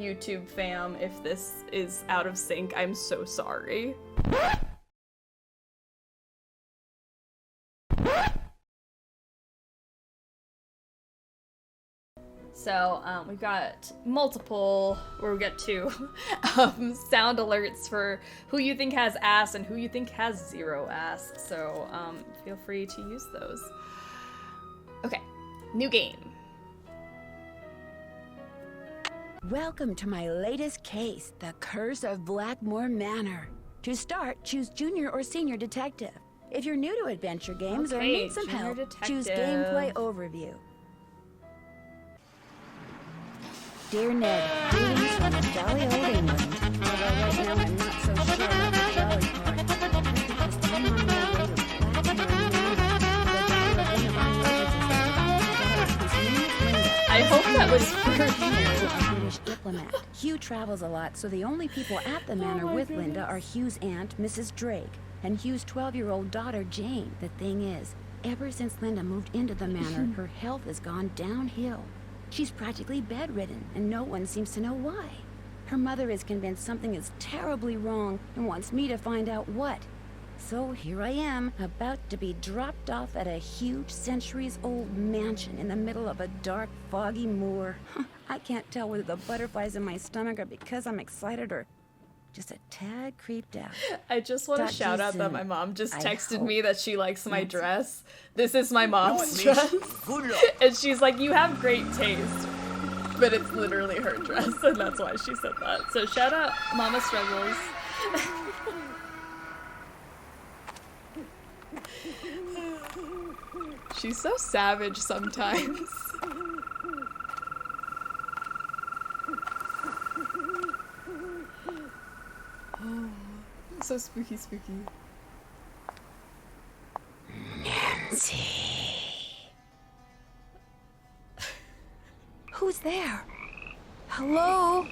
YouTube fam, if this is out of sync, I'm so sorry. So, we've got we've got 2 sound alerts for who you think has ass and who you think has 0 ass. So, feel free to use those. Okay, new game. Welcome to my latest case, The Curse of Blackmoor Manor. To start, choose Junior or Senior Detective. If you're new to adventure games or need some help, choose Gameplay Overview. Dear Ned, greetings from jolly old England. Although right now I'm not so sure about the jolly part. Because 10 more later, Blackmoor Manor, I hope that was for a British diplomat. Hugh travels a lot, so the only people at the manor with Linda are Hugh's aunt, Mrs. Drake, and Hugh's 12-year-old daughter, Jane. The thing is, ever since Linda moved into the manor, her health has gone downhill. She's practically bedridden, and no one seems to know why. Her mother is convinced something is terribly wrong and wants me to find out what. So here I am, about to be dropped off at a huge centuries-old mansion in the middle of a dark, foggy moor. I can't tell whether the butterflies in my stomach are because I'm excited or just a tad creeped out. I just want to shout out that my mom just texted me that she likes my dress. This is my mom's dress. Good luck. And she's like, you have great taste. But it's literally her dress, and that's why she said that. So shout out NinaStruggles. She's so savage sometimes. Oh, so spooky, spooky. Nancy. Who's there? Hello?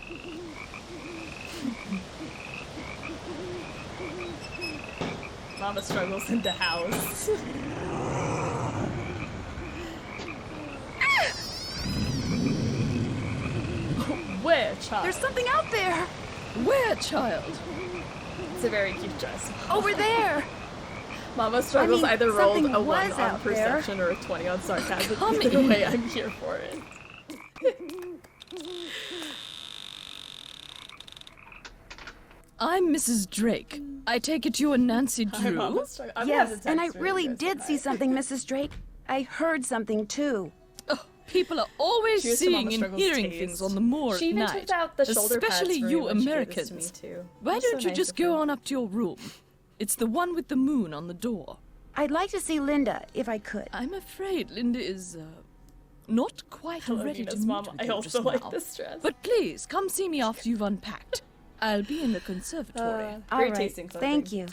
NinaStruggles in the house. Where, child? There's something out there! Where, child? It's a very cute dress. Over there! NinaStruggles either rolled a 1 on out perception or a 20 on sarcasm. Come Either in. way, I'm here for it. I'm Mrs. Drake. I take it you're Nancy Drew? Yes, and I really did see something, Mrs. Drake. I heard something too. Oh, people are always Cheers to seeing and NinaStruggles' hearing taste. things on the moor She at even night. took out the shoulder pads Especially for me you when she gave this to Americans. me, too. Why That's so don't you nice just of go her. on up to your room? It's the one with the moon on the door. I'd like to see Linda, if I could. I'm afraid Linda is, not quite Hello, ready to Nina's meet mom. with I you also just like now. this dress. But please, come see me after you've unpacked. I'll be in the conservatory. All Great right, tasting clothing. thank you.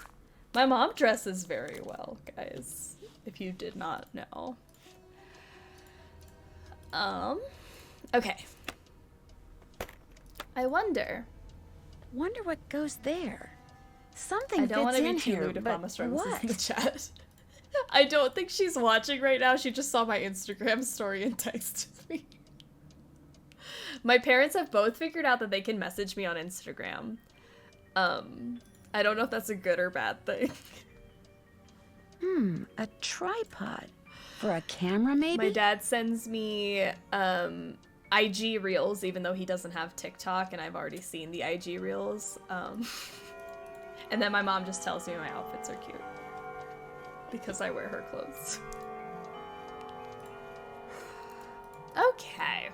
My mom dresses very well, guys, if you did not know. Okay. I wonder. Wonder what goes there. Something I don't want fits to in be too here, lewd if but NinaStruggles is in the what? chat. I don't think she's watching right now. She just saw my Instagram story and texted me. My parents have both figured out that they can message me on Instagram. I don't know if that's a good or bad thing. A tripod. For a camera, maybe? My dad sends me IG reels, even though he doesn't have TikTok, and I've already seen the IG reels. And then my mom just tells me my outfits are cute. Because I wear her clothes. Okay.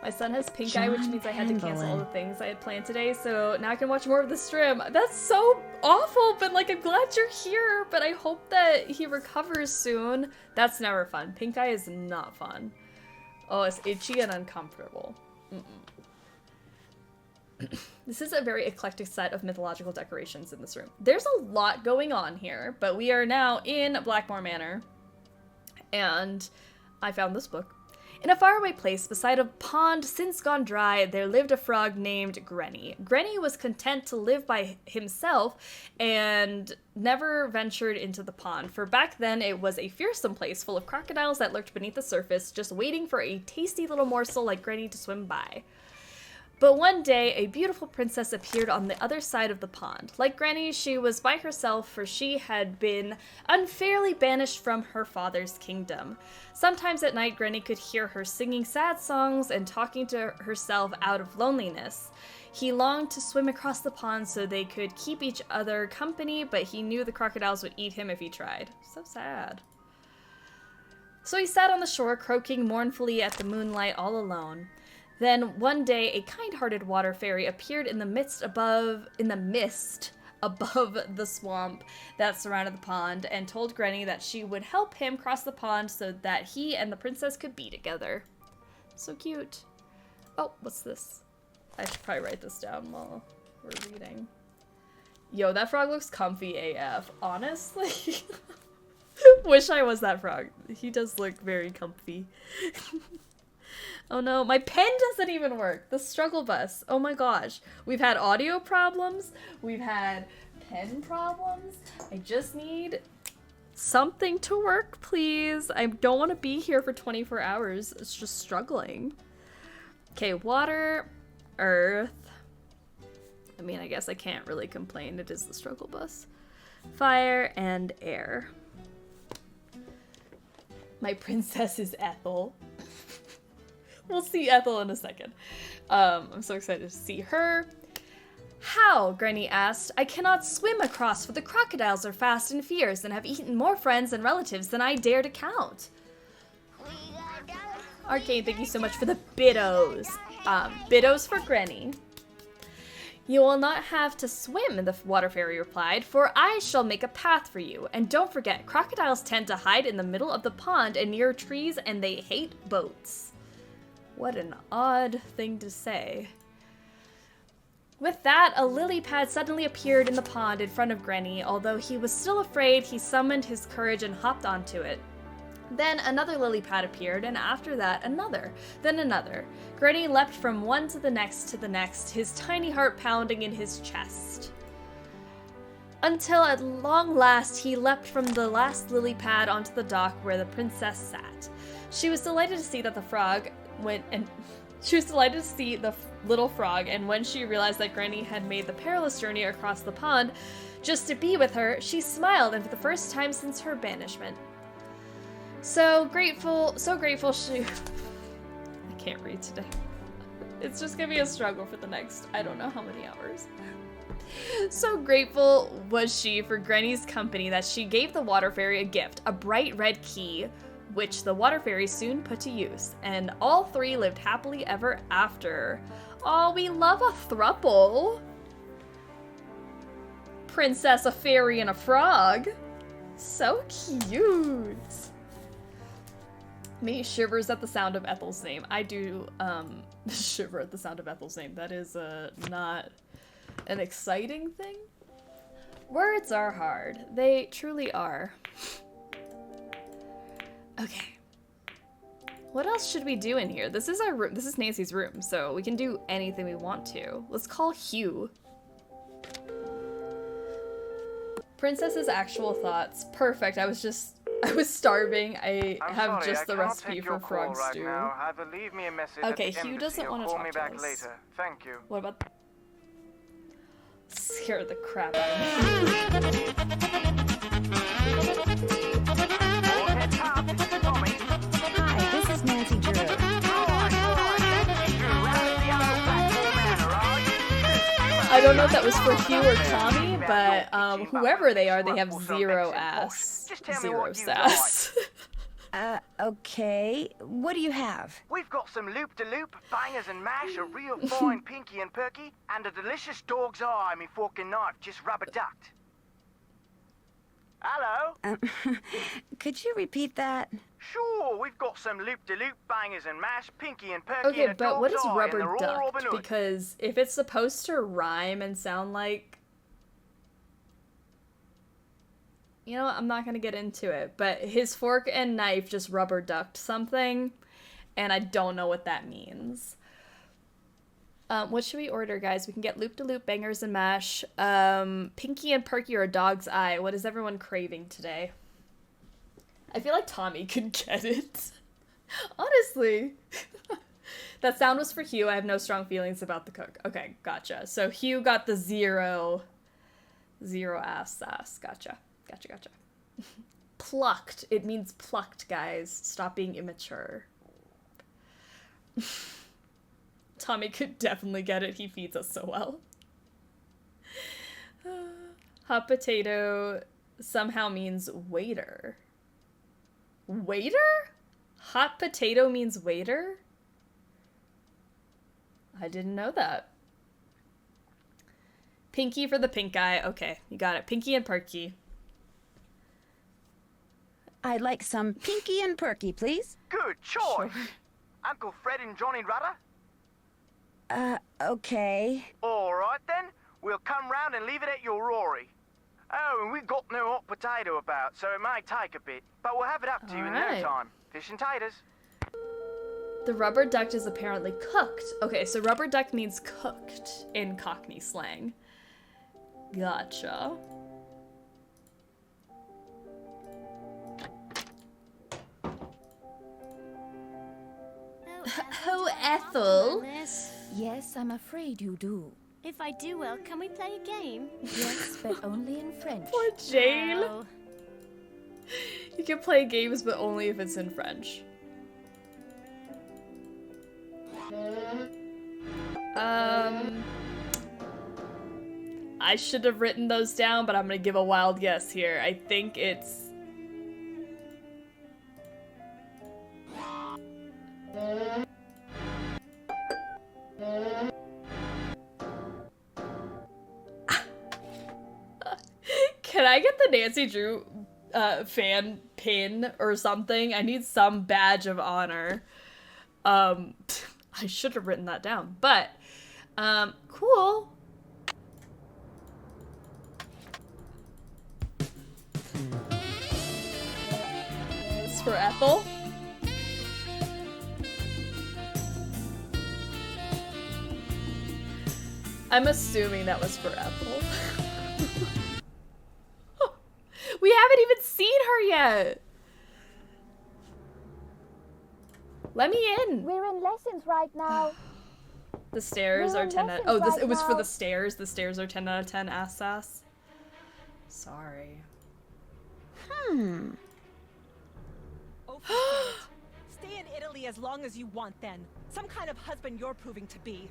My son has pink eye, which means I had to cancel all the things I had planned today, so now I can watch more of the stream. That's so awful, but like, I'm glad you're here, but I hope that he recovers soon. That's never fun. Pink eye is not fun. Oh, it's itchy and uncomfortable. This is a very eclectic set of mythological decorations in this room. There's a lot going on here, but we are now in Blackmoor Manor, and I found this book. In a faraway place beside a pond since gone dry, there lived a frog named Granny. Granny was content to live by himself and never ventured into the pond, for back then it was a fearsome place full of crocodiles that lurked beneath the surface, just waiting for a tasty little morsel like Granny to swim by. But one day, a beautiful princess appeared on the other side of the pond. Like Granny, she was by herself, for she had been unfairly banished from her father's kingdom. Sometimes at night, Granny could hear her singing sad songs and talking to herself out of loneliness. He longed to swim across the pond so they could keep each other company, but he knew the crocodiles would eat him if he tried. So sad. So he sat on the shore, croaking mournfully at the moonlight all alone. Then one day, a kind-hearted water fairy appeared in the mist above the swamp that surrounded the pond, and told Granny that she would help him cross the pond so that he and the princess could be together. So cute. Oh, what's this? I should probably write this down while we're reading. Yo, that frog looks comfy AF. Honestly. Wish I was that frog. He does look very comfy. Oh no, my pen doesn't even work. The struggle bus. Oh my gosh. We've had audio problems. We've had pen problems. I just need something to work, please. I don't want to be here for 24 hours. It's just struggling. Okay, water, earth. I mean, I guess I can't really complain. It is the struggle bus. Fire and air. My princess is Ethel. We'll see Ethel in a second. I'm so excited to see her. How? Granny asked. I cannot swim across, for the crocodiles are fast and fierce and have eaten more friends and relatives than I dare to count. Arcane, thank you so much for the biddos. Biddos for Granny. You will not have to swim, the water fairy replied, for I shall make a path for you. And don't forget, crocodiles tend to hide in the middle of the pond and near trees, and they hate boats. What an odd thing to say. With that, a lily pad suddenly appeared in the pond in front of Granny. Although he was still afraid, he summoned his courage and hopped onto it. Then another lily pad appeared, and after that, another, then another. Granny leapt from one to the next, his tiny heart pounding in his chest. Until at long last, he leapt from the last lily pad onto the dock where the princess sat. She was delighted to see that the frog little frog, and when she realized that Granny had made the perilous journey across the pond just to be with her, she smiled, and for the first time since her banishment. So grateful she... I can't read today. It's just gonna be a struggle for the next, I don't know how many hours. So grateful was she for Granny's company that she gave the water fairy a gift, a bright red key, which the water fairy soon put to use, and all three lived happily ever after. Oh, we love a throuple. Princess, a fairy, and a frog. So cute. Me shivers at the sound of Ethel's name. I do shiver at the sound of Ethel's name. That is not an exciting thing. Words are hard. They truly are. Okay. What else should we do in here? This is our room. This is Nancy's room, so we can do anything we want to. Let's call Hugh. Princess's actual thoughts. Perfect. I was starving. I have just the recipe for frog stew. Either leave me a message okay, at the Hugh embassy doesn't or want to call talk me to back us. later. Thank you. What about... Scare the crap out of me. Hi, this is Nancy Drew. I don't know if that was for Hugh or Tommy, but whoever they are, they have zero ass. Zero sass. Okay. What do you have? We've got some loop-de-loop, bangers and mash, a real fine pinky and perky, and a delicious dog's eye, me fork and knife, just rubber-ducked. Hello? Could you repeat that? Sure, we've got some loop-de-loop, bangers and mash, pinky and perky, Okay, and a but what is dog's eye, and rubber they're all ducked? Robin Hood. Because if it's supposed to rhyme and sound like... You know what? I'm not gonna get into it, but his fork and knife just rubber ducked something, and I don't know what that means. What should we order, guys? We can get loop-de-loop, bangers, and mash. Pinky and Perky or a dog's eye. What is everyone craving today? I feel like Tommy could get it. Honestly. That sound was for Hugh. I have no strong feelings about the cook. Okay, gotcha. So Hugh got the zero ass sass. Gotcha. Plucked. It means plucked, guys. Stop being immature. Tommy could definitely get it. He feeds us so well. Hot potato somehow means waiter. Waiter? Hot potato means waiter? I didn't know that. Pinky for the pink eye. Okay, you got it. Pinky and Perky. I'd like some Pinky and Perky, please. Good choice. Uncle Fred and Johnny Rudder? Okay. All right then. We'll come round and leave it at your Rory. Oh, and we've got no hot potato about, so it may take a bit, but we'll have it up to you in no time. Fish and taters. The rubber duck is apparently cooked. Okay, so rubber duck means cooked in Cockney slang. Gotcha. Oh, Ethel. Yes, I'm afraid you do. If I do well, can we play a game? Yes, but only in French. Poor Jane. Oh. You can play games, but only if it's in French. I should have written those down, but I'm gonna give a wild guess here. I think it's... Can I get the Nancy Drew fan pin or something? I need some badge of honor. I should have written that down, but cool. It's for Ethel. I'm assuming that was for Ethel. We haven't even seen her yet. Let me in. We're in lessons right now. The stairs are 10 out of... Oh, this, it was for the stairs. The stairs are 10 out of 10 ass sass. Sorry. Oh, forget it. Stay in Italy as long as you want then. Some kind of husband you're proving to be.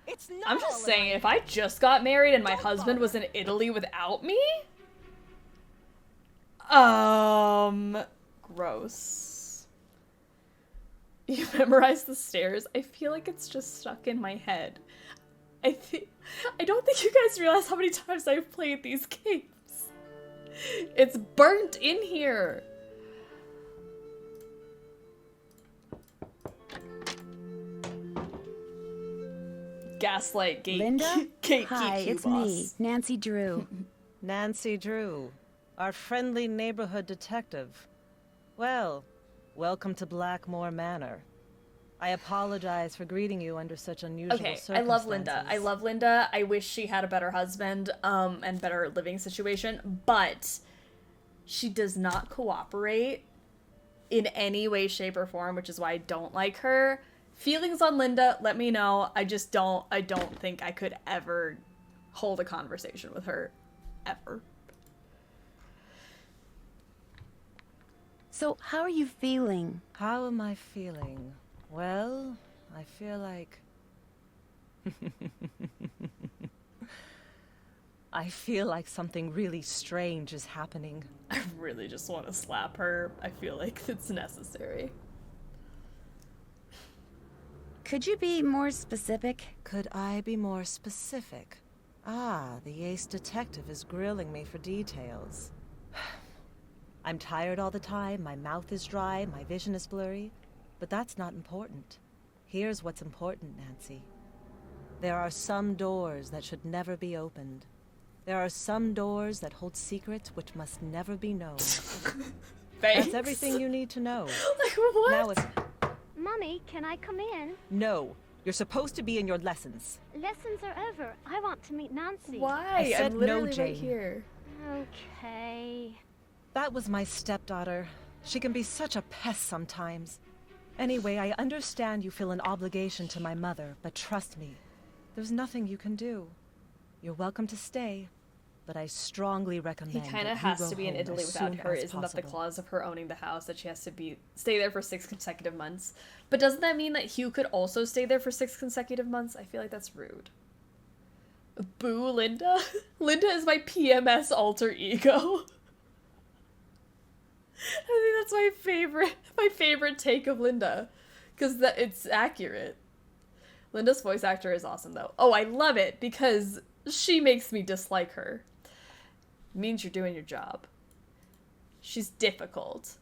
It's not. I'm just saying, if I just got married and my husband was in Italy without me? Gross. You memorized the stairs? I feel like it's just stuck in my head. I don't think you guys realize how many times I've played these games. It's burnt in here. Gaslight gate. Linda? Gatekeep Hi, it's boss. me, Nancy Drew. Nancy Drew, our friendly neighborhood detective. Well, welcome to Blackmoor Manor. I apologize for greeting you under such unusual circumstances. I love Linda. I love Linda. I wish she had a better husband, and better living situation, but she does not cooperate in any way, shape, or form, which is why I don't like her. Feelings on Linda, let me know. I don't think I could ever hold a conversation with her. Ever. So, how are you feeling? How am I feeling? Well, I feel like... I feel like something really strange is happening. I really just want to slap her. I feel like it's necessary. Could you be more specific? Could I be more specific? Ah, the ace detective is grilling me for details. I'm tired all the time, my mouth is dry, my vision is blurry, but that's not important. Here's what's important, Nancy. There are some doors that should never be opened. There are some doors that hold secrets which must never be known. Thanks. That's everything you need to know. Like, what? Now Mummy, can I come in? No. You're supposed to be in your lessons. Lessons are over. I want to meet Nancy. Why? I said I'm no, literally Jane. right here. Okay. That was my stepdaughter. She can be such a pest sometimes. Anyway, I understand you feel an obligation to my mother, but trust me, there's nothing you can do. You're welcome to stay, but I strongly recommend He kind that of you has go to be in home Italy as without soon her. as Isn't that the possible. clause of her owning the house, that she has to stay there for 6 consecutive months? But doesn't that mean that Hugh could also stay there for 6 consecutive months? I feel like that's rude. Boo, Linda. Linda is my PMS alter ego. I think that's my favorite take of Linda, because it's accurate. Linda's voice actor is awesome, though. Oh, I love it because she makes me dislike her. It means you're doing your job. She's difficult.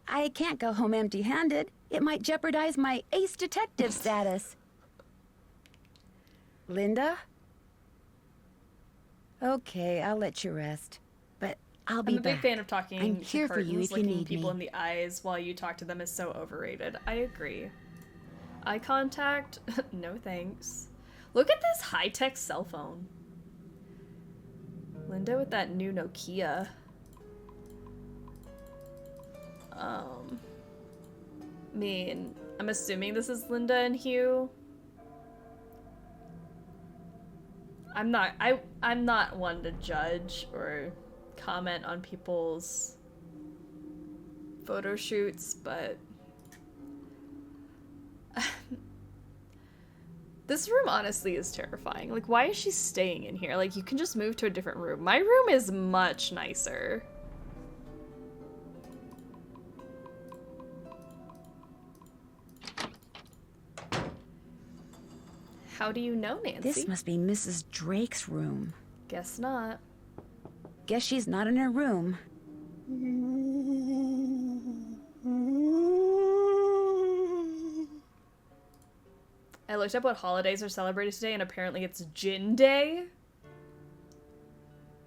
I can't go home empty-handed. It might jeopardize my ace detective status. Linda? Okay, I'll let you rest. But I'll be I'm a big back. fan of talking I'm to here for you curtains. if you Looking need people me. in the eyes while you talk to them is so overrated. I agree. Eye contact? No thanks. Look at this high-tech cell phone. Linda with that new Nokia. I mean, I'm assuming this is Linda and Hugh. I'm not one to judge or comment on people's photo shoots, but this room honestly is terrifying. Like, why is she staying in here? Like, you can just move to a different room. My room is much nicer. How do you know, Nancy? This must be Mrs. Drake's room. Guess not. Guess she's not in her room. I looked up what holidays are celebrated today, and apparently it's Gin Day.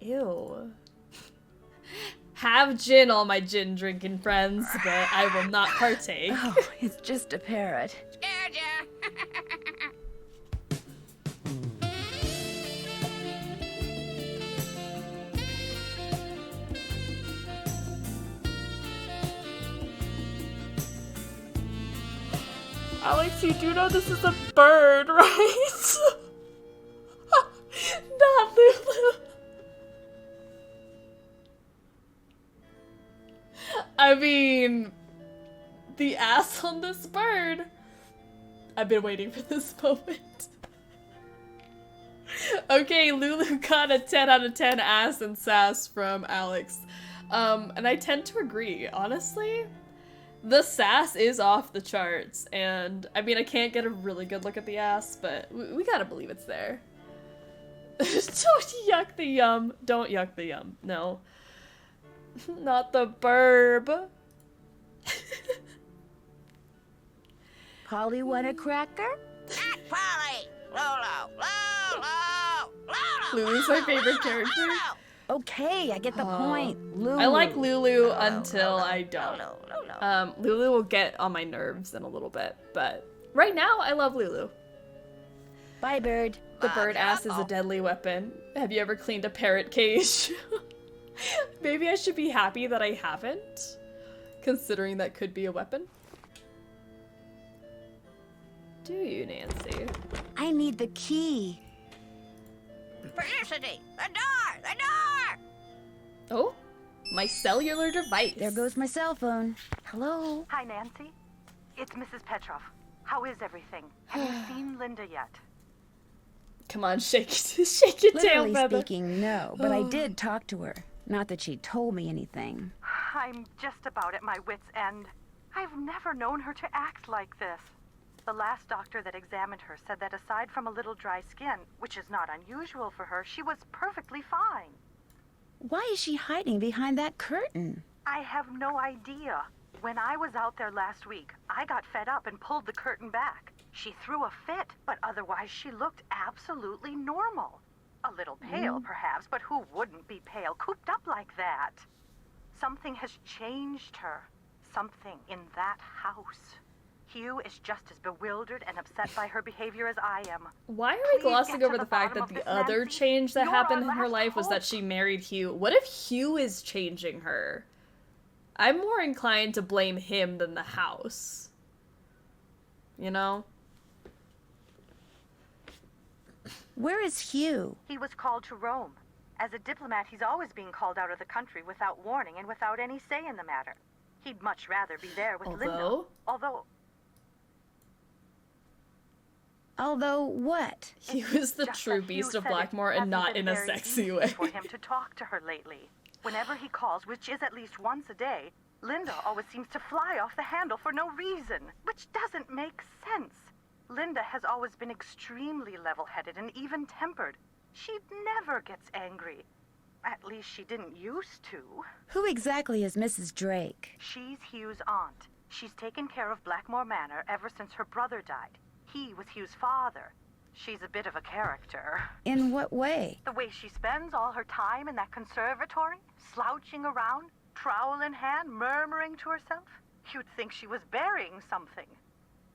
Ew. Have gin, all my gin drinking friends, but I will not partake. Oh, it's just a parrot. Alex, you do know this is a bird, right? Not Lulu. I mean, the ass on this bird. I've been waiting for this moment. Okay, Lulu got a 10 out of 10 ass and sass from Alex. And I tend to agree, honestly. The sass is off the charts, and I mean, I can't get a really good look at the ass, but we gotta believe it's there. Don't yuck the yum. Don't yuck the yum. No. Not the burb. Polly want a cracker? Polly! Lolo! Lolo! Lolo! Lulu's my favorite character. Okay, I get the point. Lulu. I like Lulu until I don't. Lulu will get on my nerves in a little bit, but right now I love Lulu. Bye, bird. The bird ass is a deadly weapon. Have you ever cleaned a parrot cage? Maybe I should be happy that I haven't, considering that could be a weapon. Do you, Nancy? I need the key. Felicity! The door! The door! Oh, my cellular device. There goes my cell phone. Hello? Hi, Nancy. It's Mrs. Petrov. How is everything? Have you seen Linda yet? Come on, shake your tail Literally feather. speaking, no, but I did talk to her. Not that she told me anything. I'm just about at my wit's end. I've never known her to act like this. The last doctor that examined her said that aside from a little dry skin, which is not unusual for her, she was perfectly fine. Why is she hiding behind that curtain? I have no idea. When I was out there last week, I got fed up and pulled the curtain back. She threw a fit, but otherwise she looked absolutely normal. A little pale, perhaps, but who wouldn't be pale, cooped up like that? Something has changed her. something in that house. Hugh is just as bewildered and upset by her behavior as I am. Why are we glossing over the fact that the other change that happened in her life was that she married Hugh? What if Hugh is changing her? I'm more inclined to blame him than the house. You know? Where is Hugh? He was called to Rome. As a diplomat, he's always being called out of the country without warning and without any say in the matter. He'd much rather be there with Linda. Although what? He was the true beast of Blackmoor and not in a sexy way. For him to talk to her lately. Whenever he calls, which is at least once a day, Linda always seems to fly off the handle for no reason, which doesn't make sense. Linda has always been extremely level-headed and even-tempered. She never gets angry. At least she didn't used to. Who exactly is Mrs. Drake? She's Hugh's aunt. She's taken care of Blackmoor Manor ever since her brother died. He was Hugh's father. She's a bit of a character. In what way? The way she spends all her time in that conservatory, slouching around, trowel in hand, murmuring to herself. You'd think she was burying something.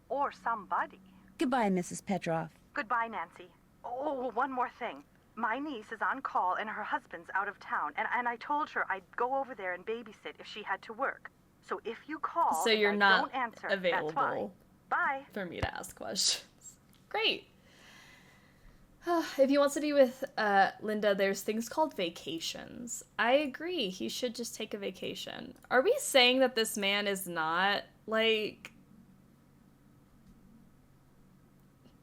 Or somebody. Goodbye, Mrs. Petroff. Goodbye, Nancy. Oh, one more thing. My niece is on call and her husband's out of town, and I told her I'd go over there and babysit if she had to work. So if you call so you're not don't answer, available that's fine. Bye. For me to ask questions. Great. If he wants to be with Linda, there's things called vacations. I agree. He should just take a vacation. Are we saying that this man is not, like...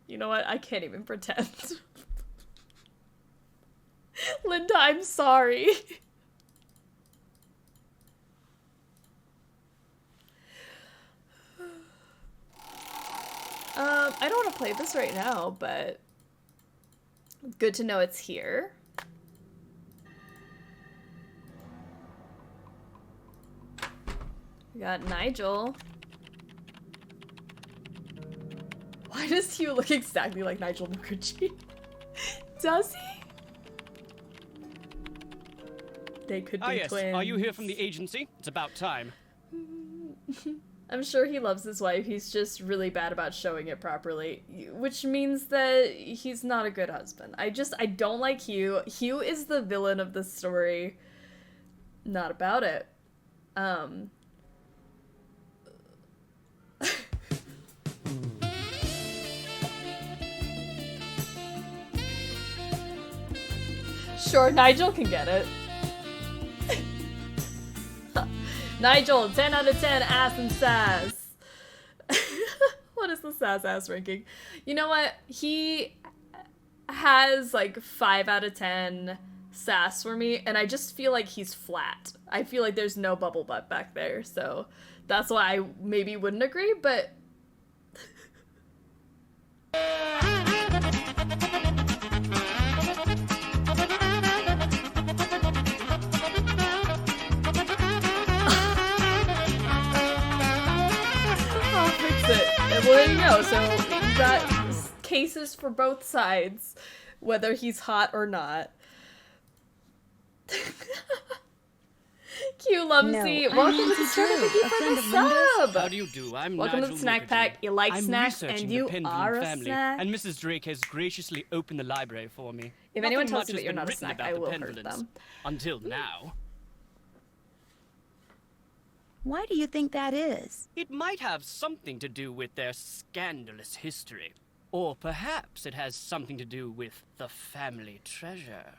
You know what? I can't even pretend. Linda, I'm sorry. I don't want to play this right now, but good to know it's here. We got Nigel. Why does Hugh look exactly like Nigel Mukherjee? Does he? They could be yes. twins. Are you here from the agency? It's about time. I'm sure he loves his wife. He's just really bad about showing it properly, which means that he's not a good husband. I don't like Hugh. Hugh is the villain of the story. Not about it. Sure, Nigel can get it. Nigel, 10 out of 10, ass and sass. What is the sass ass ranking? You know what? He has like 5 out of 10 sass for me, and I just feel like he's flat. I feel like there's no bubble butt back there, so that's why I maybe wouldn't agree, but... Well, there you go. So you got cases for both sides, whether he's hot or not. Q Lumsy, welcome to the show. Thank you for the sub. How do you do? I'm welcome Nigel to the Snack Mukherjee. Pack. You like I'm snacks, and you are a family, snack. and Mrs. Drake has graciously opened the library for me. If Nothing anyone tells much you that has you're been not a written snack, about I the will hurt Pendletons. them. Until now. Why do you think that is? It might have something to do with their scandalous history. Or perhaps it has something to do with the family treasure.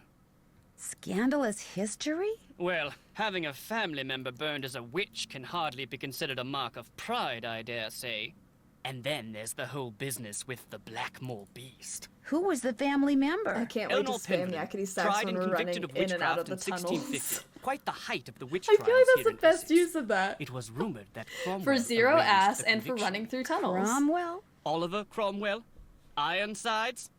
Scandalous history? Well, having a family member burned as a witch can hardly be considered a mark of pride, I dare say. And then there's the whole business with the Blackmoor beast. Who was the family member? I can't wait to spam yakety sax when we're running in and out of the tunnels. Quite the height of the witch I trials feel like that's here the in best Essex. use of that. It was rumored that Cromwell For zero arranged ass the and for conviction. running through tunnels. Cromwell? Oliver Cromwell? Ironsides?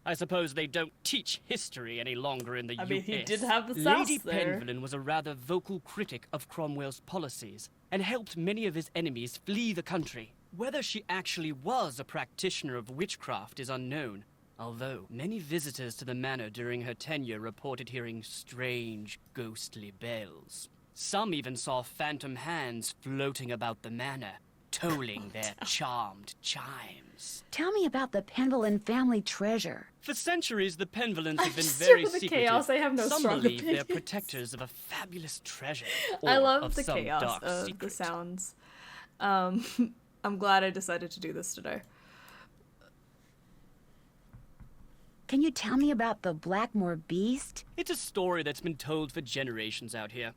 I suppose they don't teach history any longer in the US. I mean, he did have the South Lady there. Penvelin was a rather vocal critic of Cromwell's policies and helped many of his enemies flee the country. Whether she actually was a practitioner of witchcraft is unknown, although many visitors to the manor during her tenure reported hearing strange, ghostly bells. Some even saw phantom hands floating about the manor, tolling their charmed chimes. Tell me about the Penvillin family treasure. For centuries, the Penvillins have been Just very with the secretive. chaos, I have no Some strong believe they're opinions. protectors of a fabulous treasure, or I love of the some chaos dark of secret. the sounds. I'm glad I decided to do this today. Can you tell me about the Blackmoor beast? It's a story that's been told for generations out here.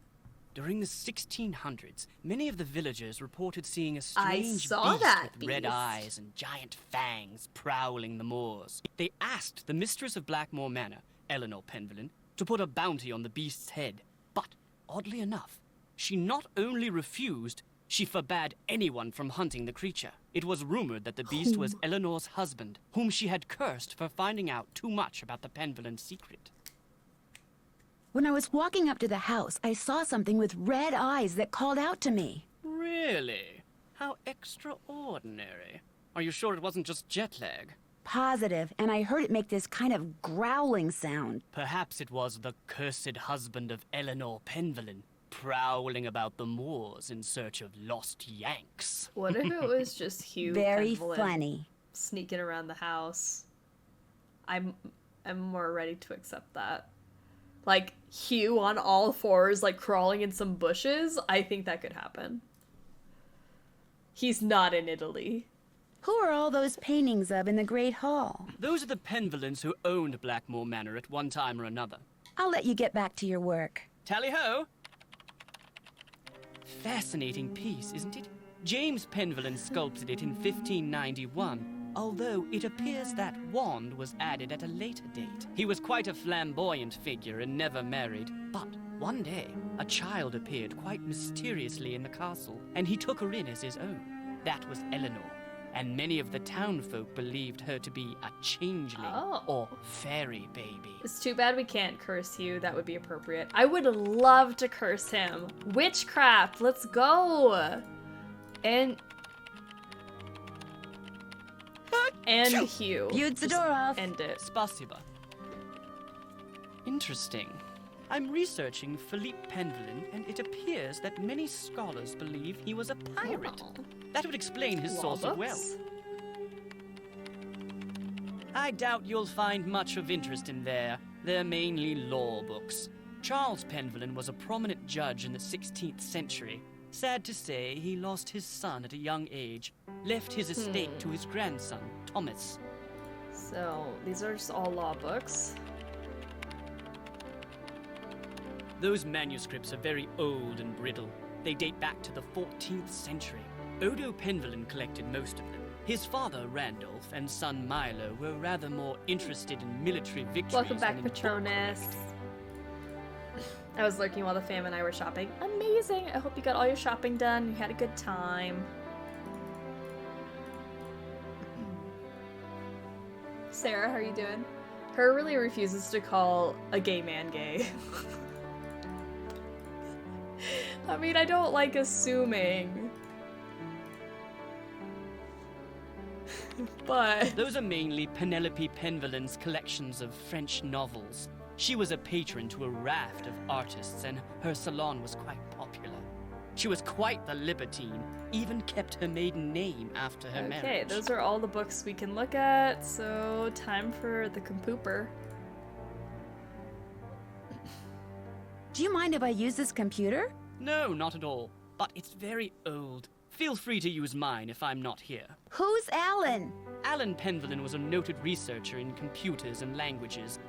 During the 1600s, many of the villagers reported seeing a strange saw beast that with red beast. eyes and giant fangs prowling the moors. They asked the mistress of Blackmoor Manor, Eleanor Penvillin, to put a bounty on the beast's head. But, oddly enough, she not only refused, she forbade anyone from hunting the creature. It was rumored that the beast was Eleanor's husband, whom she had cursed for finding out too much about the Penvillin secret. When I was walking up to the house, I saw something with red eyes that called out to me. Really? How extraordinary. Are you sure it wasn't just jet lag? Positive, and I heard it make this kind of growling sound. Perhaps it was the cursed husband of Eleanor Penvillin, prowling about the moors in search of lost Yanks. What if it was just Hugh Very Penvillin funny. sneaking around the house? I'm more ready to accept that. Like, Hugh on all fours, like, crawling in some bushes? I think that could happen. He's not in Italy. Who are all those paintings of in the Great Hall? Those are the Penvillins who owned Blackmoor Manor at one time or another. I'll let you get back to your work. Tally-ho! Fascinating piece, isn't it? James Penvillin sculpted it in 1591, although it appears that wand was added at a later date. He was quite a flamboyant figure and never married, but one day, a child appeared quite mysteriously in the castle, and he took her in as his own. That was Eleanor, and many of the townfolk believed her to be a changeling or fairy baby. It's too bad we can't curse Hugh. That would be appropriate. I would love to curse him. Witchcraft, let's go! And Hugh. You'd the door off. End it. Spasiba. Interesting. I'm researching Philippe Penvillin, and it appears that many scholars believe he was a pirate. That would explain his source of wealth. I doubt you'll find much of interest in there. They're mainly law books. Charles Penvillin was a prominent judge in the 16th century. Sad to say, he lost his son at a young age, left his estate to his grandson, Thomas. So, these are just all law books. Those manuscripts are very old and brittle. They date back to the 14th century. Odo Penvillin collected most of them. His father, Randolph, and son Milo were rather more interested in military victories. Welcome back, than in Patronus. I was lurking while the fam and I were shopping. Amazing! I hope you got all your shopping done. You had a good time. Sarah, how are you doing? Her really refuses to call a gay man gay. I mean, I don't like assuming. But Those are mainly Penelope Penvillin's collections of French novels. She was a patron to a raft of artists, and her salon was quite popular. She was quite the libertine, even kept her maiden name after her marriage. okay, those are all the books we can look at, so time for the compooper. Do you mind if I use this computer? No, not at all. But it's very old. Feel free to use mine if I'm not here. Who's Alan? Alan Penvillin was a noted researcher in computers and languages.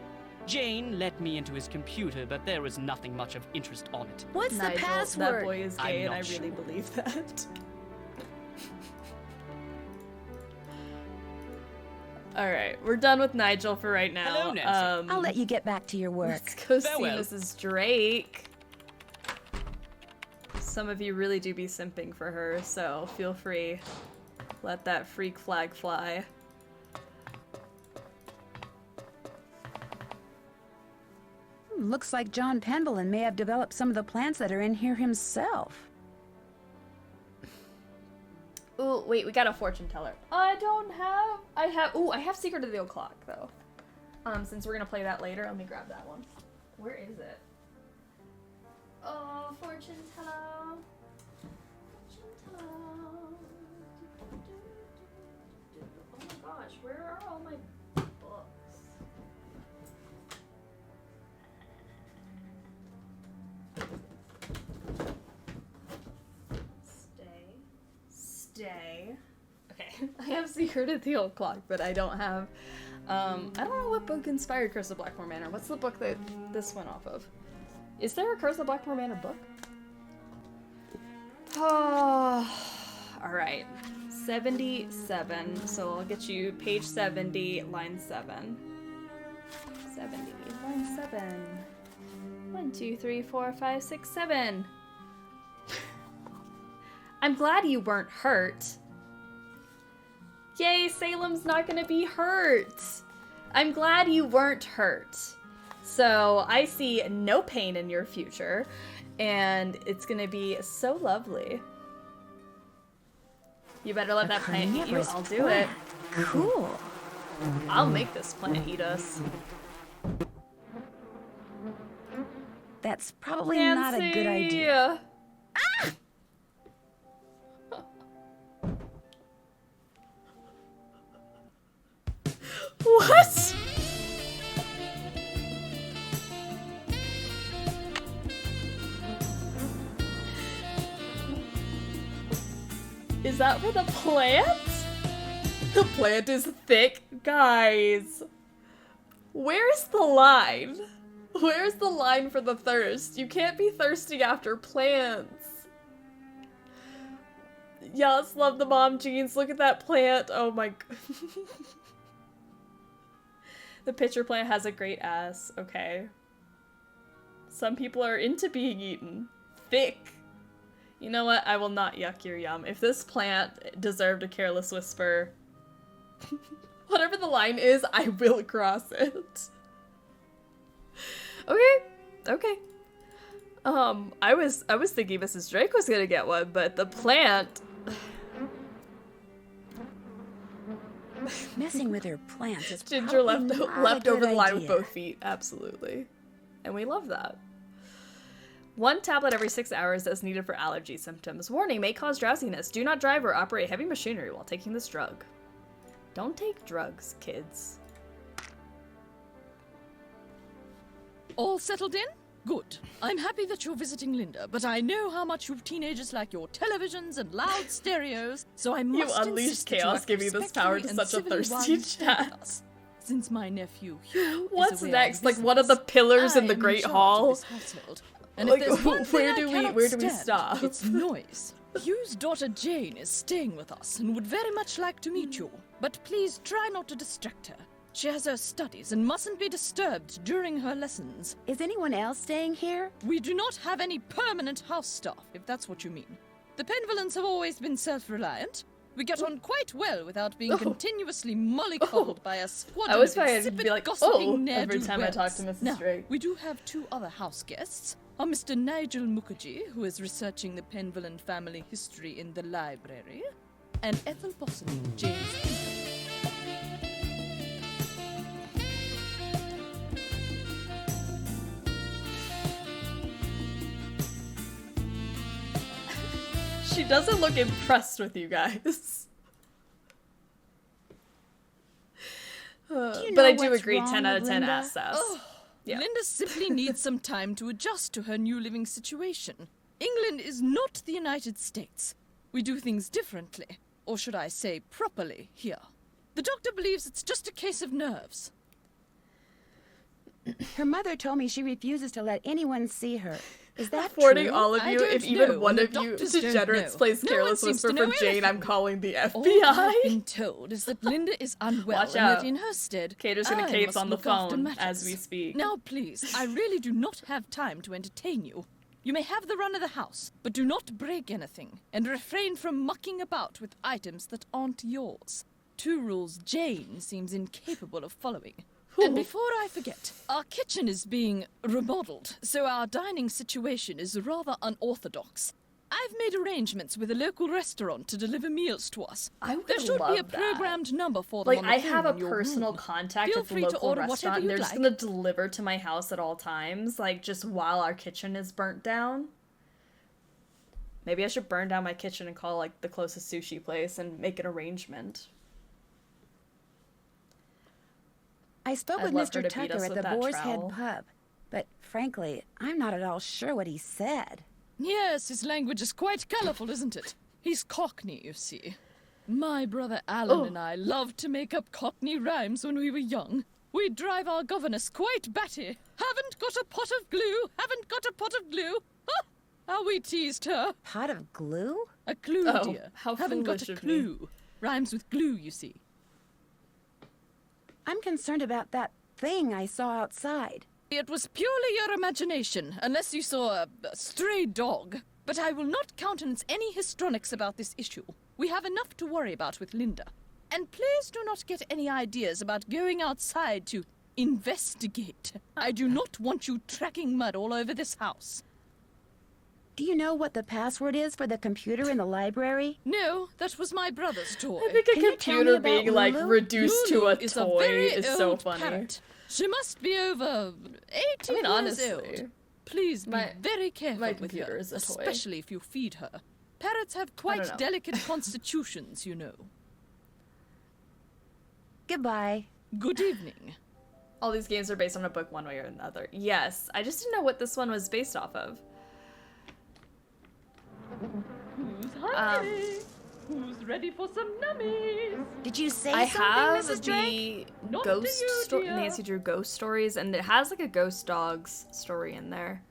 Jane let me into his computer, but there was nothing much of interest on it. What's Nigel, the password? that boy is gay, and I'm I not really sure. believe that. Alright, we're done with Nigel for right now. Hello, Nancy. I'll let you get back to your work. Let's go Farewell. see Mrs. Drake. Some of you really do be simping for her, so feel free. Let that freak flag fly. Looks like John Penvillin may have developed some of the plants that are in here himself. Ooh, wait, we got a fortune teller. I have Secret of the O'Clock, though. Since we're gonna play that later, let me grab that one. Where is it? Oh, fortune teller. Fortune teller. Oh my gosh, where are all my books? Stay. Okay, I have Secret of the Old Clock, but I don't have, I don't know what book inspired Curse of Blackmoor Manor. What's the book that this went off of? Is there a Curse of Blackmoor Manor book? Oh, alright. 77, so I'll get you page 70, line 7. 70, line 7. 1, 2, 3, 4, 5, 6, 7. I'm glad you weren't hurt. Yay, Salem's not gonna be hurt. I'm glad you weren't hurt. So I see no pain in your future, and it's gonna be so lovely. You better let that plant eat you. I'll do it. Cool. I'll make this plant eat us. That's probably not a good idea. Ah! What? Is that for the plant? The plant is thick? Guys, where's the line? Where's the line for the thirst? You can't be thirsty after plants. Yes, love the mom jeans. Look at that plant. Oh my god. The pitcher plant has a great ass. Okay. Some people are into being eaten. Thick. You know what? I will not yuck your yum. If this plant deserved a careless whisper, whatever the line is, I will cross it. Okay. Okay. I was thinking Mrs. Drake was gonna get one, but the plant. Messing with her plants is Ginger probably left over the line with idea. both feet. Absolutely. And we love that. 1 tablet every 6 hours is needed for allergy symptoms. Warning, may cause drowsiness. Do not drive or operate heavy machinery while taking this drug. Don't take drugs, kids. All settled in? Good. I'm happy that you're visiting Linda, but I know how much you teenagers like your televisions and loud stereos, so I must You unleashed insist that chaos, you act giving this power to respectfully such a and civilly thirsty while you stay with chat. us. Since my nephew Hugh What's is away next? on Like one of the business, pillars in I the am Great charge of Hall? this household. And Like, if there's one thing where I do we cannot stand, stop? It's noise. Hugh's daughter Jane is staying with us and would very much like to meet you, but please try not to distract her. She has her studies and mustn't be disturbed during her lessons. Is anyone else staying here? We do not have any permanent house staff, if that's what you mean. The Penvillans have always been self-reliant. We get on quite well without being continuously mollycoddled by a squadron I was of trying to insipid, be like, gossiping every time I talk to ne'er-do-wells. Mrs. Now, Drake. we do have 2 other house guests. Are Mr. Nigel Mukherjee, who is researching the Penvillan family history in the library, and Ethel Possum, James Penville. She doesn't look impressed with you guys. But I do agree, 10 out of 10 ass sass. Oh, Yeah. Linda simply needs some time to adjust to her new living situation. England is not the United States. We do things differently, or should I say properly, here. The doctor believes it's just a case of nerves. Her mother told me she refuses to let anyone see her. Is that Warning true? all of I you, don't if even know, one and of the you doctors don't degenerates know. plays No one Careless seems to Whisper know for Jane, anything. I'm calling the All I've FBI. been told is that Linda is unwell Watch and out. that in her stead, Cater's gonna I cape must on the look after phone matters. as we speak. Now, please, I really do not have time to entertain you. You may have the run of the house, but do not break anything, and refrain from mucking about with items that aren't yours. 2 rules Jane seems incapable of following. And before I forget, our kitchen is being remodeled, so our dining situation is rather unorthodox. I've made arrangements with a local restaurant to deliver meals to us. I would There should love be a that. programmed number for them Like, on the I phone have a in your personal room. contact Feel at the free to local order restaurant, and whatever they're you'd just like. gonna deliver to my house at all times, like, just while our kitchen is burnt down. Maybe I should burn down my kitchen and call, like, the closest sushi place and make an arrangement. I spoke I'd with love her Mr. to beat Tucker us at with the that Boar's trowel. Head pub, but frankly, I'm not at all sure what he said. Yes, his language is quite colourful, isn't it? He's Cockney, you see. My brother Alan and I loved to make up Cockney rhymes when we were young. We'd drive our governess quite batty. Haven't got a pot of glue, haven't got a pot of glue. Ha! How we teased her. Pot of glue? A clue, Oh, dear. how Haven't got foolish a of me. clue. Rhymes with glue, you see. I'm concerned about that thing I saw outside. It was purely your imagination, unless you saw a stray dog. But I will not countenance any histrionics about this issue. We have enough to worry about with Linda. And please do not get any ideas about going outside to investigate. I do not want you tracking mud all over this house. Do you know what the password is for the computer in the library? No, that was my brother's toy. I think a Can you tell me computer about being, like, Lulu? reduced to Lulu a is toy very is so old funny. parrot. She must be over 80 I mean, years honestly, old. Please be very careful my with computer her, is a toy. especially if you feed her. Parrots have know. quite delicate constitutions, you know. Goodbye. Good evening. All these games are based on a book one way or another. Yes, I just didn't know what this one was based off of. Who's hungry? Who's ready for some nummies? Did you say I something, have Mrs. Drake? the Not ghost to you, story, dear. Nancy Drew ghost stories, and it has like a ghost dogs story in there.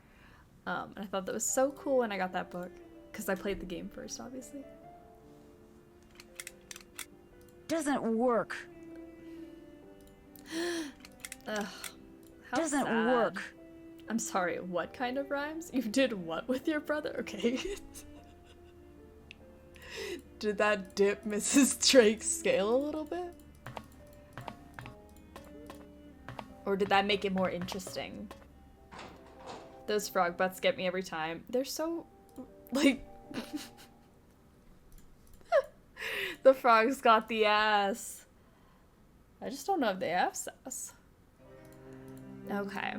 And I thought that was so cool when I got that book, because I played the game first, obviously. Doesn't work. Ugh, how Doesn't sad. work. I'm sorry, what kind of rhymes? You did what with your brother? Okay. Did that dip Mrs. Drake's scale a little bit? Or did that make it more interesting? Those frog butts get me every time. They're so, like... The frogs got the ass. I just don't know if they have sass. Okay.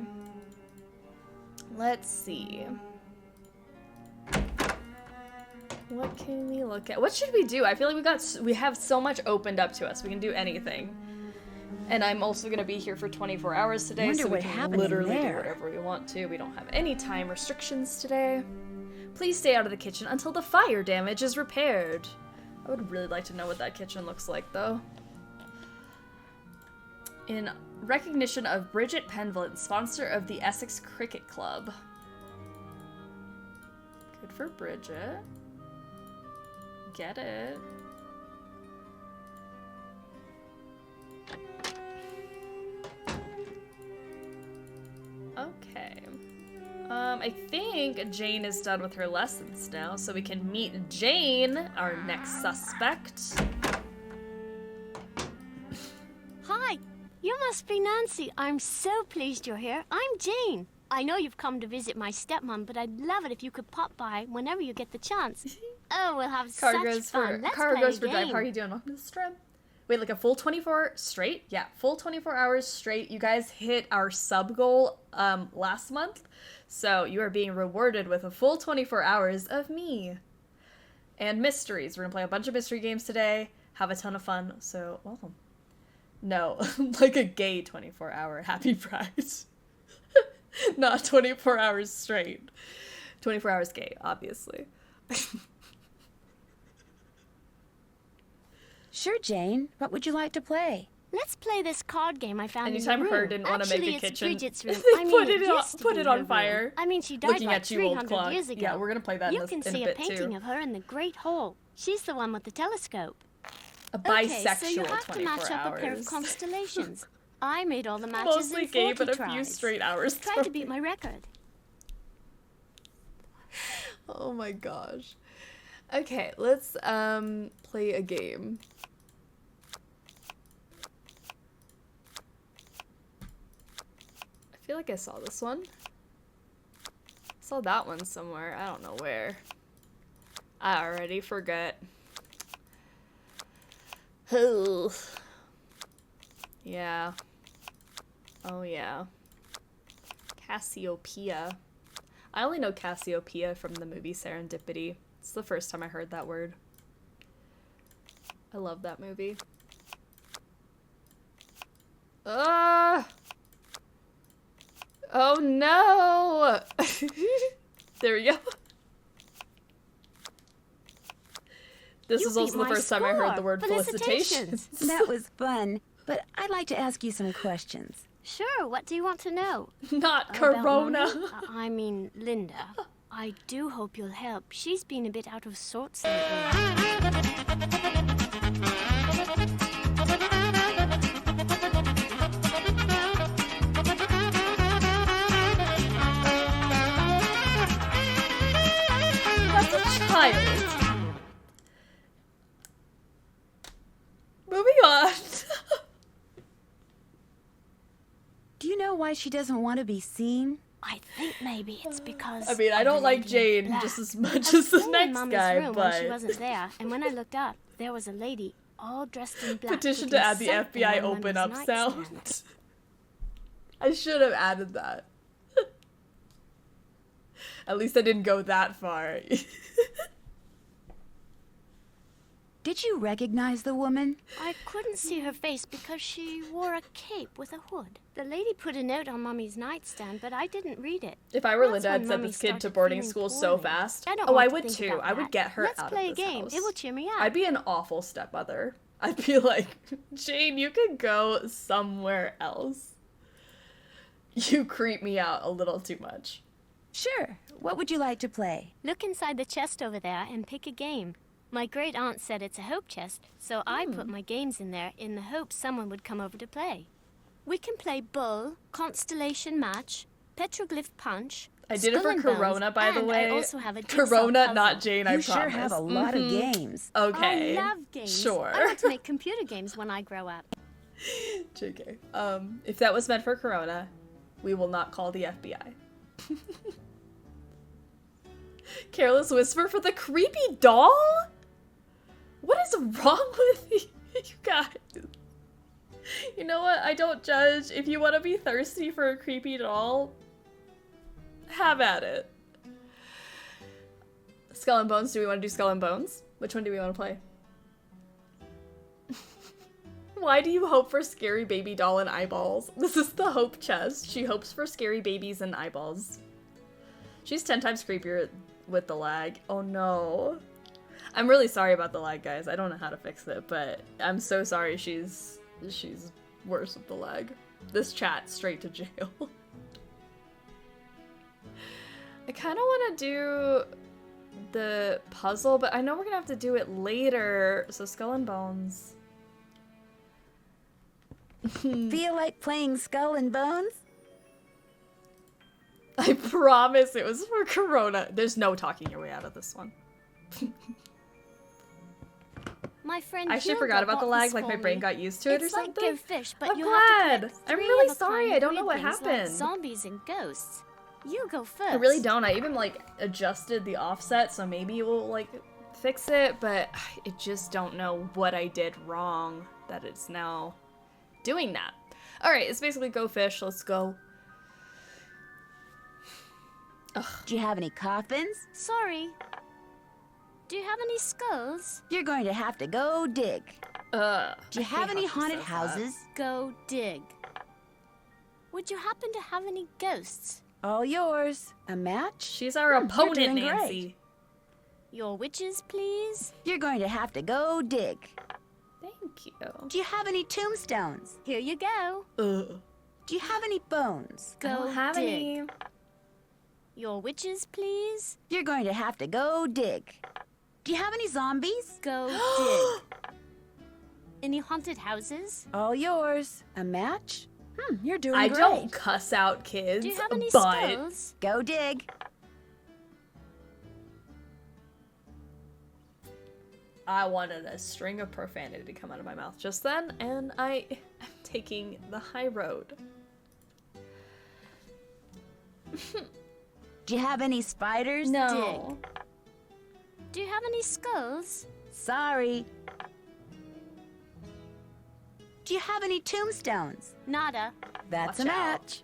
Let's see. What can we look at? What should we do? I feel like we have so much opened up to us. We can do anything. And I'm also gonna be here for 24 hours today, Wonder so we what can happened in literally do there. whatever we want to. We don't have any time restrictions today. Please stay out of the kitchen until the fire damage is repaired. I would really like to know what that kitchen looks like, though. In recognition of Bridget Penvlin, sponsor of the Essex Cricket Club. Good for Bridget. Get it. Okay. I think Jane is done with her lessons now, so we can meet Jane, our next suspect. Hi, you must be Nancy. I'm so pleased you're here. I'm Jane. I know you've come to visit my stepmom, but I'd love it if you could pop by whenever you get the chance. Oh, we'll have Car such goes fun. for Let's car play goes a for drive. game. How are you doing? Welcome to the stream. Wait, like a full 24 straight? Yeah, full 24 hours straight. You guys hit our sub goal last month, so you are being rewarded with a full 24 hours of me and mysteries. We're gonna play a bunch of mystery games today. Have a ton of fun. So welcome. No, like a gay 24-hour happy pride. Not 24 hours straight. 24 hours gay, obviously. Sure, Jane. What would you like to play? Let's play this card game I found Anytime in the room. her didn't want to make Actually, a it's kitchen, Bridget's room. they I mean, put it used to put be it her on room. fire. I mean, she died Looking like at you, old 300 clock. years ago. Yeah, we're gonna play that You in can a see a bit painting too. of her in the Great Hall. She's the one with the telescope. A Okay, bisexual so you have 24 to match up hours. a pair of constellations. I made all the matches Mostly in 40 gay, but a tries. few straight hours. Try to beat my record. Oh my gosh. Okay, let's play a game. I feel like I saw this one. I saw that one somewhere. I don't know where. I already forgot. Ugh. Yeah. Oh yeah. Cassiopeia. I only know Cassiopeia from the movie Serendipity. It's the first time I heard that word. I love that movie. Oh no! There we go. This is also the first time I heard the word felicitations. That was fun, but I'd like to ask you some questions. Sure, what do you want to know? Not About Corona. Mommy? I mean, Linda. I do hope you'll help. She's been a bit out of sorts lately. That's a child. Moving on. Do you know why she doesn't want to be seen? I think maybe it's because. I mean, I don't like Jane just as much as the next Mommy's guy, room but when she wasn't there, and when I looked up, there was a lady all dressed in black. petition putting to add the something FBI on open up Mommy's sound. nightstand. I should have added that. At least I didn't go that far. Did you recognize the woman? I couldn't see her face because she wore a cape with a hood. The lady put a note on Mommy's nightstand, but I didn't read it. If I were That's Linda, when I'd send Mummy this kid to started boarding feeling school so poorly. fast. I don't Oh, want I to would think too. about I would that. get her Let's out play of this a game. house. It will cheer me up. I'd be an awful stepmother. I'd be like, Jane, you could go somewhere else. You creep me out a little too much. Sure. What would you like to play? Look inside the chest over there and pick a game. My great aunt said it's a hope chest, so I put my games in there in the hope someone would come over to play. We can play Bull, Constellation Match, Petroglyph Punch. I did it Skull for and Bones, Corona, by the and way. I also have a jigsaw Corona, puzzle. not Jane, I You promise. sure have a lot of games. Okay. I love games. Sure. I want to make computer games when I grow up. JK. If that was meant for Corona, we will not call the FBI. Careless whisper for the creepy doll? What is wrong with you guys? You know what? I don't judge. If you want to be thirsty for a creepy doll, have at it. Skull and Bones. Do we want to do Skull and Bones? Which one do we want to play? Why do you hope for scary baby doll and eyeballs? This is the hope chest. She hopes for scary babies and eyeballs. She's 10 times creepier with the lag. Oh no. I'm really sorry about the lag, guys. I don't know how to fix it, but I'm so sorry she's worse with the lag. This chat straight to jail. I kind of want to do the puzzle, but I know we're gonna have to do it later. So Skull and Bones. Feel like playing Skull and Bones? I promise it was for Corona. There's no talking your way out of this one. My friend I actually Hilda forgot about the bought lag, this like my for brain me. got used to it or It's like something. Go Fish, but I'm you glad. have to collect I'm three really of a sorry. kind I don't know weird what things like happened. zombies and ghosts. You go first. I really don't. I even like adjusted the offset, so maybe it will like fix it, but I just don't know what I did wrong that it's now doing that. All right, it's basically Go Fish. Let's go. Ugh. Do you have any coffins? Sorry. Do you have any skulls? You're going to have to go dig. Do you have any haunted houses? Go dig. Would you happen to have any ghosts? All yours. A match? She's our You're opponent, doing Nancy. great. Your witches, please? You're going to have to go dig. Thank you. Do you have any tombstones? Here you go. Ugh. Do you have any bones? Go I don't have dig. any. Your witches, please? You're going to have to go dig. Do you have any zombies? Go dig. Any haunted houses? All yours. A match? You're doing I great. don't cuss out kids, Do you have any but skulls? Go dig. I wanted a string of profanity to come out of my mouth just then, and I am taking the high road. Do you have any spiders? No. Do you have any skulls? Sorry. Do you have any tombstones? Nada. That's Watch a out. match.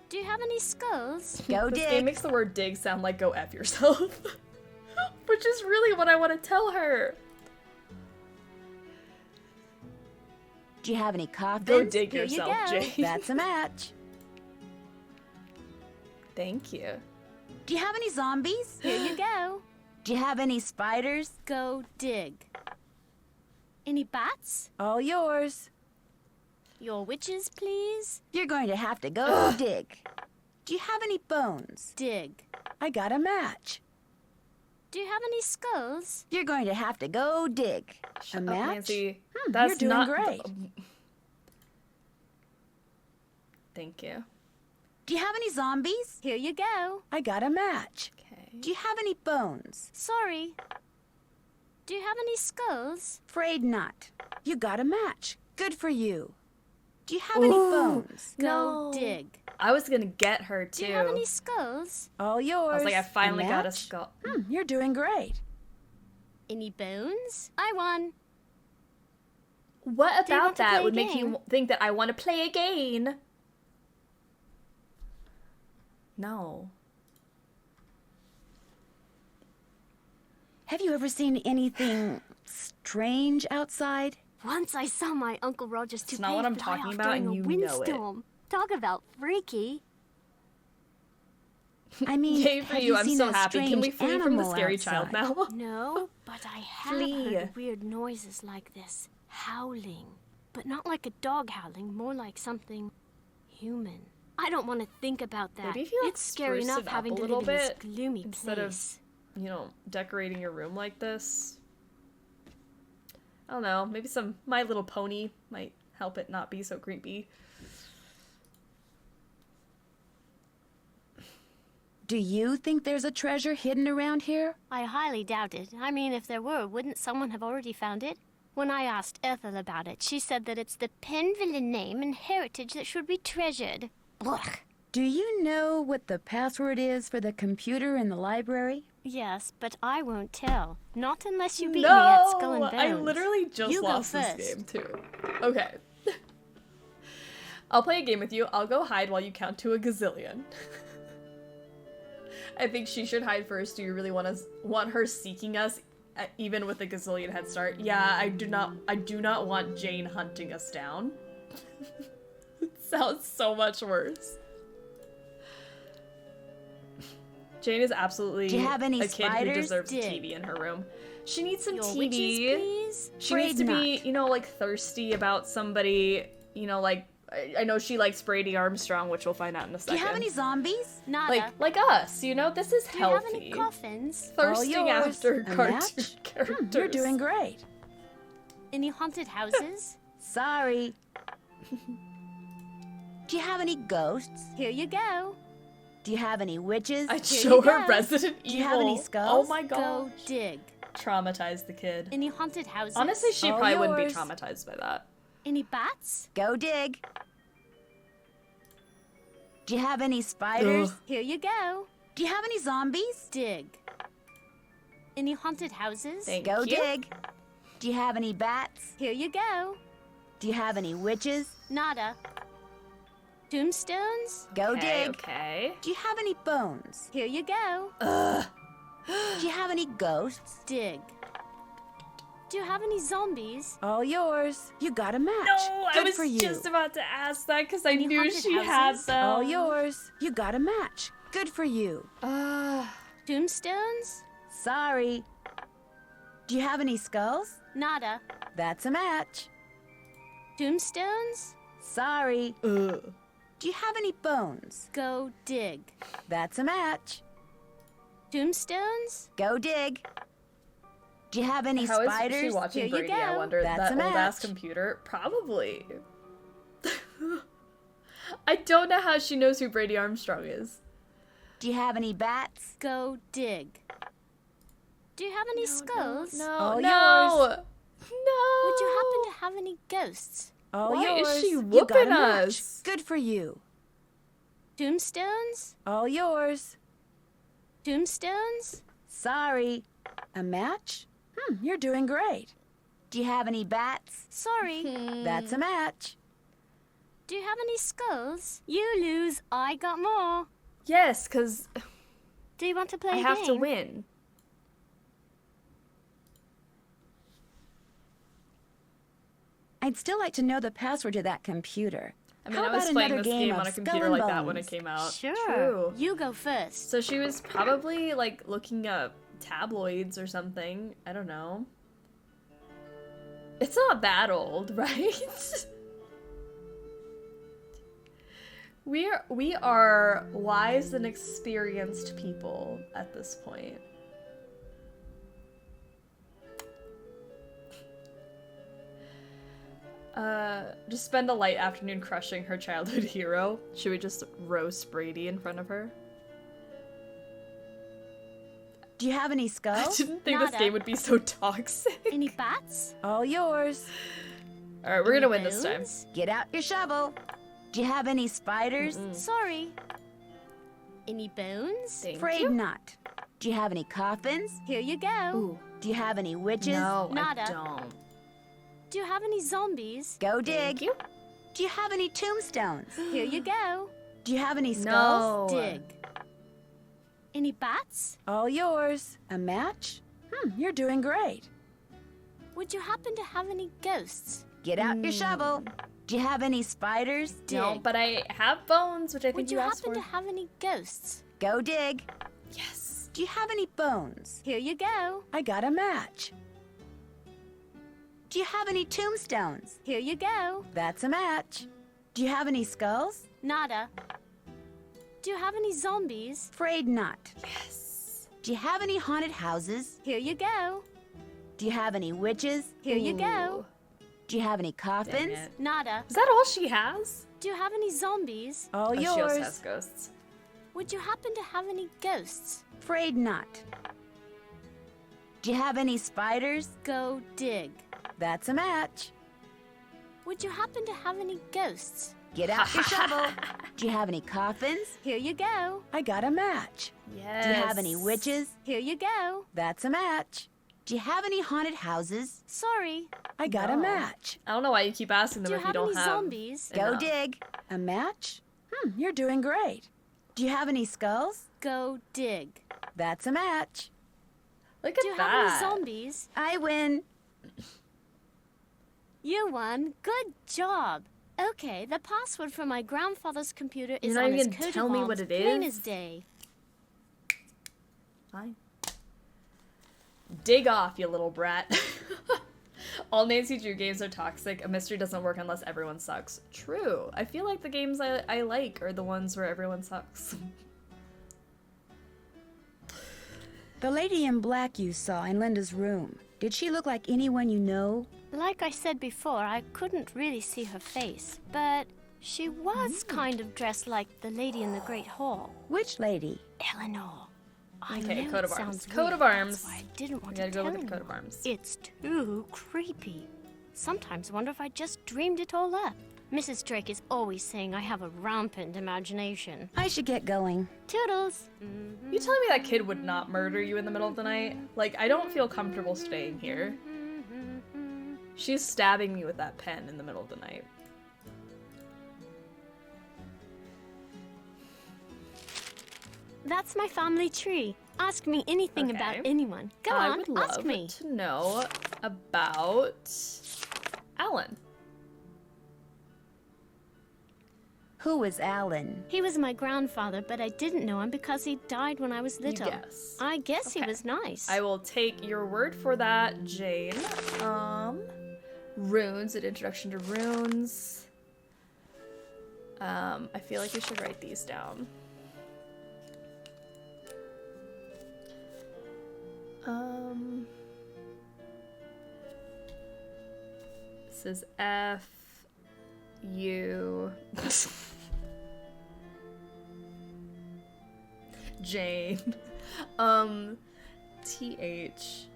Do you have any skulls? Go This dig. game makes the word dig sound like go F yourself. Which is really what I want to tell her. Do you have any coffins? Go dig Here you yourself, go. Jane. That's a match. Thank you. Do you have any zombies? Here you go. Do you have any spiders? Go dig. Any bats? All yours. Your witches, please? You're going to have to go dig. Do you have any bones? Dig. I got a match. Do you have any skulls? You're going to have to go dig. Shut a up, match? Nancy. Hmm, That's you're doing not great. Thank you. Do you have any zombies? Here you go. I got a match. Okay. Do you have any bones? Sorry. Do you have any skulls? Afraid not. You got a match. Good for you. Do you have any bones? Go dig. I was gonna get her too. Do you have any skulls? All yours. I was like, I finally got a match? skull. You're doing great. Any bones? I won. What Do you about want to that play a would make game? you think that I want to play again? No. Have you ever seen anything strange outside? Once I saw my Uncle Roger's That's toupee not what I'm fly talking off about, during and a you know it. windstorm. Talk about freaky. I mean, Yay for have you, I'm seen so a happy. Can we strange flee from the animal scary child outside? now? No, but I have Flee. heard weird noises like this. Howling. But not like a dog howling, more like something human. I don't want to think about that. Maybe if you, like, it's scary spruce enough it up having a to little live in this bit gloomy instead of, place. you know, decorating your room like this. I don't know, maybe some My Little Pony might help it not be so creepy. Do you think there's a treasure hidden around here? I highly doubt it. I mean, if there were, wouldn't someone have already found it? When I asked Ethel about it, she said that it's the Penville name and heritage that should be treasured. Blech. Do you know what the password is for the computer in the library? Yes, but I won't tell. Not unless you beat me at Skull and Bones. I literally just You go lost this first. game too. Okay. I'll play a game with you. I'll go hide while you count to a gazillion. I think she should hide first. Do you really want her seeking us, even with a gazillion head start? Yeah, I do not want Jane hunting us down. It sounds so much worse. Jane is absolutely Do you have any a kid who spiders? deserves a Dig. TV in her room. She needs some Your TV. witches, please? She needs to be, Afraid you know, like thirsty about somebody, you know, like I know she likes Brady Armstrong, which we'll find out in a Do second. you have any zombies? Nada. like us, you know, this is Do you have healthy. any coffins? Thirsting All yours. after A cartoon match? characters. You're doing great. Any haunted houses? Sorry. Do you have any ghosts? Here you go. Do you have any witches? I'd Here show you her go. Resident Evil. Do you have any Oh skulls? my Go god. dig. Traumatized the kid. Any haunted houses? Honestly, she All probably wouldn't be yours. traumatized by that. Any bats? Go dig. Do you have any spiders? Ugh. Here you go. Do you have any zombies? Dig. Any haunted houses? Thank Go you. dig. Do you have any bats? Here you go. Do you have any witches? Nada. Tombstones? Go Okay, dig. okay. Do you have any bones? Here you go. Do you have any ghosts? Dig. Do you have any zombies? All yours. You got a match. No, Good I was for you. just about to ask that because I Any knew haunted she had houses? them. All yours. You got a match. Good for you. Tombstones? Sorry. Do you have any skulls? Nada. That's a match. Tombstones? Sorry. Ugh. Do you have any bones? Go dig. That's a match. Tombstones? Go dig. Do you have any How is spiders? she watching Here you Brady? I go. wonder. That's That a old ass match. computer? Probably. I don't know how she knows who Brady Armstrong is. Do you have any bats? Go dig. Do you have any skulls? No, All no, yours. no. Would you happen to have any ghosts? All Why is yours. she You got whooping a match. us? Good for you. Tombstones? All yours. Tombstones? Sorry. A match? You're doing great. Do you have any bats? Sorry. That's a match. Do you have any skulls? You lose. I got more. Yes, because Do you want to play I a have game? to win. I'd still like to know the password to that computer. I mean, How I was about playing another this game of on a Skull computer and like that when it Bones? came out. Sure. True. You go first. So she was probably like looking up tabloids or something. I don't know. It's not that old, right? We are wise and experienced people at this point. Just spend a light afternoon crushing her childhood hero. Should we just roast Brady in front of her? Do you have any I skulls? didn't think this Nada. game would be so toxic. Any bats? All yours. Alright, we're gonna Any win this time. bones? Get out your shovel. Do you have any spiders? Sorry. Any bones? Thank Afraid you. not. Do you have any coffins? Here you go. Ooh. Do you have any witches? No, Nada. I don't. Do you have any zombies? Go dig. Thank you. Do you have any tombstones? Here you go. Do you have any skulls? No. Dig. Any bats? All yours. A match? You're doing great. Would you happen to have any ghosts? Get out your shovel. Do you have any spiders? No, Dig. but I have bones, which I think Would you asked happen for. to have any ghosts? Go dig. Yes. Do you have any bones? Here you go. I got a match. Do you have any tombstones? Here you go. That's a match. Do you have any skulls? Nada. Do you have any zombies? Afraid not. Yes. Do you have any haunted houses? Here you go. Do you have any witches? Here you go. Do you have any coffins? Dang it. Nada. Is that all she has? Do you have any zombies? All Oh, she also yours. has ghosts. Would you happen to have any ghosts? Afraid not. Do you have any spiders? Go dig. That's a match. Would you happen to have any ghosts? Get out your shovel. Do you have any coffins? Here you go. I got a match. Yes. Do you have any witches? Here you go. That's a match. Do you have any haunted houses? Sorry. I got a No. match. I don't know why you keep asking them Do you if you have don't any have. zombies? Go enough. dig. A match? You're doing great. Do you have any skulls? Go dig. That's a match. Look at Do you that. have any zombies? I win. You won. Good job. Okay, the password for my grandfather's computer is You're not on his even gonna coat tell of me arms, what it plain is? as day. Fine. Dig off, you little brat. All Nancy Drew games are toxic. A mystery doesn't work unless everyone sucks. True. I feel like the games I like are the ones where everyone sucks. The lady in black you saw in Linda's room. Did she look like anyone you know? Like I said before, I couldn't really see her face, but she was kind of dressed like the lady in the Great Hall. Which lady? Eleanor. I Okay, know coat it of arms. sounds Coat weird, of arms. That's why I didn't want We gotta to go tell look at the coat of anyone. arms. It's too creepy. Sometimes wonder if I just dreamed it all up. Mrs. Drake is always saying I have a rampant imagination. I should get going. Toodles. You telling me that kid would not murder you in the middle of the night? Like, I don't feel comfortable staying here. She's stabbing me with that pen in the middle of the night. That's my family tree. Ask me anything about Okay. anyone. Go I on, would love ask me. to know about Alan. Who is Alan? He was my grandfather, but I didn't know him because he died when I was little. guess. I guess he Okay. was nice. I will take your word for that, Jane. Runes, an introduction to runes. I feel like we should write these down. This is F U Jane. TH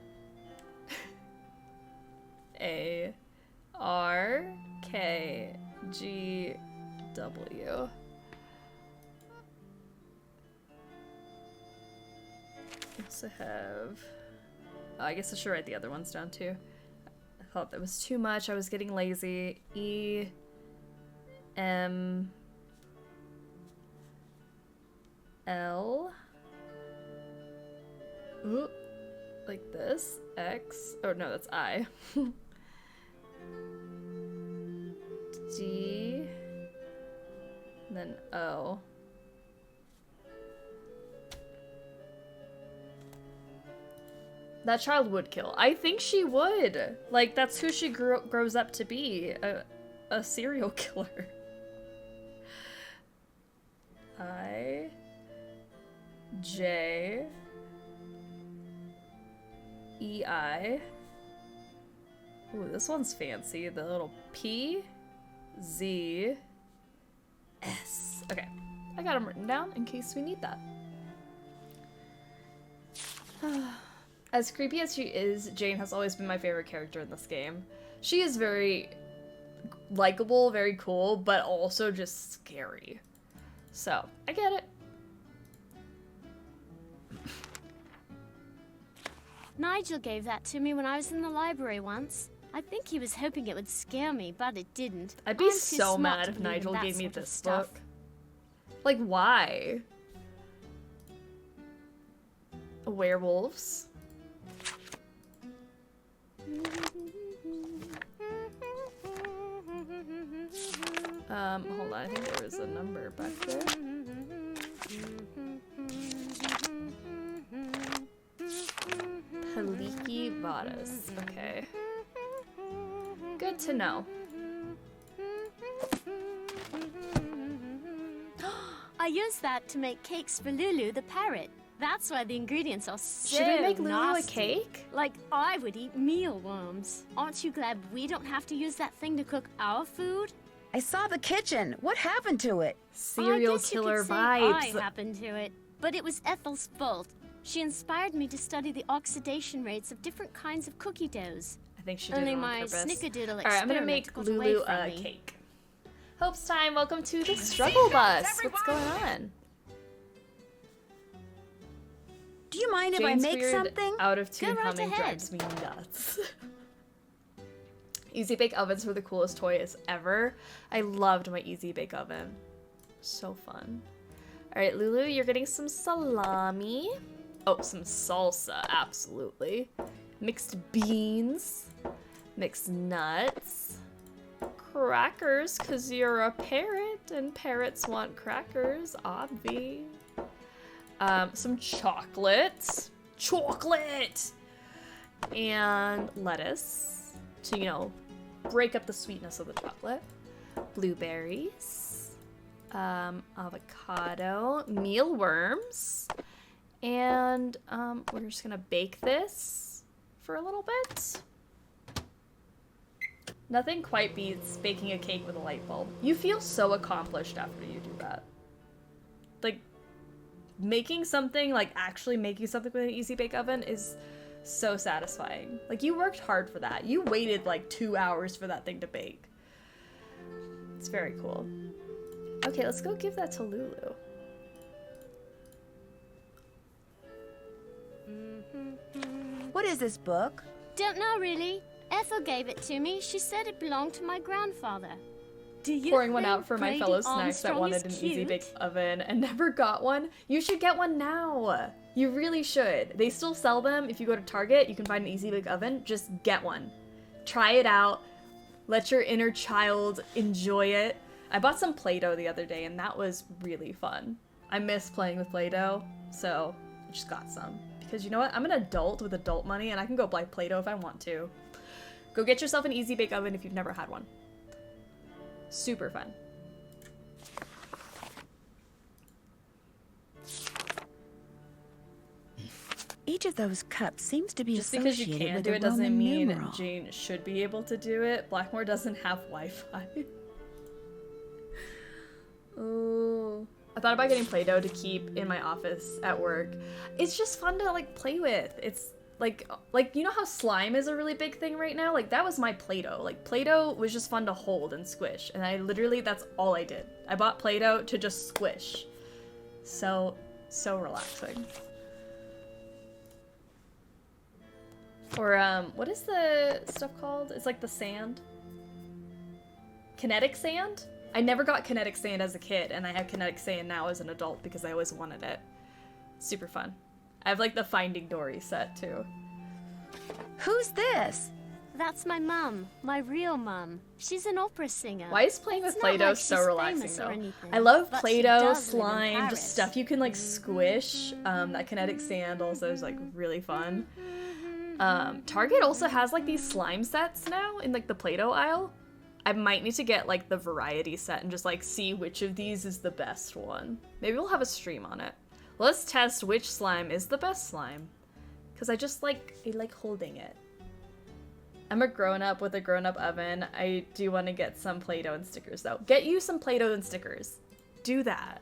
ARKGW. We also have Oh, I guess I should write the other ones down too. I thought that was too much. I was getting lazy. E M L. Ooh, like this. X. Oh no, that's I. D. And then O. That child would kill. I think she would. Like, that's who she grows up to be. A serial killer. I. J. E. I. Ooh, this one's fancy. The little P. Z. S. Okay. I got them written down in case we need that. As creepy as she is, Jane has always been my favorite character in this game. She is very likable, very cool, but also just scary. So, I get it. Nigel gave that to me when I was in the library once. I think he was hoping it would scare me, but it didn't. I'd be so mad if Nigel gave me this book. Like, why? Werewolves. Hold on, I think there was a number back there. Haliki Vadas. Okay. Good to know. I used that to make cakes for Lulu the parrot. That's why the ingredients are so Should we make Lulu nasty. a cake? Like, I would eat mealworms. Aren't you glad we don't have to use that thing to cook our food? I saw the kitchen. What happened to it? Serial killer vibes. I happened to it, but it was Ethel's fault. She inspired me to study the oxidation rates of different kinds of cookie doughs. I think she did Only it on my purpose. snickerdoodle Alright, I'm gonna make got Lulu away from a me. cake. Hope's time. Welcome to the struggle bus. What's going on? Do you mind if Jane's I make weird, something? out of tune Go right humming ahead. drives me nuts. Easy Bake Ovens were the coolest toys ever. I loved my Easy Bake Oven. So fun. Alright, Lulu, you're getting some salami. Oh, some salsa, absolutely. Mixed beans. Mixed nuts. Crackers, because you're a parrot, and parrots want crackers, obvi. Some chocolate. Chocolate! And lettuce to, you know, break up the sweetness of the chocolate. Blueberries. Avocado. Mealworms. And we're just gonna bake this for a little bit. Nothing quite beats baking a cake with a light bulb. You feel so accomplished after you do that. Like, making something, like actually making something with an Easy Bake Oven is so satisfying. Like, you worked hard for that. You waited like 2 hours for that thing to bake. It's very cool. Okay, let's go give that to Lulu. What is this book? Don't know, really. Ethel gave it to me. She said it belonged to my grandfather. Do you Pouring one think out for my Brady fellow snacks that Armstrong wanted is an cute? Easy Bake Oven and never got one. You should get one now. You really should. They still sell them. If you go to Target, you can find an Easy Bake Oven. Just get one. Try it out. Let your inner child enjoy it. I bought some Play-Doh the other day, and that was really fun. I miss playing with Play-Doh, so I just got some. Because you know what? I'm an adult with adult money, and I can go buy Play-Doh if I want to. Go get yourself an Easy Bake Oven if you've never had one. Super fun. Each of those cups seems to be Just because you associated can with do a it doesn't Roman mean numeral. Jane should be able to do it. Blackmoor doesn't have Wi-Fi. Oh. I thought about getting Play-Doh to keep in my office at work. It's just fun to like play with. It's like you know how slime is a really big thing right now? Like that was my Play-Doh. Like Play-Doh was just fun to hold and squish. And I literally, that's all I did. I bought Play-Doh to just squish. So relaxing. Or, what is the stuff called? It's like the sand. Kinetic sand? I never got kinetic sand as a kid, and I have kinetic sand now as an adult because I always wanted it. Super fun. I have like the Finding Dory set too. Who's this? That's my mum, my real mum. She's an opera singer. Why is playing with Play-Doh so relaxing though? I love Play-Doh, slime, just stuff you can like squish. That kinetic sand also is like really fun. Target also has like these slime sets now in like the Play-Doh aisle. I might need to get like the variety set and just like see which of these is the best one. Maybe we'll have a stream on it. Let's test which slime is the best slime. Cause I like holding it. I'm a grown-up with a grown-up oven. I do want to get some Play-Doh and stickers though. Get you some Play-Doh and stickers. Do that.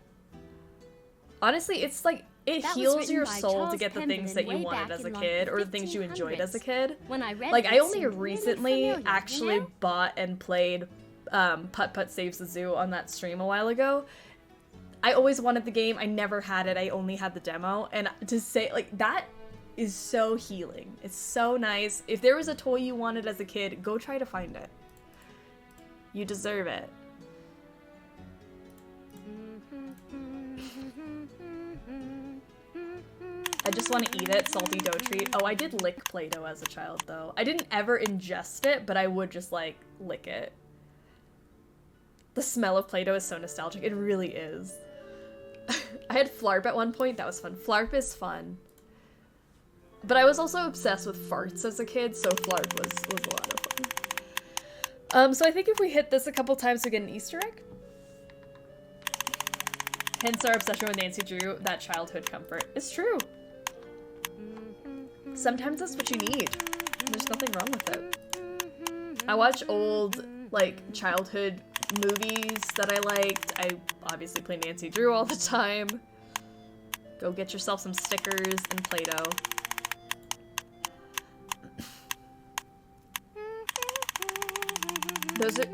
Honestly, it's like, it heals your soul to get the things that you wanted as a kid or the things you enjoyed as a kid. When I read like, it, I only it seemed recently really familiar, actually you know? bought and played Putt Putt Saves the Zoo on that stream a while ago. I always wanted the game. I never had it. I only had the demo. And to say, like, that is so healing. It's so nice. If there was a toy you wanted as a kid, go try to find it. You deserve it. I just want to eat it, salty dough treat. Oh, I did lick Play-Doh as a child, though. I didn't ever ingest it, but I would just, like, lick it. The smell of Play-Doh is so nostalgic. It really is. I had Flarp at one point. That was fun. Flarp is fun. But I was also obsessed with farts as a kid, so Flarp was a lot of fun. So I think if we hit this a couple times, we get an Easter egg. Hence our obsession with Nancy Drew, that childhood comfort. It's true. Sometimes that's what you need. There's nothing wrong with it. I watch old, like, childhood movies that I liked. I obviously play Nancy Drew all the time. Go get yourself some stickers and Play-Doh.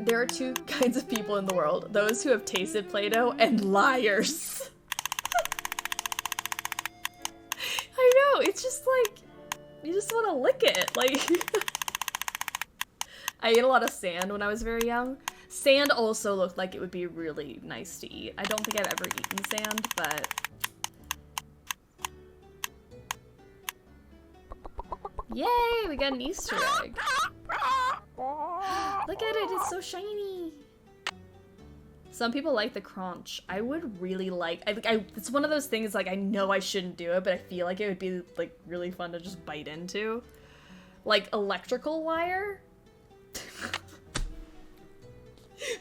There are two kinds of people in the world. Those who have tasted Play-Doh and liars. I know, it's just like, you just want to lick it. Like, I ate a lot of sand when I was very young. Sand also looked like it would be really nice to eat. I don't think I've ever eaten sand, but... Yay, we got an Easter egg. Look at it, it's so shiny. Some people like the crunch. I would really like, it's one of those things like I know I shouldn't do it, but I feel like it would be like really fun to just bite into. Like electrical wire.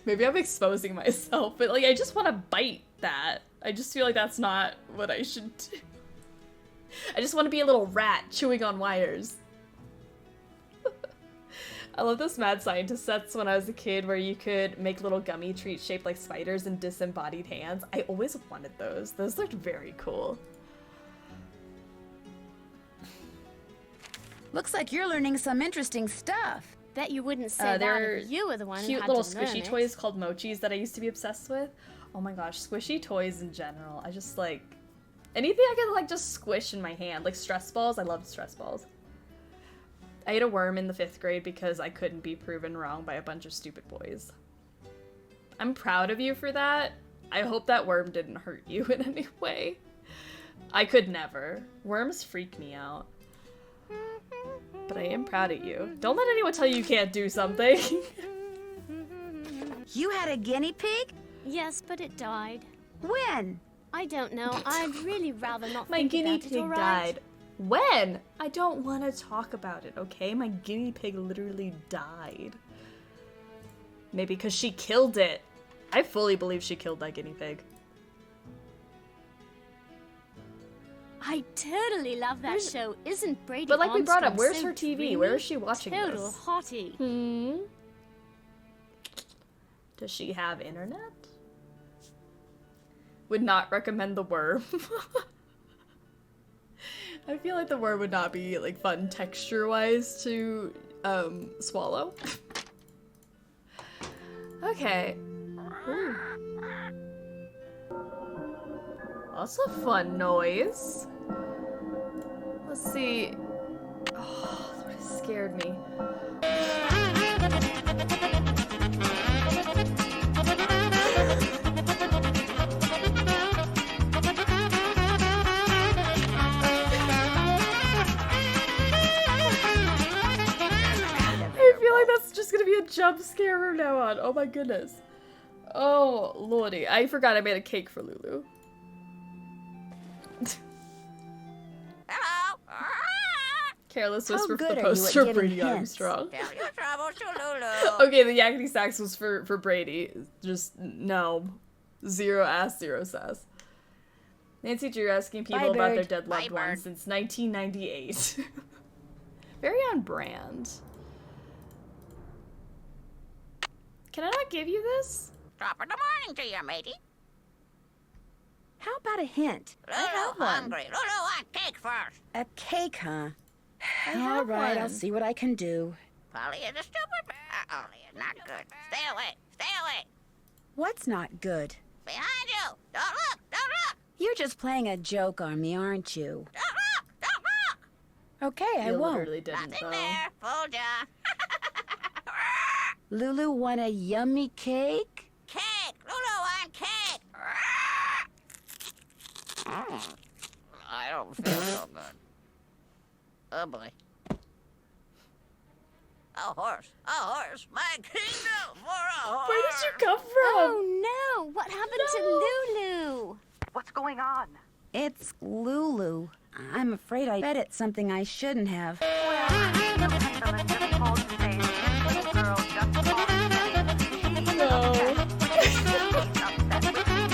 Maybe I'm exposing myself, but like I just want to bite that. I just feel like that's not what I should do. I just want to be a little rat chewing on wires. I love those Mad Scientist sets when I was a kid where you could make little gummy treats shaped like spiders and disembodied hands. I always wanted those. Those looked very cool. Looks like you're learning some interesting stuff. Bet you wouldn't say that if you were the one who had to learn it. Cute little squishy toys called mochis that I used to be obsessed with. Oh my gosh, squishy toys in general. I just like... anything I could like just squish in my hand. Like stress balls. I loved stress balls. I ate a worm in the 5th grade because I couldn't be proven wrong by a bunch of stupid boys. I'm proud of you for that. I hope that worm didn't hurt you in any way. I could never. Worms freak me out. But I am proud of you. Don't let anyone tell you you can't do something. You had a guinea pig? Yes, but it died. When? I don't know. I'd really rather not My think guinea about it, pig all right? died. When? I don't want to talk about it, okay? My guinea pig literally died. Maybe because she killed it. I fully believe she killed that guinea pig. I totally love that show. Isn't Brady But like we brought up, Armstrong where's so her TV? dreamy? Where is she watching Total this? hottie. Does she have internet? Would not recommend the worm. I feel like the worm would not be like fun texture-wise to swallow. Okay. Ooh. That's a fun noise. Let's see. Oh, what is scared me. I feel like that's just gonna be a jump scare from now on. Oh my goodness. Oh lordy. I forgot I made a cake for Lulu. Hello. Careless How whisper for good the are you at poster, giving Brady hints? Armstrong. Tell your troubles to Lulu. Okay, the yakety sax was for Brady. Just no. Zero ass, zero sass. Nancy Drew asking people Bye, about bird. their dead loved Bye, ones bird. since 1998. Very on brand. Can I not give you this? Top of the morning to you, matey. How about a hint? Lulu have one. hungry. Lulu want cake first. A cake, huh? I All have right, I'll one. see what I can do. Polly is a stupid bear. Polly is not good. Stay away. Stay away. What's not good? Behind you. Don't look. Don't look. You're just playing a joke on me, aren't you? Don't look. Don't look. Okay, I You won't. literally didn't, Nothing though. there. Fooled ya. Lulu want a yummy cake? Cake. Lulu want cake. I don't feel so good. Oh boy. A horse. A horse. My kingdom for a horse. Where did you come from? Oh no! What happened to Lulu? What's going on? It's Lulu. I'm afraid I bet it's something I shouldn't have. Well, the pendulum just called to say this little girl just called in. She's No. upset. She's upset with me.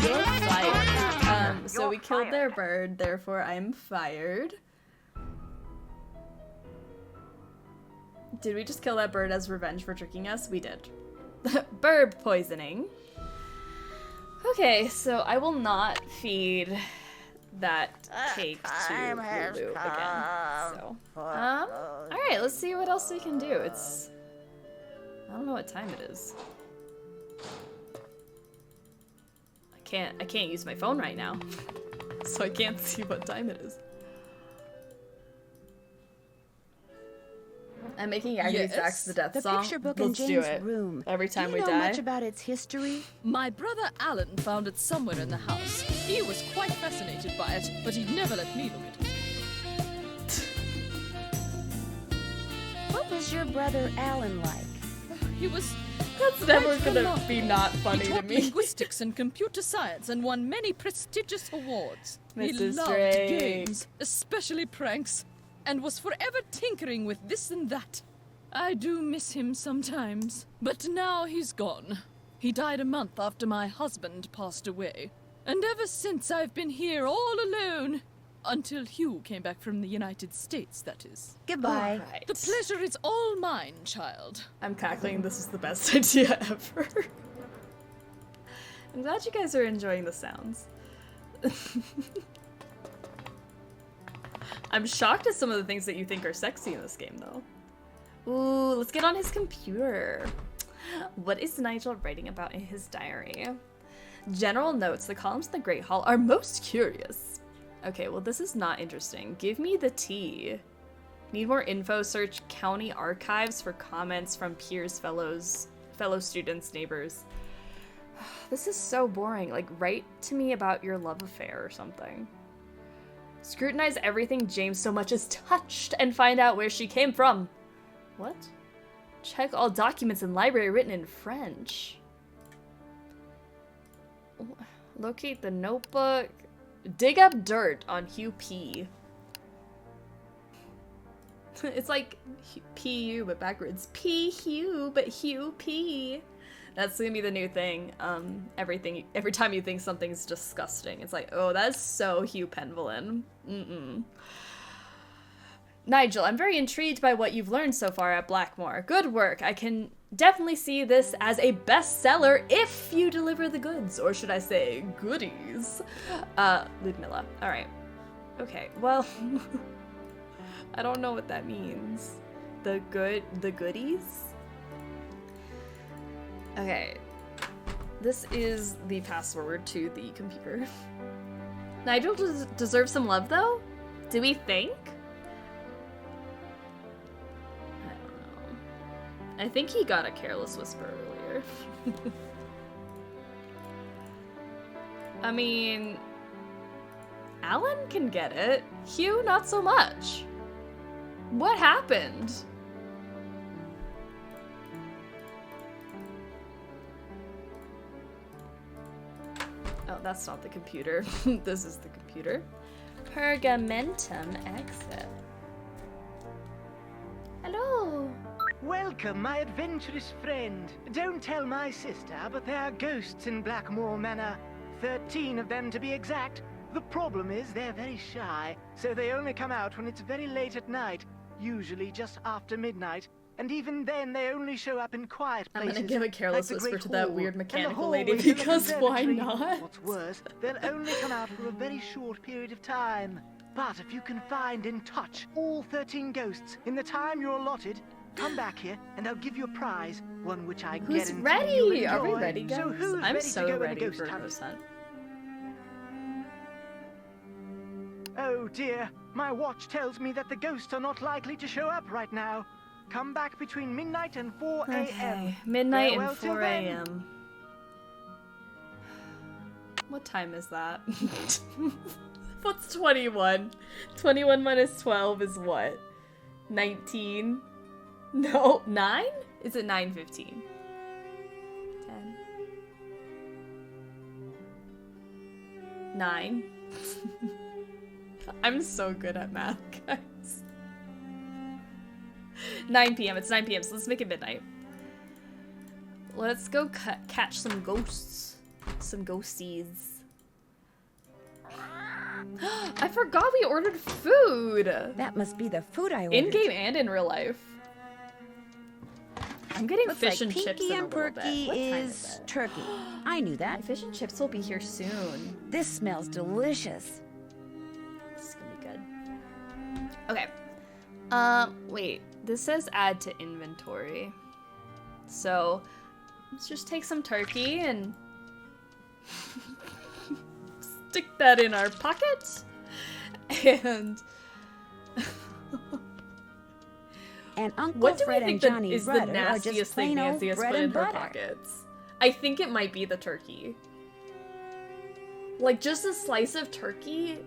You're fired. So we killed their bird, therefore I'm fired. Did we just kill that bird as revenge for tricking us? We did. Bird poisoning. Okay, so I will not feed that cake to time has Lulu again. come So, for alright, let's see what else we can do. It's, I don't know what time it is. I can't use my phone right now, so I can't see what time it is. I'm making Yakety Yes? Sax the death The song. picture book in Let's do Jane's it. room. Every time Do we you know die. much about its history? My brother Alan found it somewhere in the house. He was quite fascinated by it, but he'd never let me look at it. What was your brother Alan like? He was That's never quite gonna remarkable. be not funny he to taught me. linguistics and computer science and won many prestigious awards. He Mrs. loved Drake. games, especially pranks, and was forever tinkering with this and that. I do miss him sometimes, but now he's gone. He died a month after my husband passed away, and ever since I've been here all alone. Until Hugh came back from the United States, that is. Goodbye. Alright. The pleasure is all mine, child. I'm cackling. This is the best idea ever. I'm glad you guys are enjoying the sounds. I'm shocked at some of the things that you think are sexy in this game, though. Ooh, let's get on his computer. What is Nigel writing about in his diary? General notes, the columns in the Great Hall are most curious. Okay, well this is not interesting. Give me the tea. Need more info, search county archives for comments from peers, fellow students, neighbors. This is so boring. Like, write to me about your love affair or something. Scrutinize everything James so much as touched and find out where she came from. What? Check all documents in library written in French. Locate the notebook. Dig up dirt on Hugh P. It's like P-U, but backwards. P-Hugh, but Hugh P. That's gonna be the new thing. Every time you think something's disgusting, it's like, oh, that's so Hugh Penvillin. Nigel, I'm very intrigued by what you've learned so far at Blackmoor. Good work. I can definitely see this as a bestseller if you deliver the goods, or should I say goodies. Ludmilla. All right. Okay. Well, I don't know what that means. The goodies? Okay. This is the password to the computer. Nigel deserves some love, though? Do we think? I don't know. I think he got a careless whisper earlier. I mean, Alan can get it. Hugh, not so much. What happened? Oh, that's not the computer. This is the computer. Pergamentum exit. Hello. Welcome, my adventurous friend. Don't tell my sister, but there are ghosts in Blackmoor Manor. 13 of them to be exact. The problem is they're very shy, so they only come out when it's very late at night, usually just after midnight. And even then, they only show up in quiet places. I'm gonna give a careless like whisper to that hall, weird and the mechanical lady hallways and the because why conservatory. not? What's worse, they'll only come out for a very short period of time. But if you can find and touch all 13 ghosts in the time you're allotted, come back here and I'll give you a prize, one which I Who's guarantee ready? you'll enjoy. Are we ready, guys? So who's I'm ready so to go ready on a for ghost a hunt? ghost hunt. Oh dear, my watch tells me that the ghosts are not likely to show up right now. Come back between midnight and 4 a.m. Okay, midnight Farewell and till 4 then. a.m. What time is that? What's 21? 21 minus 12 is what? 19? No, 9? Is it 9:15? 10. Nine. I'm so good at math, guys. 9 p.m. It's 9 p.m. So let's make it midnight. Let's go catch some ghosts. Some ghosties. I forgot we ordered food. That must be the food I ordered. In game and in real life. I'm getting Looks fish like and chips Pinky in a and little Perky bit. What time is turkey. I knew My that. fish and chips will be here soon. This smells delicious. This is gonna be good. Okay. Wait. This says add to inventory. So, let's just take some turkey and stick that in our pocket. And And Uncle what do Fred we think and Johnny is the Rudder are nastiest just thing plain old Nancy has bread put in and her butter. pockets? I think it might be the turkey. Like, just a slice of turkey?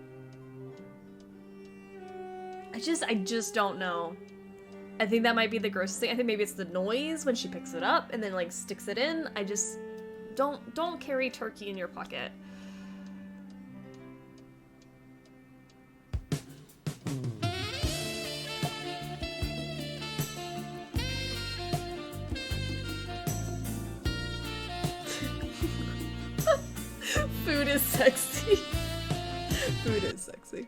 I just don't know. I think that might be the grossest thing. I think maybe it's the noise when she picks it up and then, like, sticks it in. I just... Don't carry turkey in your pocket. Food is sexy. Food is sexy.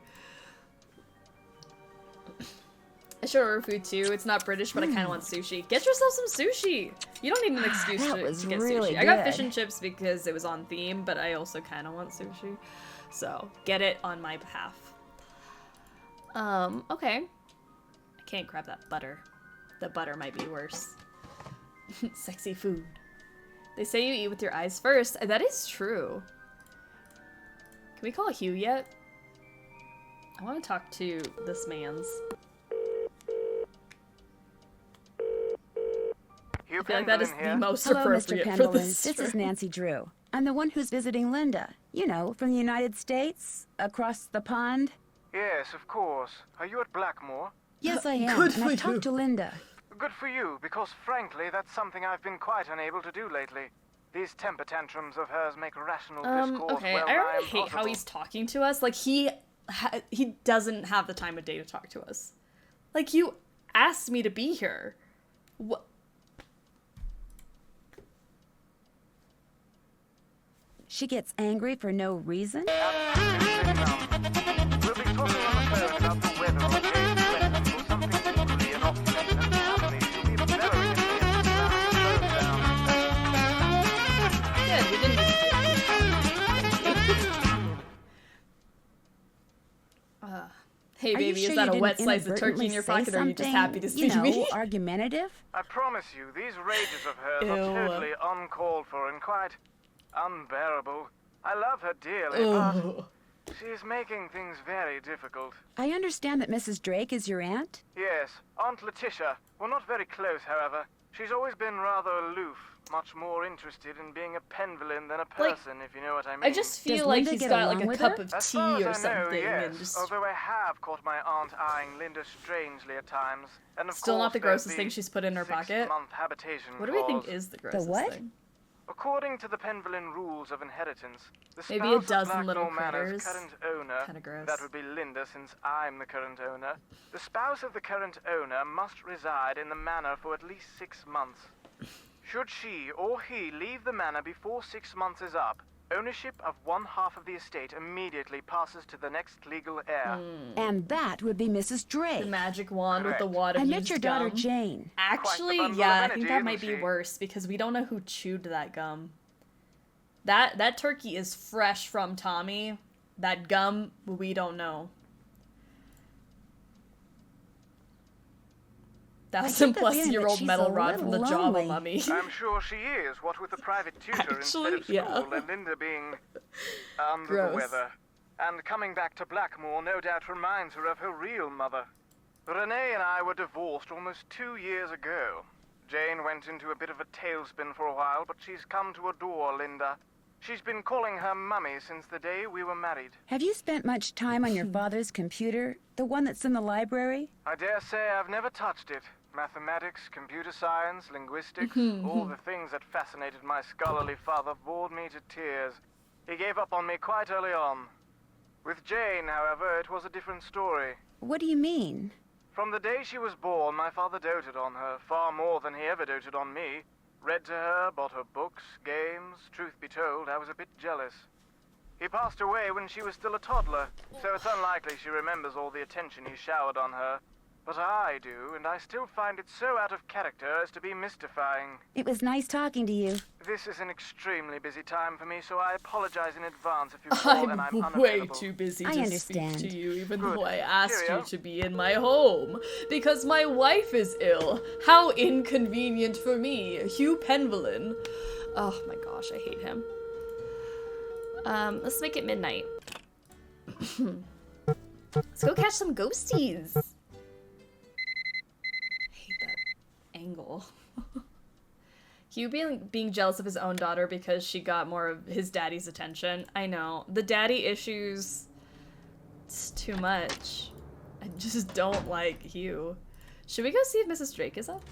I should order food too. It's not British, but I kind of want sushi. Get yourself some sushi. You don't need an excuse That to was get really sushi. I got good. fish and chips because it was on theme, but I also kind of want sushi. So get it on my behalf. Okay. I can't grab that butter. The butter might be worse. Sexy food. They say you eat with your eyes first. That is true. Can we call Hugh yet? I want to talk to this man's. I feel like that is the most Hello, Mr. appropriate for Pendleton. this This is stream. Nancy Drew. I'm the one who's visiting Linda. You know, from the United States, across the pond. Yes, of course. Are you at Blackmoor? Yes, I am. Good and for I you. talked to Linda. Good for you, because frankly, that's something I've been quite unable to do lately. These temper tantrums of hers make rational discourse Okay, well I nigh already hate how impossible. he's talking to us. Like, he doesn't have the time of day to talk to us. Like, you asked me to be here. What? She gets angry for no reason? Absolutely none. We'll be talking on the phone about the weather or James' wedding or something equally innocuous and happily she'll be very convinced Good, we didn't Hey Are you baby, sure is that you a wet didn't slice of turkey in your inadvertently pocket, or are you just say happy to see something, me? argumentative? I promise you, these rages of hers Ew. are totally uncalled for and quite unbearable. I love her dearly, Ugh. She is making things very difficult. I understand that Mrs. Drake is your aunt? Yes, Aunt Letitia. We're not very close, however. She's always been rather aloof, much more interested in being a Penvillain than a person, if you know what I mean. I just feel like he's got like a cup of tea or something, yes. and just Although I have caught my aunt eyeing Linda strangely at times, and of still course not the there's grossest thing she's put in her pocket. 6-month habitation What do we think clause. is the grossest thing? According to the Penvillain rules of inheritance, the Maybe spouse a dozen of little Blackmoor Manor's critters. current owner, Kinda gross. that would be Linda since I'm the current owner, the spouse of the current owner must reside in the manor for at least 6 months. Should she or he leave the manor before 6 months is up, ownership of 1/2 of the estate immediately passes to the next legal heir. And that would be Mrs. Drake. The magic wand with the wad of I used met your daughter gum. Jane. Actually, bundle yeah, of I think energy, that might isn't be she? worse because we don't know who chewed that gum. That turkey is fresh from Tommy. That gum, we don't know. $1,000+ metal rod from the Java mummy. I'm sure she is, what with the private tutor Actually, instead of school, and Linda being under Gross. the weather. And coming back to Blackmoor no doubt reminds her of her real mother. Renee and I were divorced almost 2 years ago. Jane went into a bit of a tailspin for a while, but she's come to adore Linda. She's been calling her mummy since the day we were married. Have you spent much time on your father's computer? The one that's in the library? I dare say I've never touched it. Mathematics, computer science, linguistics, all the things that fascinated my scholarly father bored me to tears. He gave up on me quite early on. With Jane, however, it was a different story. What do you mean? From the day she was born, my father doted on her, far more than he ever doted on me. Read to her, bought her books, games. Truth be told, I was a bit jealous. He passed away when she was still a toddler, so it's unlikely she remembers all the attention he showered on her. But I do, and I still find it so out of character as to be mystifying. It was nice talking to you. This is an extremely busy time for me, so I apologize in advance if you call and I'm I'm way unavailable. too busy I to understand. speak to you, even Good. though I asked Cheerio. you to be in my home. Because my wife is ill. How inconvenient for me, Hugh Penvillain. Oh my gosh, I hate him. Let's make it midnight. Let's go catch some ghosties. Angle. Hugh being jealous of his own daughter because she got more of his daddy's attention. I know. The daddy issues, it's too much. I just don't like Hugh. Should we go see if Mrs. Drake is up?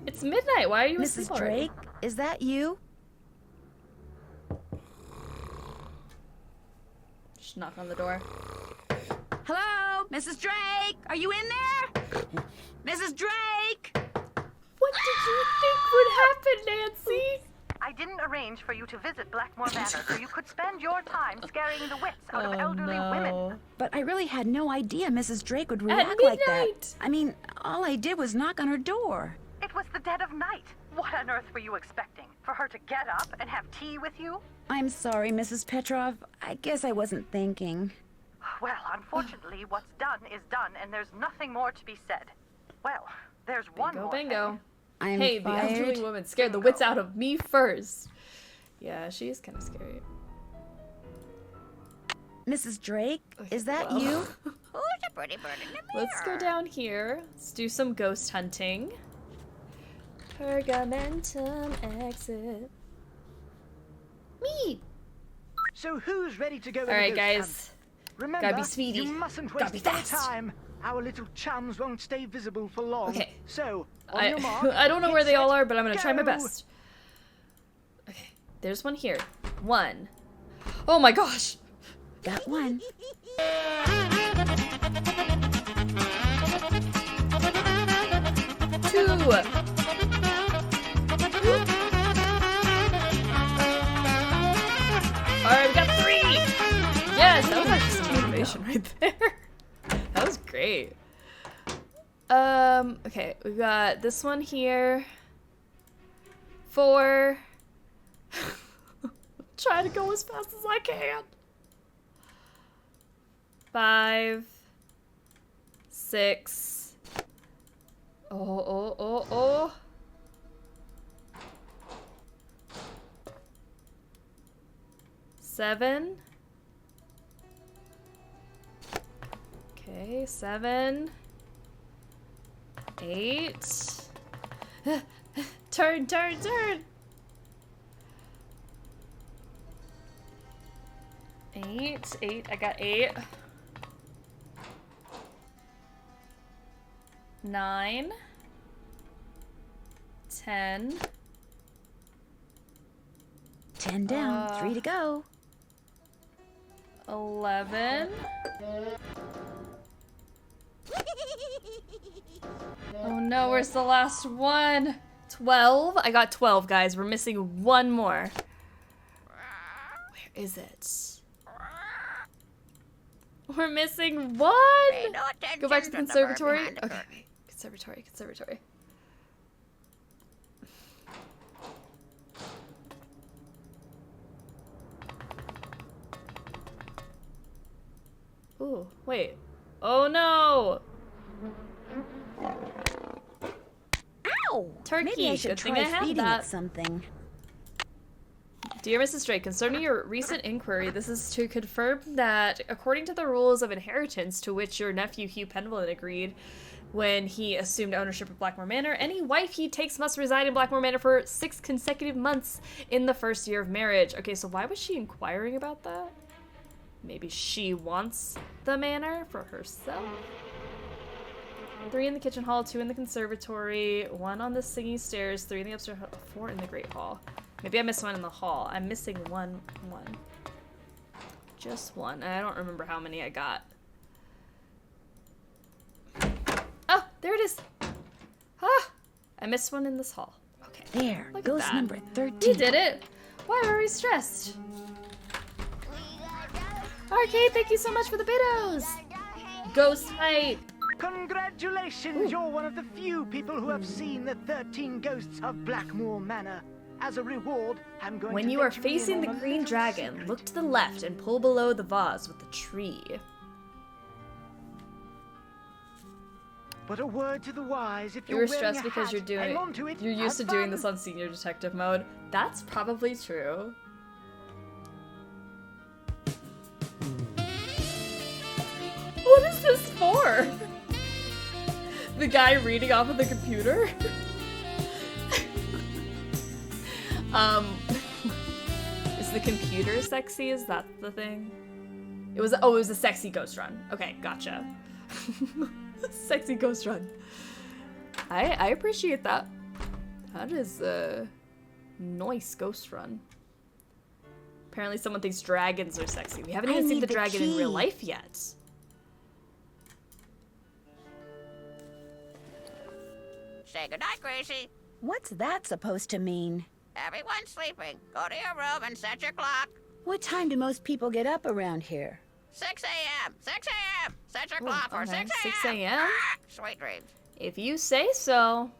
It's midnight. Why are you asleep Mrs. already? Drake, is that you? Just knock on the door. Hello? Mrs. Drake? Are you in there? Mrs. Drake? What did you think would happen, Nancy? I didn't arrange for you to visit Blackmoor Manor so you could spend your time scaring the wits out of elderly women. But I really had no idea Mrs. Drake would react like that. I mean, all I did was knock on her door. It was the dead of night. What on earth were you expecting? For her to get up and have tea with you? I'm sorry, Mrs. Petrov. I guess I wasn't thinking. Well, unfortunately, what's done is done, and there's nothing more to be said. Well, there's one more Bingo. thing. I'm Hey, fired. the elderly woman scared the wits out of me first. Yeah, she is kind of scary. Mrs. Drake, is that well. you? Who's a pretty bird in the mirror? Let's go down here. Let's do some ghost hunting. Pergamentum exit. Me! So who's ready to go? in the Alright, ghost guys. hunt? Remember, Gotta be speedy. you mustn't Gotta waste be any fast. time. Our little chums won't stay visible for long. Okay. So, on your mark, I don't know get where they all set, are, but I'm gonna try my go. best. Okay, there's one here. One. Oh my gosh! Got one. Two. Alright, we got 3! Yes, that was actually some motivation right there. That was great. Okay, we got this one here. 4. Try to go as fast as I can. 5. 6. Oh. 7. Okay, 7. 8. Turn, turn, turn! 8. I got 8. 9. 10. 10 down, 3 to go. 11. Oh no, where's the last one? 12. I got 12, guys. We're missing one more. Where is it? We're missing one. Go back to the conservatory. Okay, wait. Conservatory. Ooh, wait. Oh no! Ow! Turkey. Maybe I should Good thing try I had feeding that. it something. Dear Mrs. Drake, concerning your recent inquiry, this is to confirm that, according to the rules of inheritance to which your nephew Hugh Penvillin agreed when he assumed ownership of Blackmoor Manor, any wife he takes must reside in Blackmoor Manor for 6 consecutive months in the first year of marriage. Okay, so why was she inquiring about that? Maybe she wants the manor for herself? 3 in the kitchen hall, 2 in the conservatory, 1 on the singing stairs, 3 in the upstairs hall, 4 in the great hall. Maybe I missed 1 in the hall. I'm missing one. Just 1. I don't remember how many I got. Oh, there it is. Ah, I missed 1 in this hall. Okay. There, Look ghost at that. number 13. We did it. Why are we stressed? Arcade, thank you so much for the biddos. Ghost hype. Congratulations, you're one of the few people who have seen the 13 ghosts of Blackmoor Manor. As a reward, I'm going When to you let are facing in the on a green little dragon, secret. look to the left and pull below the vase with the tree. But a word to the wise, if You're you're stressed wearing a because hat, you're hang on to it, you're used to have doing fun. this on senior detective mode. That's probably true. What is this for? The guy reading off of the computer? Is the computer sexy? Is that the thing? It was a sexy ghost run. Okay, gotcha. Sexy ghost run. I appreciate that. That is a nice ghost run. Apparently someone thinks dragons are sexy. We haven't even seen the dragon in real life yet. Say goodnight, Gracie. What's that supposed to mean? Everyone's sleeping. Go to your room and set your clock. What time do most people get up around here? 6 a.m. 6 a.m. Set your clock for 6 a.m. 6 a.m.? Sweet dreams. If you say so.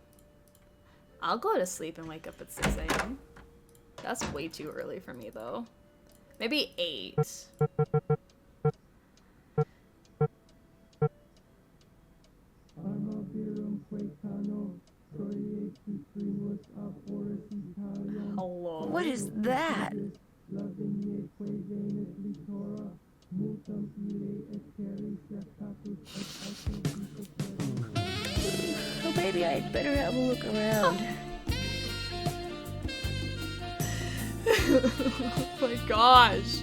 I'll go to sleep and wake up at 6 a.m. That's way too early for me, though. Maybe 8. Hello. What is that? Oh, baby, I'd better have a look around. Oh my gosh.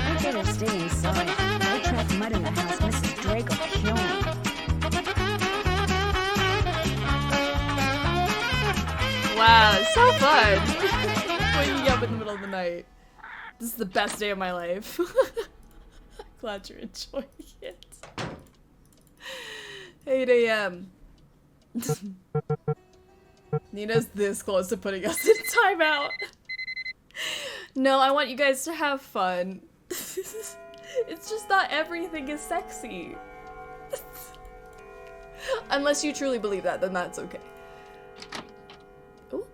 I better stay inside. If I track mud in the house, Mrs. Drake will kill me. Wow, it's so fun. Waking up in the middle of the night. This is the best day of my life. Glad you're enjoying it. 8 a.m. Nina's this close to putting us in timeout. No, I want you guys to have fun. It's just not everything is sexy. Unless you truly believe that, then that's okay. Ooh.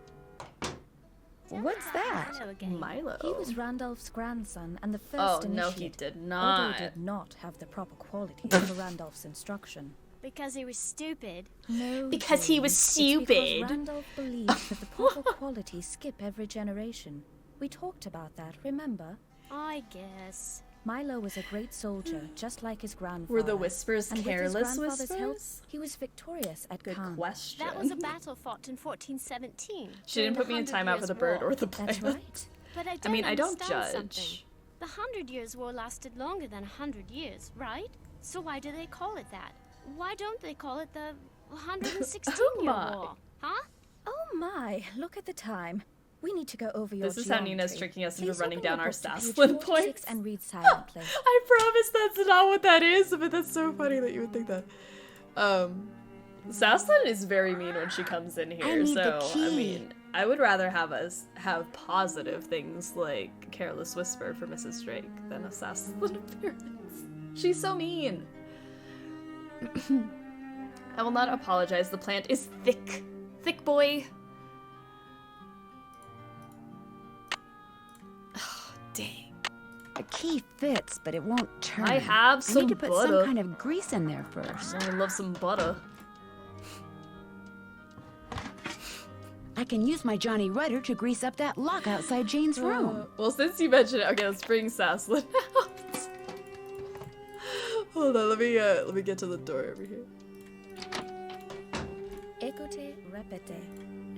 What's that? Milo. He was Randolph's grandson and the first Oh, initiate. no, he did Although not. did not have the proper qualities for Randolph's instruction. Because he was stupid. No, Because he Jane. was It's stupid. because Randolph believes that the proper qualities skip every generation. We talked about that, remember? I guess. Milo was a great soldier, just like his grandfather. Were the whispers and careless with his grandfather's help, whispers? he was victorious at Good Khan. question. That was a battle fought in 1417. She didn't put me in timeout for the bird or the plant. That's right. But I mean, I don't understand judge. something. The 100 Years' War lasted longer than 100 years, right? So why do they call it that? Why don't they call it the 116-year war? Huh? Oh my, look at the time. We need to go over your This is how geometry. Nina's tricking us into Please running open down your our book to page Saslin 46 points. and read silently. I promise that's not what that is, but that's so funny that you would think that. Saslin is very mean when she comes in here, need so the key. I mean, I would rather have us have positive things like Careless Whisper for Mrs. Drake than a Saslin appearance. She's so mean. I will not apologize. The plant is thick. Thick boy. Oh, dang. The key fits, but it won't turn. I have I some need to put butter. some kind of grease in there first. I love some butter. I can use my Johnny Rudder to grease up that lock outside Jane's room. Well, since you mentioned it, okay, let's bring Saslin out. Hold on, let me get to the door over here. Écoutez, répétez.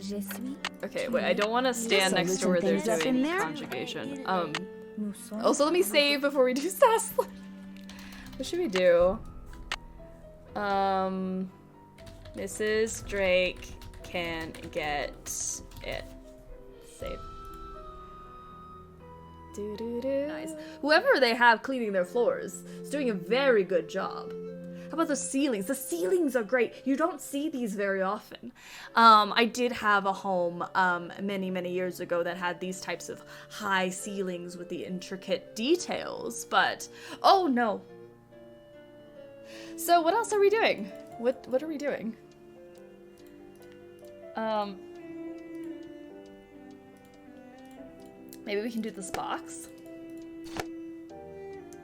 Je suis. Okay, wait, I don't want to stand next to where they're things up in doing there. conjugation. Nous sommes. Also, let me save before we do Saslin. What should we do? Mrs. Drake can get it. Save. Nice. Whoever they have cleaning their floors is doing a very good job. How about the ceilings? The ceilings are great. You don't see these very often. I did have a home many, many years ago that had these types of high ceilings with the intricate details, but oh no. So what else are we doing? What are we doing? Maybe we can do this box.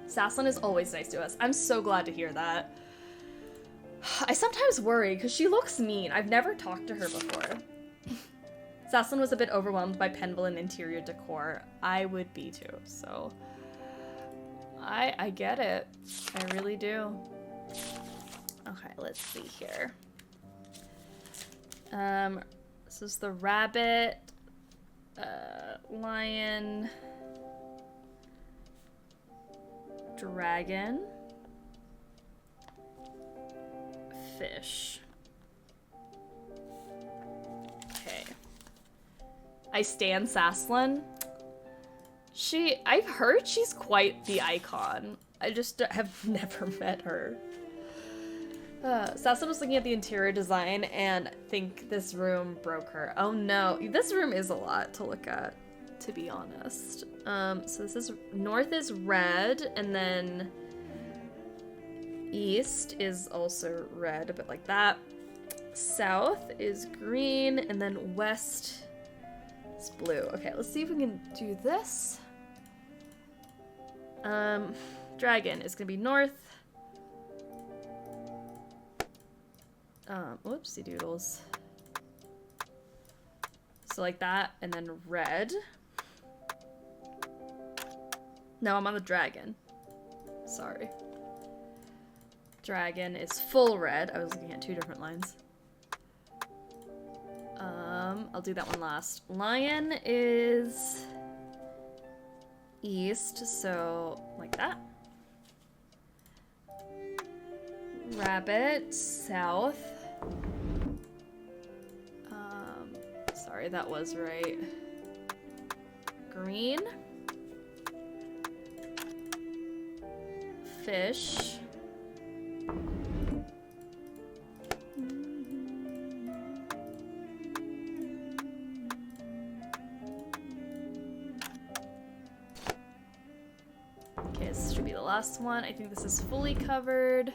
Saslin is always nice to us. I'm so glad to hear that. I sometimes worry because she looks mean. I've never talked to her before. Saslin was a bit overwhelmed by Penville interior decor. I would be too, so I get it. I really do. Okay, let's see here. This is the rabbit, lion, dragon, fish. Okay. I stan Saslin. I've heard she's quite the icon. I just have never met her. Saslin was looking at the interior design and think this room broke her. Oh no, this room is a lot to look at, to be honest. So this is, north is red, and then east is also red, a bit like that. South is green, and then west is blue. Okay, let's see if we can do this. Dragon is gonna be north. Whoopsie doodles. So like that, and then red. No, I'm on the dragon. Sorry. Dragon is full red. I was looking at two different lines. I'll do that one last. Lion is east, so like that. Rabbit, south. Sorry, that was right. Green. Fish. Okay, this should be the last one. I think this is fully covered.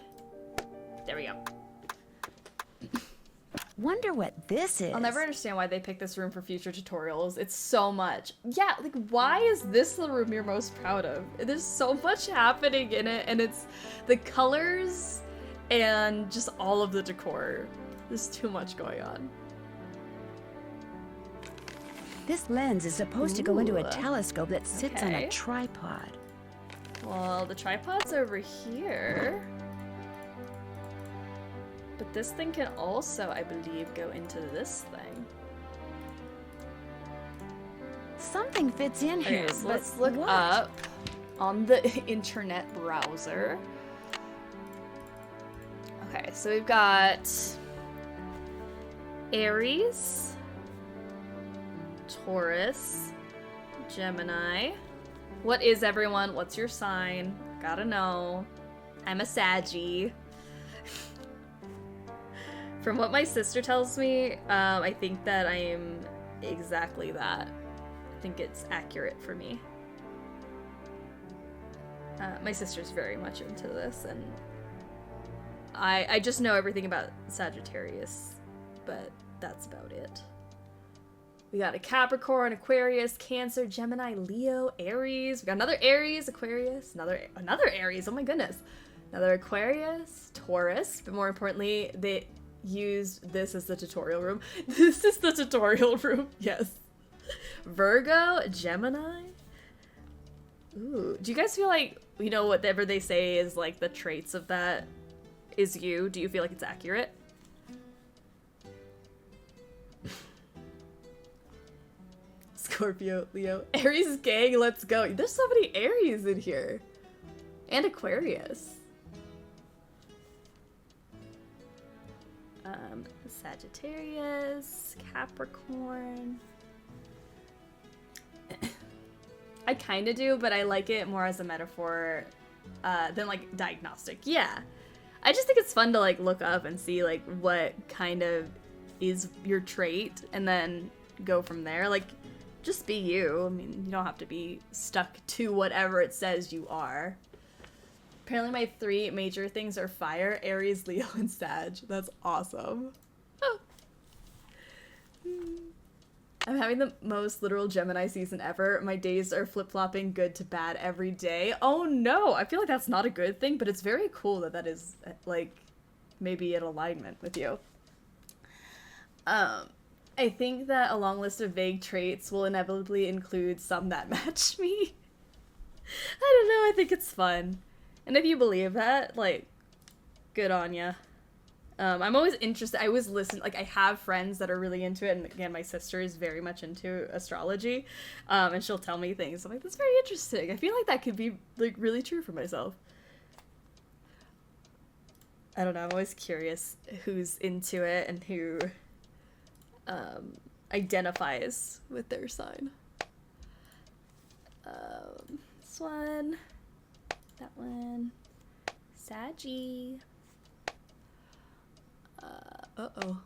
There we go. Wonder what this is. I'll never understand why they picked this room for future tutorials. It's so much. Yeah, like, why is this the room you're most proud of? There's so much happening in it, and it's the colors and just all of the decor. There's too much going on. This lens is supposed to go into a Ooh. telescope that sits on Okay. a tripod. Well, the tripod's over here. But this thing can also, I believe, go into this thing. Something fits in here, Okay, so but let's look what? up on the internet browser. Okay, so we've got Aries, Taurus, Gemini. What is everyone? What's your sign? Gotta know. I'm a Saggy. From what my sister tells me, I think that I am exactly that. I think it's accurate for me. My sister's very much into this, and I just know everything about Sagittarius, but that's about it. We got a Capricorn, Aquarius, Cancer, Gemini, Leo, Aries. We got another Aries, Aquarius, another Aries. Oh my goodness, another Aquarius, Taurus. But more importantly, they used this as the tutorial room. This is the tutorial room. Yes. Virgo, Gemini. Ooh, do you guys feel like, you know, whatever they say is like the traits of that is you? Do you feel like it's accurate? Scorpio, Leo, Aries gang, let's go. There's so many Aries in here. And Aquarius. Sagittarius, Capricorn. I kind of do, but I like it more as a metaphor than like diagnostic. Yeah. I just think it's fun to like look up and see like what kind of is your trait and then go from there. Like, just be you. I mean, you don't have to be stuck to whatever it says you are. Apparently my 3 major things are fire, Aries, Leo, and Sag. That's awesome. I'm having the most literal Gemini season ever. My days are flip-flopping good to bad every day. Oh no, I feel like that's not a good thing, but it's very cool that that is, like, maybe in alignment with you. I think that a long list of vague traits will inevitably include some that match me. I don't know, I think it's fun. And if you believe that, like, good on ya. I'm always interested. I always listen. Like, I have friends that are really into it, and again, my sister is very much into astrology, and she'll tell me things. I'm like, that's very interesting. I feel like that could be like really true for myself. I don't know. I'm always curious who's into it and who identifies with their sign. This one, that one, Saggy. Uh-oh.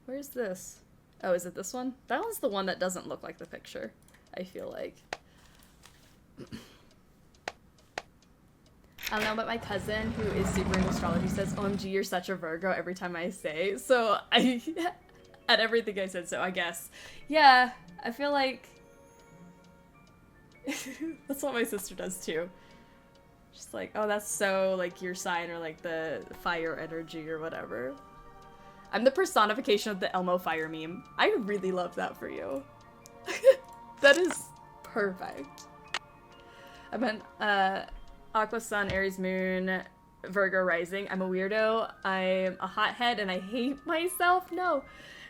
Where's this? Oh, is it this one? That one's the one that doesn't look like the picture, I feel like. I don't know, but my cousin, who is super into astrology, says, OMG, you're such a Virgo every time I say. So I, at everything I said, so I guess. Yeah, I feel like that's what my sister does too. She's like, oh, that's so like your sign or like the fire energy or whatever. I'm the personification of the Elmo fire meme. I really love that for you. That is perfect. I'm an Aqua Sun, Aries Moon, Virgo Rising. I'm a weirdo. I'm a hothead and I hate myself. No.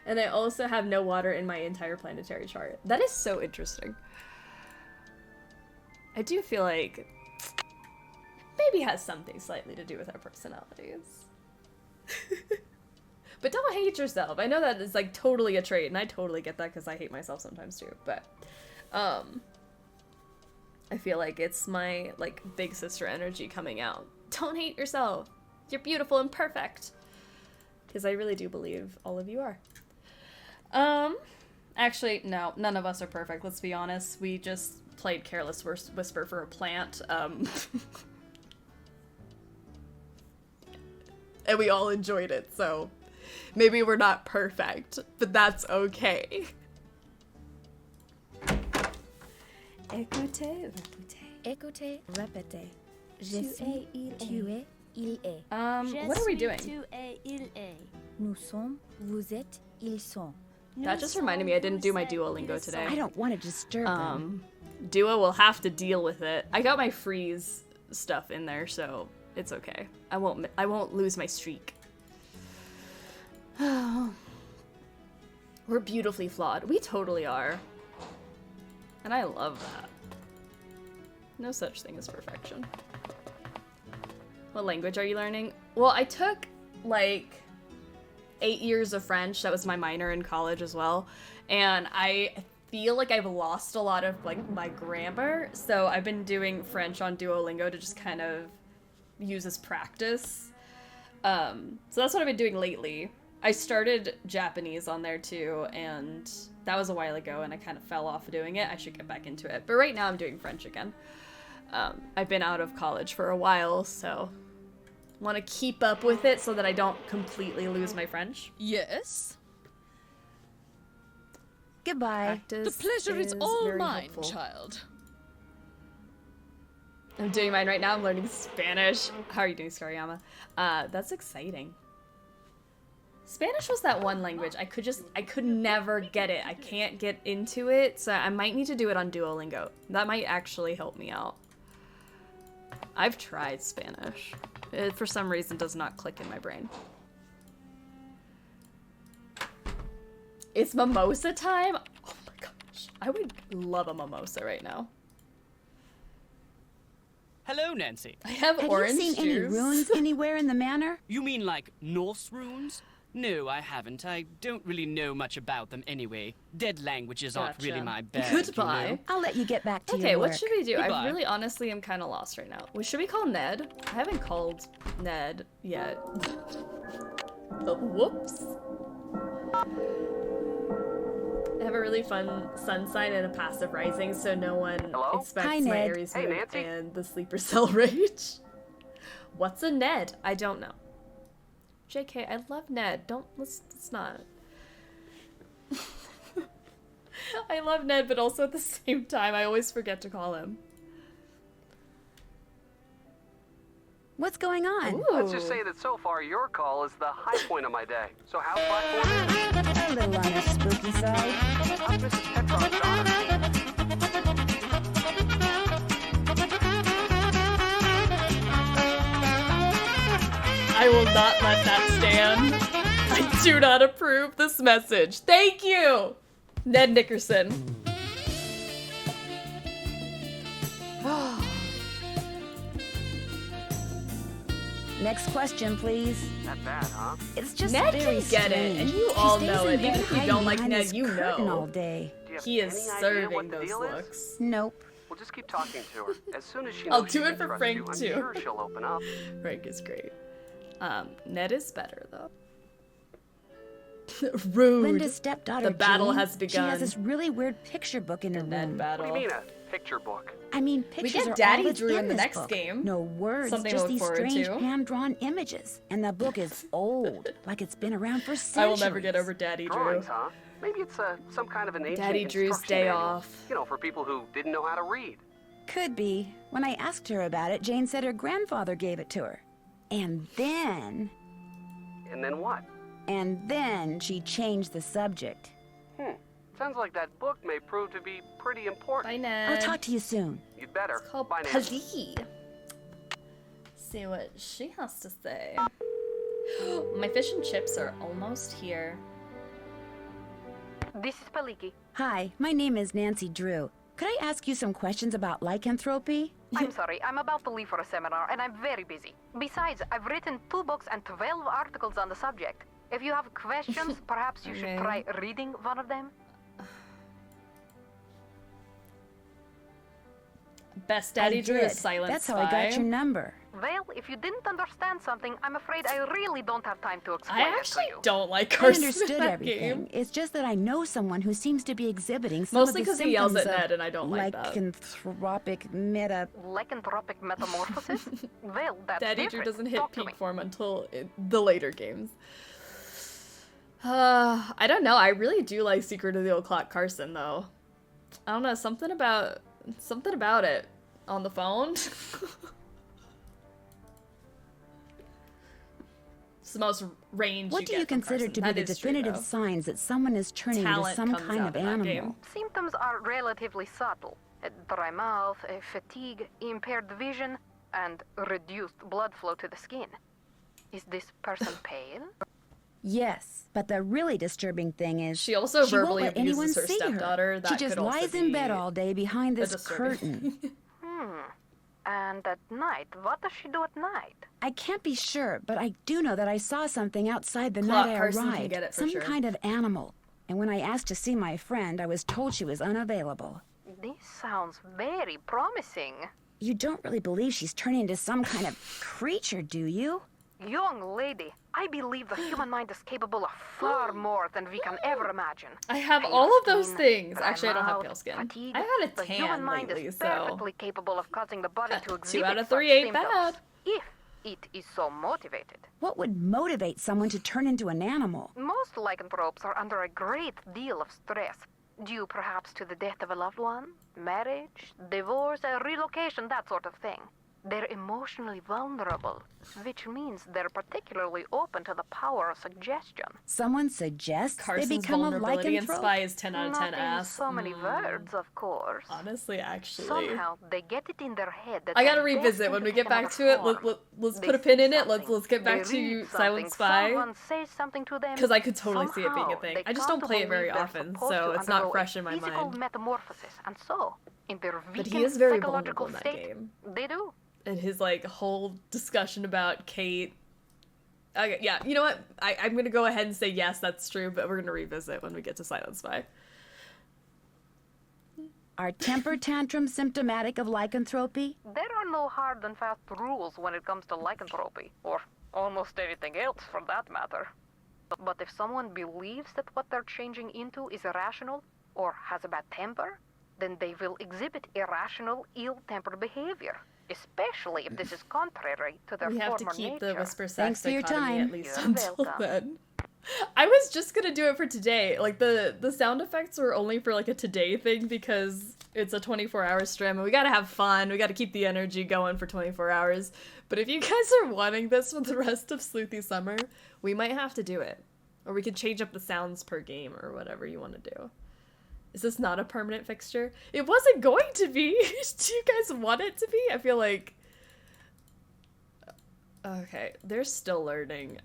And I also have no water in my entire planetary chart. That is so interesting. I do feel like maybe has something slightly to do with our personalities. But don't hate yourself. I know that is like totally a trait, and I totally get that because I hate myself sometimes too. But I feel like it's my like big sister energy coming out. Don't hate yourself. You're beautiful and perfect. Because I really do believe all of you are. Actually, no, none of us are perfect. Let's be honest. We just played Careless Whisper for a plant. And we all enjoyed it, so maybe we're not perfect, but that's okay. Écoutez, répétez. Écoutez, répétez. Je suis, tu es, il est. What are we doing? Tu es, il est. Nous sommes, vous êtes, ils sont. That just reminded me I didn't do my Duolingo today. I don't want to disturb them. Duo will have to deal with it. I got my freeze stuff in there, so it's okay. I won't lose my streak. We're beautifully flawed. We totally are. And I love that. No such thing as perfection. What language are you learning? Well, I took like 8 years of French. That was my minor in college as well. And I feel like I've lost a lot of like my grammar. So I've been doing French on Duolingo to just kind of use as practice. So that's what I've been doing lately. I started Japanese on there too, and that was a while ago, and I kind of fell off doing it. I should get back into it. But right now I'm doing French again. I've been out of college for a while, so want to keep up with it so that I don't completely lose my French. Yes? Goodbye. The pleasure is all mine, child. I'm doing mine right now. I'm learning Spanish. How are you doing, Scariyama? That's exciting. Spanish was that one language. I could never get it. I can't get into it, so I might need to do it on Duolingo. That might actually help me out. I've tried Spanish. It, for some reason, does not click in my brain. It's mimosa time? Oh my gosh. I would love a mimosa right now. Hello, Nancy. I have orange you seen any ruins anywhere in the manor? You mean like Norse runes? No, I haven't. I don't really know much about them anyway. Dead languages aren't really my bag. Goodbye. You know? I'll let you get back to your Okay, work. what should we do? Goodbye. I really honestly am kind of lost right now. Should we call Ned? I haven't called Ned yet. Oh, whoops. I have a really fun sun sign and a passive rising, so no one expects Hi, my Ned. Aries Hey, moon Nancy. and the sleeper cell rage. What's a Ned? I don't know. JK, I love Ned. Let's not. I love Ned, but also at the same time, I always forget to call him. What's going on? Ooh. Let's just say that so far your call is the high point of my day. So how's Blackmoor? A little on the spooky side. I'm Mrs. Petrov's daughter. I will not let that stand. I do not approve this message. Thank you, Ned Nickerson. Next question, please. Not bad, huh? It's just Ned very can get it, strange. and you He all stays know in it. bed Even if you hiding don't like behind Ned, his you curtain know. all day. Do you have He is any idea what serving the those deal is? looks. Nope. We'll just keep talking to her. As soon as she I'll knows do she it can for trust Frank, you, I'm too. sure she'll open up. Frank is great. Ned is better though. Rude. Linda's stepdaughter, The battle Jane, has She begun. has this really weird picture book in her Ned room. battle. What do you mean a picture book? I mean, pictures get are Daddy all that's Drew in the this next book. game. No words, Something to just look these forward strange to. hand-drawn images. And the book is old, like it's been around for centuries. I will never get over Daddy Drew. Drawings, huh? Maybe it's some kind of an ancient Daddy Drew's instruction day manual. off. You know, for people who didn't know how to read. Could be. When I asked her about it, Jane said her grandfather gave it to her. And then what? And then she changed the subject. Sounds like that book may prove to be pretty important. Bye, Ned. I'll talk to you soon. You'd better. It's called Bye, Nancy. Khalid. See what she has to say. My fish and chips are almost here. This is Paliki. Hi, my name is Nancy Drew. Could I ask you some questions about lycanthropy? I'm sorry, I'm about to leave for a seminar and I'm very busy. Besides, I've written 2 books and 12 articles on the subject. If you have questions, perhaps you should try reading one of them. Best Daddy Drew is Silent That's Spy. how I got your number. Well, if you didn't understand something, I'm afraid I really don't have time to explain I it to actually you. don't like I Carson understood in that everything. game. It's just that I know someone who seems to be exhibiting some Mostly of the 'cause he yells at symptoms Ned, and I don't like that. lycanthropic meta. Lycanthropic metamorphosis? Well, that's Daddy Drew different. doesn't hit Talk to peak me. form until the later games. I don't know. I really do like Secret of the Old Clock Carson, though. I don't know. Something about it on the phone. the most range What you do get you from consider Carson. to be That the is true, definitive though. signs that someone is turning into Talent some comes kind out of in that game. animal? Symptoms are relatively subtle. A dry mouth, a fatigue, impaired vision, and reduced blood flow to the skin. Is this person pale? Yes, but the really disturbing thing is She also she won't verbally let anyone abuses her see stepdaughter. her. That She just could also lies in bed be all day behind this disturbing. curtain. And at night, what does she do at night? I can't be sure, but I do know that I saw something outside the Clark night I Carson can arrived. get it for Some sure. kind of animal. And when I asked to see my friend, I was told she was unavailable. This sounds very promising. You don't really believe she's turning into some kind of creature, do you? Young lady, I believe the human mind is capable of far more than we can ever imagine. I have Pale all of those skin, things. dry Actually, I don't have mouth, pale skin. fatigue. I had a The human tan mind lately, is so perfectly capable of causing the body to 2 exhibit out of such 3 ain't symptoms, bad. if it is so motivated. What would motivate someone to turn into an animal? Most lycanthropes are under a great deal of stress, due perhaps to the death of a loved one, marriage, divorce, a relocation, that sort of thing. They're emotionally vulnerable, which means they're particularly open to the power of suggestion. Someone suggests Carson's they become a vulnerability and lycanthrope? spy is 10 out of 10 Not in ass. so many words, of course. Honestly, actually. Somehow they get it in their head that I gotta they're revisit when destined we to get take back another to it. form. Let's They put a pin see in it. something, Let's get back they to read Silent something, Spy. Someone says something to them. Because I could totally see it being a Somehow thing. they I just come don't to play it very believe they're often, supposed so to it's not undergo fresh a in my physical mind. metamorphosis, and so, in their But he weakened is very psychological vulnerable in that state, game. they do. And his like whole discussion about Kate. Okay, yeah, you know what? I'm gonna go ahead and say yes, that's true, but we're gonna revisit when we get to Silent Spy. Are temper tantrums symptomatic of lycanthropy? There are no hard and fast rules when it comes to lycanthropy, or almost anything else for that matter. But if someone believes that what they're changing into is irrational, or has a bad temper, then they will exhibit irrational, ill-tempered behavior, especially if this is contrary to their We have to former keep nature. the whisper sex Thanks for your dichotomy time. at least You're until welcome. then. I was just gonna do it for today. Like the sound effects were only for like a today thing because it's a 24-hour stream and we gotta have fun. We gotta keep the energy going for 24 hours. But if you guys are wanting this for the rest of Sleuthy Summer, we might have to do it. Or we could change up the sounds per game or whatever you want to do. Is this not a permanent fixture? It wasn't going to be. Do you guys want it to be? I feel like... Okay, they're still learning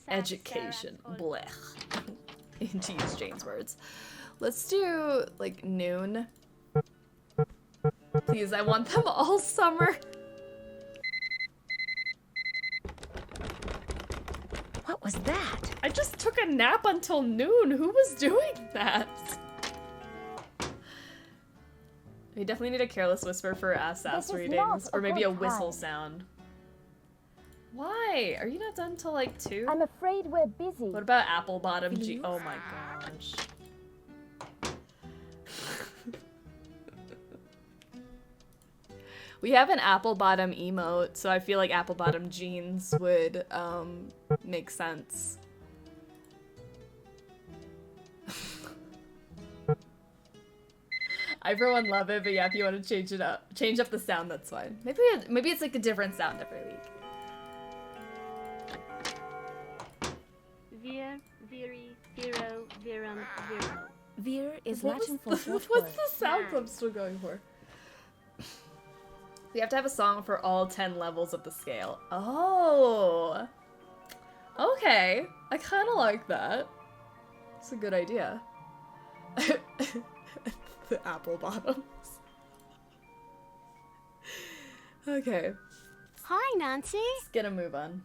education. Blech. To use Jane's words. Let's do, like, noon. Please, I want them all summer. What was that? I just took a nap until noon. Who was doing that? We definitely need a careless whisper for ass readings. Or maybe a whistle sound. Why? Are you not done till like 2? I'm afraid we're busy. What about apple bottom G? Oh my gosh. We have an apple bottom emote, so I feel like apple bottom jeans would make sense. I for one love it, but yeah, if you want to change it up, change up the sound, that's fine. Maybe it's like a different sound every week. Vir, viri, viro, virum, viro. Vir is What Latin was for the, what what's word? the sound I'm still going for? We have to have a song for all 10 levels of the scale. Oh! Okay. I kind of like that. It's a good idea. The apple bottoms. Okay. Hi, Nancy. Let's get a move on.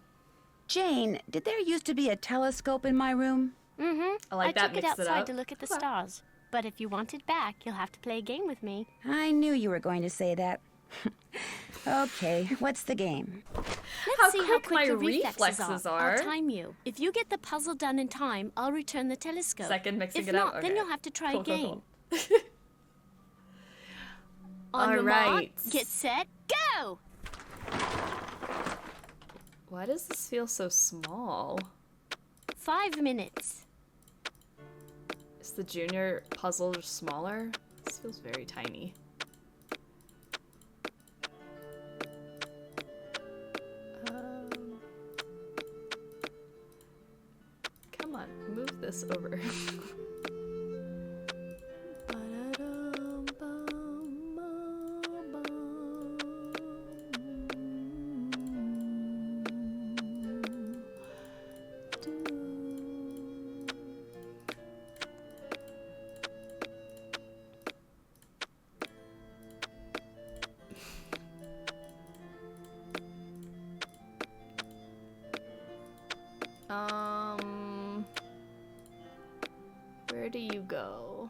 Jane, did there used to be a telescope in my room? Mm-hmm. I like that, took it mix it outside up. to look at the stars. But if you want it back, you'll have to play a game with me. I knew you were going to say that. Okay, what's the game? Let's see how quick quick my your reflexes reflexes are. are. I'll time you. If you get the puzzle done in time, I'll return the telescope. Second, mixing if it not, up? then Okay. you'll have to try Cool, cool, again. cool. On your Alright. mark, get set, go! Why does this feel so small? 5 minutes. Is the junior puzzle smaller? This feels very tiny. Where do you go?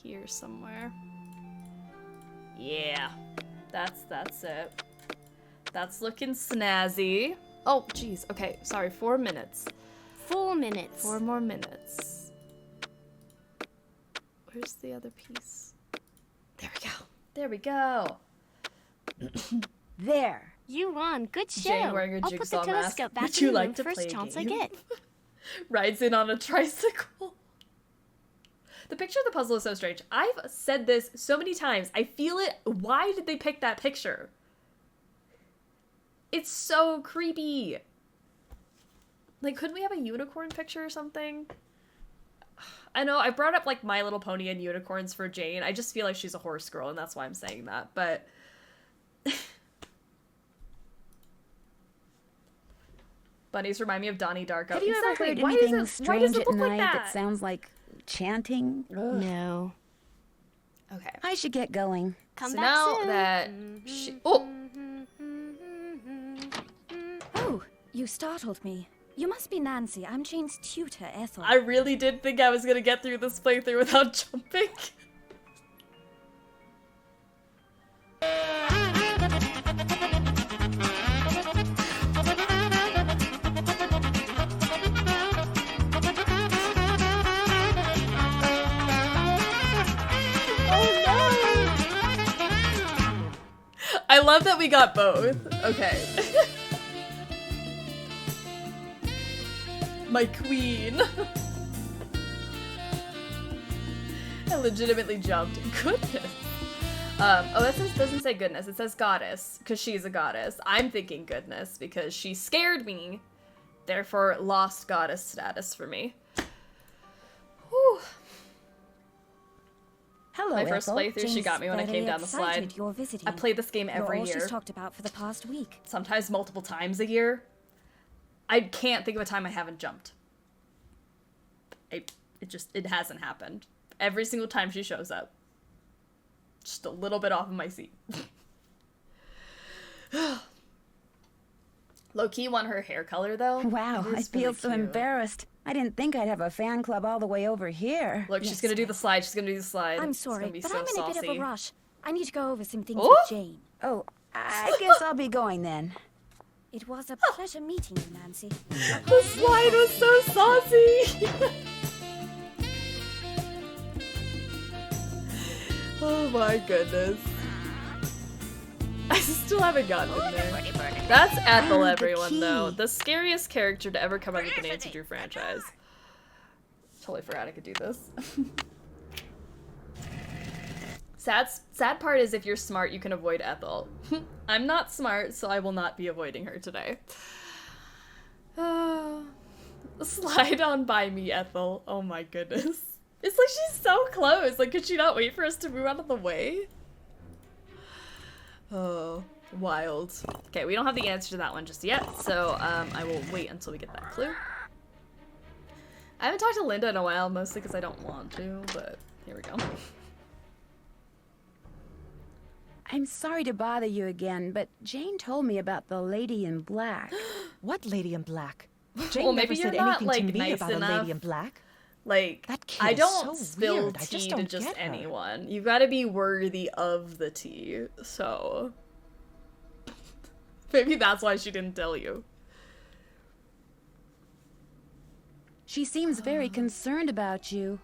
Here somewhere. Yeah, that's it. That's looking snazzy. Oh, jeez. Okay, sorry. 4 minutes. 4 minutes. 4 more minutes. Where's the other piece? There we go. There we go. There. You won. Good show. Jane wearing a I'll put the jigsaw mask. telescope back Would in you the like room to play first a chance I game? get. Rides in on a tricycle. The picture of the puzzle is so strange. I've said this so many times. I feel it. Why did they pick that picture? It's so creepy. Like, couldn't we have a unicorn picture or something? I know, I brought up, like, My Little Pony and unicorns for Jane. I just feel like she's a horse girl, and that's why I'm saying that, but... Bunnies remind me of Donnie Darko. Have you ever heard Why anything does it strange look at night like that sounds like chanting? No. Okay. I should get going. Come so back now soon. that she... Oh! Oh, you startled me. You must be Nancy. I'm Jane's tutor, Ethel. I really did think I was gonna get through this playthrough without jumping. I love that we got both. Okay. My queen. I legitimately jumped. Goodness. Oh, that doesn't say goodness. It says goddess, because she's a goddess. I'm thinking goodness, because she scared me. Therefore, lost goddess status for me. Whew. Hello, My first Ethel. playthrough, she Jane's got me when I very came down the slide. excited you're visiting. I play this game every You're all year. she's talked about for the past week. Sometimes multiple times a year. I can't think of a time I haven't jumped. It hasn't happened. Every single time she shows up. Just a little bit off of my seat. Low-key won her hair color, though. Wow, It I is feel really so cute. embarrassed. I didn't think I'd have a fan club all the way over here. Look, she's gonna do the slide. She's gonna do the slide. I'm It's sorry, gonna be but so I'm in a bit of saucy. a rush. I need to go over some things Oh! with Jane. Oh, I guess I'll be going then. It was a pleasure meeting you, Nancy. The slide was so saucy! Oh my goodness. I still haven't gotten in there. That's Ethel, everyone, though. The scariest character to ever come out of the Nancy Drew franchise. Totally forgot I could do this. Sad part is if you're smart, you can avoid Ethel. I'm not smart, so I will not be avoiding her today. Slide on by me, Ethel. Oh my goodness. It's like she's so close. Like, could she not wait for us to move out of the way? Oh, wild. Okay, we don't have the answer to that one just yet, so I will wait until we get that clue. I haven't talked to Linda in a while, mostly because I don't want to, but here we go. I'm sorry to bother you again, but Jane told me about the lady in black. What lady in black? Jane Well, never maybe said you're not, anything like, to me nice about a enough. lady in black. Like, That kid I is don't so spill weird. I just tea don't to just get her. anyone. You gotta be worthy of the tea, so... Maybe that's why she didn't tell you. She seems very concerned about you.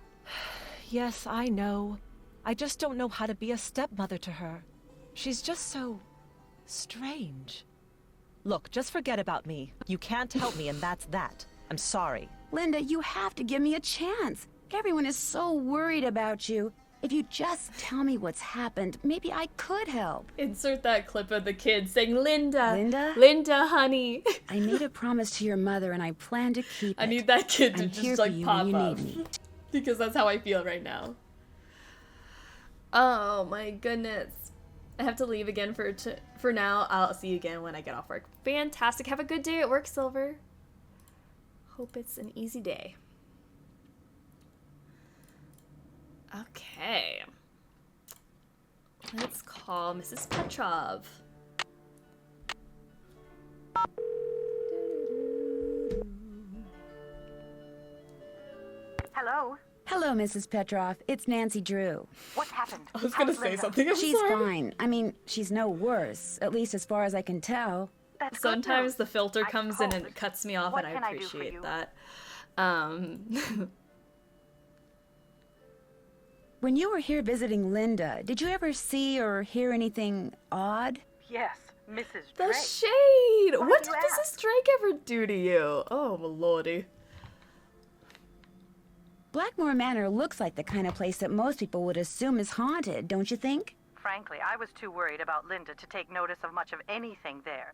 Yes, I know. I just don't know how to be a stepmother to her. She's just so... strange. Look, just forget about me. You can't help me, and that's that. I'm sorry. Linda, you have to give me a chance. Everyone is so worried about you. If you just tell me what's happened, maybe I could help. Insert that clip of the kid saying, Linda. Linda? Linda, honey. I made a promise to your mother, and I plan to keep it. I need that kid to I'm here just, for like, you pop when you up. need me. Because that's how I feel right now. Oh my goodness. I have to leave again for now. I'll see you again when I get off work. Fantastic. Have a good day at work, Silver. Hope it's an easy day. Okay. Let's call Mrs. Petrov. Hello? Hello, Mrs. Petroff. It's Nancy Drew. What happened? I was gonna say something. I'm She's sorry. fine. I mean, she's no worse, at least as far as I can tell. That's Sometimes good the news. filter I comes in and suppose. it cuts me off, What and I can I do for appreciate you? that. When you were here visiting Linda, did you ever see or hear anything odd? Yes, Mrs. The Drake. shade! Why What do did you Mrs. Drake ever do to you? Oh, my lordy. Blackmoor Manor looks like the kind of place that most people would assume is haunted, don't you think? Frankly, I was too worried about Linda to take notice of much of anything there.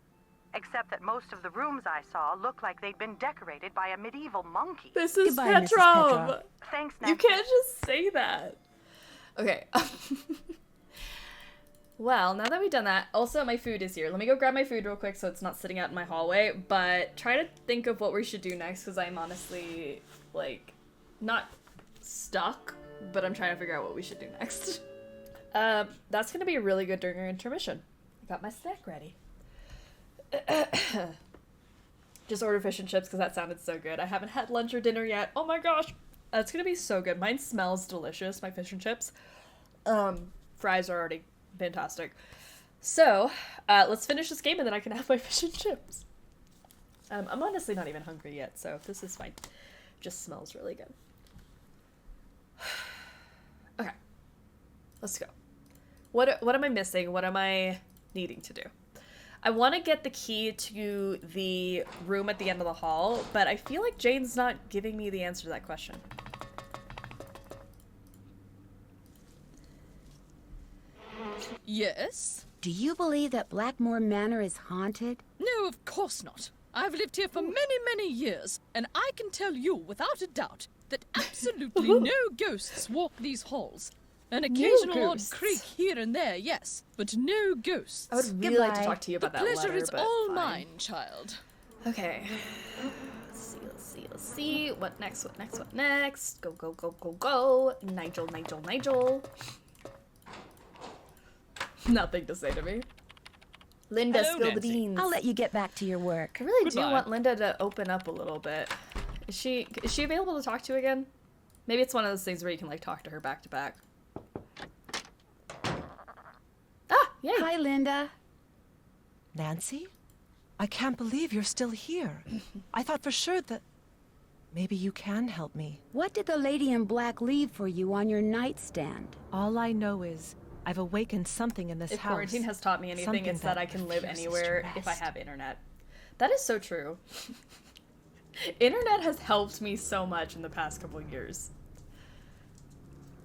Except that most of the rooms I saw looked like they'd been decorated by a medieval monkey. Mrs. Goodbye, Mrs. Petrov! Petrov. Thanks, You Nancy. can't just say that. Okay. Well, now that we've done that, also my food is here. Let me go grab my food real quick so it's not sitting out in my hallway, but try to think of what we should do next, because I'm honestly, like, not stuck, but I'm trying to figure out what we should do next. That's gonna be really good during our intermission. I got my snack ready. Just order fish and chips because that sounded so good. I haven't had lunch or dinner yet. Oh my gosh. It's gonna be so good. Mine smells delicious, my fish and chips. Fries are already fantastic. So, let's finish this game and then I can have my fish and chips. I'm honestly not even hungry yet, so this is fine. Just smells really good. Okay. Let's go. What am I missing? What am I needing to do? I want to get the key to the room at the end of the hall, but I feel like Jane's not giving me the answer to that question. Yes? Do you believe that Blackmoor Manor is haunted? No, of course not. I've lived here for many, many years, and I can tell you without a doubt that absolutely no ghosts walk these halls. An occasional odd ghosts. creak here and there, yes, but no ghosts. I would really like to Goodbye. talk to you The about that pleasure letter, is but all fine. mine, child. Okay. Let's see. What next? Go. Nigel. Nothing to say to me. Linda, Hello, spill the Nancy. beans. I'll let you get back to your work. I really do Goodbye. want Linda to open up a little bit. Is she available to talk to again? Maybe it's one of those things where you can like talk to her back to back. Ah, yay. Hi, Linda. Nancy? I can't believe you're still here. I thought for sure that maybe you can help me. What did the lady in black leave for you on your nightstand? All I know is I've awakened something in this If house. quarantine has taught me anything, Something it's that that I can live refuses anywhere to if I rest. have internet. That is so true. Internet has helped me so much in the past couple of years.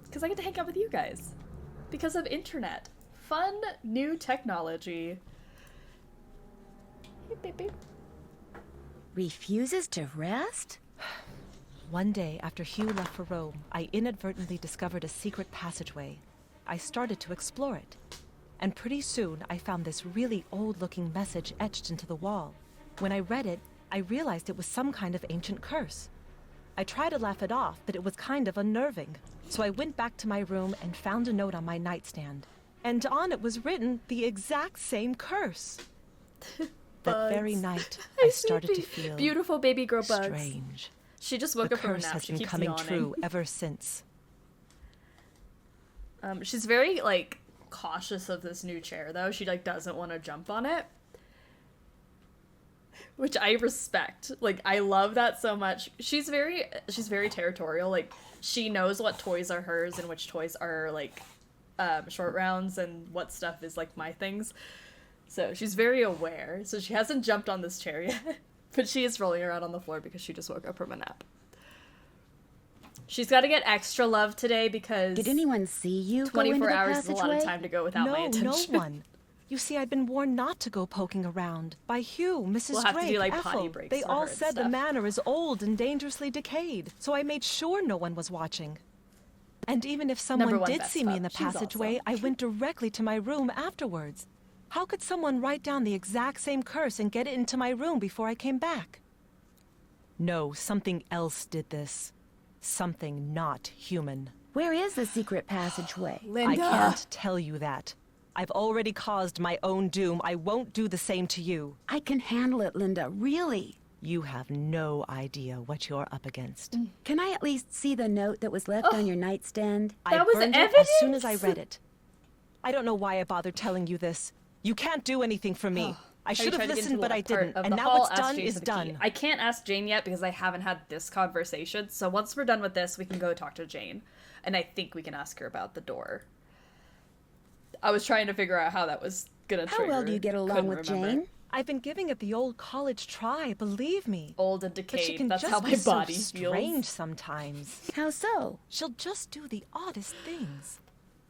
Because I get to hang out with you guys. Because of internet. Fun, new technology. Beep, beep, beep. Refuses to rest? One day, after Hugh left for Rome, I inadvertently discovered a secret passageway. I started to explore it. And pretty soon, I found this really old-looking message etched into the wall. When I read it, I realized it was some kind of ancient curse. I tried to laugh it off, but it was kind of unnerving. So I went back to my room and found a note on my nightstand. And on it was written the exact same curse. That very Bugs. night, I I see started to feel beautiful baby girl bugs. strange. She just woke The up from a curse nap. has She been keeps coming yawning. true ever since. She's very like cautious of this new chair though. She like doesn't want to jump on it. Which I respect. Like I love that so much. She's very territorial. Like she knows what toys are hers and which toys are like short rounds and what stuff is like my things. So she's very aware. So she hasn't jumped on this chair yet. But she is rolling around on the floor because she just woke up from a nap. She's got to get extra love today because Did anyone see you go into 24 the hours is a lot of passageway? time to go without my attention. No one. You see, I'd been warned not to go poking around by Hugh, Mrs. We'll have to Drake, do, like, potty Ethel. breaks They for all her and said the stuff. manor is old and dangerously decayed, so I made sure no one was watching. And even if someone #1 did best see me up. in the She's passageway, awesome. I went directly to my room afterwards. How could someone write down the exact same curse and get it into my room before I came back? No, something else did this. Something not human. Where is the secret passageway? Linda. I can't tell you that. I've already caused my own doom. I won't do the same to you. I can handle it, Linda, really. You have no idea what you're up against. Can I at least see the note that was left on your nightstand? I burned it as soon as I read it. I don't know why I bothered telling you this. You can't do anything for me. I should have listened, but I didn't. And now what's done is done. I can't ask Jane yet because I haven't had this conversation. So once we're done with this, we can go talk to Jane. And I think we can ask her about the door. I was trying to figure out how that was gonna trigger. How well do you get along with Jane? I've been giving it the old college try, believe me. Old and decayed. But she can That's just how my be body so feels. strange sometimes. How so? She'll just do the oddest things.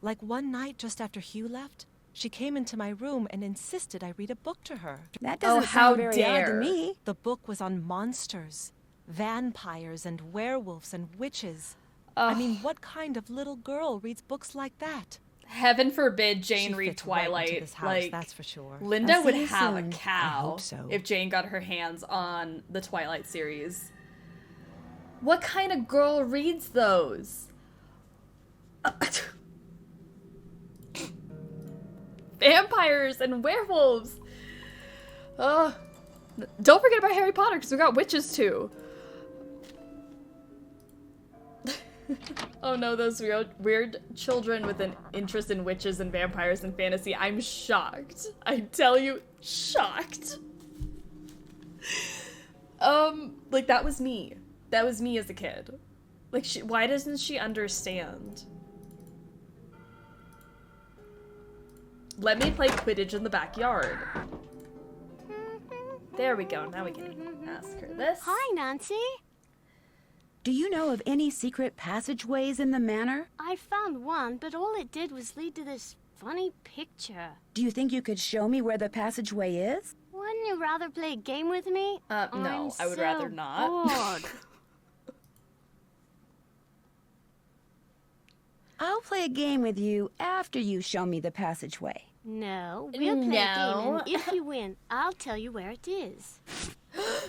Like one night just after Hugh left, she came into my room and insisted I read a book to her. That doesn't sound very odd to dare. me. The book was on monsters, vampires and werewolves and witches. I mean, what kind of little girl reads books like that? Heaven forbid Jane She read fits right into Twilight. this house, Like, that's for sure. Linda I'll would see you have a soon. I cow hope so. if Jane got her hands on the Twilight series. What kind of girl reads those? Vampires and werewolves. Don't forget about Harry Potter because we got witches too. Oh no, those weird children with an interest in witches and vampires and fantasy. I'm shocked. I tell you, shocked. Like that was me. That was me as a kid. Like, why doesn't she understand? Let me play Quidditch in the backyard. There we go. Now we can ask her this. Hi, Nancy. Do you know of any secret passageways in the manor? I found one, but all it did was lead to this funny picture. Do you think you could show me where the passageway is? Wouldn't you rather play a game with me? No, I would rather not. Bored. I'll play a game with you after you show me the passageway. No, we'll play a game, No. and if you win, I'll tell you where it is.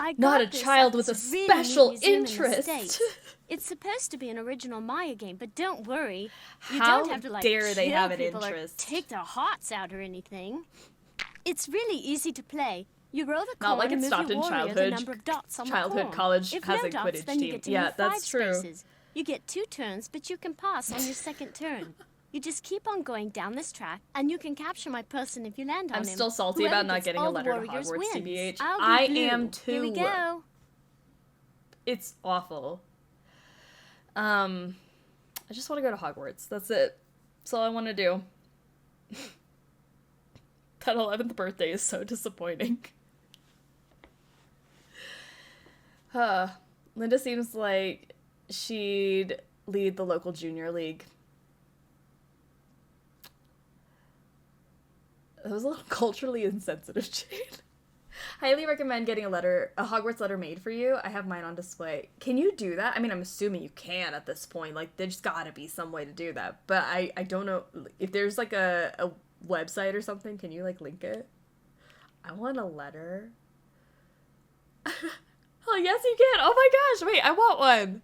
I Not got a this child at with a this really special neat museum in the interest. States. It's supposed to be an original Maya game, but don't worry. You How don't have to, like, dare they kill have an people interest? or take their hearts out or anything. It's really easy to play. You roll the Not coin like it and move stopped your in warrior the childhood. number of dots on the Childhood coin. college If has no a dots, Quidditch then you team. get to Yeah, move that's 5 true. spaces. You get 2 turns, but you can pass on your second turn. You just keep on going down this track, and you can capture my person if you land on I'm him. still salty Whoever about not gets getting a all the letter to warriors Hogwarts, wins. TBH. I'll be I blue. am too. Here we go. It's awful. I just want to go to Hogwarts. That's it. That's all I want to do. That 11th birthday is so disappointing. Linda seems like she'd lead the local junior league. That was a little culturally insensitive, Jade. Highly recommend getting a Hogwarts letter made for you. I have mine on display. Can you do that? I mean, I'm assuming you can at this point. Like, there's gotta be some way to do that. But I don't know. If there's, like, a website or something, can you, like, link it? I want a letter. Oh, yes, you can. Oh, my gosh. Wait, I want one.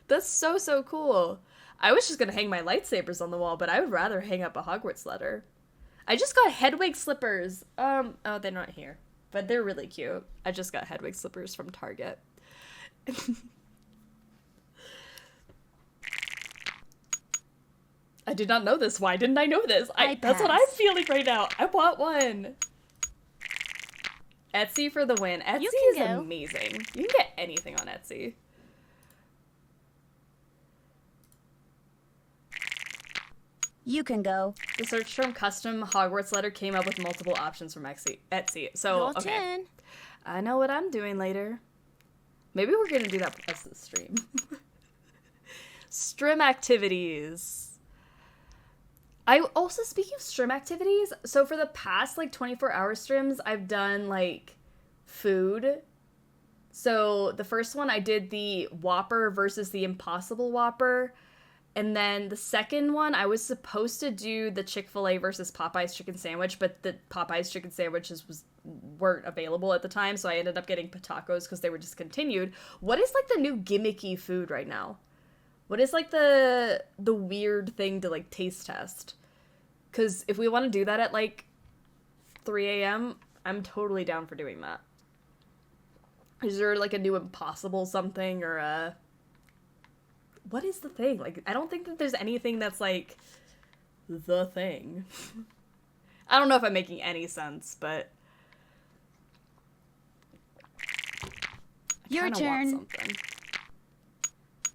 That's so, so cool. I was just gonna hang my lightsabers on the wall, but I would rather hang up a Hogwarts letter. I just got Hedwig slippers. Oh, they're not here. But they're really cute. I just got Hedwig slippers from Target. I did not know this. Why didn't I know this? That's what I'm feeling right now. I want one. Etsy for the win. Etsy is amazing. You can get anything on Etsy. You can go. The search term custom Hogwarts letter came up with multiple options from Etsy. So, Your okay. turn. I know what I'm doing later. Maybe we're gonna do that as the stream. Strim activities. I also, speaking of strim activities, so for the past, like, 24-hour strims, I've done, like, food. So the first one, I did the Whopper versus the Impossible Whopper. And then the second one, I was supposed to do the Chick-fil-A versus Popeye's chicken sandwich, but the Popeye's chicken sandwiches weren't available at the time, so I ended up getting Patacos because they were discontinued. What is, like, the new gimmicky food right now? What is, like, the weird thing to, like, taste test? Because if we want to do that at, like, 3 a.m., I'm totally down for doing that. Is there like a new impossible something or a... What is the thing? Like, I don't think that there's anything that's like the thing. I don't know if I'm making any sense, but Your turn. Want something.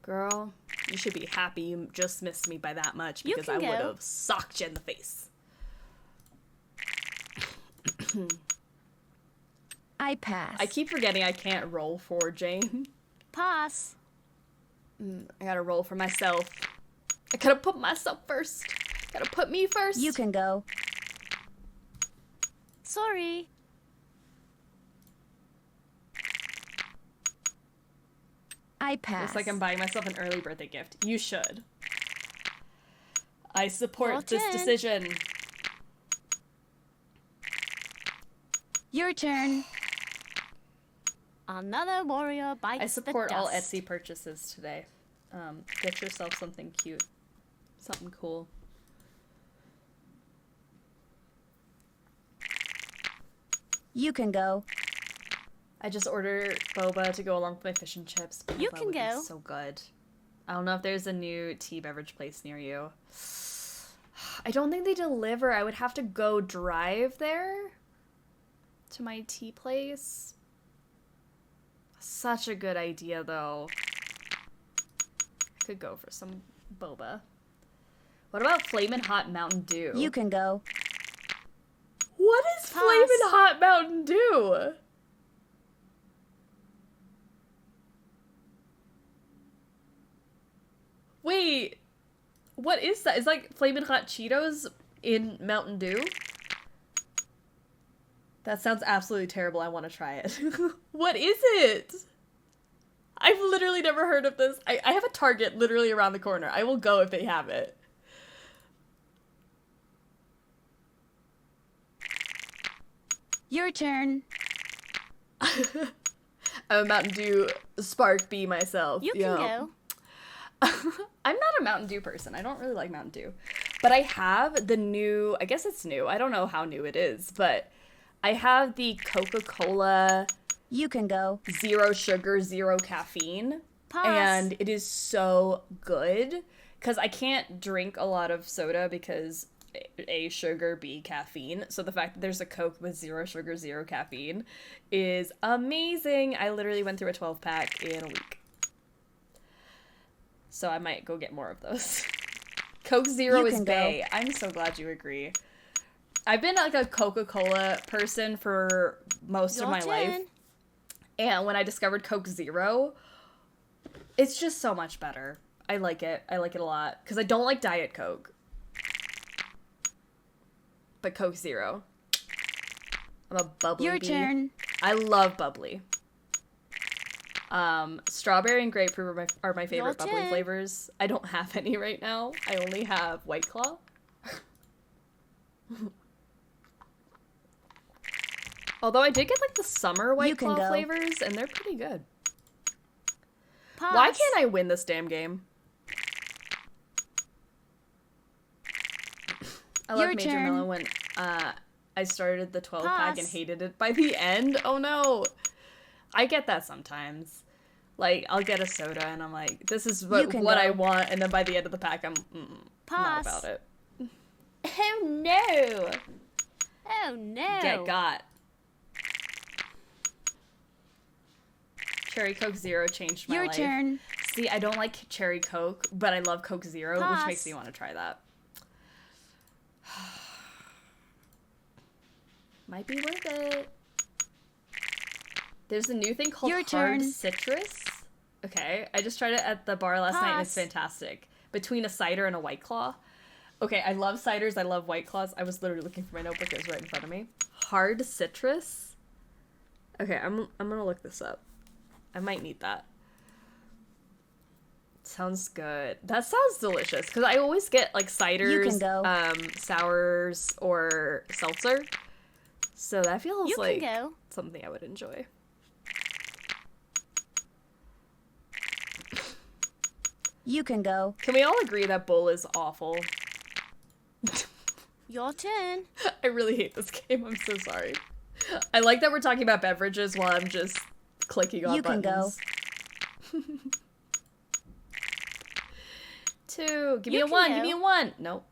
Girl, you should be happy you just missed me by that much because I would have socked you in the face. I pass. I keep forgetting I can't roll for Jane. Pass. I gotta roll for myself. I gotta put myself first. Gotta put me first. You can go. Sorry. I pass. Looks like I'm buying myself an early birthday gift. You should. I support this decision. Your turn. Another warrior bites I support the all dust. Etsy purchases today. Get yourself something cute. Something cool. You can go. I just ordered boba to go along with my fish and chips. Boba You can would be go. so good. I don't know if there's a new tea beverage place near you. I don't think they deliver. I would have to go drive there to my tea place. Such a good idea, though. I could go for some boba. What about Flamin' Hot Mountain Dew? You can go. What is Flamin' Hot Mountain Dew? Wait, what is that? Is like Flamin' Hot Cheetos in Mountain Dew? That sounds absolutely terrible. I want to try it. What is it? I've literally never heard of this. I have a Target literally around the corner. I will go if they have it. Your turn. I'm a Mountain Dew Spark Bee myself. You can go. I'm not a Mountain Dew person. I don't really like Mountain Dew. But I have the new, I guess it's new. I don't know how new it is, but I have the Coca-Cola You can go. Zero sugar, zero caffeine. Pass. And it is so good because I can't drink a lot of soda because A, sugar, B, caffeine. So the fact that there's a Coke with zero sugar, zero caffeine is amazing. I literally went through a 12-pack in a week. So I might go get more of those. Coke Zero is bae. I'm so glad you agree. I've been like a Coca-Cola person for most of my life. And when I discovered Coke Zero, it's just so much better. I like it. I like it a lot. Because I don't like Diet Coke. But Coke Zero. I'm a bubbly Your bee. turn. I love bubbly. Strawberry and grapefruit are my favorite bubbly flavors. I don't have any right now. I only have White Claw. Although I did get like the summer White Claw flavors, and they're pretty good. Pass. Why can't I win this damn game? I love Major Mellow when I started the 12-pack and hated it by the end. Oh no. I get that sometimes. Like, I'll get a soda and I'm like, this is what I want, and then by the end of the pack, I'm not about it. Oh no. Oh no. Get got. Cherry Coke Zero changed my life. Your turn. See, I don't like Cherry Coke, but I love Coke Zero, Pass. which makes me want to try that. Might be worth it. There's a new thing called Hard Citrus. Okay, I just tried it at the bar last night and it's fantastic. Between a cider and a White Claw. Okay, I love ciders, I love White Claws. I was literally looking for my notebook, it was right in front of me. Hard Citrus. Okay, I'm gonna look this up. I might need that. Sounds good. That sounds delicious, because I always get like ciders, sours, or seltzer. So that feels like something I would enjoy. You can go. Can we all agree that Bull is awful? Your turn. I really hate this game. I'm so sorry. I like that we're talking about beverages while I'm just clicking on You can go. buttons. 2. Give me You a can 1. go. Give me a 1. Nope.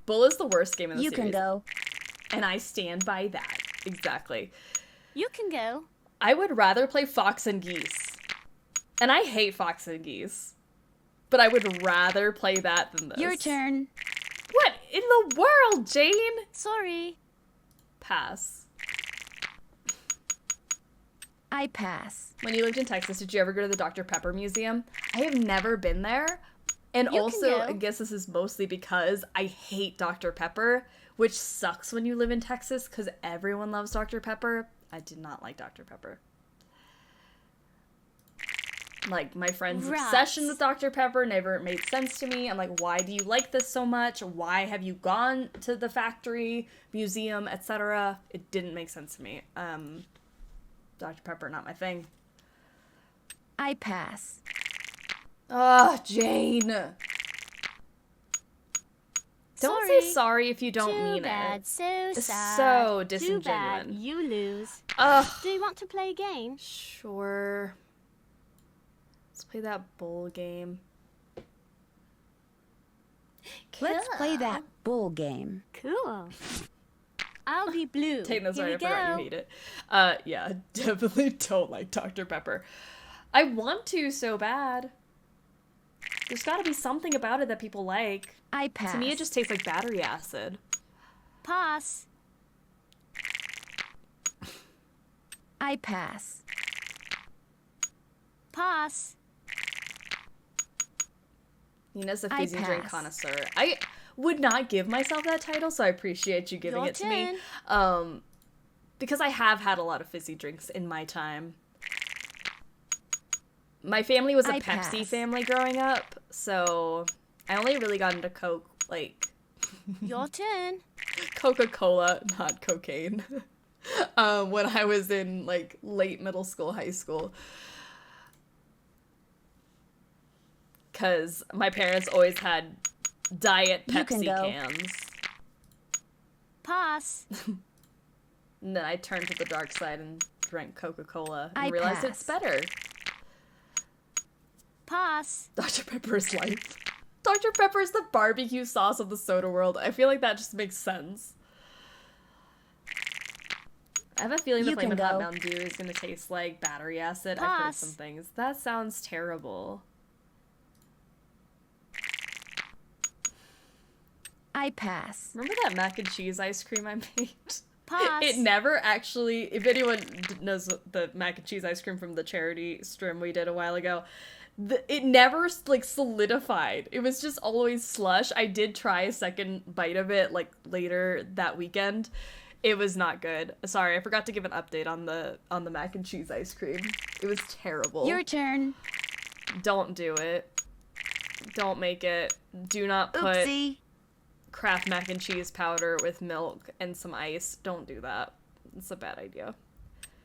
Bull is the worst game in the You series. can go. And I stand by that. Exactly. You can go. I would rather play Fox and Geese. And I hate Fox and Geese. But I would rather play that than this. Your turn. What in the world, Jane? Sorry. Pass. I pass. When you lived in Texas, did you ever go to the Dr. Pepper Museum? I have never been there. And You can also, go. I guess this is mostly because I hate Dr. Pepper, which sucks when you live in Texas because everyone loves Dr. Pepper. I did not like Dr. Pepper. Like, my friend's obsession with Dr. Pepper never made sense to me. I'm like, why do you like this so much? Why have you gone to the factory, museum, etc.? It didn't make sense to me. Dr. Pepper, not my thing. I pass. Ugh, Jane. Don't say sorry if you don't Too mean bad. it. So It's sad. so Too bad. disingenuous. You lose. Ugh. Do you want to play a game? Sure. Let's play that bowl game. Let's play that bull game. Cool. I'll be blue. Take this Here right, I we forgot go. you hate it. Yeah, definitely don't like Dr. Pepper. I want to so bad. There's gotta be something about it that people like. I pass. To me, it just tastes like battery acid. Pass. I pass. Pass. Nina's a I fizzy drink pass. connoisseur. I would not give myself that title, so I appreciate you giving Your it to me. Because I have had a lot of fizzy drinks in my time. My family was a I Pepsi pass. family growing up, so I only really got into Coke, like, Your turn. Coca-Cola, not cocaine, when I was in, like, late middle school, high school. Because my parents always had Diet You can Pepsi go. cans. Pass. And then I turned to the dark side and drank Coca-Cola and I realized pass. it's better. Pass. Dr. Pepper's life. Dr. Pepper is the barbecue sauce of the soda world. I feel like that just makes sense. I have a feeling the You can Flamin' Hot go. Mountain Dew is going to taste like battery acid. I've heard Pass. some things. That sounds terrible. I pass. Remember that mac and cheese ice cream I made? Pass. It never actually, if anyone knows the mac and cheese ice cream from the charity stream we did a while ago, it never, like, solidified. It was just always slush. I did try a second bite of it, like, later that weekend. It was not good. Sorry, I forgot to give an update on the mac and cheese ice cream. It was terrible. Your turn. Don't do it. Don't make it. Do not put Oopsie. Kraft mac and cheese powder with milk and some ice. Don't do that. It's a bad idea.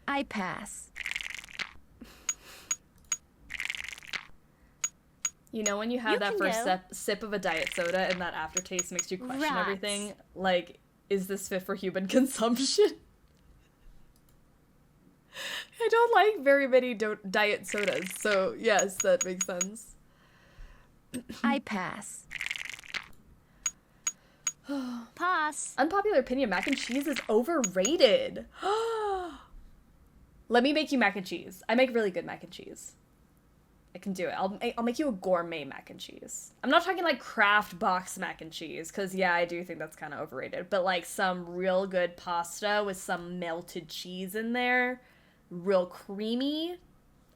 I pass. You know when you have You that can first go. sip of a diet soda and that aftertaste makes you question Right. everything? Like, is this fit for human consumption? I don't like very many diet sodas, so yes, that makes sense. I pass. Pass. Unpopular opinion, mac and cheese is overrated. Let me make you mac and cheese. I make really good mac and cheese. I can do it. I'll make you a gourmet mac and cheese. I'm not talking like Kraft box mac and cheese, because yeah, I do think that's kind of overrated. But like some real good pasta with some melted cheese in there, real creamy,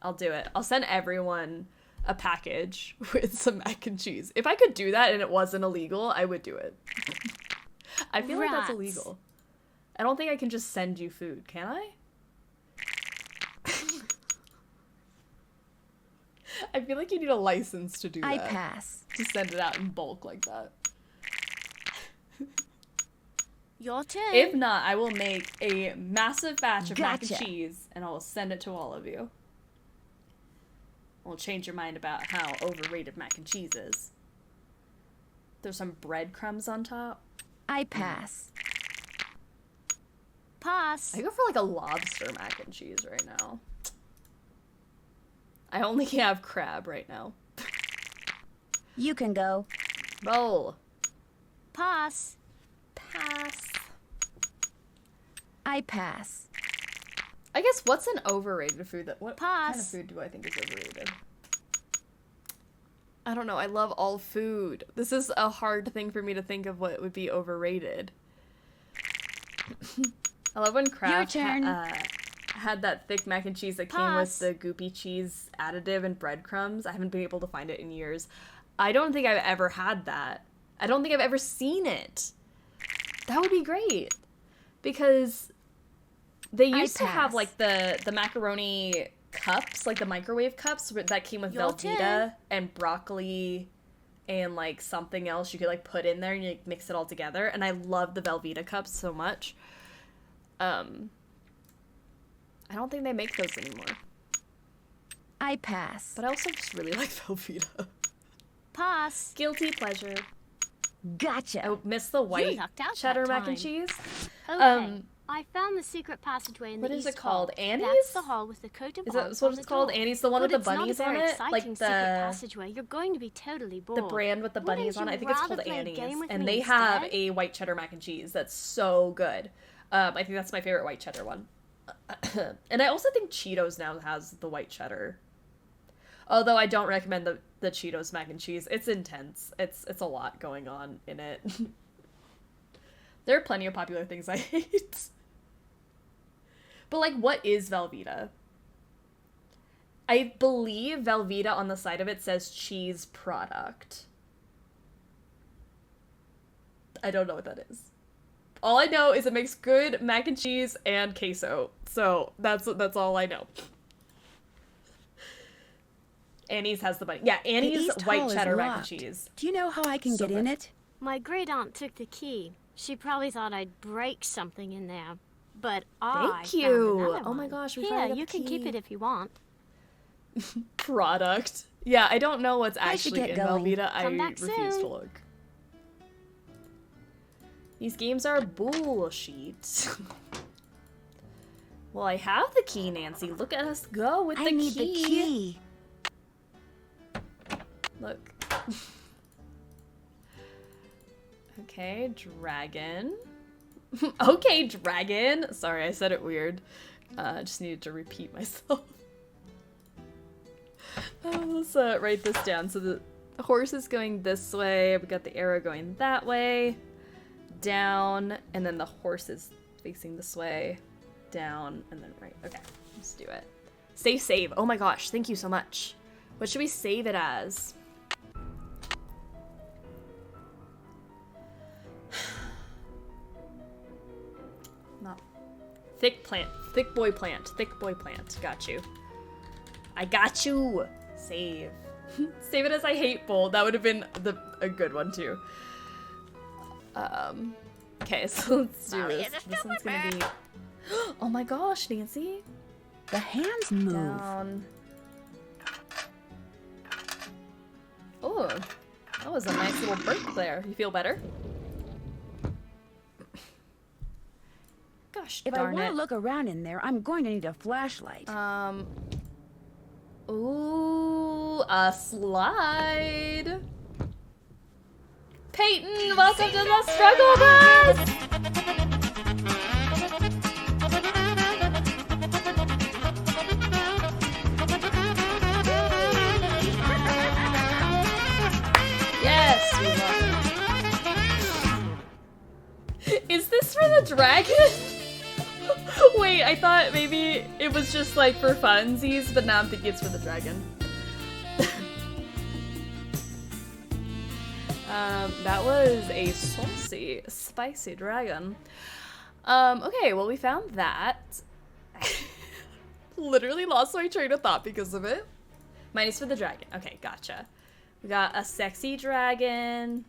I'll do it. I'll send everyone a package with some mac and cheese. If I could do that and it wasn't illegal, I would do it. I feel like that's Rats. illegal. I don't think I can just send you food, can I? I feel like you need a license to do that. I pass. To send it out in bulk like that. Your turn. If not, I will make a massive batch of mac Gotcha. and cheese and I will send it to all of you. We'll change your mind about how overrated mac and cheese is. There's some breadcrumbs on top. I pass. Pass. I go for like a lobster mac and cheese right now. I only have crab right now. You can go. Roll. Pass. Pass. I pass. I guess what's an overrated food that what kind of Pass. food do I think is overrated? I don't know. I love all food. This is a hard thing for me to think of what would be overrated. I love when Kraft had that thick mac and cheese that came with the goopy cheese additive and breadcrumbs. I haven't been able to find it in years. I don't think I've ever had that. I don't think I've ever seen it. That would be great. Because they used to have like the macaroni cups, like the microwave cups that came with Velveeta and broccoli and like something else you could like put in there and you mix it all together. And I love the Velveeta cups so much. I don't think they make those anymore. I pass. But I also just really like Velveeta. Pass. Guilty pleasure. Gotcha. I miss the white cheddar mac and cheese. Okay. I found the secret passageway in the What is east it called? hall. Annie's? That's the hall with the coat of Is arms that what on it's the called? door. Annie's the one with the But it's bunnies not a on very it? Like exciting secret the passageway. You're going to be totally bored. the brand with the bunnies on it. I think it's called rather play a Annie's. game with And me they have instead? a white cheddar mac and cheese that's so good. I think that's my favorite white cheddar one. And I also think Cheetos now has the white cheddar. Although I don't recommend the Cheetos mac and cheese. It's intense. It's a lot going on in it. There are plenty of popular things I hate. But like, what is Velveeta? I believe Velveeta on the side of it says cheese product. I don't know what that is. All I know is it makes good mac and cheese and queso. So that's all I know. Annie's has the bunny. Yeah, Annie's white cheddar mac and cheese. Do you know how I can get in it? My great aunt took the key. She probably thought I'd break something in there. But I Thank you. found another Oh my one. gosh, we Here, finally got you the can keep key. it if you want. Product. Yeah, I don't know what's I should actually get in going. Velveeta. I Come back refuse soon. to look. These games are bullshit. Well, I have the key, Nancy. Look at us go with I the need key. the key. Look. Okay, dragon. Okay, dragon. Sorry, I said it weird. I just needed to repeat myself. Let's write this down. So the horse is going this way. We got the arrow going that way. Down. And then the horse is facing this way. Down. And then right. Okay, let's do it. Save. Oh my gosh, thank you so much. What should we save it as? Not thick boy plant. Got you. I got you. Save. Save it as I hateful. That would have been a good one too. Okay, so let's do this. This one's gonna be. Oh my gosh, Nancy. The hands move. Down. Oh, that was a nice little burp there. You feel better? Gosh If I darn want it. to look around in there, I'm going to need a flashlight. Ooh, a slide. Peyton, welcome to the Struggle Bus! Yes, we love it. Is this for the dragon? Wait, I thought maybe it was just like for funsies, but now I'm thinking it's for the dragon. That was a saucy, spicy dragon. Okay, well we found that. Literally lost my train of thought because of it. Mine is for the dragon. Okay, gotcha. We got a sexy dragon.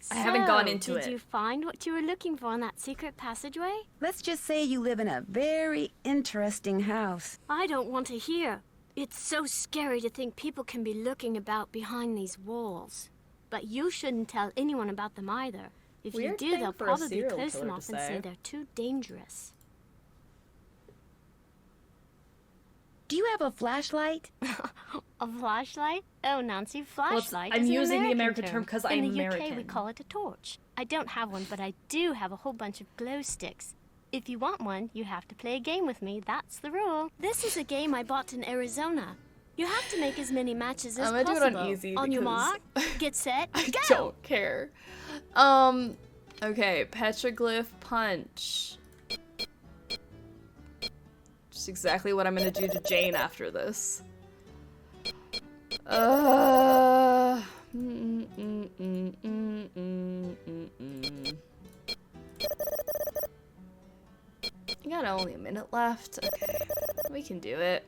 I haven't gone into it. Did you find what you were looking for in that secret passageway? Let's just say you live in a very interesting house. I don't want to hear. It's so scary to think people can be looking about behind these walls. But you shouldn't tell anyone about them either. If you Weird do, thing they'll for a probably serial close killer them to off and say. say they're too dangerous. Do you have a flashlight? A flashlight? Oh, Nancy, flashlight I'm is an using the American American term 'cause I'm In the UK, we American. call it a torch. I don't have one, but I do have a whole bunch of glow sticks. If you want one, you have to play a game with me. That's the rule. This is a game I bought in Arizona. You have to make as many matches as I'm gonna possible. do it on easy On your because mark, get set, I go! don't care. Okay, petroglyph punch. Just exactly what I'm gonna do to Jane after this. You got only a minute left. Okay, we can do it.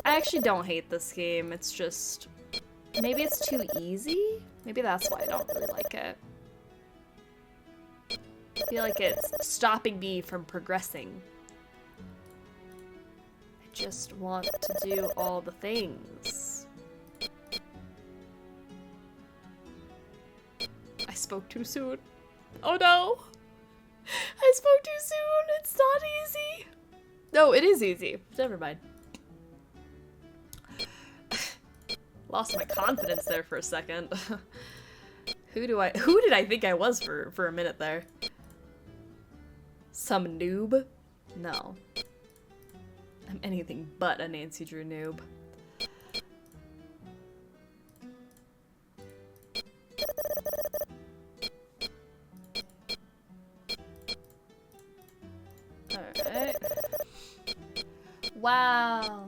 I actually don't hate this game. It's just maybe it's too easy. Maybe that's why I don't really like it. I feel like it's stopping me from progressing. I just want to do all the things. I spoke too soon. Oh no! I spoke too soon! It's not easy! No, it is easy. Never mind. Lost my confidence there for a second. Who did I think I was for a minute there? Some noob? No. I'm anything but a Nancy Drew noob. Alright. Wow.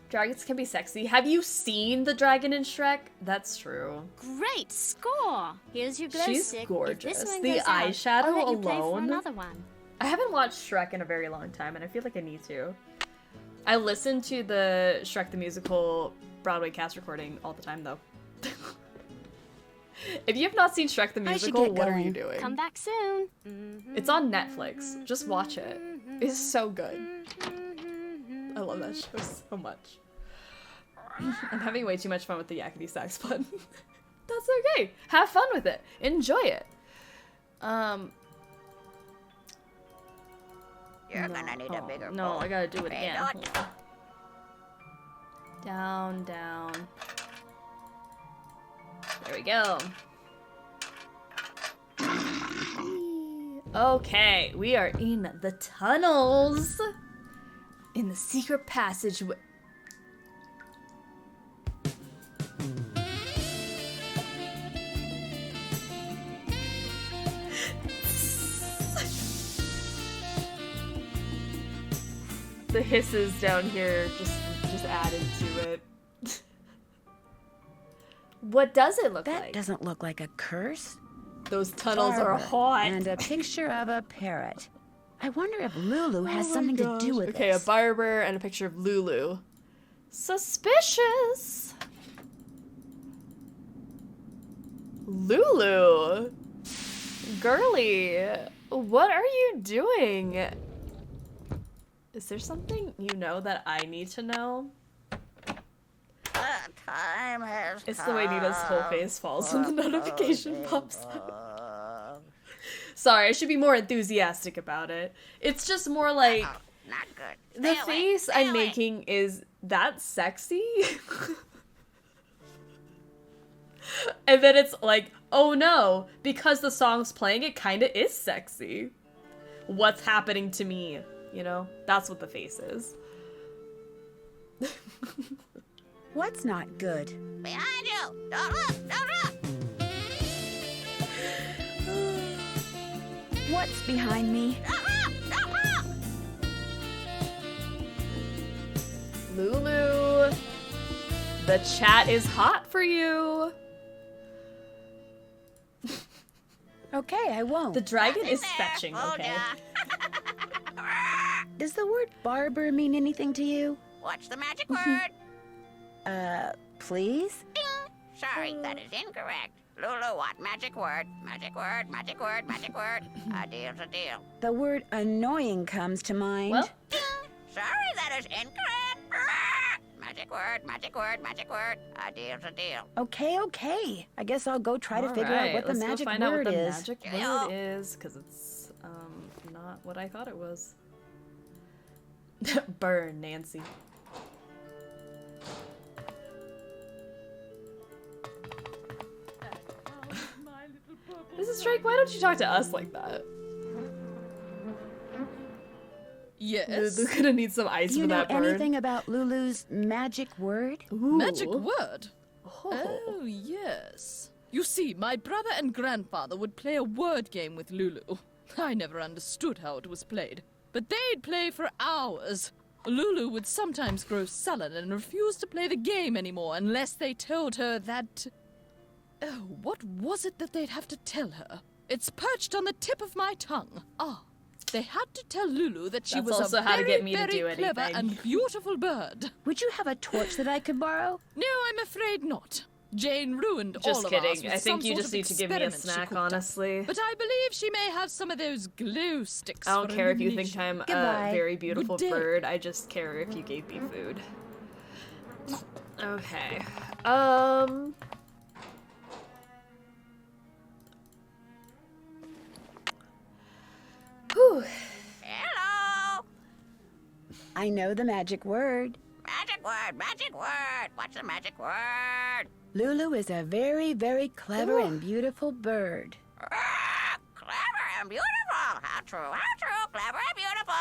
Dragons can be sexy. Have you seen the dragon in Shrek? That's true. Great score! Here's your glow She's stick. gorgeous. If this one The goes out, eyeshadow I'll let you play for alone. another one. I haven't watched Shrek in a very long time, and I feel like I need to. I listen to the Shrek the Musical Broadway cast recording all the time, though. If you have not seen Shrek the Musical, what are you doing? Come back soon. It's on Netflix. Just watch it. It's so good. I love that show so much. I'm having way too much fun with the yakety sax button. That's okay. Have fun with it. Enjoy it. You're gonna need a bigger No, bowl. I gotta do it Pay again. not- Hold on. Down, down. There we go. Okay, we are in the tunnels. In the secret passageway. The hisses down here just added to it. What does it look like? That doesn't look like a curse. Those tunnels are Barbara, hot. And a picture of a parrot. I wonder if Lulu has something to do with Okay, this. a barber and a picture of Lulu. Suspicious. Lulu. Girly, what are you doing? Is there something you know that I need to know? The time has It's the way Nina's whole face falls when the notification pops up. Sorry, I should be more enthusiastic about it. It's just more like Not good. the Stay away. face Stay I'm away. making is that sexy? And then it's like, oh no, because the song's playing, it kinda is sexy. What's happening to me? You know? That's what the face is. What's not good? Behind you! Don't look! Don't look! What's behind me? Don't look! Don't look! Lulu, the chat is hot for you. Okay, I won't. The dragon Nothing is there. fetching, Oh, okay? yeah. Does the word barber mean anything to you? What's the magic word? Please? Ding. Sorry, that is incorrect. Lulu, what? Magic word. Magic word, magic word, magic word. A deal's a deal. The word annoying comes to mind. Well, Sorry, that is incorrect. Magic word, magic word, magic word. A deal's a deal. Okay. I guess I'll go try to figure out what the let's magic go find out word what the is. magic word is, because it's not what I thought it was. Burn, Nancy. Mrs. Drake, why don't you talk to us like that? Yes. Lulu's gonna need some ice Do you for know that burn. anything about Lulu's magic word? Ooh. Magic word? Oh. Oh, yes. You see, my brother and grandfather would play a word game with Lulu. I never understood how it was played, but they'd play for hours. Lulu would sometimes grow sullen and refuse to play the game anymore unless they told her that... Oh, what was it that they'd have to tell her? It's perched on the tip of my tongue. Ah, they had to tell Lulu that she That's was also a how to very, get me to do very clever anything. and beautiful bird. Would you have a torch that I could borrow? No, I'm afraid not. Jane ruined all Just of ours kidding. with I think some you sort just of need to give me a experiment she snack, cooked up. honestly. But I believe she may have some of those glue sticks. I don't for care if you think illumination. I'm Goodbye. a very beautiful Good day. bird. I just care if you gave me food. Okay. Whew. Hello. I know the magic word. Magic word, magic word. What's the magic word? Lulu is a very, very clever and beautiful bird. Clever and beautiful. How true, clever and beautiful.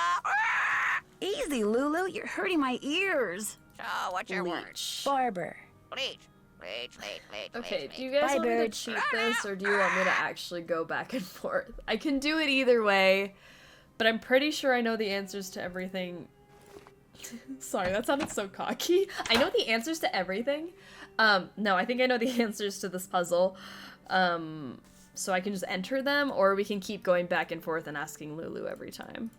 Easy, Lulu. You're hurting my ears. So, what's your word? Barber. Bleach. Okay, bleach. do you guys Bye, want me to bird. cheat this, or do you want me to actually go back and forth? I can do it either way, but I'm pretty sure I know the answers to everything. Sorry, that sounded so cocky. I know the answers to everything. No, I think I know the answers to this puzzle. So I can just enter them, or we can keep going back and forth and asking Lulu every time.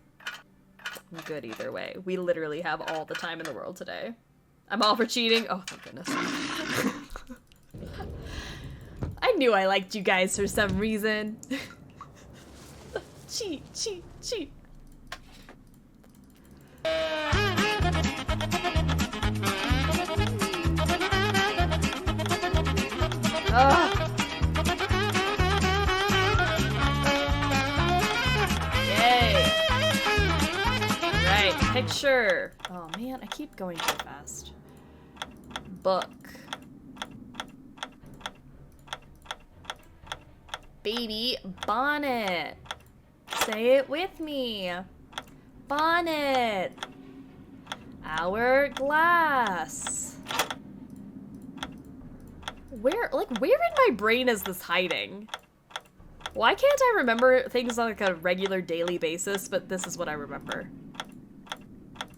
I'm good either way. We literally have all the time in the world today. I'm all for cheating. Oh, thank goodness. I knew I liked you guys for some reason. Cheat. Yay. Right, picture. Oh man, I keep going too fast. Book. Baby bonnet. Say it with me. Bonnet. Hourglass. Where in my brain is this hiding? Why can't I remember things on like a regular daily basis, but this is what I remember?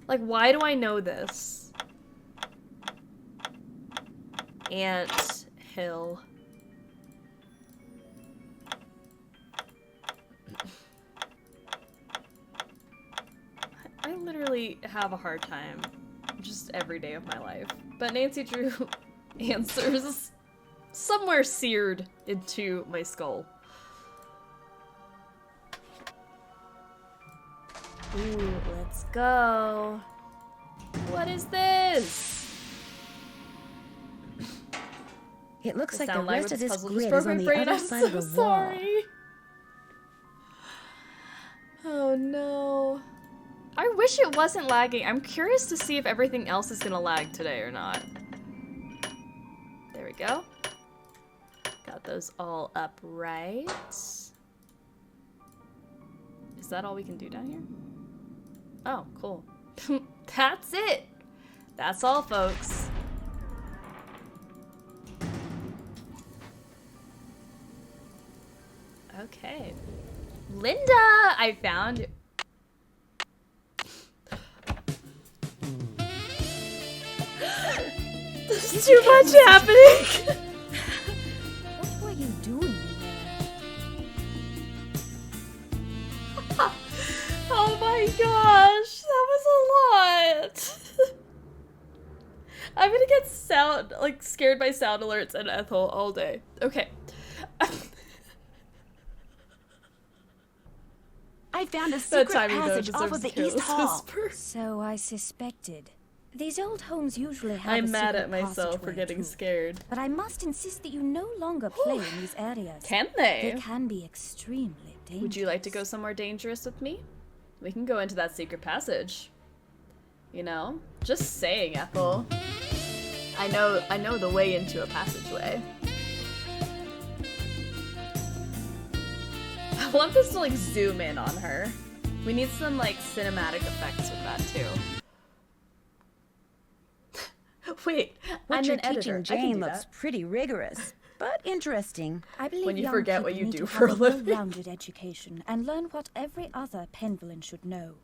Like, why do I know this? Ant hill. I literally have a hard time just every day of my life. But Nancy drew answers somewhere seared into my skull. Ooh, let's go. What is this? It looks like the sound lag rest with of this this puzzle grid just is broke on my the brain. other I'm side so of the sorry. Oh no. I wish it wasn't lagging. I'm curious to see if everything else is gonna lag today or not. There we go. Got those all up right. Is that all we can do down here? Oh, cool. That's it. That's all, folks. Okay. Linda, I found... There's too much happening. What were you doing? Oh my gosh, that was a lot. I'm gonna get scared by sound alerts and Ethel all day. Okay. I found a secret passage off of the East Hall. So I suspected. These old homes usually have I'm a mad secret at myself for passageway getting too. scared. But I must insist that you no longer play in these areas. Can they? They can be extremely dangerous. Would you like to go somewhere dangerous with me? We can go into that secret passage. You know? Just saying, Ethel. I know the way into a passageway. I want this to like zoom in on her. We need some like cinematic effects with that too. Wait, What I'm you're an editor. teaching I can Jane do looks that. pretty rigorous, but interesting. I believe When you young forget what people you need do to for have a living. well-rounded education and learn what every other Penvillain should know.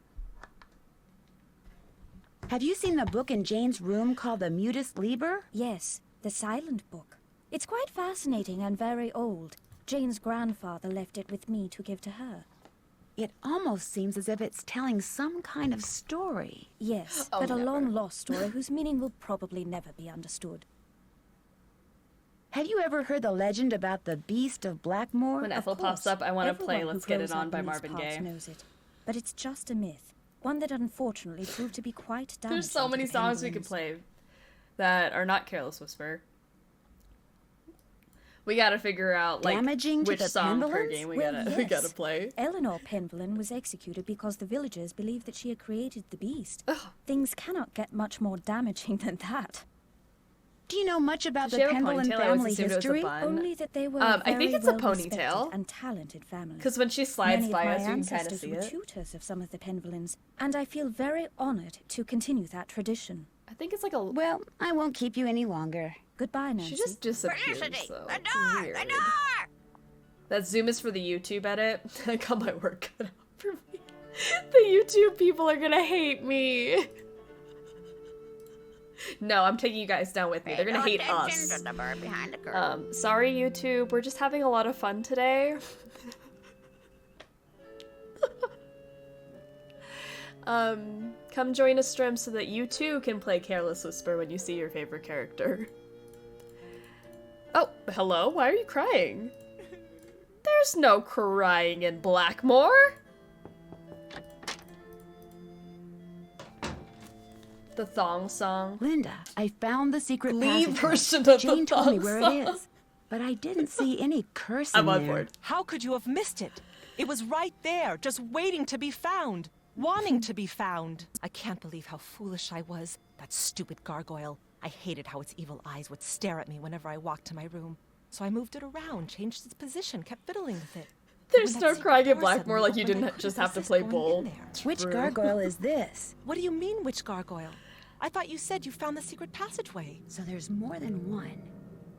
Have you seen the book in Jane's room called the Mutus Liber? Yes, the silent book. It's quite fascinating and very old. Jane's grandfather left it with me to give to her. It almost seems as if it's telling some kind of story. Yes, Oh, but a never. long-lost story whose meaning will probably never be understood. Have you ever heard the legend about the Beast of Blackmoor? When Of Ethel pops course, up, I want to play everyone who Let's Get grows It On up by in these Marvin parts Gaye. knows it. But it's just a myth. One that unfortunately proved to be quite damaging. There's so to many the songs we could Penguins. play that are not Careless Whisper. We gotta figure out like Damaging to which the song per Penguins? game we Well, gotta yes. play. Eleanor Penvillain was executed because the villagers believed that she had created the beast. Things cannot get much more damaging than that. Do you know much about Does the she have a Penvillain ponytail? I always family assumed it was a history? bun. Only that they were I think very it's a well-respected ponytail. and talented families. Because when she slides Many by of my us, you can kind of ancestors see were it. tutors of some of the Penvillins, and I feel very honored to continue that tradition. I think it's like a. Well, I won't keep you any longer. Goodbye, Nancy. She just disappears. Felicity, So the it's door, weird. the door! That zoom is for the YouTube edit. I got my work cut out for me. The YouTube people are gonna hate me. No, I'm taking you guys down with me. They're gonna Pay no hate attention us. to the bird behind the curtain. Sorry, YouTube. We're just having a lot of fun today. Come join a stream so that you too can play Careless Whisper when you see your favorite character. Oh, hello? Why are you crying? There's no crying in Blackmoor. The thong song. Linda, I found the secret Leave passage. version of the Jane told me thong where song. it is, but I didn't see any cursing I'm on there. board. How could you have missed it? It was right there, just waiting to be found. Wanting to be found. I can't believe how foolish I was. That stupid gargoyle. I hated how its evil eyes would stare at me whenever I walked to my room. So I moved it around, changed its position, kept fiddling with it. There's When no that secret crying in door Blackmoor suddenly like you opened, I didn't couldn't just have to resist play going bowl. in there. Which True. gargoyle is this? What do you mean, which gargoyle? I thought you said you found the secret passageway. So there's more than one.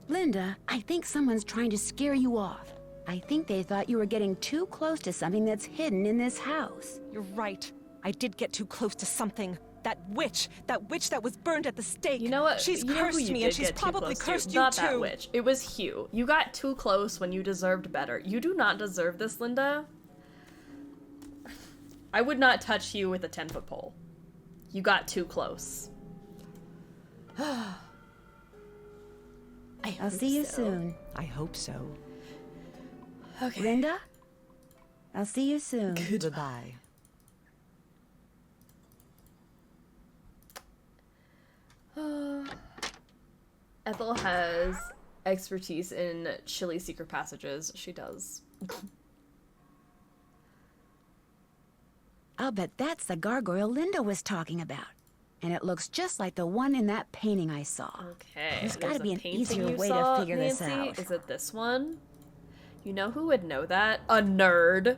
Linda, I think someone's trying to scare you off. I think they thought you were getting too close to something that's hidden in this house. You're right. I did get too close to something. That witch that was burned at the stake. You know what? She's You know who cursed you me, did and she's get too probably close to. cursed you Not too. that witch. It was Hugh. You got too close when you deserved better. You do not deserve this, Linda. I would not touch Hugh with a 10-foot pole. You got too close. I'll see you soon. I hope so. Okay. Linda? I'll see you soon. Goodbye. Ethel has expertise in chilly secret passages. She does. I'll bet that's the gargoyle Linda was talking about. And it looks just like the one in that painting I saw. Okay. There's gotta a be an painting easier you way to saw, figure this Nancy? out. Is it this one? You know who would know that? A nerd.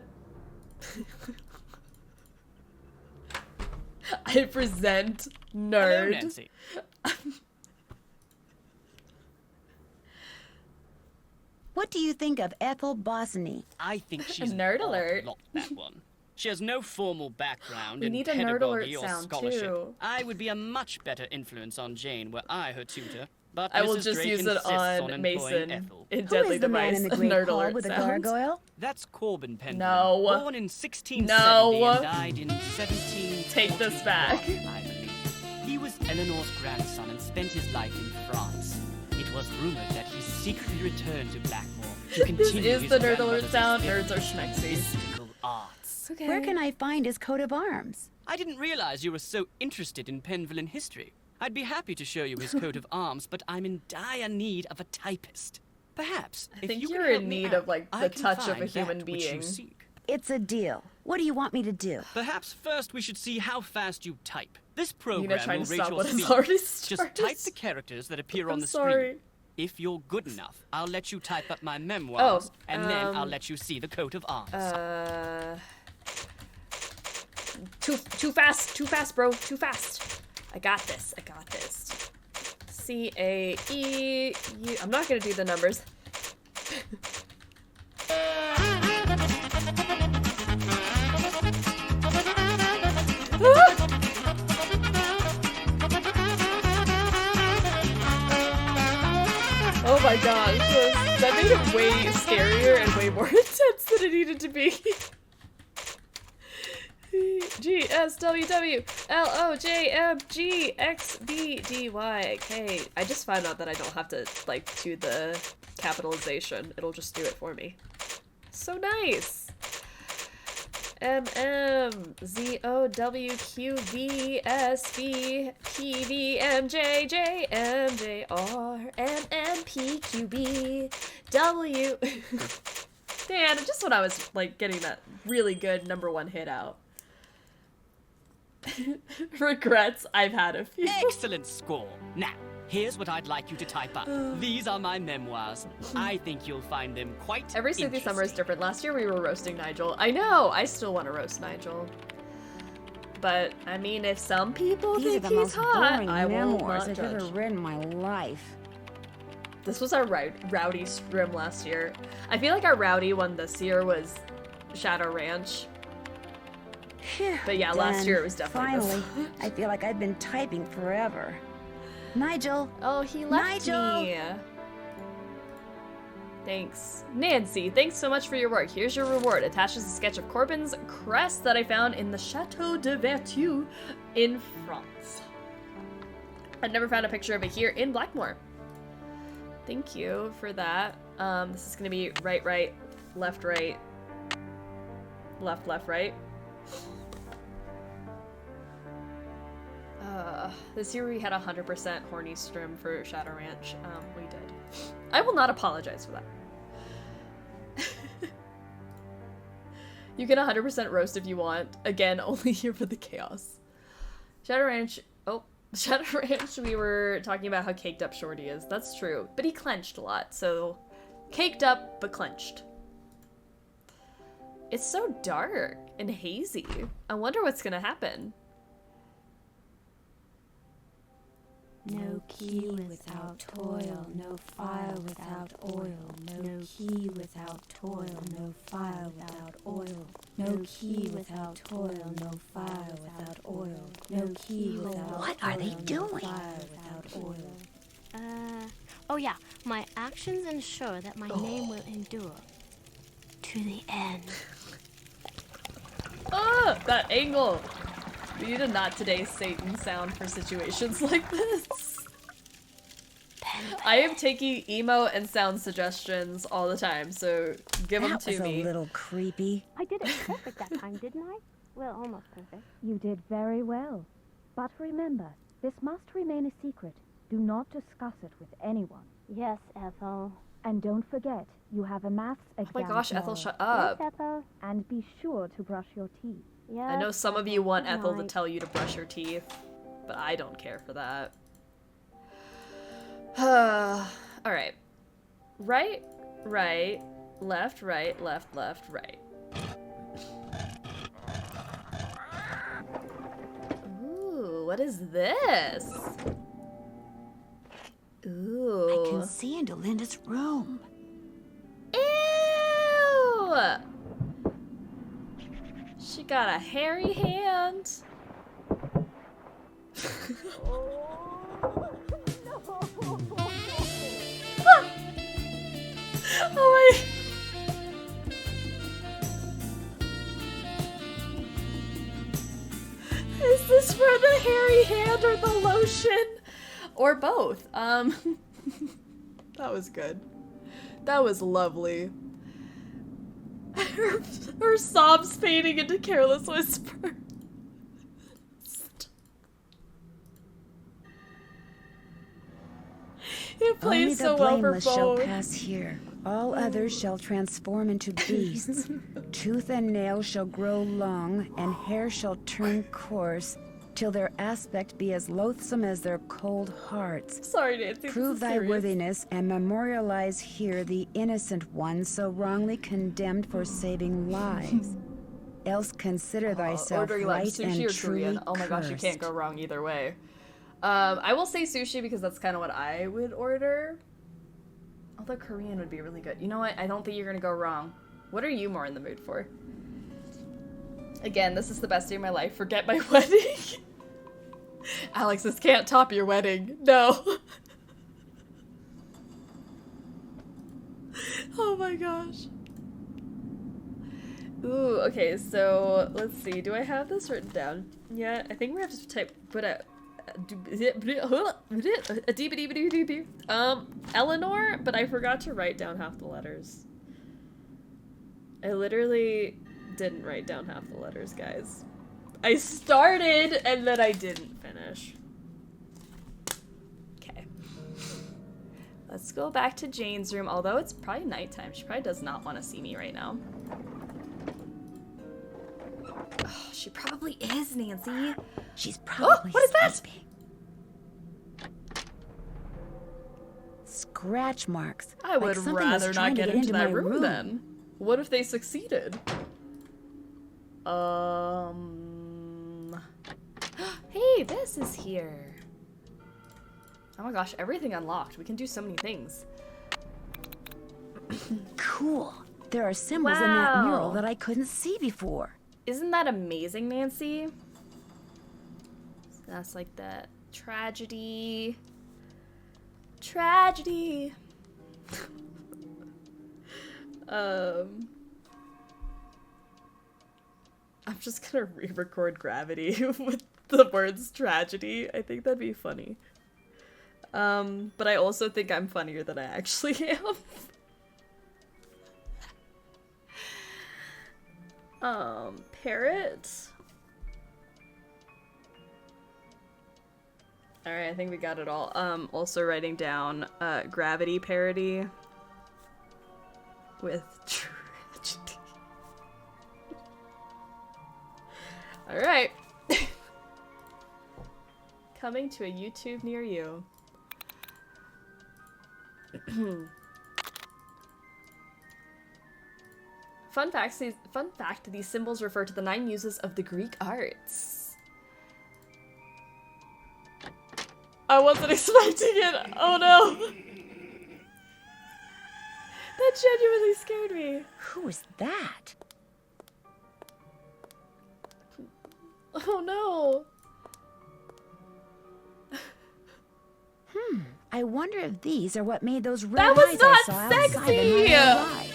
I present nerd. Hello, Nancy. What do you think of Ethel Bosny? I think she's Nerd an odd alert. lot, that one. She has no formal background We in need a nerd alert pedagogy or sound, scholarship. too. I would be a much better influence on Jane were I her tutor. But I will Mrs. just Drake use it insists on employing Mason Ethel. in Who Deadly is the man Device. in the great Nerd hall alert with a sound. gargoyle? That's Corbin Pendleton. No. Born in 1670 No. and died in 1741, Take this back. I believe. He was Eleanor's grandson and spent his life in France. It was rumored that he secretly returned to Blackmoor to This continue is his the nerd alert grandmother's sound. Nerds experiment are in schmexies. mystical arts. Yes. Okay. Where can I find his coat of arms? I didn't realize you were so interested in Penvillin history. I'd be happy to show you his coat of arms, but I'm in dire need of a typist. Perhaps, I think if you you're could help in me need out, of, like, I the can touch of find a human that which you being. seek. It's a deal. What do you want me to do? Perhaps first we should see how fast you type. This program Nina trying will to rate stop your what has speed. already Just started. type the characters that appear on I'm the sorry. screen. If you're good enough, I'll let you type up my memoirs, and then I'll let you see the coat of arms. Too fast, bro, too fast. I got this. C-A-E-U. I'm not gonna do the numbers. Oh my gosh, that made it way scarier and way more intense than it needed to be. G-S-W-W-L-O-J-M-G-X-B-D-Y-K. I just found out that I don't have to, like, do the capitalization. It'll just do it for me. So nice! M-M-Z-O-W-Q-V-S-V-P-V-M-J-R-N-N-P-Q-B-W. Man, just when I was, like, getting that really good #1 hit out. Regrets, I've had a few. Excellent score. Now, here's what I'd like you to type up. These are my memoirs. I think you'll find them quite Every Sleuthy summer is different. Last year we were roasting Nigel. I know! I still want to roast Nigel. But, I mean, if some people These are think the he's most hot, boring I will memoirs not I've judge. ever read in my life. This was our rowdy scrim last year. I feel like our rowdy one this year was Shadow Ranch. But yeah, last year it was definitely Finally, I feel like I've been typing forever. Nigel! Oh, he left Nigel! me! Thanks. Nancy, thanks so much for your work. Here's your reward. Attaches a sketch of Corbin's crest that I found in the Chateau de Vertu in France. I've never found a picture of it here in Blackmoor. Thank you for that. This is gonna be right, left, right, right. This year we had 100% horny strim for Shadow Ranch. We did. I will not apologize for that. You can 100% roast if you want. Again, only here for the chaos. Shadow Ranch, we were talking about how caked up Shorty is. That's true. But he clenched a lot, so caked up, but clenched. It's so dark and hazy. I wonder what's gonna happen. No key without toil, no fire without oil. No key without toil, no fire without oil. No key without toil, no fire without oil. No key without What are they doing? No fire without oil. Oh yeah, my actions ensure that my name will endure to the end. Ah, that angle! We need a not today Satan sound for situations like this. I am taking emo and sound suggestions all the time, so give them to me. That was a little creepy. I did it perfect that time, didn't I? Well, almost perfect. You did very well. But remember, this must remain a secret. Do not discuss it with anyone. Yes, Ethel. And don't forget, you have a maths exam. Oh my gosh, tomorrow. Ethel, shut up. Yes, Ethel. And be sure to brush your teeth. Yes, I know some of you want good Ethel to night. tell you to brush your teeth, but I don't care for that. Alright. Right, left, right. Ooh, what is this? Ooh. I can see into Linda's room. Ew! She got a hairy hand. Oh my... Is this for the hairy hand or the lotion? Or both. That was good. That was lovely. Her sobs fading into careless whisper. It plays so well for both. Shall pass here. All others shall transform into beasts. Tooth and nail shall grow long, and hair shall turn coarse, till their aspect be as loathsome as their cold hearts. Sorry, Nancy. Prove thy serious. worthiness, and memorialize here the innocent one so wrongly condemned for saving lives. Else consider thyself ordering like right sushi and or truly Korean. Oh my gosh, you can't go wrong either way. I will say sushi because that's kind of what I would order. Although Korean would be really good. You know what? I don't think you're gonna go wrong. What are you more in the mood for? Again, this is the best day of my life. Forget my wedding. Alex, this can't top your wedding. No. Oh my gosh. Ooh, okay, so let's see. Do I have this written down? Yeah, I think we have to type, Eleanor, but I forgot to write down half the letters. I literally didn't write down half the letters, guys. I started and then I didn't finish. Okay. Let's go back to Jane's room, although it's probably nighttime. She probably does not want to see me right now. Oh, she probably is, Nancy. She's probably what is that? Scratch marks. I would like rather not get into that my room then. What if they succeeded? Hey, this is here. Oh my gosh, everything unlocked. We can do so many things. Cool. There are symbols in that mural that I couldn't see before. Isn't that amazing, Nancy? That's like the tragedy. Tragedy. I'm just gonna re-record Gravity with the words tragedy. I think that'd be funny. But I also think I'm funnier than I actually am. Parrot. Alright, I think we got it all. Also writing down, Gravity parody with tragedy. Alright. Coming to a YouTube near you. Fun fact, these symbols refer to the 9 muses of the Greek arts. I wasn't expecting it. Oh no. That genuinely scared me. Who is that? Oh no. I wonder if these are what made those red eyes was not I saw outside sexy! the night I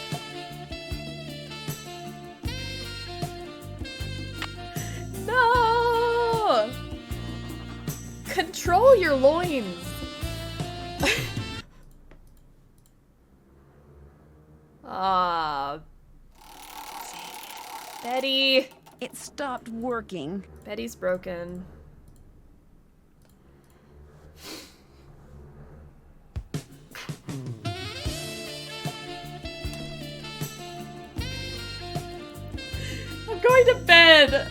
No! Control your loins. Betty. It stopped working. Betty's broken. I'm going to bed.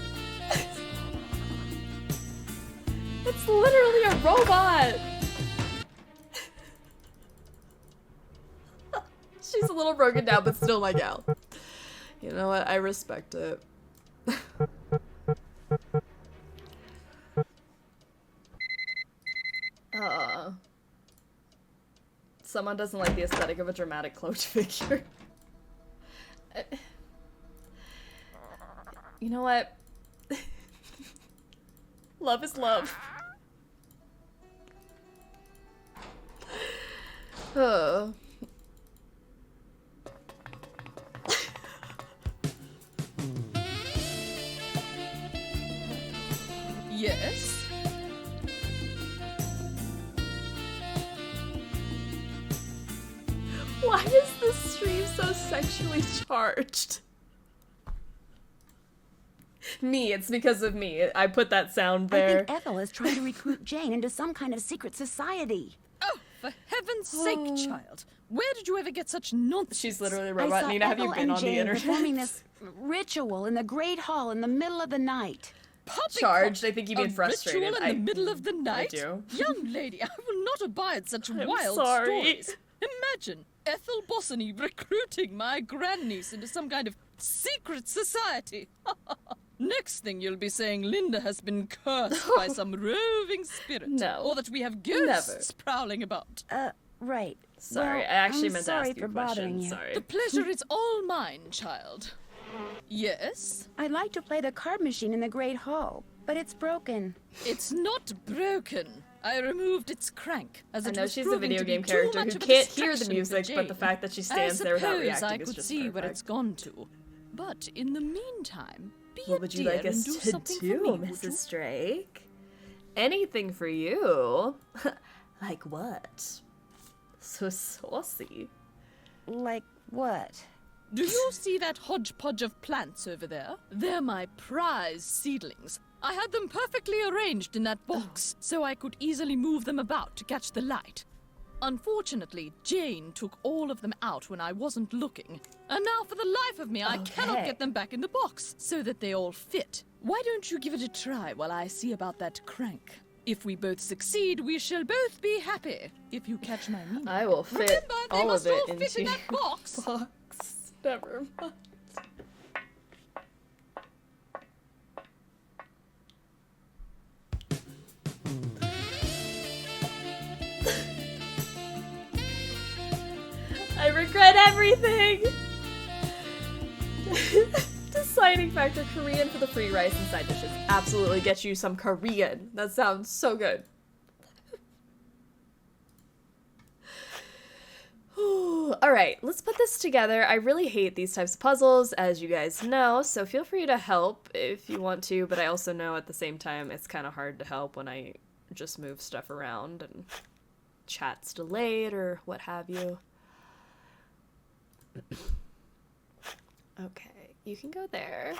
It's literally a robot. She's a little broken down, but still my gal. You know what? I respect it. Someone doesn't like the aesthetic of a dramatic cloaked figure. You know what? Love is love. Oh. Yes? Why is this stream so sexually charged? Me, it's because of me. I put that sound I there. think Ethel is trying to recruit Jane into some kind of secret society. Oh, for heaven's sake, child. Where did you ever get such nonsense? She's literally I robot. saw Nina, have you Ethel been and on the Jane internet? performing this ritual in the Great Hall in the middle of the night. Charged. I think you mean A frustrated. ritual in the middle of the night? I do. Young lady, I will not abide such I'm wild sorry. stories. Imagine Ethel Bossany recruiting my grandniece into some kind of secret society. Next thing you'll be saying Linda has been cursed by some roving spirit. No. Or that we have ghosts prowling about. Right. Sorry, Well, I actually I'm meant to sorry ask you for a bothering question. you. Sorry. The pleasure is all mine, child. Yes? I'd like to play the card machine in the Great Hall, but it's broken. It's not broken. I removed its crank, as I it know was she's a proving video to be game too character much who of a can't hear the distraction music, for but the Jane. fact that she stands there without I reacting suppose I is could just see where perfect. it's gone to. But in the meantime, be What a would you dear like us and do to something do, for me, would you? Mrs. Drake? Anything for you? Like what? So saucy. Like what? Do you see that hodgepodge of plants over there? They're my prize seedlings. I had them perfectly arranged in that box, so I could easily move them about to catch the light. Unfortunately, Jane took all of them out when I wasn't looking. And now, for the life of me, I cannot get them back in the box, so that they all fit. Why don't you give it a try while I see about that crank? If we both succeed, we shall both be happy. If you catch my meaning. I will fit Remember, they all must of it all fit into in that box. box. Never mind. I regret everything! Deciding factor Korean for the free rice and side dishes. Absolutely get you some Korean. That sounds so good. Alright, let's put this together. I really hate these types of puzzles, as you guys know, so feel free to help if you want to, but I also know at the same time it's kind of hard to help when I just move stuff around and chat's delayed or what have you. Okay, you can go there.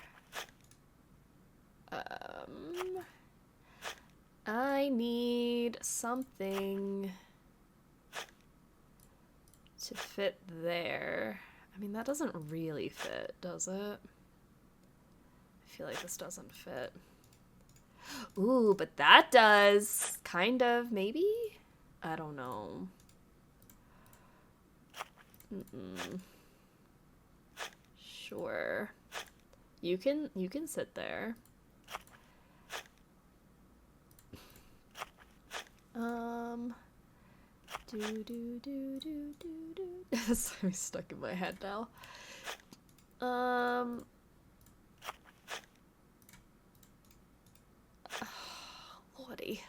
I need something to fit there. I mean, that doesn't really fit, does it? I feel like this doesn't fit. Ooh, but that does. Kind of, maybe? I don't know. Sure. You can sit there. That's stuck in my head now. Lordy.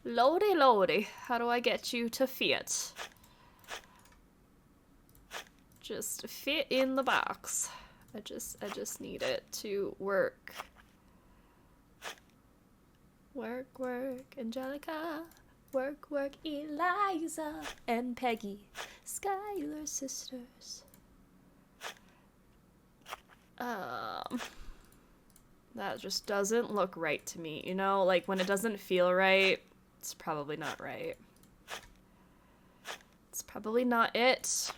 Lordy, lordy. How do I get you to fit? Just fit in the box. I just need it to work. Work, work, Angelica. Work, work, Eliza and Peggy, Skylar sisters. That just doesn't look right to me, you know? Like, when it doesn't feel right, it's probably not right. It's probably not it.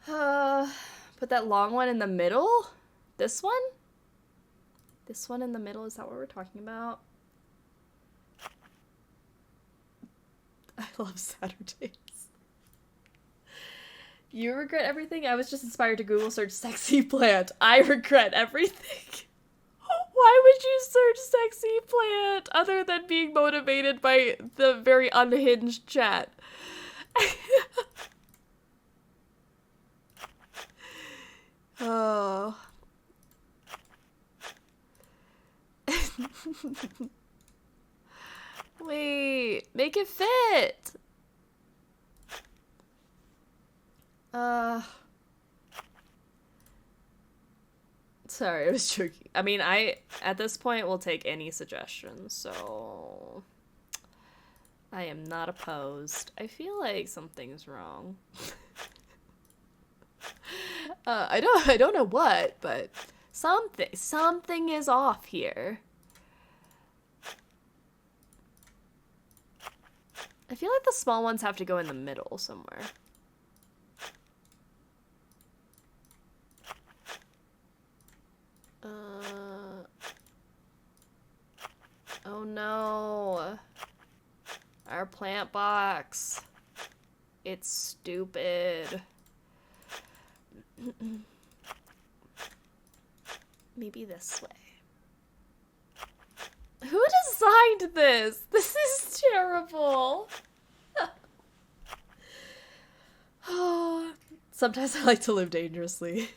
Put that long one in the middle? This one? This one in the middle, is that what we're talking about? I love Saturdays. You regret everything? I was just inspired to Google search sexy plant. I regret everything. Why would you search sexy plant other than being motivated by the very unhinged chat? Oh. Wait, make it fit. Sorry, I was joking. I mean, at this point will take any suggestions, so I am not opposed. I feel like something's wrong. I don't know what, but something is off here. I feel like the small ones have to go in the middle somewhere. Oh no. Our plant box. It's stupid. Maybe this way. Who designed this? This is terrible. Oh, sometimes I like to live dangerously.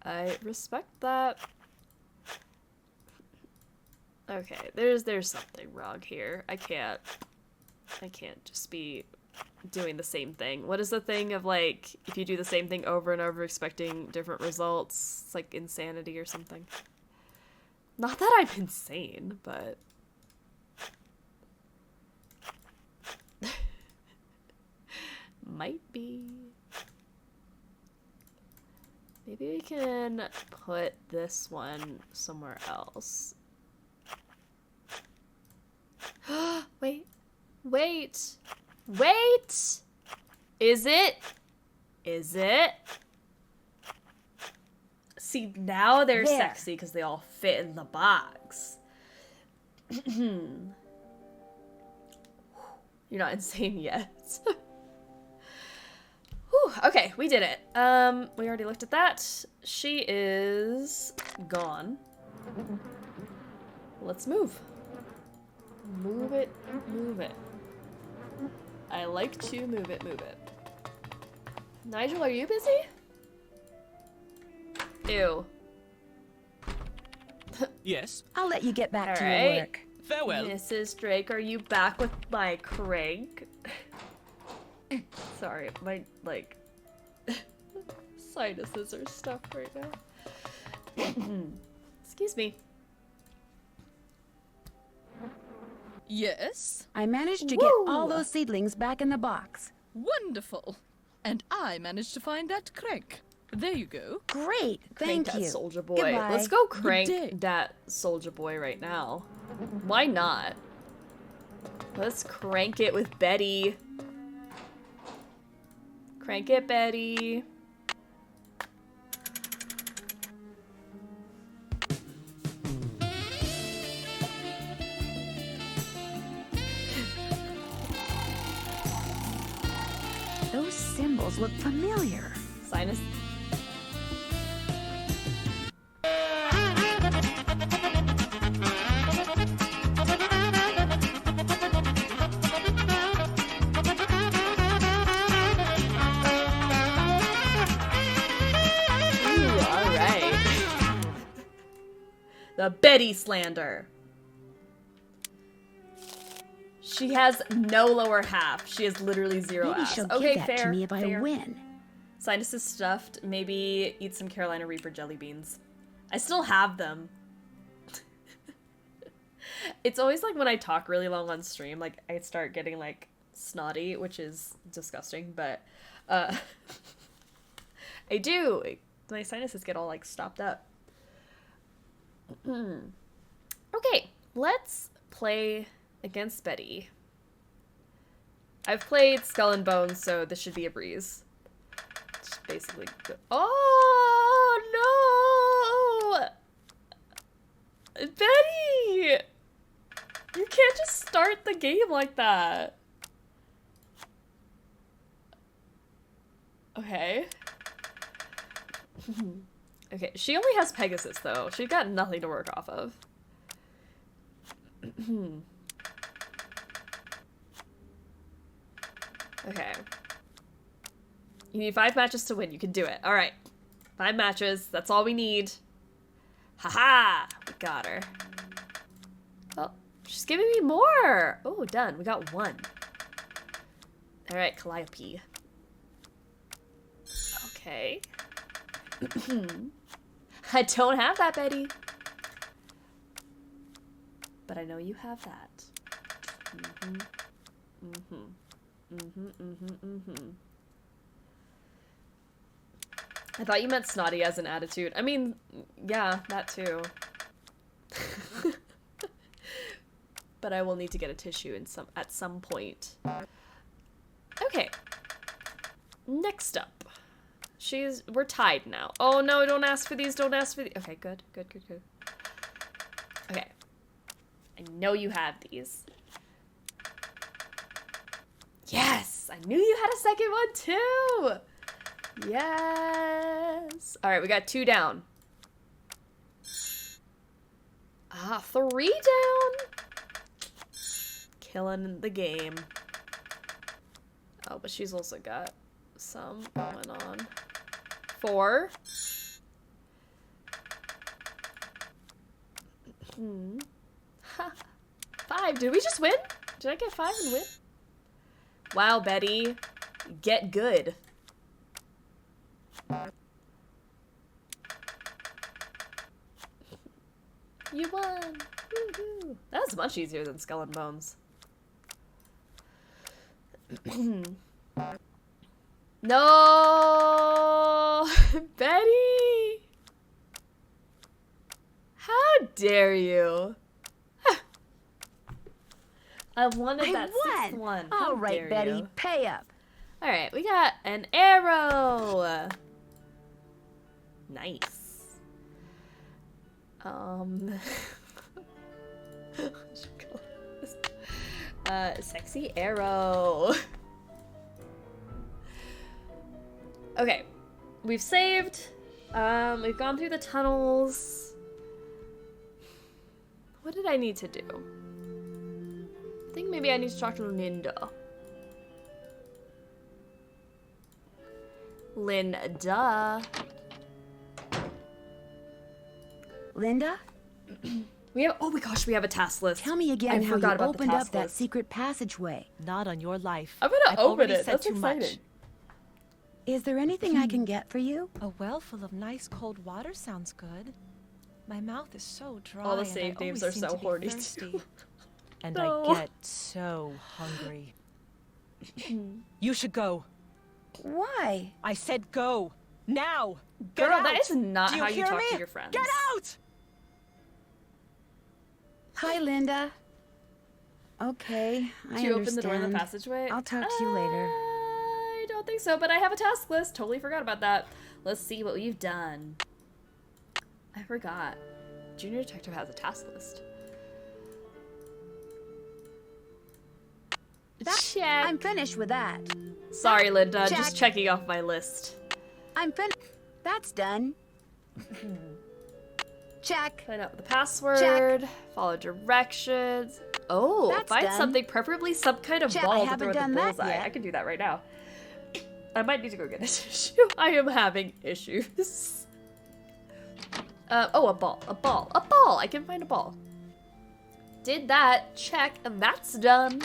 I respect that. Okay, there's something wrong here. I can't just be doing the same thing. What is the thing of, like, if you do the same thing over and over expecting different results? It's like insanity or something. Not that I'm insane, but... might be. Maybe we can put this one somewhere else. Wait. Is it? See, now they're sexy because they all fit in the box. You're not insane yet. Whew, okay, we did it. We already looked at that. She is gone. Let's move. Move it. I like to move it. Nigel, are you busy? Ew. Yes? I'll let you get back to your work. Farewell. Mrs. Drake, are you back with my crank? Sorry, my, like, sinuses are stuffed right now. Excuse me. Yes? I managed to get all those seedlings back in the box. Wonderful. And I managed to find that crank. There you go. Great, Crank thank that you. soldier boy. Goodbye. Let's go crank that soldier boy right now. Why not? Let's crank it with Betty. Crank it, Betty. Those symbols look familiar. Sinus. The Betty slander. She has no lower half. She has literally zero Maybe ass. she'll Okay, give that fair. to me if I fair. win. Sinus is stuffed. Maybe eat some Carolina Reaper jelly beans. I still have them. It's always like when I talk really long on stream, like I start getting like snotty, which is disgusting, but I do. My sinuses get all like stopped up. Okay, let's play against Betty. I've played Skull and Bones, so this should be a breeze. Just basically go. Oh no! Betty! You can't just start the game like that. Okay. Okay, she only has Pegasus, though. She's got nothing to work off of. Okay. You need 5 matches to win. You can do it. Alright. 5 matches. That's all we need. Haha! We got her. Oh, she's giving me more! Oh, done. We got 1. Alright, Calliope. Okay. I don't have that, Betty. But I know you have that. I thought you meant snotty as an attitude. I mean, yeah, that too. But I will need to get a tissue at some point. Okay. Next up. We're tied now. Oh no, don't ask for these, don't ask for these. Okay, good. Okay. I know you have these. Yes! I knew you had a second one too! Yes! Alright, we got 2 down. 3 down! Killing the game. Oh, but she's also got some going on. 4. 5. Did we just win? Did I get 5 and win? Wow, Betty. Get good. You won! Woohoo! That was much easier than Skull and Bones. No! Betty! How dare you? I wanted that 6th one. All right, Betty, pay up. Alright, we got an arrow! Nice. Sexy arrow. Okay, we've saved. We've gone through the tunnels. What did I need to do? I think maybe I need to talk to Linda. Linda? We have, oh my gosh, we have a task list. Tell me again how you opened up that secret passageway. Not on your life. I'm gonna open it. That's exciting. Is there anything I can get for you? A well full of nice cold water sounds good. My mouth is so dry. All the save names are so horny too. And I get so hungry. You should go. Why? I said go. Now! Girl, that is not how you talk to your friends. Get out! Hi, Linda. Okay, I Did you open the door in the passageway? I'll talk to you later. I don't think so, but I have a task list. Totally forgot about that. Let's see what we've done. I forgot. Junior Detective has a task list. Check. I'm finished with that. Sorry, Linda. Check. Just checking off my list. I'm finished. That's done. Check. Find out the password. Check. Follow directions. Oh, That's find done. something, preferably some kind of Check. ball I to haven't throw at the done that bullseye. yet. I can do that right now. I might need to go get a tissue. I am having issues. Oh, a ball. A ball. A ball. I can find a ball. Did that. Check. That's done.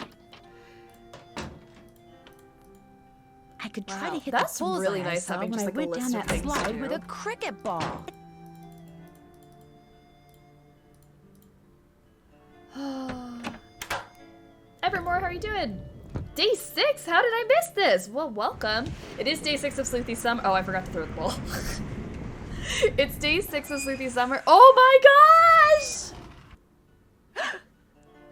I could try to hit that's the bullseye really I nice saw having when just I like a went list down of that things to slide do. with a cricket ball. Evermore, how are you doing? Day 6? How did I miss this? Well, welcome. It is day 6 of Sleuthy Summer. Oh, I forgot to throw the ball. It's day 6 of Sleuthy Summer. Oh my gosh!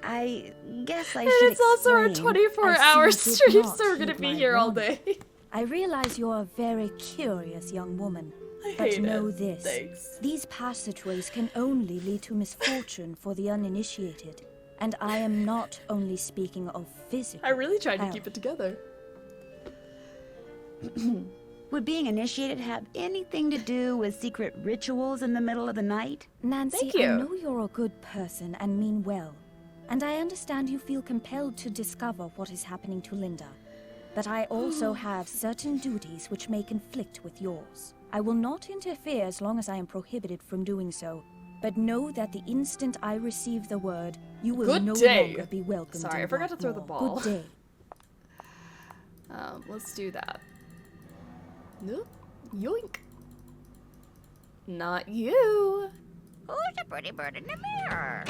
I guess I And should it's also our explain. 24-hour I stream, did not so we're gonna heed be my here all warning. day. I realize you're a very curious young woman. I But hate know it. this. Thanks. These passageways can only lead to misfortune for the uninitiated. And I am not only speaking of physical I really tried to hell. keep it together. Would being initiated have anything to do with secret rituals in the middle of the night? Nancy, Thank you. I know you're a good person and mean well. And I understand you feel compelled to discover what is happening to Linda. But I also have certain duties which may conflict with yours. I will not interfere as long as I am prohibited from doing so. But know that the instant I receive the word, you will Good no day. longer be welcomed. Sorry, in I forgot to throw the Blackmoor. ball. Good day. Let's do that. Nope. Yoink. Not you. Who's a pretty bird in the mirror?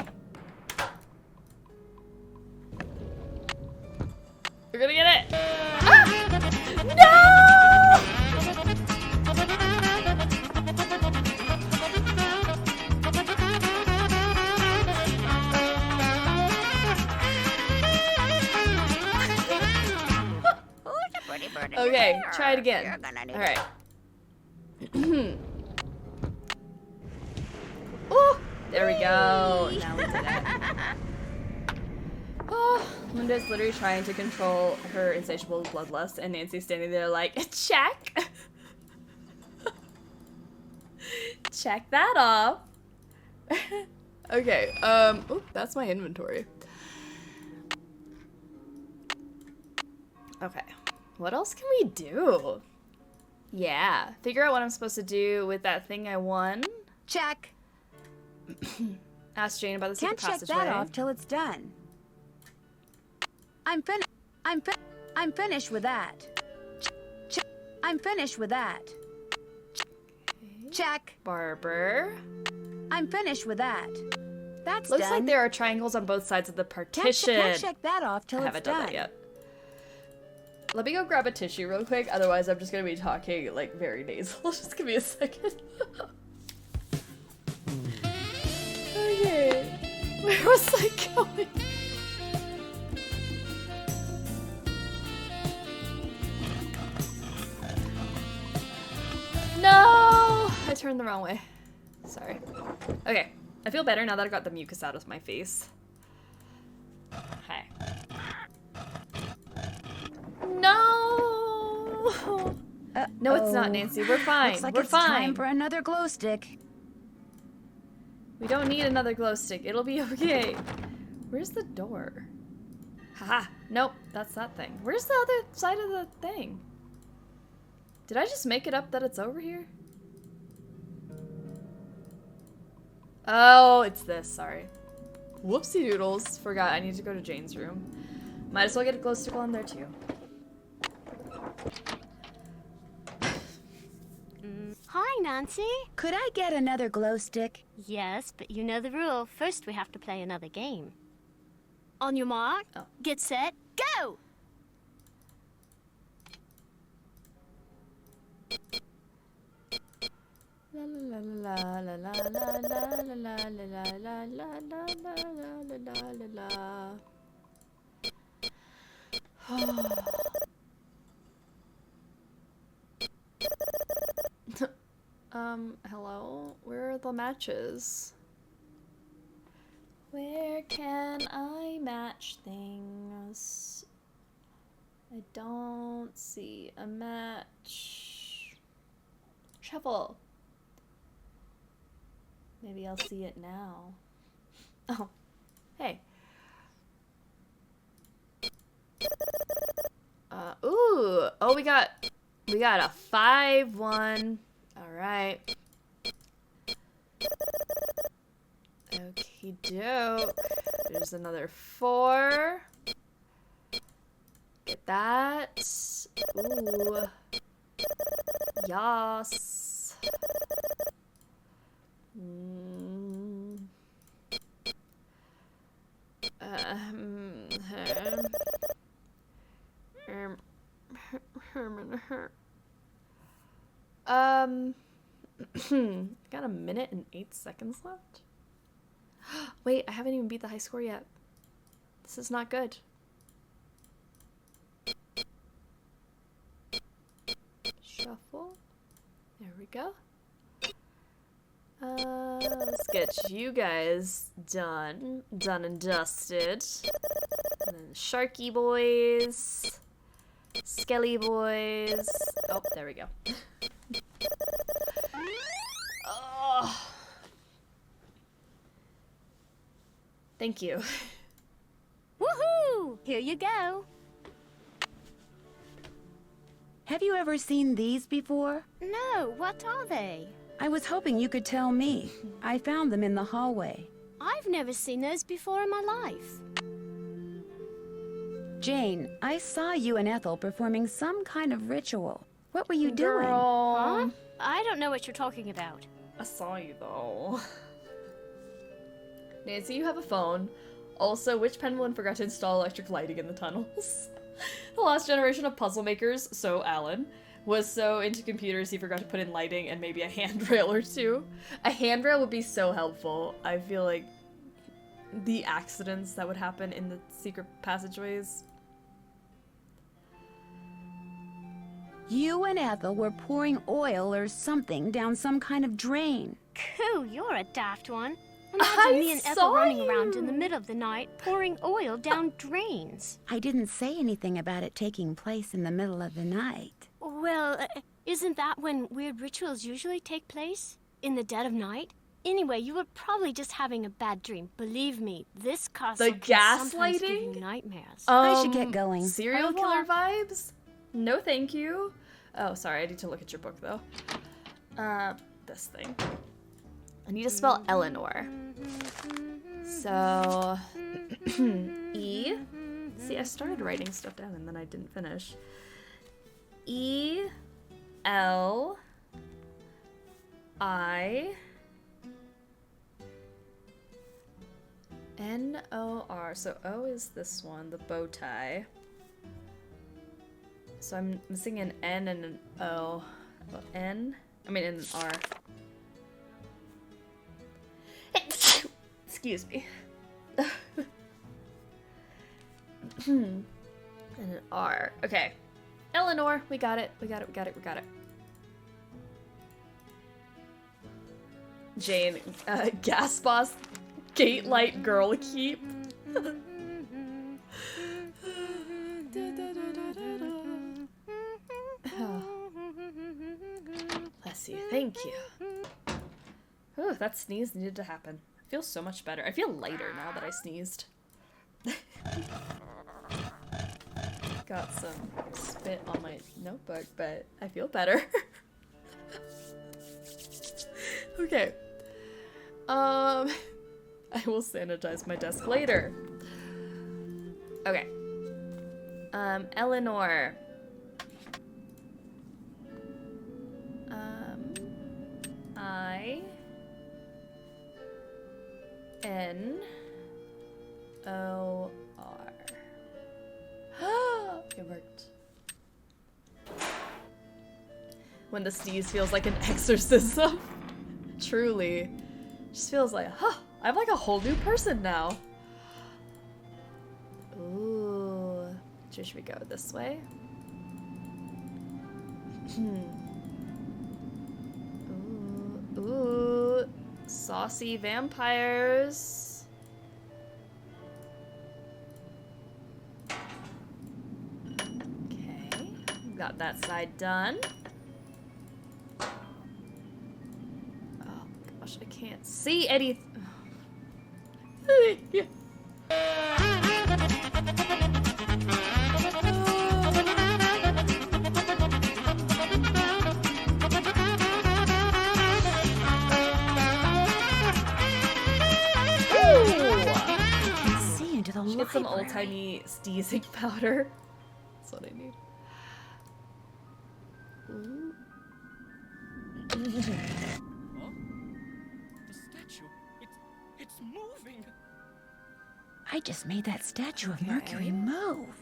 We're gonna get it. Ah! No! word. And Okay, you're try it again. You're gonna need Alright. Oh, there we go. Now we did it. Oh, Linda's literally trying to control her insatiable bloodlust, and Nancy's standing there like, check. Check that off. Okay, oh, that's my inventory. Okay, what else can we do? Yeah, figure out what I'm supposed to do with that thing I won. Check. Ask Jane about the secret Can't check passageway. that off till it's done. I'm finished with that. I'm finished with that. Okay. Check. Barber. I'm finished with that. That's Looks done. like there are triangles on both sides of the partition. Can't check that off till I it's haven't done. done that yet. Let me go grab a tissue real quick, otherwise I'm just gonna be talking like very nasal. Just give me a second. Okay. Where was I going? No! I turned the wrong way. Sorry. Okay. I feel better now that I got the mucus out of my face. Okay. No! No, it's not, Nancy. We're fine. Looks like We're it's fine. time for another glow stick. We don't need another glow stick. It'll be okay. Where's the door? Haha. Nope, that's that thing. Where's the other side of the thing? Did I just make it up that it's over here? Oh, it's this. Sorry. Whoopsie doodles. Forgot. I need to go to Jane's room. Might as well get a glow stick while I'm there too. Hi, Nancy. Could I get another glow stick? Yes, but you know the rule. First, we have to play another game. On your mark, get set, go! La la la la la la la la la la la la la hello? Where are the matches? Where can I match things? I don't see a match. Shuffle. Maybe I'll see it now. Oh, hey. Ooh. Oh, we got a 5-1. All right. Okie doke. There's another 4. Get that. Ooh. Yas. Got a minute and 8 seconds left. Wait, I haven't even beat the high score yet. This is not good. Shuffle. There we go. Let's get you guys done and dusted. And then Sharky boys, Skelly boys. Oh, there we go. Oh. Thank you. Woohoo! Here you go. Have you ever seen these before? No, what are they? I was hoping you could tell me. I found them in the hallway. I've never seen those before in my life. Jane, I saw you and Ethel performing some kind of ritual. What were you doing? Huh? I don't know what you're talking about. I saw you though. Nancy, you have a phone. Also, which Penguin forgot to install electric lighting in the tunnels? The last generation of puzzle makers, so Alan, was so into computers he forgot to put in lighting and maybe a handrail or two. A handrail would be so helpful. I feel like the accidents that would happen in the secret passageways. You and Ethel were pouring oil or something down some kind of drain. Coo, you're a daft one. Imagine me and Ethel running around in the middle of the night pouring oil down drains. I didn't say anything about it taking place in the middle of the night. Well, isn't that when weird rituals usually take place? In the dead of night? Anyway, you were probably just having a bad dream. Believe me, this castle can sometimes give you nightmares. I should get going. Serial killer vibes? No, thank you. Oh, sorry, I need to look at your book, though. This thing. I need to spell Eleanor. So, E. See, I started writing stuff down and then I didn't finish. E, L, I, N, O, R. So O is this one, the bow tie. So I'm missing an N and an O. Well, N? I mean an R. Excuse me. And an R. Okay. Eleanor, we got it. We got it. We got it. We got it. Jane, gas boss, gate light girl keep. Bless you. Thank you. Oh, that sneeze needed to happen. I feel so much better. I feel lighter now that I sneezed. Got some spit on my notebook, but I feel better. Okay. I will sanitize my desk later. Okay. Eleanor. I N O R. It worked. When the sneeze feels like an exorcism. Truly. Just feels like, I'm like a whole new person now. Ooh. Should we go this way? Ooh. Saucy vampires. Okay. Got that side done. Oh gosh, I can't see anything. Get some old-timey sneezing powder. That's what I need. Ooh. Huh? The statue. It's moving. I just made that statue of Mercury move.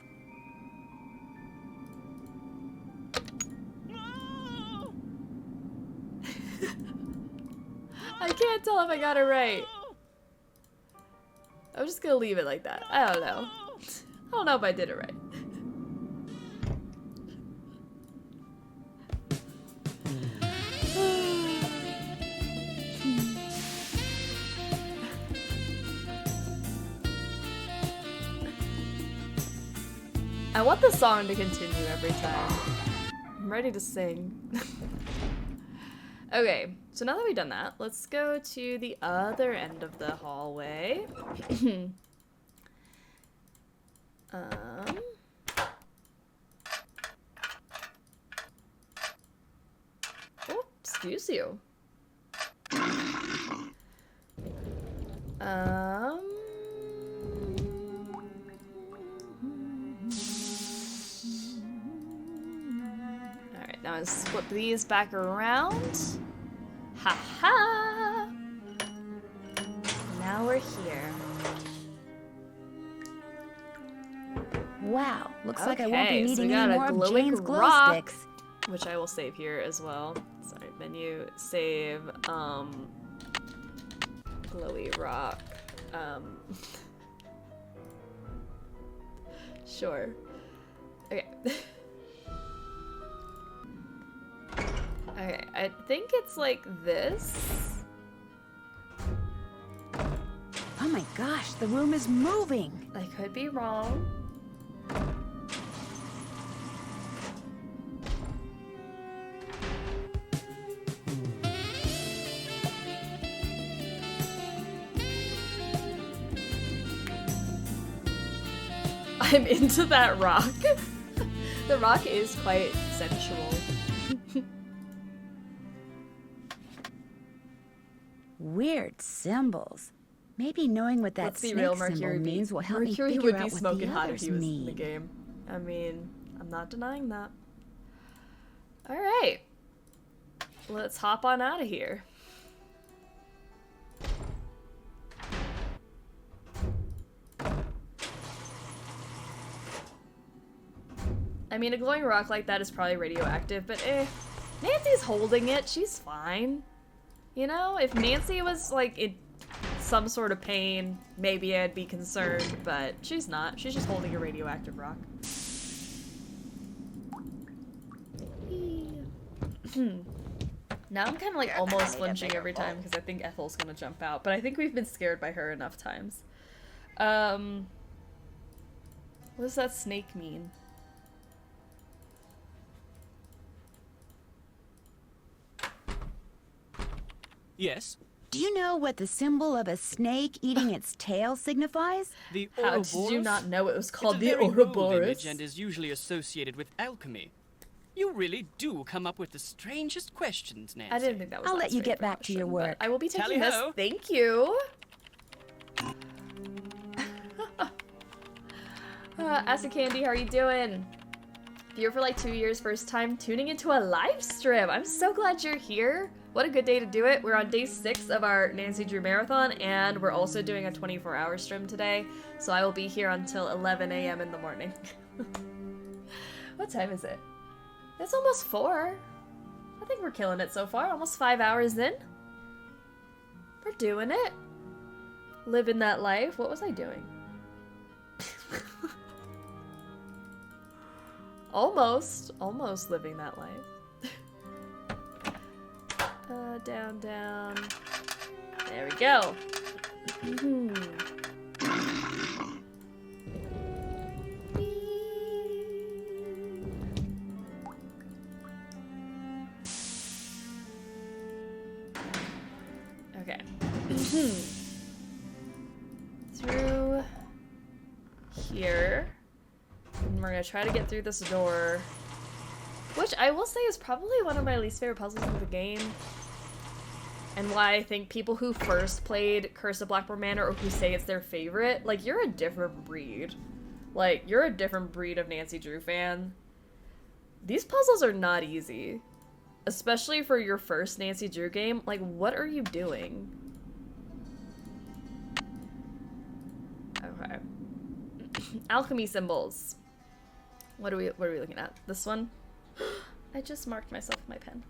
No! I can't tell if I got it right. I'm just gonna leave it like that. I don't know. I don't know if I did it right. I want the song to continue every time. I'm ready to sing. Okay, so now that we've done that, let's go to the other end of the hallway. Oh, excuse you. Alright, now let's flip these back around. Ha ha! Now we're here. Wow, looks like I won't Okay, be so we needing got any a more of glowing Jane's glow rock, sticks. which I will save here as well. Sorry, menu, save, glowy rock, sure. Okay. Okay, I think it's like this. Oh my gosh, the room is moving. I could be wrong. I'm into that rock. The rock is quite sensual. Weird symbols. Maybe knowing what that Let's be snake real, symbol Mercury means will help me Mercury figure would out be what smoking the hot if others he was in the mean. game. I mean, I'm not denying that. Alright. Let's hop on out of here. I mean, a glowing rock like that is probably radioactive, but Nancy's holding it. She's fine. You know, if Nancy was, like, in some sort of pain, maybe I'd be concerned, but she's not. She's just holding a radioactive rock. Now I'm kind of, like, almost flinching every time because I think Ethel's gonna jump out, but I think we've been scared by her enough times. What does that snake mean? Yes? Do you know what the symbol of a snake eating its tail signifies? The How Ouroboros? did you not know it was called It's a the very bold Ouroboros? image and is usually associated with alchemy. You really do come up with the strangest questions, Nancy. I didn't think that was I'll that let you strange get back to your question, but work. I will be taking this. Tally-ho. Thank you. Acid Candy, how are you doing? Viewer for like 2 years, first time tuning into a live stream. I'm so glad you're here. What a good day to do it. We're on day 6 of our Nancy Drew Marathon, and we're also doing a 24-hour stream today, so I will be here until 11 a.m. in the morning. What time is it? It's almost 4. I think we're killing it so far. Almost 5 hours in. We're doing it. Living that life. What was I doing? Almost living that life. Down, down. There we go. Okay. Through here. And we're gonna try to get through this door. Which I will say is probably one of my least favorite puzzles in the game. And why I think people who first played Curse of Blackmoor Manor or who say it's their favorite, like, you're a different breed. Like, you're a different breed of Nancy Drew fan. These puzzles are not easy. Especially for your first Nancy Drew game. Like, what are you doing? Okay. Alchemy symbols. What are we looking at? This one? I just marked myself with my pen.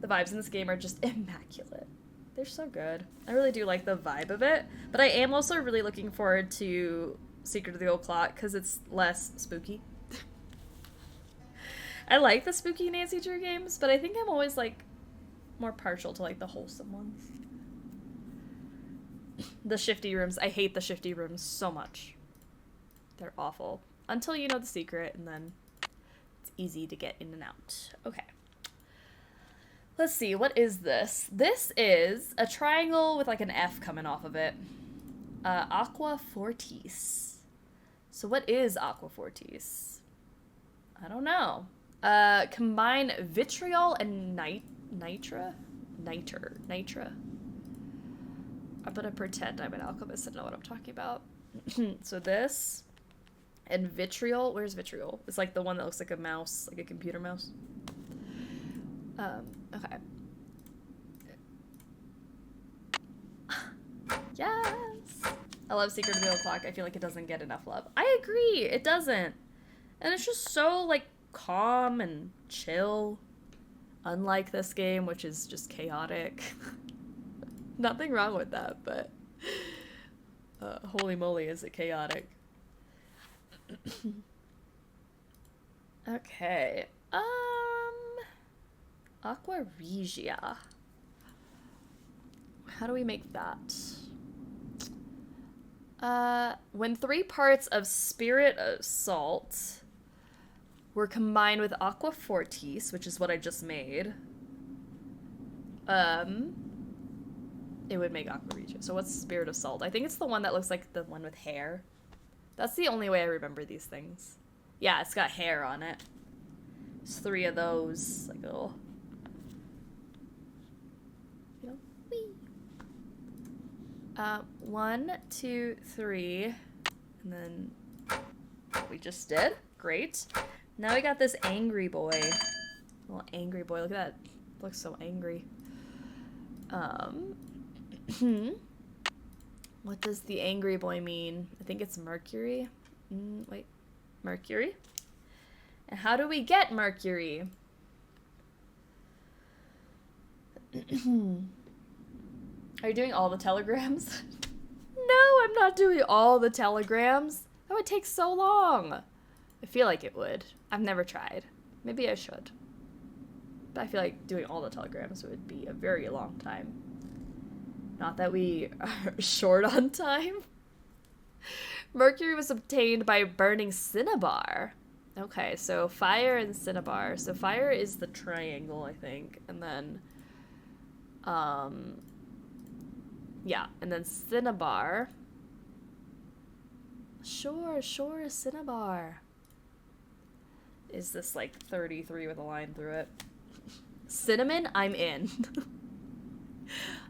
The vibes in this game are just immaculate. They're so good. I really do like the vibe of it, but I am also really looking forward to Secret of the Old Clock because it's less spooky. I like the spooky Nancy Drew games, but I think I'm always like more partial to like the wholesome ones. The shifty rooms. I hate the shifty rooms so much. They're awful. Until you know the secret, and then it's easy to get in and out. Okay. Let's see, what is this? This is a triangle with like an F coming off of it. Aqua Fortis. So what is Aqua Fortis? I don't know. Combine vitriol and nitra. I'm gonna pretend I'm an alchemist and know what I'm talking about. So this and vitriol. Where's vitriol? It's like the one that looks like a mouse, like a computer mouse. Okay. Yes! I love Secret of the Old Clock. I feel like it doesn't get enough love. I agree, it doesn't. And it's just so, like, calm and chill. Unlike this game, which is just chaotic. Nothing wrong with that, but... holy moly, is it chaotic. Aqua Regia. How do we make that? When 3 parts of Spirit of Salt were combined with Aqua Fortis, which is what I just made, it would make Aqua Regia. So what's Spirit of Salt? I think it's the one that looks like the one with hair. That's the only way I remember these things. Yeah, it's got hair on it. There's 3 of those, like little, you know, wee. 1, 2, 3, and then what we just did. Great. Now we got this angry boy. Little angry boy. Look at that. Looks so angry. What does the angry boy mean? I think it's Mercury. Wait, Mercury? And how do we get Mercury? Are you doing all the telegrams? No, I'm not doing all the telegrams. That would take so long. I feel like it would. I've never tried. Maybe I should. But I feel like doing all the telegrams would be a very long time. Not that we are short on time. Mercury was obtained by burning cinnabar. Okay, so fire and cinnabar. So fire is the triangle, I think. And then, yeah, and then cinnabar. Sure, cinnabar. Is this like 33 with a line through it? Cinnamon, I'm in.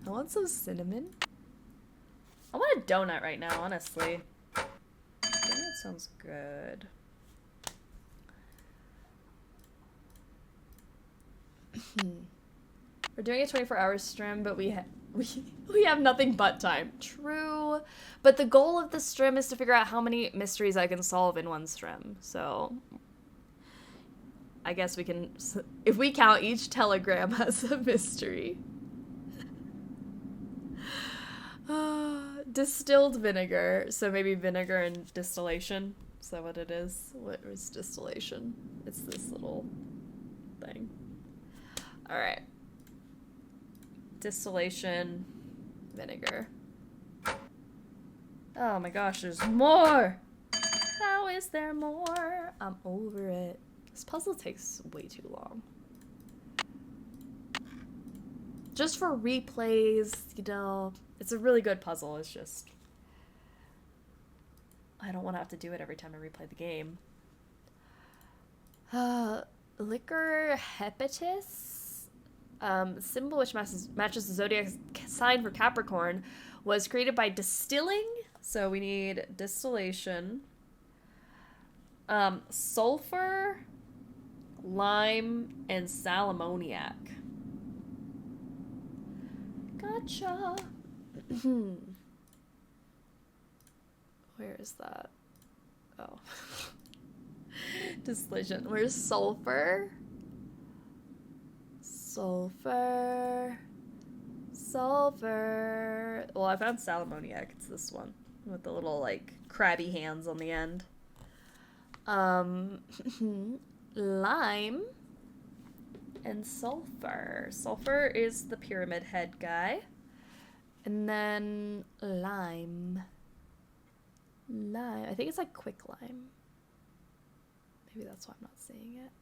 I want some cinnamon. I want a donut right now, honestly. Donut sounds good. We're doing a 24-hour stream, but we have nothing but time. True. But the goal of the stream is to figure out how many mysteries I can solve in one stream. So I guess we can, if we count each telegram as a mystery. Distilled vinegar. So maybe vinegar and distillation. Is that what it is? What is distillation? It's this little thing. Alright. Distillation, vinegar. Oh my gosh, there's more! How is there more? I'm over it. This puzzle takes way too long. Just for replays, you know, it's a really good puzzle. It's just, I don't want to have to do it every time I replay the game. Liquor hepatis, symbol which matches the zodiac sign for Capricorn, was created by distilling. So we need distillation, sulfur, lime, and sal ammoniac. Gotcha. Where is that? Oh. Distillation. Where's sulfur? Sulfur. Well, I found sal ammoniac. It's this one with the little like crabby hands on the end. Lime and sulfur. Sulfur is the pyramid head guy. And then lime. I think it's like quick lime. Maybe that's why I'm not seeing it.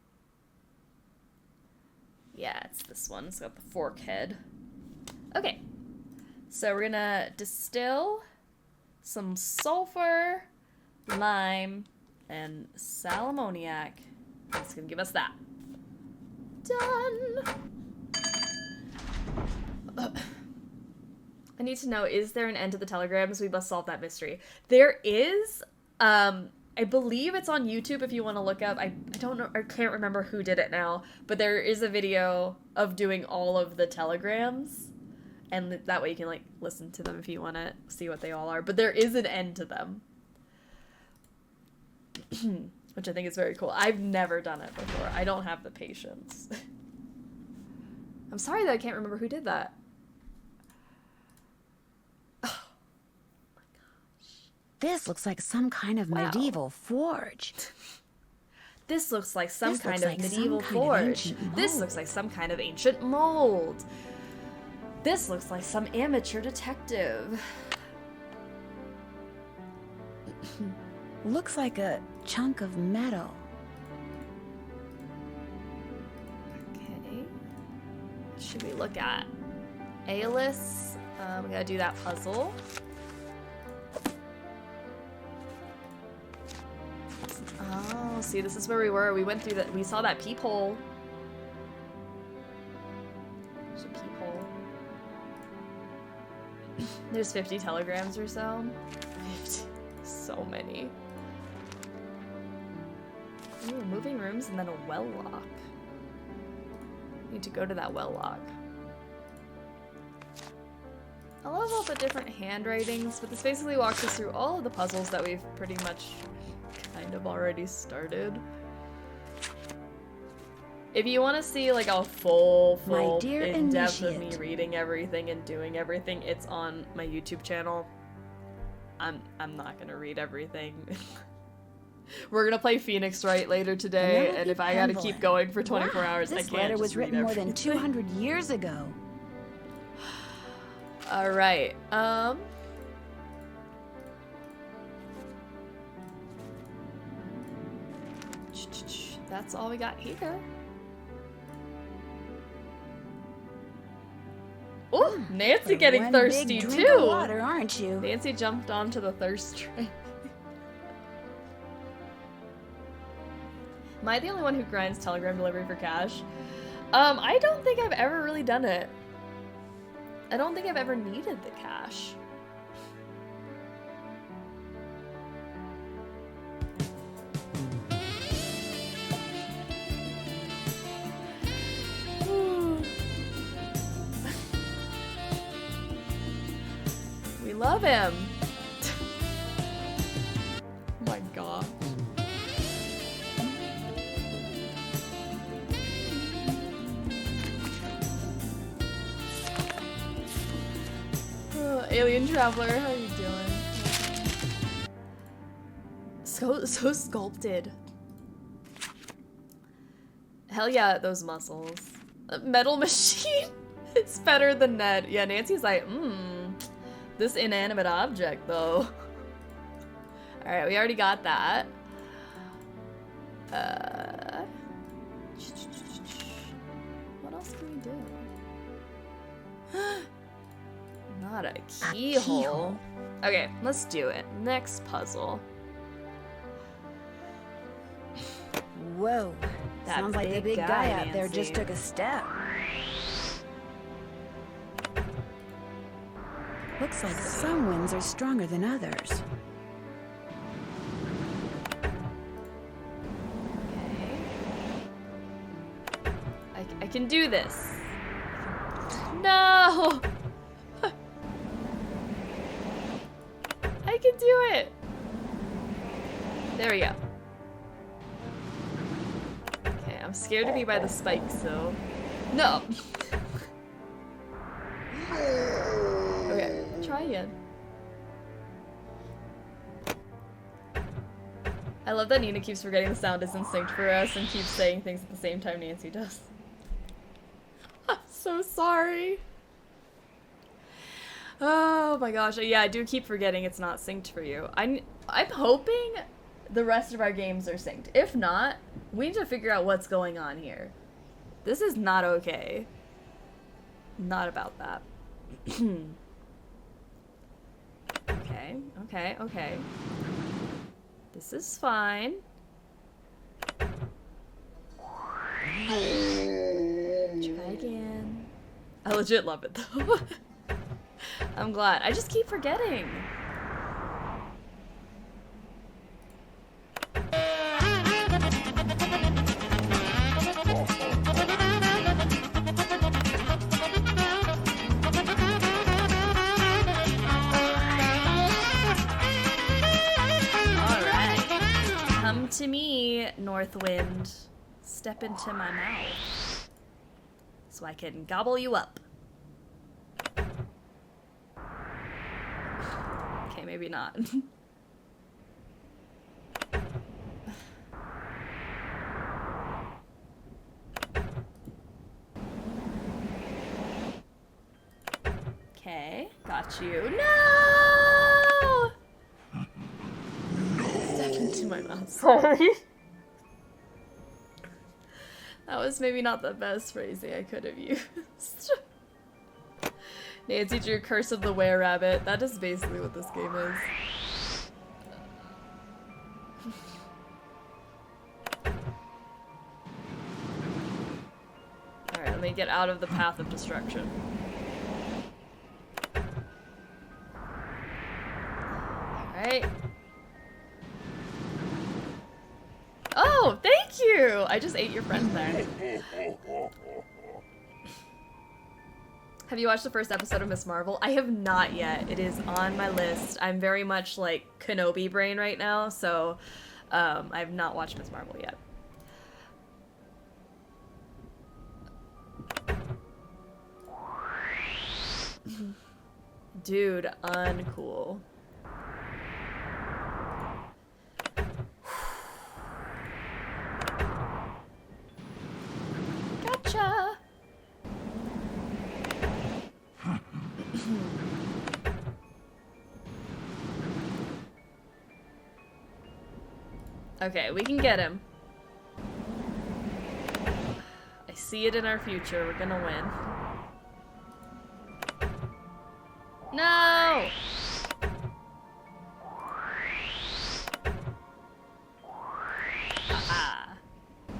Yeah, it's this one. It's got the fork head. Okay. So we're gonna distill some sulfur, lime, and sal ammoniac. It's gonna give us that. Done! I need to know, is there an end to the telegrams? We must solve that mystery. There is. I believe it's on YouTube if you want to look up. I don't know, I can't remember who did it now, but there is a video of doing all of the telegrams. And that way you can like listen to them if you want to see what they all are. But there is an end to them. Which I think is very cool. I've never done it before. I don't have the patience. I'm sorry that I can't remember who did that. Oh my gosh. This looks like some kind of medieval forge. This looks like some This kind looks of like some medieval kind of forge. ancient This mold. looks like some kind of ancient mold. This looks like some amateur detective. Looks like a chunk of metal. Okay. What should we look at? Aeolus. We gotta do that puzzle. Oh, see, this is where we were. We went through that. We saw that peephole. There's a peephole. There's 50 telegrams or so. 50. So many. Ooh, moving rooms and then a well lock. Need to go to that well lock. I love all the different handwritings, but this basically walks us through all of the puzzles that we've pretty much kind of already started. If you want to see like a full dear in-depth of me initiate. reading everything and doing everything, it's on my YouTube channel. I'm not gonna read everything. We're gonna play Phoenix Wright later today, Vanellope and if I gotta Pemberlin. keep going for 24 Wow, hours, I this can't letter just was read written more than everything. 200 years ago. All right. That's all we got here. Oh, Nancy getting One thirsty big drink of too. water, aren't you? Nancy jumped onto the thirst train. Am I the only one who grinds telegram delivery for cash? I don't think I've ever really done it. I don't think I've ever needed the cash. We love him. Oh my gosh. Oh, alien traveler, how are you doing? So sculpted. Hell yeah, those muscles. Metal machine. It's better than Ned. Yeah, Nancy's like, this inanimate object though. Alright, we already got that. What else can we do? Not a keyhole. Okay, let's do it. Next puzzle. Whoa. That Sounds like the big big guy guy, out there just Nancy. took a step. Looks like some winds are stronger than others. I can do this. No! I can do it! There we go. Okay, I'm scared to be by the spikes, so... No! Okay, try again. I love that Nina keeps forgetting the sound isn't synced for us and keeps saying things at the same time Nancy does. I'm so sorry. Oh my gosh, yeah, I do keep forgetting it's not synced for you. I'm hoping the rest of our games are synced. If not, we need to figure out what's going on here. This is not okay. Not about that. Okay. This is fine. Try again. I legit love it though. I'm glad. I just keep forgetting. Come to me, North Wind. Step into my mouth. So I can gobble you up. Okay, maybe not. Okay, got you. No! Stepped into my mouth. Sorry. That was maybe not the best phrasing I could have used. Nancy drew Curse of the Were-Rabbit. That is basically what this game is. Alright, let me get out of the path of destruction. Alright. Oh, thank you! I just ate your friend there. Have you watched the first episode of Ms. Marvel? I have not yet. It is on my list. I'm very much like Kenobi brain right now, so I have not watched Ms. Marvel yet. Dude, uncool. Gotcha! Okay, we can get him. I see it in our future. We're gonna win. No! Aha.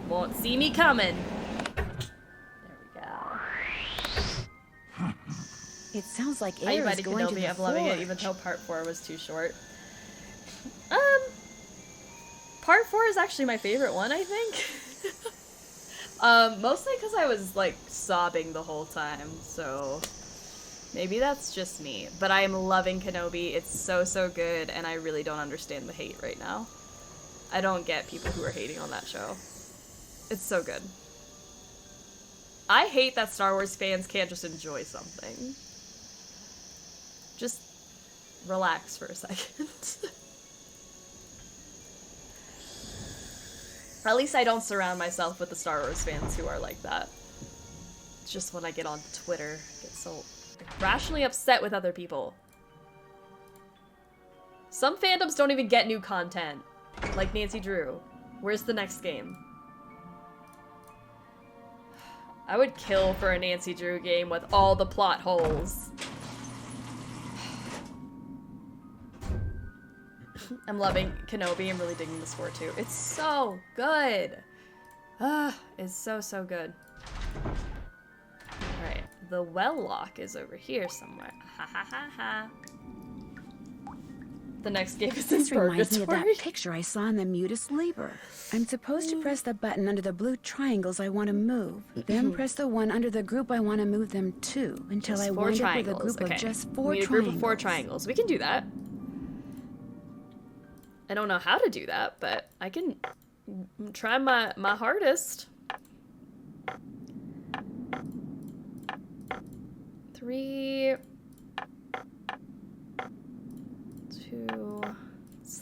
Won't see me coming. There we go. It sounds like Are you air is ready, going to Kenobi? the I'm loving it, forge. even though part 4 was too short. Part 4 is actually my favorite one, I think. Mostly because I was, like, sobbing the whole time, so maybe that's just me. But I am loving Kenobi. It's so, so good, and I really don't understand the hate right now. I don't get people who are hating on that show. It's so good. I hate that Star Wars fans can't just enjoy something. Just relax for a second. At least I don't surround myself with the Star Wars fans who are like that. It's just when I get on Twitter, I get so rationally upset with other people. Some fandoms don't even get new content. Like Nancy Drew. Where's the next game? I would kill for a Nancy Drew game with all the plot holes. I'm loving Kenobi. I'm really digging the score too. It's so good. It's so, so good. Alright, the well lock is over here somewhere. Ha ha ha ha. The next game is in This reminds me of Purgatory. that picture I saw in the Mutus Liber. I'm supposed to press the button under the blue triangles I want to move, then press the one under the group I want to move them to, until Just I 4 wind up with a triangles. group Okay. of just We 4 need a triangles. group of 4 triangles. We can do that. I don't know how to do that, but I can try my hardest. 3, 2,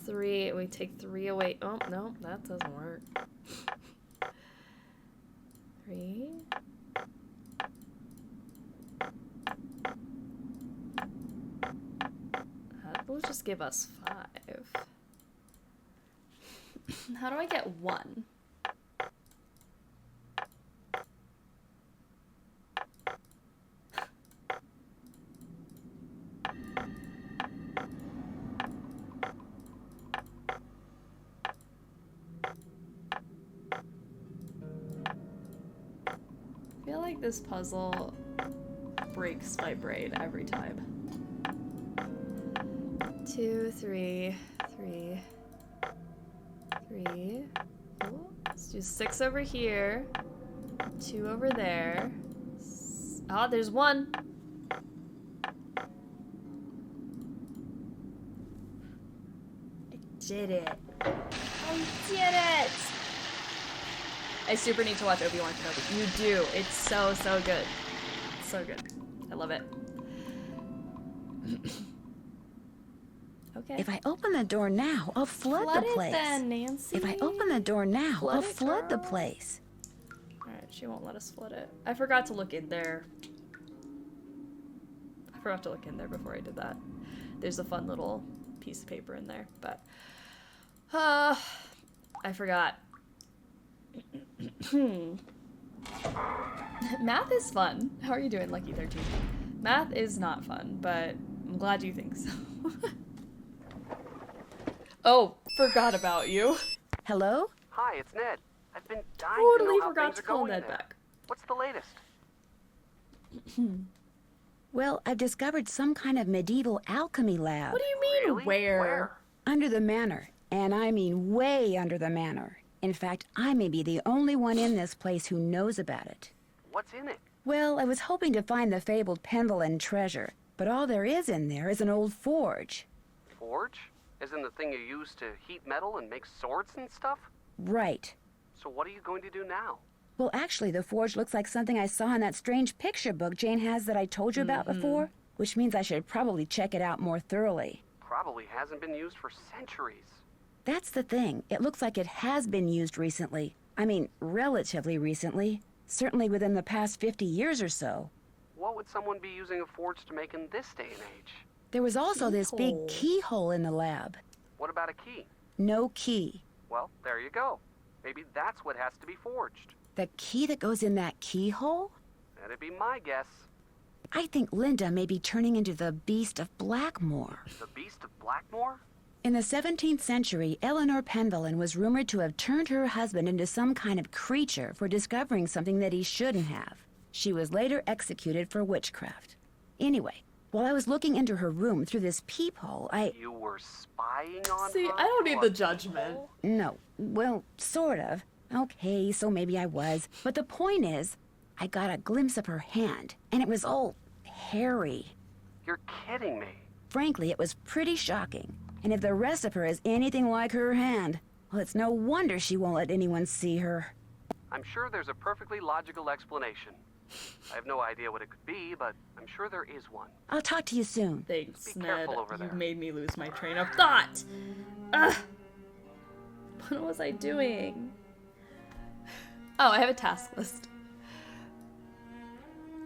3. We take 3 away. Oh, no, that doesn't work. 3. That will just give us 5. How do I get 1? I feel like this puzzle breaks my brain every time. 2, 3, 3, 3. Ooh, let's do 6 over here. 2 over there. Oh, there's 1. I did it. I did it! I super need to watch Obi-Wan Kenobi. You do. It's so, so good. So good. I love it. Okay. If I open the door now, I'll flood the place. Flood it then, Nancy. If I open the door now, Flood I'll it, flood the girl. place. Alright, she won't let us flood it. I forgot to look in there. I forgot to look in there before I did that. There's a fun little piece of paper in there, but I forgot. Math is fun. How are you doing, Lucky 13? Math is not fun, but I'm glad you think so. Oh, forgot about you. Hello? Hi, it's Ned. I've been dying Totally to know how forgot things to are call going Ned there. back. What's the latest? Well, I've discovered some kind of medieval alchemy lab. What do you mean, Really? where? Under the manor. And I mean way under the manor. In fact, I may be the only one in this place who knows about it. What's in it? Well, I was hoping to find the fabled Pendleton treasure, but all there is in there is an old forge. Forge? Isn't the thing you use to heat metal and make swords and stuff? Right. So what are you going to do now? Well, actually, the forge looks like something I saw in that strange picture book Jane has that I told you about before, which means I should probably check it out more thoroughly. Probably hasn't been used for centuries. That's the thing. It looks like it has been used recently. I mean, relatively recently. Certainly within the past 50 years or so. What would someone be using a forge to make in this day and age? There was also this big keyhole in the lab. What about a key? No key. Well, there you go. Maybe that's what has to be forged. The key that goes in that keyhole? That'd be my guess. I think Linda may be turning into the Beast of Blackmoor. The Beast of Blackmoor? In the 17th century, Eleanor Pendleton was rumored to have turned her husband into some kind of creature for discovering something that he shouldn't have. She was later executed for witchcraft. Anyway, while I was looking into her room through this peephole, You were spying on See, her? I don't need the judgment. No, well, sort of. Okay, so maybe I was. But the point is, I got a glimpse of her hand, and it was all hairy. You're kidding me. Frankly, it was pretty shocking. And if the rest of her is anything like her hand, well, it's no wonder she won't let anyone see her. I'm sure there's a perfectly logical explanation. I have no idea what it could be, but I'm sure there is one. I'll talk to you soon. Thanks, Be Ned. careful over You there. made me lose my train of thought. Ugh. What was I doing? Oh, I have a task list.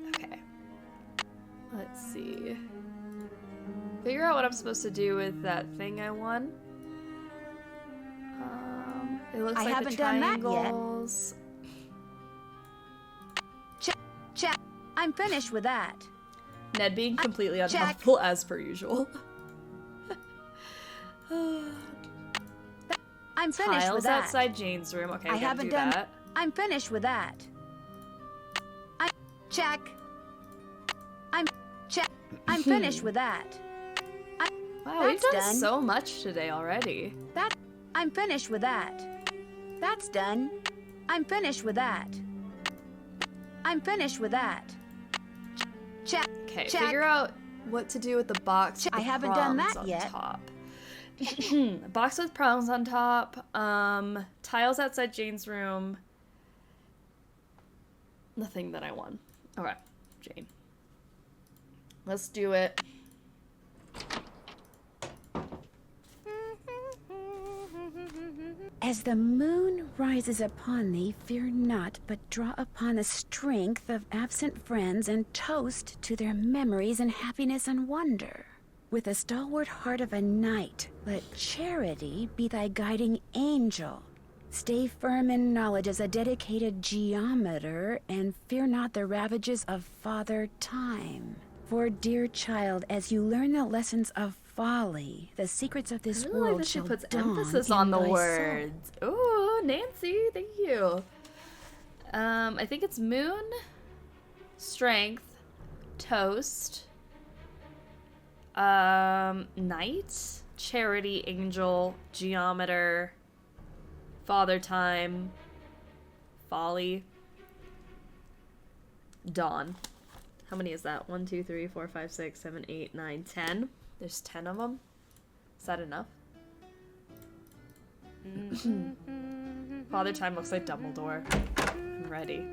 Okay. Let's see. Figure out what I'm supposed to do with that thing I won. It looks I like haven't the done that yet. triangles. Check. I'm finished with that. Ned being completely check. unhelpful as per usual. I'm finished Tiles with that. outside Jane's room. Okay, I we gotta haven't do done that. I'm finished with that. Check. I'm finished with that. Wow, we've That's done done. so much today already. I'm finished with that. That's done. I'm finished with that. I'm finished with that. Check. Okay, check. figure out what to do with the box. with I the haven't done prongs that on yet. Top. Box with prongs on top. Tiles outside Jane's room. The thing that I won. Okay, Jane. Let's do it. As the moon rises upon thee, fear not, but draw upon the strength of absent friends and toast to their memories and happiness and wonder. With the stalwart heart of a knight, let charity be thy guiding angel. Stay firm in knowledge as a dedicated geometer, and fear not the ravages of Father Time. For, dear child, as you learn the lessons of folly, the secrets of this I really world like that she shall puts dawn emphasis in on the thy soul. words. Ooh, Nancy, thank you. I think it's moon, strength, toast, knight, charity, angel, geometer, father time, folly, dawn. How many is that? 1, 2, 3, 4, 5, 6, 7, 8, 9, 10. There's 10 of them. Is that enough? Father Time looks like Dumbledore. I'm ready.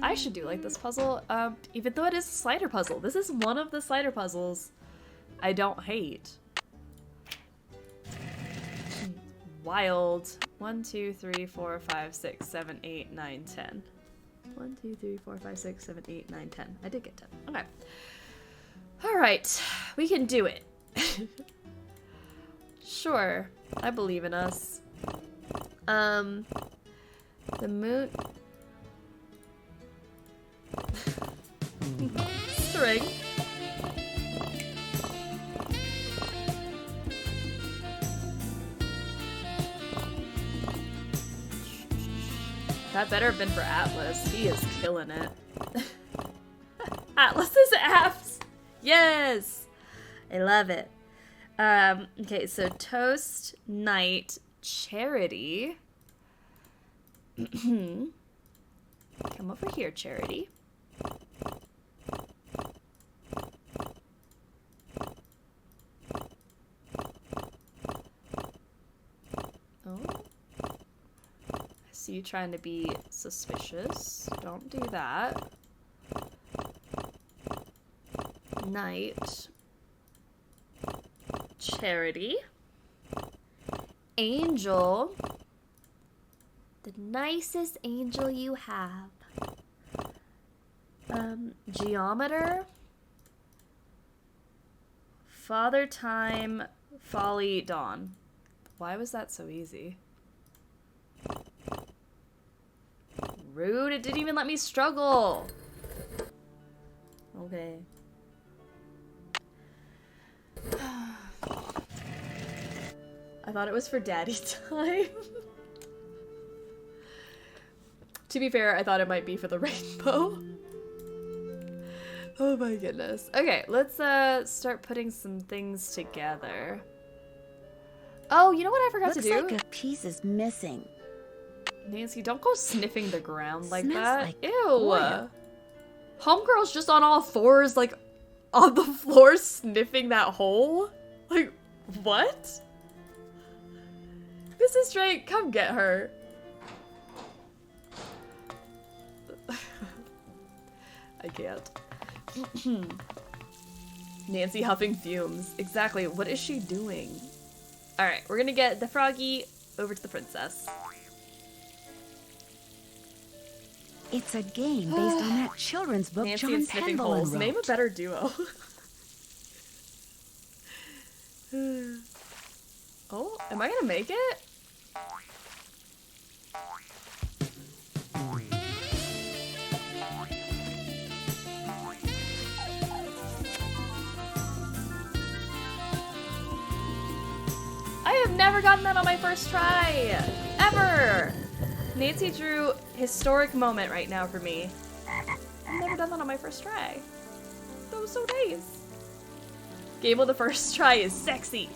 I should do like this puzzle, even though it is a slider puzzle. This is one of the slider puzzles I don't hate. Wild. 1, 2, 3, 4, 5, 6, 7, 8, 9, 10. 1, 2, 3, 4, 5, 6, 7, 8, 9, 10. I did get 10. Okay. Alright, we can do it. Sure, I believe in us. The moon... String. That better have been for Atlas. He is killing it. Atlas's apps! Yes! I love it. Okay, so toast, night, charity. Come over here, Charity. Oh. I see you trying to be suspicious. Don't do that. Night. Charity. Angel. The nicest angel you have. Geometer. Father Time. Folly Dawn. Why was that so easy? Rude, it didn't even let me struggle. Okay. I thought it was for daddy time. To be fair, I thought it might be for the rainbow. Oh my goodness. Okay, let's start putting some things together. Oh, you know what I forgot to do? Looks like a piece is missing. Nancy, don't go sniffing the ground like Smells that. like Ew. oil. Homegirl's just on all fours, like, on the floor sniffing that hole? Like, what? Mrs. Drake, come get her. I can't. Nancy huffing fumes. Exactly, what is she doing? Alright, we're gonna get the froggy over to the princess. It's a game based on that children's book Nancy John and sniffing Penville holes. wrote. Name a better duo. Oh, am I gonna make it? I have never gotten that on my first try! Ever! Nancy drew historic moment right now for me. I've never done that on my first try. That was so nice. Game on the first try is sexy.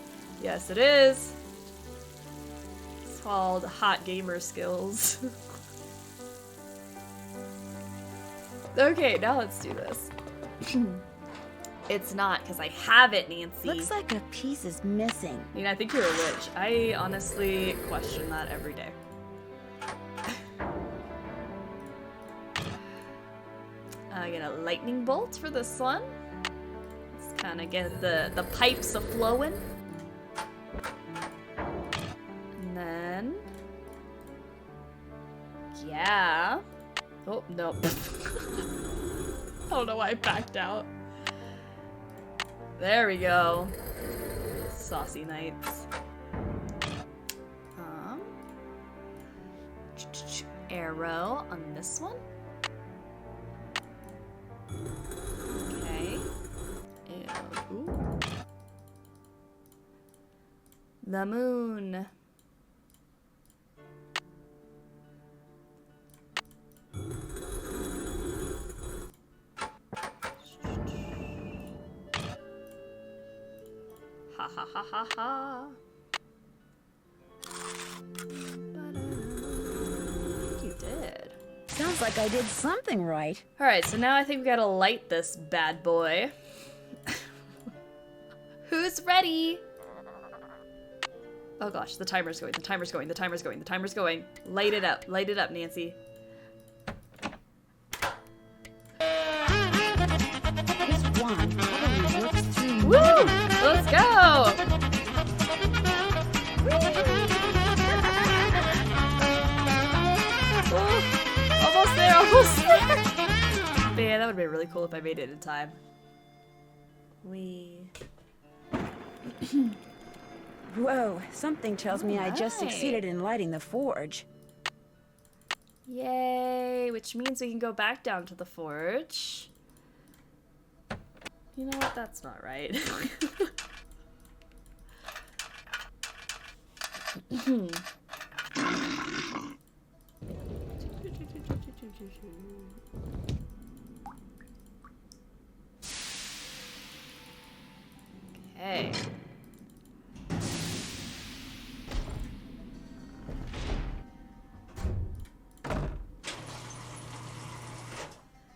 Yes, it is. It's called Hot Gamer Skills. Okay, now let's do this. It's not, because I have it, Nancy. Looks like a piece is missing. I mean, I think you're a witch. I honestly question that every day. I get a lightning bolt for this one. Let's kind of get the pipes a-flowing. And then... yeah. Oh, no. I don't know why I backed out. There we go. Saucy Knights. Arrow on this one. Okay. And, ooh. The moon. Ha ha ha ha ha. You did. Sounds like I did something right. Alright, so now I think we gotta light this bad boy. Who's ready? Oh gosh, the timer's going, the timer's going, the timer's going, the timer's going. Light it up, Nancy. This wand probably works through. Woo! Let's go! Oh, almost there, almost there! Man, that would be really cool if I made it in time. Whoa, something tells me I just Alright. succeeded in lighting the forge. Yay, which means we can go back down to the forge. You know what? That's not right. Okay.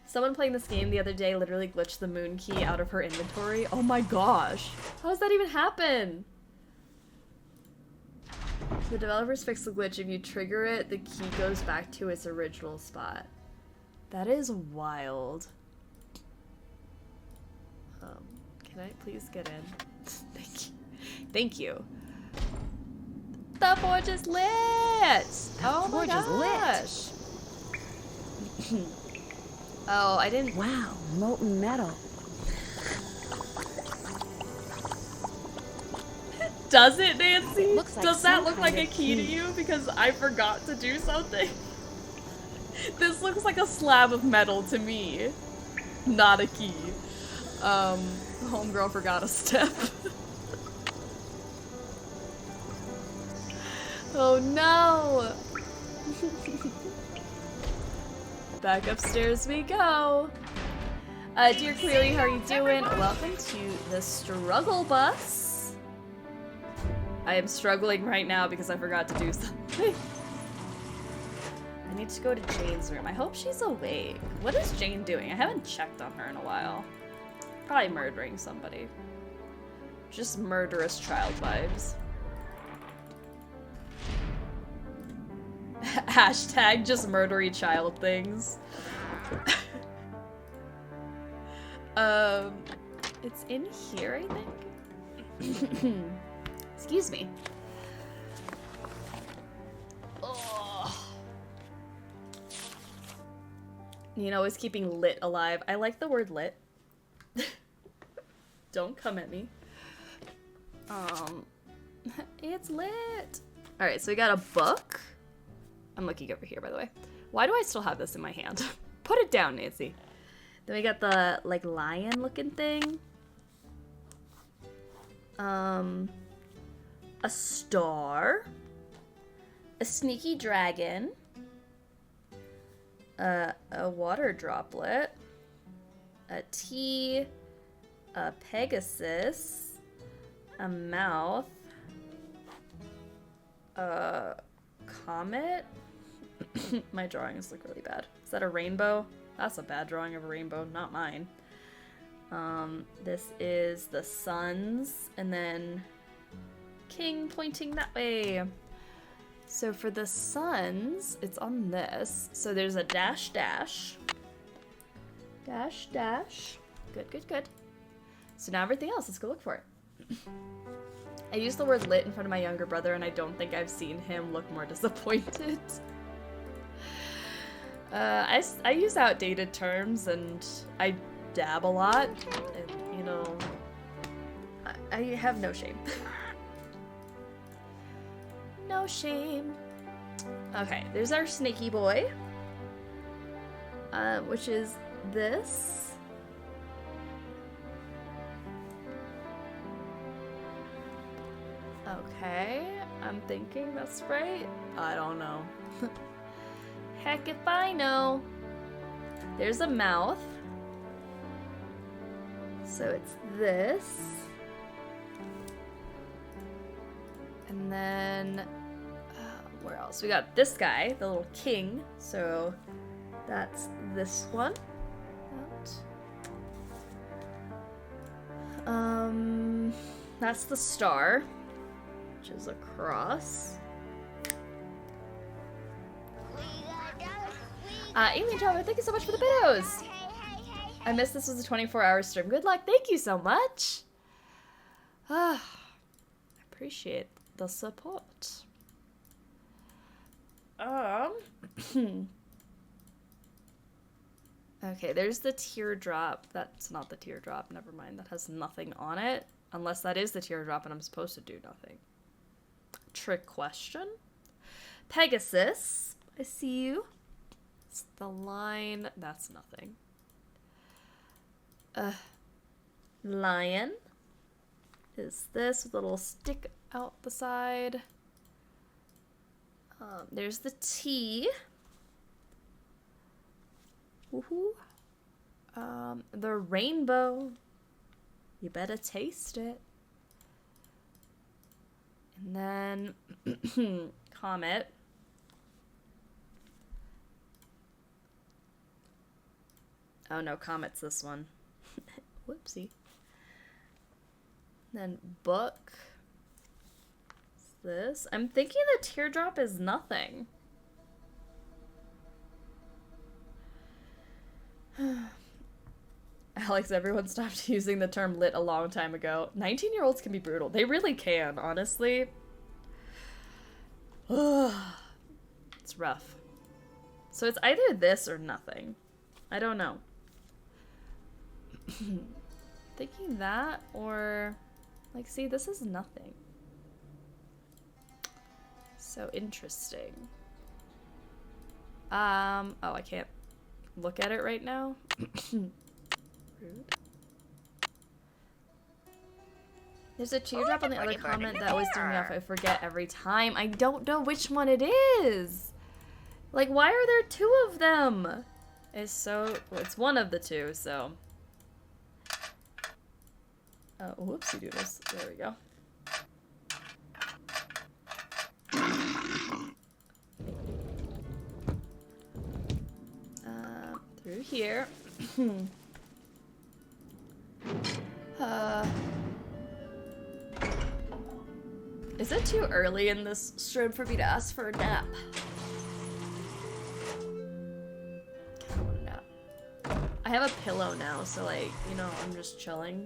Someone playing this game the other day literally glitched the moon key out of her inventory. Oh my gosh. How does that even happen? The developers fixed the glitch. If you trigger it, the key goes back to its original spot. That is wild. Can I please get in? Thank you. Thank you. The forge is lit! Oh my gosh! Oh, I didn't. Wow, molten metal. Does it, Nancy? Looks like Does that some look like kind a of key to key. you? Because I forgot to do something. This looks like a slab of metal to me. Not a key. Homegirl forgot a step. Oh no! Back upstairs we go. Dear Clearly, how are you doing? Welcome to the struggle bus. I am struggling right now because I forgot to do something. I need to go to Jane's room. I hope she's awake. What is Jane doing? I haven't checked on her in a while. Probably murdering somebody. Just murderous child vibes. Hashtag just murdery child things. It's in here, I think. Excuse me. Ugh. Nina is keeping lit alive. I like the word lit. Don't come at me. It's lit. Alright, so we got a book. I'm looking over here, by the way. Why do I still have this in my hand? Put it down, Nancy. Then we got the, like, lion-looking thing. A star. A sneaky dragon. A water droplet. A T. A Pegasus. A mouth. A comet. My drawings look really bad. Is that a rainbow? That's a bad drawing of a rainbow, not mine. This is the suns, and then king pointing that way. So for the suns, it's on this. So there's a dash dash. Dash dash. Good, good, good. So now everything else, let's go look for it. I used the word lit in front of my younger brother, and I don't think I've seen him look more disappointed. I use outdated terms, and I dab a lot, and, you know, I have no shame. No shame. Okay, there's our snaky boy, which is this. Okay, I'm thinking that's right. I don't know. Heck if I know. There's a mouth. So it's this. And then, where else? We got this guy, the little king. So that's this one. That's the star, which is a cross. Alien Traveler, thank you so much for the videos. I missed this was a 24-hour stream. Good luck. Thank you so much. I appreciate the support. Okay, there's the teardrop. That's not the teardrop. Never mind. That has nothing on it. Unless that is the teardrop and I'm supposed to do nothing. Trick question. Pegasus. I see you. It's the line. That's nothing. Lion. Is this with a little stick out the side. There's the T. Woohoo. The rainbow. You better taste it. And then comet. Oh no, comet's this one. Whoopsie. Then book. What's this? I'm thinking the teardrop is nothing. Alex, everyone stopped using the term lit a long time ago. 19-year-olds can be brutal. They really can, honestly. It's rough. So it's either this or nothing. I don't know. Thinking that or... Like, see, this is nothing. So interesting. Oh, I can't look at it right now. Rude. There's a teardrop on the other comment that always threw me off. I forget every time. I don't know which one it is. Like, why are there two of them? It's so... Well, it's one of the two, so... Oh, whoopsie doodles. There we go. Through here. Is it too early in this stream for me to ask for a nap? I want a nap. I have a pillow now, so like, you know, I'm just chilling.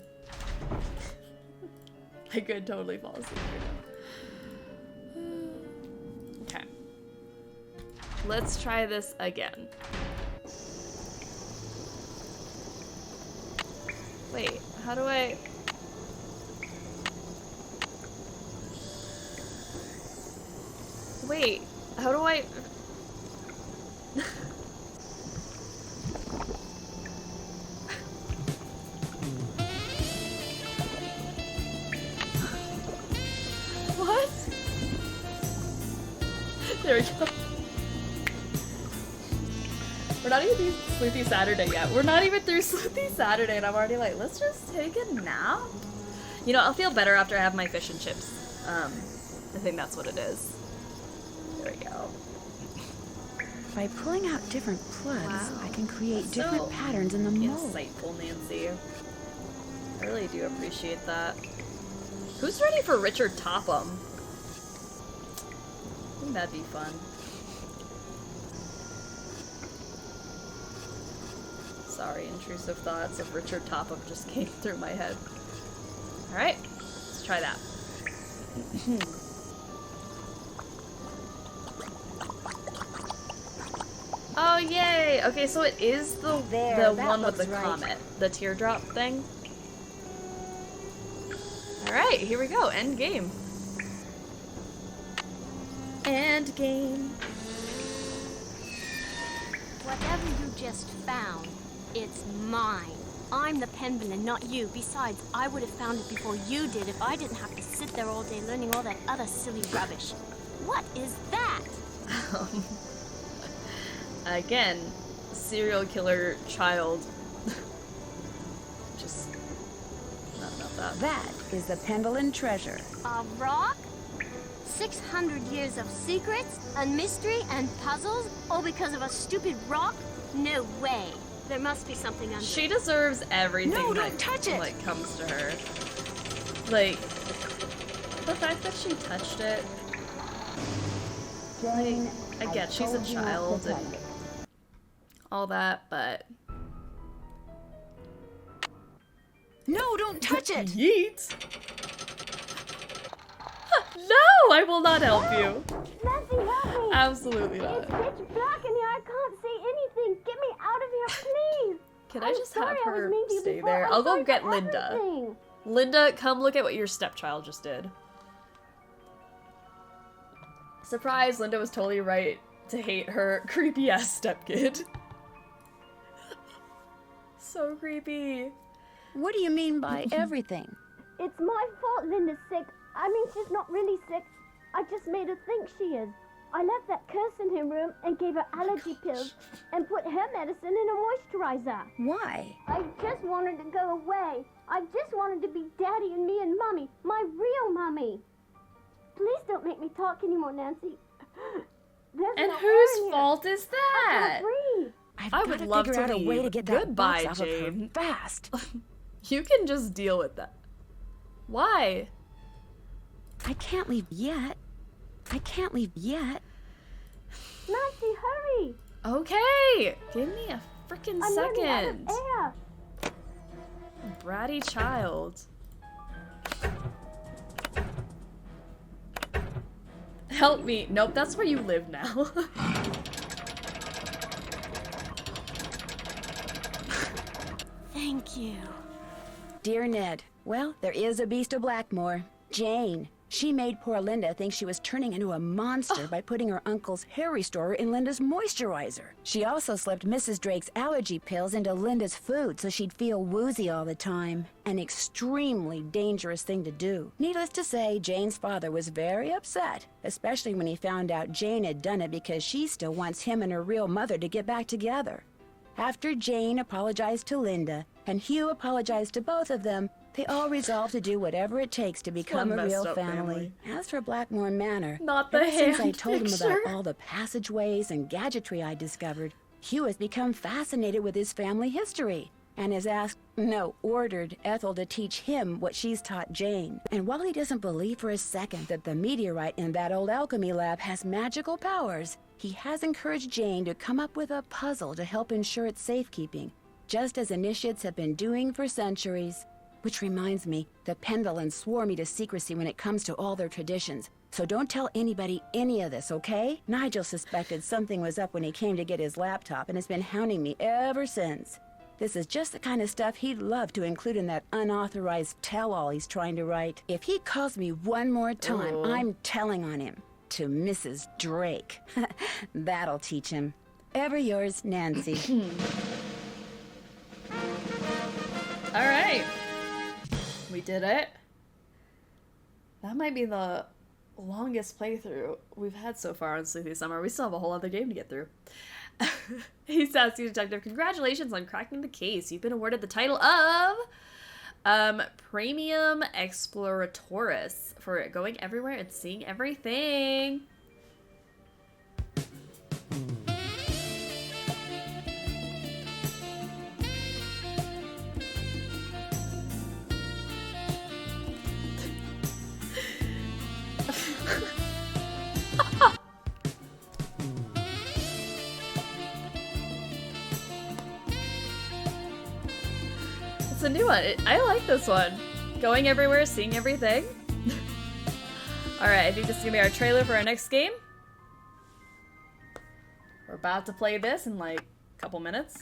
I could totally fall asleep right now. Okay. Let's try this again. Wait, how do I... Wait, how do I... What? There we go. We're not even through Sleuthy Saturday yet. We're not even through Sleuthy Saturday and I'm already like, let's just take a nap? You know, I'll feel better after I have my fish and chips. I think that's what it is. There we go. By pulling out different plugs, I can create different patterns in the mold. Insightful, Nancy. I really do appreciate that. Who's ready for Richard Topham? I think that'd be fun. Sorry, intrusive thoughts of Richard Topham just came through my head. Alright, let's try that. Oh, yay! Okay, so it is the one with the comet. The teardrop thing. Alright, here we go. End game. End game. Whatever you just found, it's mine. I'm the penman and not you. Besides, I would have found it before you did if I didn't have to sit there all day learning all that other silly rubbish. What is that? Again, serial killer child. Just not about that. That is the Pendleton treasure. A rock? 600 years of secrets and mystery and puzzles, all because of a stupid rock? No way. There must be something under She deserves everything No, that don't touch it. like comes to her. Like the fact that she touched it. Jane, I get she's a child and all that, but no, don't touch it. Yeet. No, I will not help you. Nancy, help me! Absolutely not. It's pitch black in here. I can't see anything. Get me out of here, please. Can I just sorry, have I was her mean to you stay before. there? I'm I'll go sorry get for Linda. everything. Linda, come look at what your stepchild just did. Surprise, Linda was totally right to hate her creepy-ass stepkid. So creepy. What do you mean by everything? It's my fault Linda's sick. I mean, she's not really sick. I just made her think she is. I left that curse in her room and gave her allergy pills and put her medicine in a moisturizer. Why? I just wanted to go away. I just wanted to be Daddy and me and Mommy, my real Mommy. Please don't make me talk anymore, Nancy. There's And no air whose in here. fault is I that? can't breathe. I would love figure to out leave. a way to get that Goodbye, box off of her Jane. fast. You can just deal with that. Why? I can't leave yet. I can't leave yet. Nancy, hurry! Okay, give me a freaking I'm running out of second. air. Bratty child. Help me. Nope, that's where you live now. Thank you. Dear Ned, well, there is a beast of Blackmoor. Jane. She made poor Linda think she was turning into a monster by putting her uncle's hair restorer in Linda's moisturizer. She also slipped Mrs. Drake's allergy pills into Linda's food so she'd feel woozy all the time. An extremely dangerous thing to do. Needless to say, Jane's father was very upset, especially when he found out Jane had done it because she still wants him and her real mother to get back together. After Jane apologized to Linda, and Hugh apologized to both of them, they all resolved to do whatever it takes to become a real family. As for Blackmoor Manor, Not the ever since I hand told him picture. about all the passageways and gadgetry I discovered, Hugh has become fascinated with his family history and has asked, no, ordered Ethel to teach him what she's taught Jane. And while he doesn't believe for a second that the meteorite in that old alchemy lab has magical powers, he has encouraged Jane to come up with a puzzle to help ensure its safekeeping, just as initiates have been doing for centuries. Which reminds me, the Pendlins swore me to secrecy when it comes to all their traditions. So don't tell anybody any of this, okay? Nigel suspected something was up when he came to get his laptop and has been hounding me ever since. This is just the kind of stuff he'd love to include in that unauthorized tell-all he's trying to write. If he calls me one more time, Ooh. I'm telling on him. To Mrs. Drake. That'll teach him. Ever yours, Nancy. All right. We did it. That might be the longest playthrough we've had so far on Sleuthy Summer. We still have a whole other game to get through. Hey, Sassy Detective, congratulations on cracking the case. You've been awarded the title of Premium Exploratorus for going everywhere and seeing everything. It's a new one. I like this one. Going everywhere, seeing everything. Alright, I think this is gonna be our trailer for our next game. We're about to play this in like a couple minutes.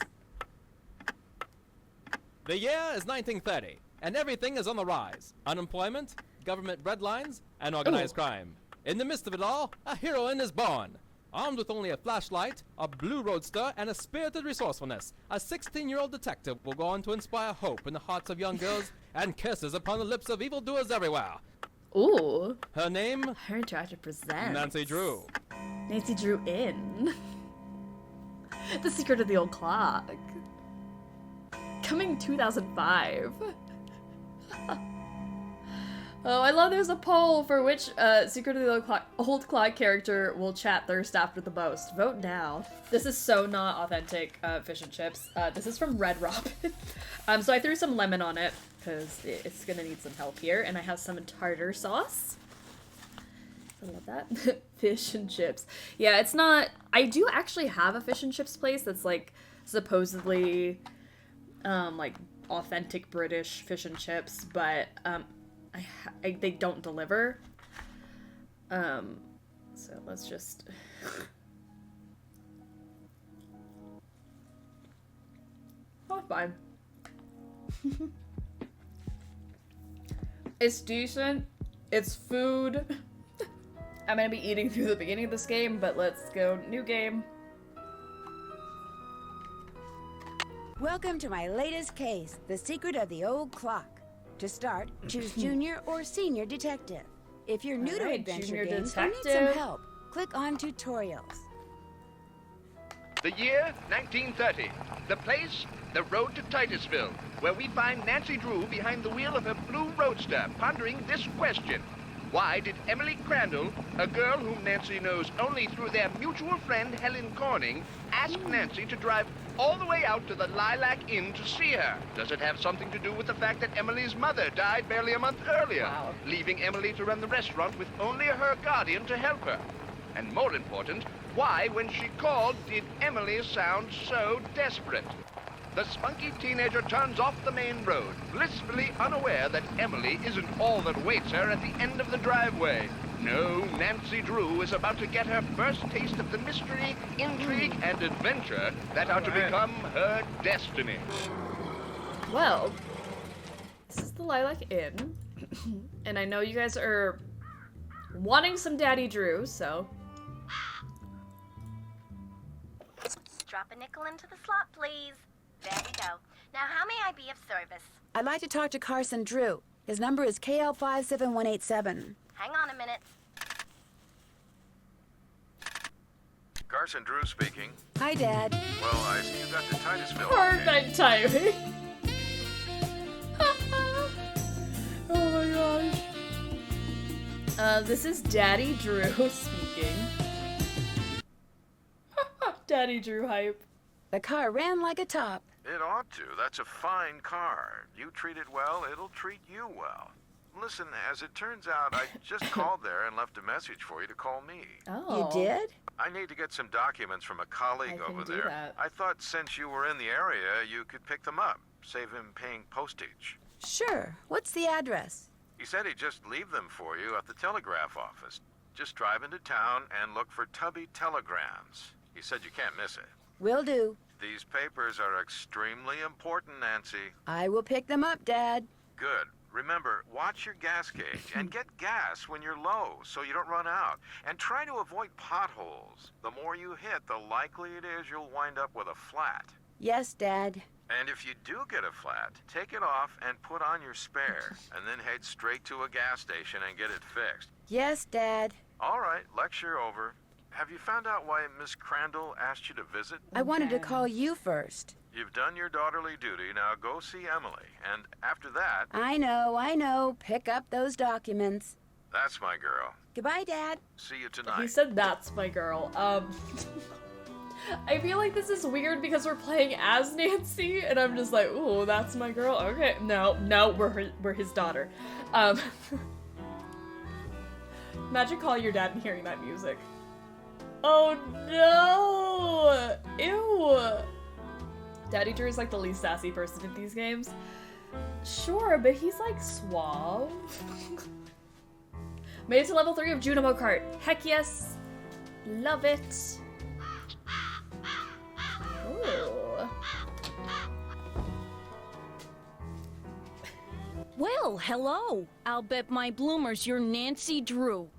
The year is 1930, and everything is on the rise. Unemployment, government breadlines, and organized crime. In the midst of it all, a heroine is born. Armed with only a flashlight, a blue roadster, and a spirited resourcefulness, a 16-year-old detective will go on to inspire hope in the hearts of young girls and kisses upon the lips of evildoers everywhere. Ooh. Her name? Her Interactive presents Nancy Drew. Nancy Drew in. The Secret of the Old Clock. Coming 2005. Oh, I love there's a poll for which Secret of the Old Clock character will chat thirst after the most. Vote now. This is so not authentic fish and chips. This is from Red Robin. So I threw some lemon on it because it's gonna need some help here, and I have some tartar sauce. I love that. Fish and chips. Yeah, it's not... I do actually have a fish and chips place that's like supposedly like authentic British fish and chips, but they don't deliver. So let's just... Oh, fine. It's decent. It's food. I'm gonna be eating through the beginning of this game, but let's go. New game. Welcome to my latest case, The Secret of the Old Clock. To start, choose Junior or Senior Detective. If you're new to Alright, adventure Junior games or need some Detective. help, click on Tutorials. The year 1930. The place, the road to Titusville, where we find Nancy Drew behind the wheel of her blue roadster, pondering this question. Why did Emily Crandall, a girl whom Nancy knows only through their mutual friend Helen Corning, ask Nancy to drive all the way out to the Lilac Inn to see her? Does it have something to do with the fact that Emily's mother died barely a month earlier, leaving Emily to run the restaurant with only her guardian to help her? And more important, why, when she called, did Emily sound so desperate? The spunky teenager turns off the main road, blissfully unaware that Emily isn't all that awaits her at the end of the driveway. No, Nancy Drew is about to get her first taste of the mystery, intrigue, and adventure that are to become her destiny. Well, this is the Lilac Inn, and I know you guys are wanting some Daddy Drew, so... Drop a nickel into the slot, please. There we go. Now, how may I be of service? I'd like to talk to Carson Drew. His number is KL57187. Hang on a minute. Carson Drew speaking. Hi, Dad. Well, I see you got the Titusville. Perfect timing. Oh my gosh. This is Daddy Drew speaking. Daddy Drew hype. The car ran like a top. It ought to. That's a fine car. You treat it well, it'll treat you well. Listen, as it turns out, I just called there and left a message for you to call me. Oh. You did? I need to get some documents from a colleague over do there. that. I thought since you were in the area, you could pick them up. Save him paying postage. Sure. What's the address? He said he'd just leave them for you at the telegraph office. Just drive into town and look for Tubby Telegrams. He said you can't miss it. Will do. These papers are extremely important, Nancy. I will pick them up, Dad. Good. Remember, watch your gas gauge and get gas when you're low so you don't run out. And try to avoid potholes. The more you hit, the likely it is you'll wind up with a flat. Yes, Dad. And if you do get a flat, take it off and put on your spare, and then head straight to a gas station and get it fixed. Yes, Dad. All right, lecture over. Have you found out why Miss Crandall asked you to visit? I wanted to call you first. You've done your daughterly duty. Now go see Emily. And after that... I know. Pick up those documents. That's my girl. Goodbye, Dad. See you tonight. He said that's my girl. I feel like this is weird because we're playing as Nancy, and I'm just like, ooh, that's my girl? Okay. No, we're his daughter. Imagine calling your dad and hearing that music. Oh no! Ew! Daddy Drew is like the least sassy person in these games. Sure, but he's like suave. Made it to level 3 of Junimo Kart. Heck yes! Love it! Ooh. Well, hello. I'll bet my bloomers you're Nancy Drew.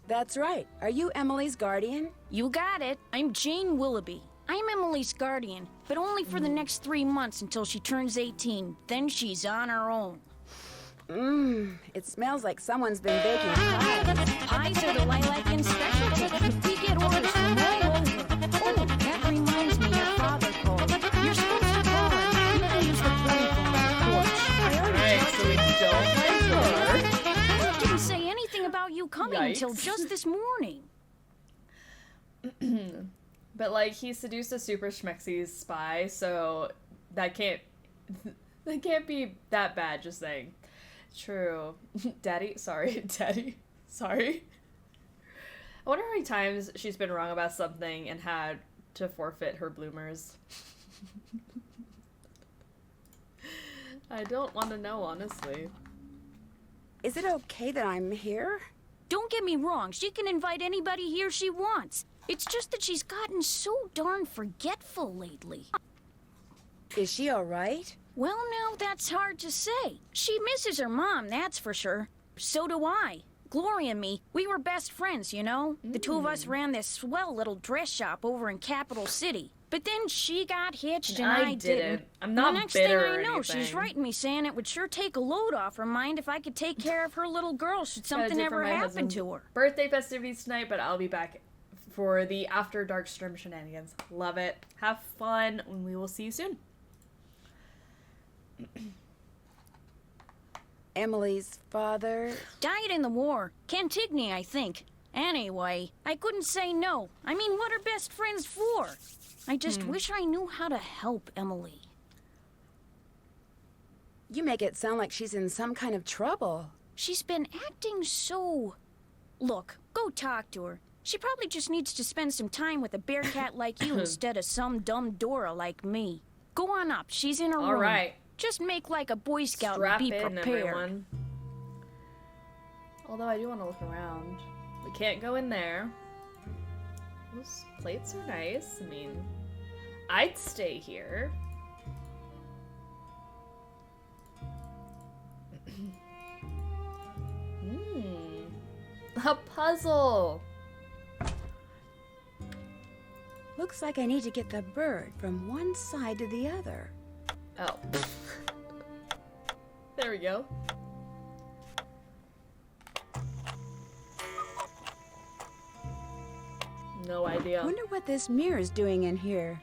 That's right. Are you Emily's guardian? You got it. I'm Jane Willoughby. I'm Emily's guardian, but only for the next 3 months until she turns 18. Then she's on her own. It smells like someone's been baking pies. Pies are the Lilac Inn specialty. We get orders from all over. Oh, that reminds me, your father called. You're supposed to call him. You can use the playphone on the porch. Alright, so we don't like her. I didn't say anything about you coming until just this morning. But like, he seduced a super schmexy spy, so that can't be that bad, just saying. True. Daddy? Sorry. I wonder how many times she's been wrong about something and had to forfeit her bloomers. I don't want to know, honestly. Is it okay that I'm here? Don't get me wrong, she can invite anybody here she wants. It's just that she's gotten so darn forgetful lately. Is she all right? Well, now, that's hard to say. She misses her mom, that's for sure. So do I. Glory and me, we were best friends, you know? The two of us ran this swell little dress shop over in Capital City. But then she got hitched and I didn't. I'm not the next bitter thing I or know, anything. she's writing me saying it would sure take a load off her mind if I could take care of her little girl should something ever happen to her. Birthday festivities tonight, but I'll be back for the After Dark stream shenanigans. Love it. Have fun, and we will see you soon. Emily's father died in the war. Cantigny, I think. Anyway, I couldn't say no. I mean, what are best friends for? I just wish I knew how to help Emily. You make it sound like she's in some kind of trouble. She's been acting so... Look, go talk to her. She probably just needs to spend some time with a bear cat like you instead of some dumb Dora like me. Go on up. She's in her room. All right. Just make like a Boy Scout Strap and be in, prepared. everyone. Although I do want to look around. We can't go in there. Those plates are nice. I mean, I'd stay here. A puzzle. Looks like I need to get the bird from one side to the other. Oh. There we go. No idea. Wonder what this mirror's doing in here.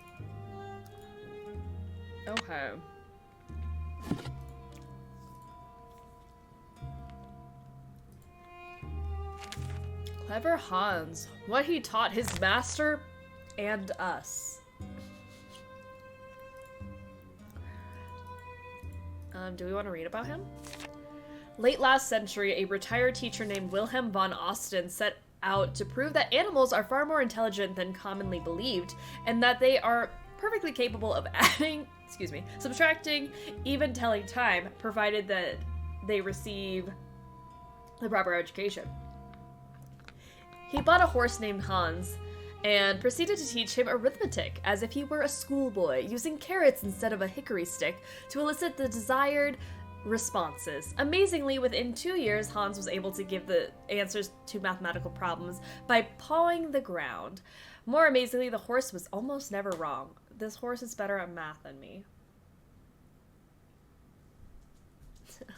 Okay. Clever Hans. What he taught his master and us. Do we want to read about him? Late last century, a retired teacher named Wilhelm von Osten set out to prove that animals are far more intelligent than commonly believed, and that they are perfectly capable of adding, subtracting, even telling time, provided that they receive the proper education. He bought a horse named Hans and proceeded to teach him arithmetic as if he were a schoolboy, using carrots instead of a hickory stick to elicit the desired responses. Amazingly, within 2 years, Hans was able to give the answers to mathematical problems by pawing the ground. More amazingly, the horse was almost never wrong. This horse is better at math than me.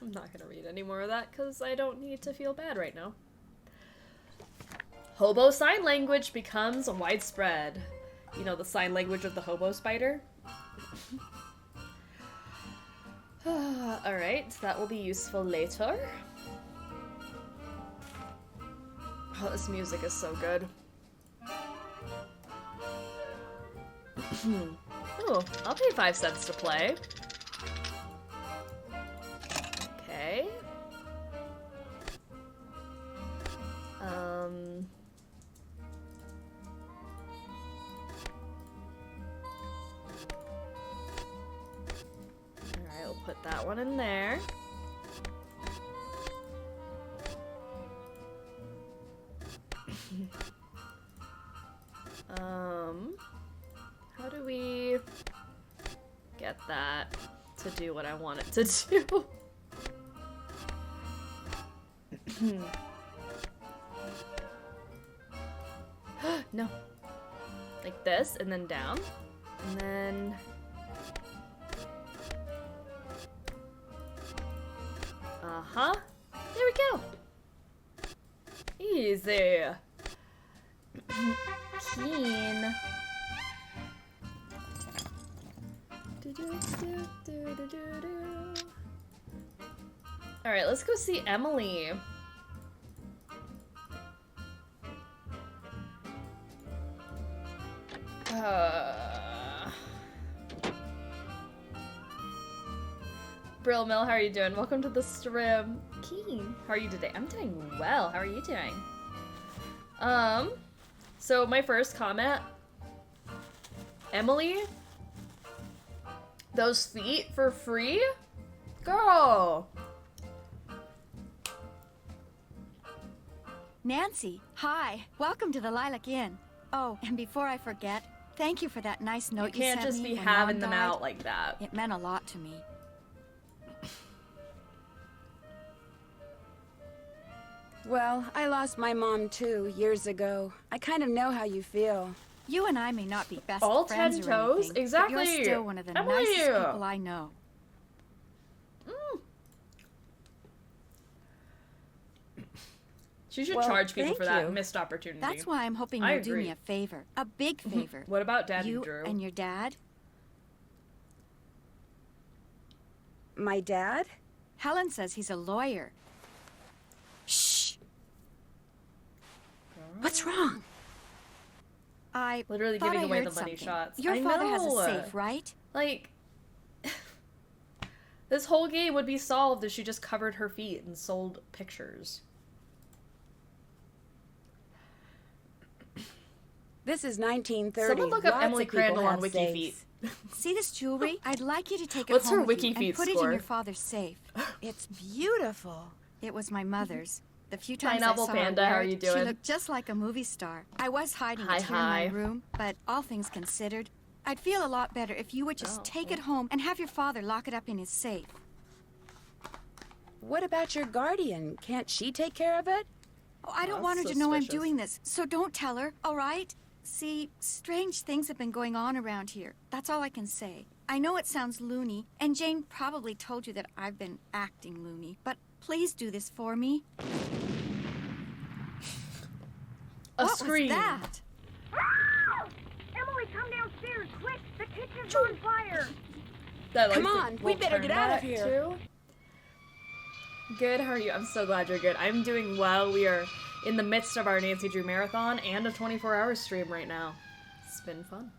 I'm not gonna read any more of that because I don't need to feel bad right now. Hobo sign language becomes widespread. You know, the sign language of the hobo spider? Alright, that will be useful later. Oh, this music is so good. Ooh, I'll pay 5 cents to play. Okay. Alright, we'll put that one in there. How do we get that to do what I want it to do? No. Like this, and then down. And then... Uh-huh. There we go. Easy. Keen. Alright, let's go see Emily. Brill Mill, how are you doing? Welcome to the stream. Keen, how are you today? I'm doing well. How are you doing? So my first comment, Emily, those feet for free? Girl. Nancy, hi. Welcome to the Lilac Inn. Oh, and before I forget, Thank you for that nice note You can't sent just me be when having Mom them died. out like that. It meant a lot to me. Well, I lost my mom too, years ago. I kind of know how you feel. You and I may not be best All friends 10 or toes? anything, Exactly. but you're still one of the Emily. nicest people I know. She should Well, charge people thank for that you. missed opportunity. That's why I'm hoping I you'll do me agree. a favor. A big favor. What about Daddy you Drew? and your dad? My dad? Helen says he's a lawyer. Shh. What's wrong? I Literally thought giving I away heard the money something. shots. Your I father has a know. safe, right? Like, this whole game would be solved if she just covered her feet and sold pictures. This is 1930. Someone look up Lots Emily of people Crandall on have Wiki safes. Feet. See this jewelry? I'd like you to take it What's home her with Wiki you Feet and put it score? in your father's safe. It's beautiful. It was my mother's. The few times Pineapple I saw Panda, her how wear are you it, doing? she looked just like a movie star. I was hiding Hi, it here hi. in my room, but all things considered, I'd feel a lot better if you would just take it home and have your father lock it up in his safe. What about your guardian? Can't she take care of it? Oh, I don't want her to know I'm doing this, so don't tell her, all right? See, strange things have been going on around here. That's all I can say. I know it sounds loony, and Jane probably told you that I've been acting loony, but please do this for me. What scream. was that? Emily, come downstairs, quick! The kitchen's on fire! Come on, we better get out of here. Too. Good, how are you? I'm so glad you're good. I'm doing well. We are in the midst of our Nancy Drew marathon and a 24-hour stream right now. It's been fun.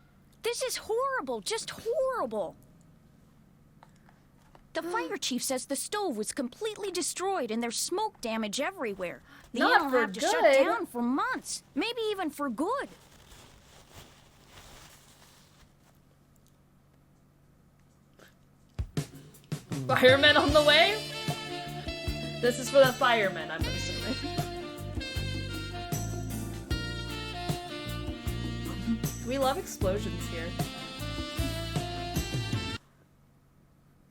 This is horrible, just horrible. The fire chief says the stove was completely destroyed and there's smoke damage everywhere. The inn Not will for have to shut good. down for months, maybe even for good. Firemen on the way? This is for the firemen, I'm assuming. We love explosions here.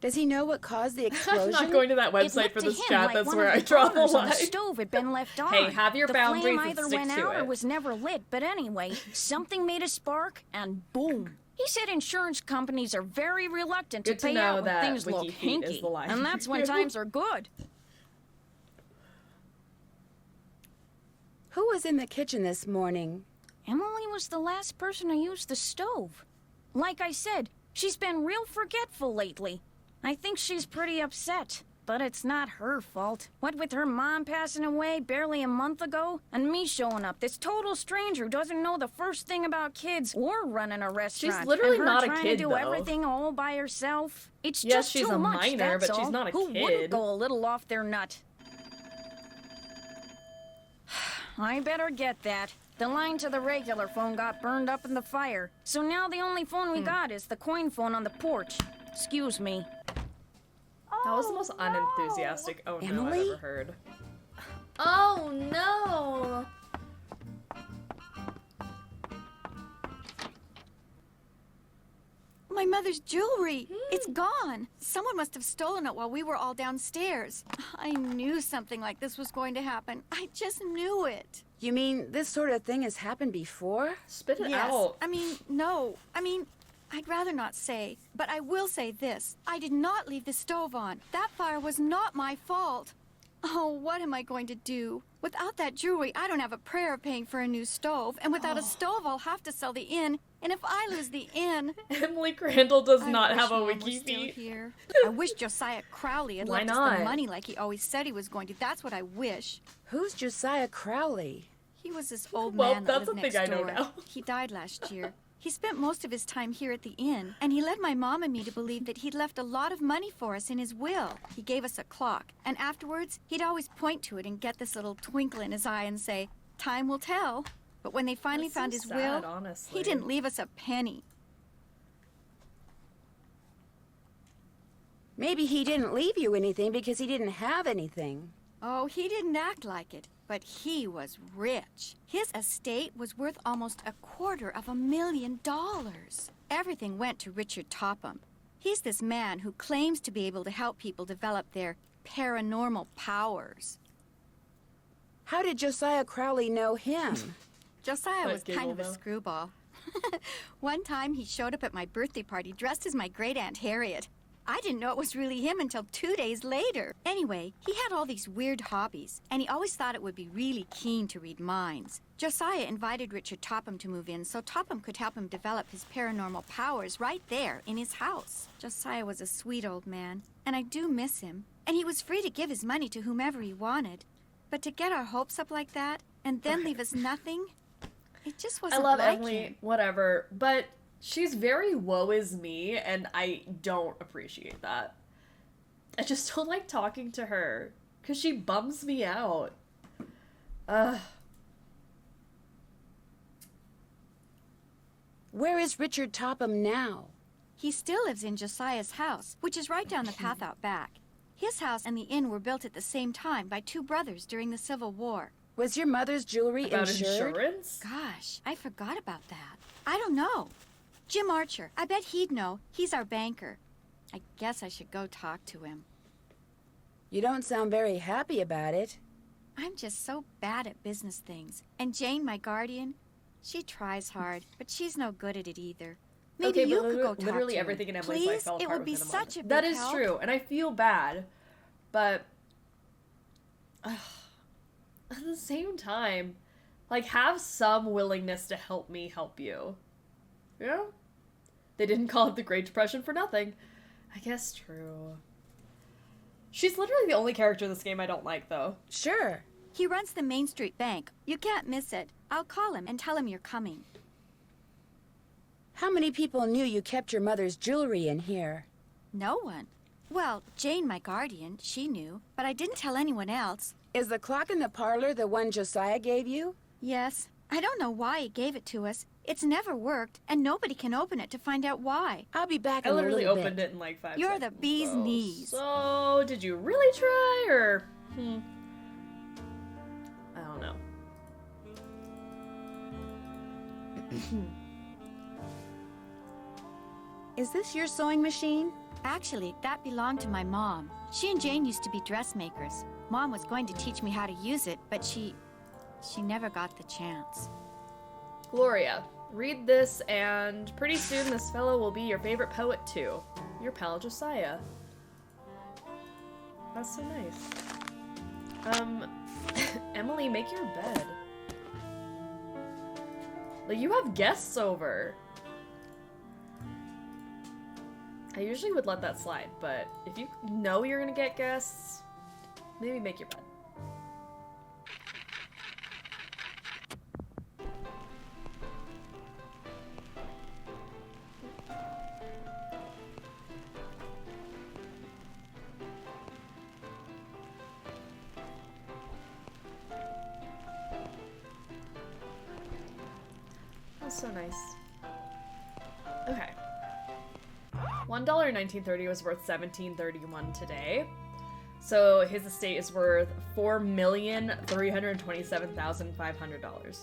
Does he know what caused the explosion? I'm not going to that It website looked for to this him chat. like That's one where of I the draw the burners on line. the stove had been left on. Hey, have your the boundaries flame and either stick went to out or it. was never lit, but anyway, something made a spark, and boom. He said insurance companies are very reluctant to Good to pay know out when that things look Wiki Feet is hinky, the line. and that's when times are good. Who was in the kitchen this morning? Emily was the last person to use the stove. Like I said, she's been real forgetful lately. I think she's pretty upset, but it's not her fault. What with her mom passing away barely a month ago, and me showing up, this total stranger who doesn't know the first thing about kids or running a restaurant. literally and her not a trying kid, to do though. everything all by herself. It's Yes, just she's too a much, minor, that's but she's all. not a Who kid. wouldn't go a little off their nut? I better get that. The line to the regular phone got burned up in the fire, so now the only phone we got is the coin phone on the porch. Excuse me. That was the most unenthusiastic oh no I've Emily? ever heard. Oh no! My mother's jewelry! It's gone! Someone must have stolen it while we were all downstairs. I knew something like this was going to happen. I just knew it. You mean this sort of thing has happened before? Spit it Yes. out. I mean, no. I'd rather not say, but I will say this. I did not leave the stove on. That fire was not my fault. Oh, what am I going to do? Without that jewelry, I don't have a prayer of paying for a new stove, and without a stove, I'll have to sell the inn. And if I lose the inn... Emily Crandall does I not wish have a Mom were Wiki still Feet. here. I wish Josiah Crowley had Why left us not? the money like he always said he was going to. That's what I wish. Who's Josiah Crowley? He was this old Well, man that that's lived a thing next I know door. now. He died last year. He spent most of his time here at the inn, and he led my mom and me to believe that he'd left a lot of money for us in his will. He gave us a clock, and afterwards, he'd always point to it and get this little twinkle in his eye and say, "Time will tell." But when they finally That's so found his sad, will, honestly. he didn't leave us a penny. Maybe he didn't leave you anything because he didn't have anything. Oh, he didn't act like it, but he was rich. His estate was worth almost $250,000. Everything went to Richard Topham. He's this man who claims to be able to help people develop their paranormal powers. How did Josiah Crowley know him? Josiah was kind of a screwball. One time he showed up at my birthday party dressed as my great-aunt Harriet. I didn't know it was really him until 2 days later. Anyway, he had all these weird hobbies, and he always thought it would be really keen to read minds. Josiah invited Richard Topham to move in so Topham could help him develop his paranormal powers right there in his house. Josiah was a sweet old man, and I do miss him. And he was free to give his money to whomever he wanted. But to get our hopes up like that, and then leave us nothing, it just wasn't I love like Emily, him. whatever, but she's very woe is me, and I don't appreciate that. I just don't like talking to her, because she bums me out. Where is Richard Topham now? He still lives in Josiah's house, which is right down the path out back. His house and the inn were built at the same time by two brothers during the Civil War. Was your mother's jewelry About insured? insurance? Gosh, I forgot about that. I don't know. Jim Archer, I bet he'd know. He's our banker. I guess I should go talk to him. You don't sound very happy about it. I'm just so bad at business things. And Jane, my guardian, she tries hard, but she's no good at it either. Maybe Okay, you but could go talk literally to him. everything in Emily's life Please? fell It apart would be within a such a month. big That is help. true, and I feel bad, but at the same time, like, have some willingness to help me help you. You know? They didn't call it the Great Depression for nothing. I guess true. She's literally the only character in this game I don't like, though. Sure. He runs the Main Street Bank. You can't miss it. I'll call him and tell him you're coming. How many people knew you kept your mother's jewelry in here? No one. Well, Jane, my guardian, she knew, but I didn't tell anyone else. Is the clock in the parlor the one Josiah gave you? Yes. I don't know why he gave it to us. It's never worked, and nobody can open it to find out why. I'll be back I in a literally little opened bit. it in like 5 You're seconds. the bee's knees. So, did you really try, or... I don't know. Is this your sewing machine? Actually, that belonged to my mom. She and Jane used to be dressmakers. Mom was going to teach me how to use it, but she never got the chance. Gloria, read this, and pretty soon this fellow will be your favorite poet too. Your pal Josiah. That's so nice. Emily, make your bed. Like, you have guests over. I usually would let that slide, but if you know you're gonna get guests, maybe make your bed. That's so nice. Okay. $1 in 1930 was worth $17.31 today. So his estate is worth $4,327,500.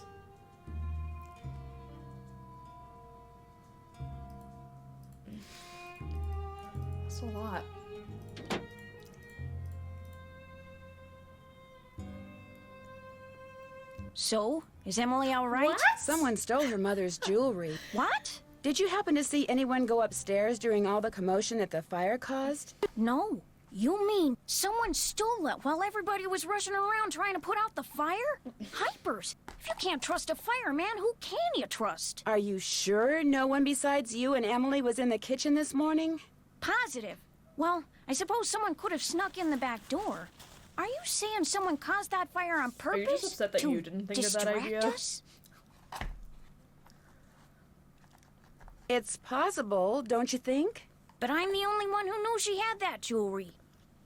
That's a lot. So, is Emily all right? What? Someone stole her mother's jewelry. What? Did you happen to see anyone go upstairs during all the commotion that the fire caused? No. You mean someone stole it while everybody was rushing around trying to put out the fire? Hypers! If you can't trust a fireman, who can you trust? Are you sure no one besides you and Emily was in the kitchen this morning? Positive. Well, I suppose someone could have snuck in the back door. Are you saying someone caused that fire on purpose? Are you just upset that to you didn't think of that distract idea? us? It's possible, don't you think? But I'm the only one who knew she had that jewelry.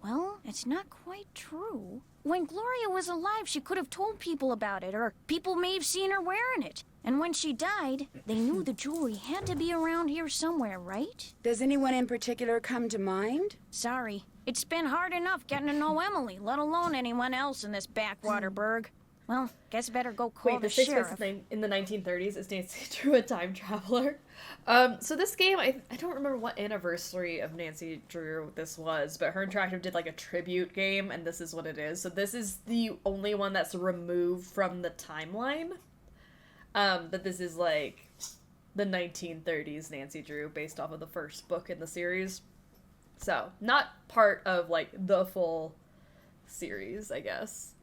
Well, it's not quite true. When Gloria was alive, she could have told people about it, or people may have seen her wearing it. And when she died, they knew the jewelry had to be around here somewhere, right? Does anyone in particular come to mind? Sorry. It's been hard enough getting to know Emily, let alone anyone else in this backwater burg. Well, guess better go call Wait, the this takes sheriff. place in the 1930s. Is Nancy Drew a time traveler? So this game, I don't remember what anniversary of Nancy Drew this was, but Her Interactive did like a tribute game, and this is what it is. So this is the only one that's removed from the timeline. But this is like the 1930s Nancy Drew based off of the first book in the series. So, not part of like the full series, I guess.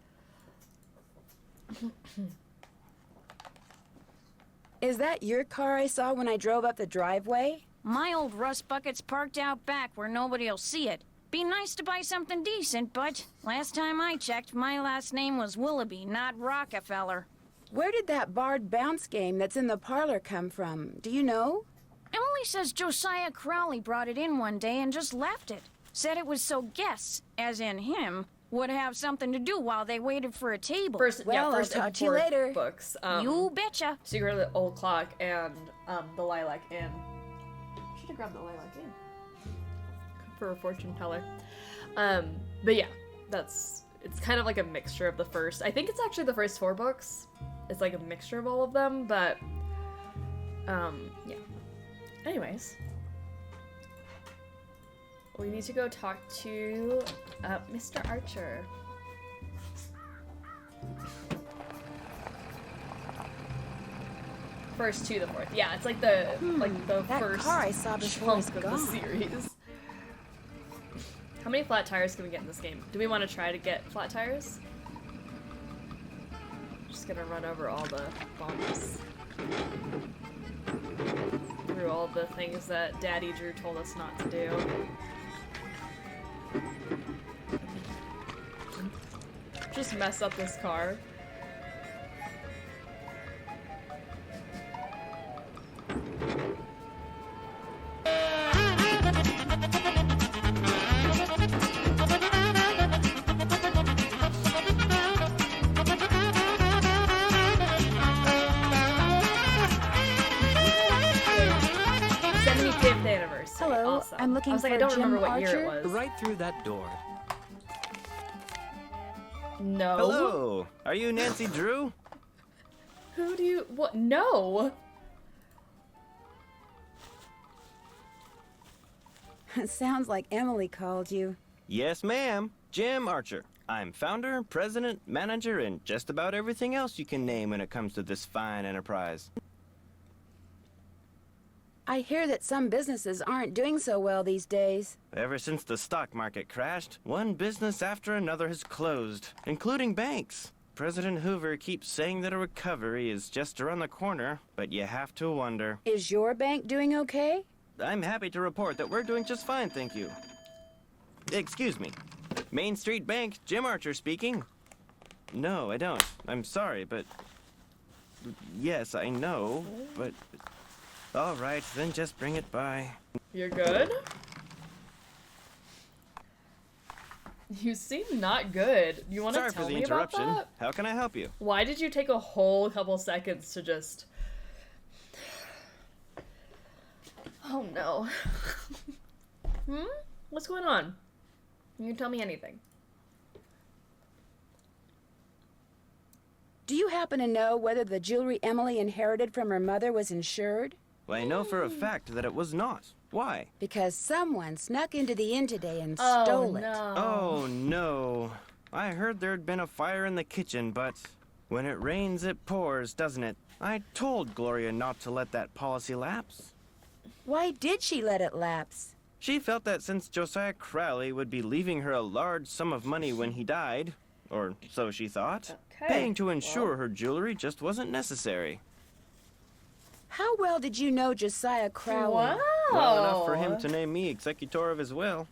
Is that your car I saw when I drove up the driveway? My old rust bucket's parked out back where nobody'll see it. Be nice to buy something decent, but last time I checked, my last name was Willoughby, not Rockefeller. Where did that barred bounce game that's in the parlor come from? Do you know? Emily says Josiah Crowley brought it in one day and just left it. Said it was so guests, as in him, would have something to do while they waited for a table. First I'll talk to you later. Books. You betcha. Secret of the Old Clock and the Lilac Inn. Should have grabbed the Lilac Inn for a fortune teller. But yeah, it's kind of like a mixture of the first. I think it's actually the first 4 books. It's like a mixture of all of them, but yeah. Anyways, we need to go talk to Mr. Archer. First to the 4th. Yeah, it's like the that first car I saw before chunk is of the gone. series. How many flat tires can we get in this game? Do we want to try to get flat tires? Just gonna run over all the bumps. Through all the things that Daddy Drew told us not to do. Just mess up this car. Hello, Awesome. I'm looking I was like, for I don't Jim remember what Archer. year it was. Right through that door. No. Hello! Are you Nancy Drew? Who do you... What? No! Sounds like Emily called you. Yes, ma'am. Jim Archer. I'm founder, president, manager, and just about everything else you can name when it comes to this fine enterprise. I hear that some businesses aren't doing so well these days. Ever since the stock market crashed, one business after another has closed, including banks. President Hoover keeps saying that a recovery is just around the corner, but you have to wonder. Is your bank doing okay? I'm happy to report that we're doing just fine, thank you. Excuse me. Main Street Bank, Jim Archer speaking. No, I don't. I'm sorry, but... Yes, I know, but... All right, then just bring it by. You're good? You seem not good. You want to Sorry tell for the me about interruption. that? How can I help you? Why did you take a whole couple seconds to just... Oh no. What's going on? You can tell me anything. Do you happen to know whether the jewelry Emily inherited from her mother was insured? Well, I know for a fact that it was not. Why? Because someone snuck into the inn today and stole it. Oh, no. I heard there'd been a fire in the kitchen, but when it rains, it pours, doesn't it? I told Gloria not to let that policy lapse. Why did she let it lapse? She felt that since Josiah Crowley would be leaving her a large sum of money when he died, or so she thought, paying to insure her jewelry just wasn't necessary. How well did you know Josiah Crowley? Wow. Well enough for him to name me executor of his will.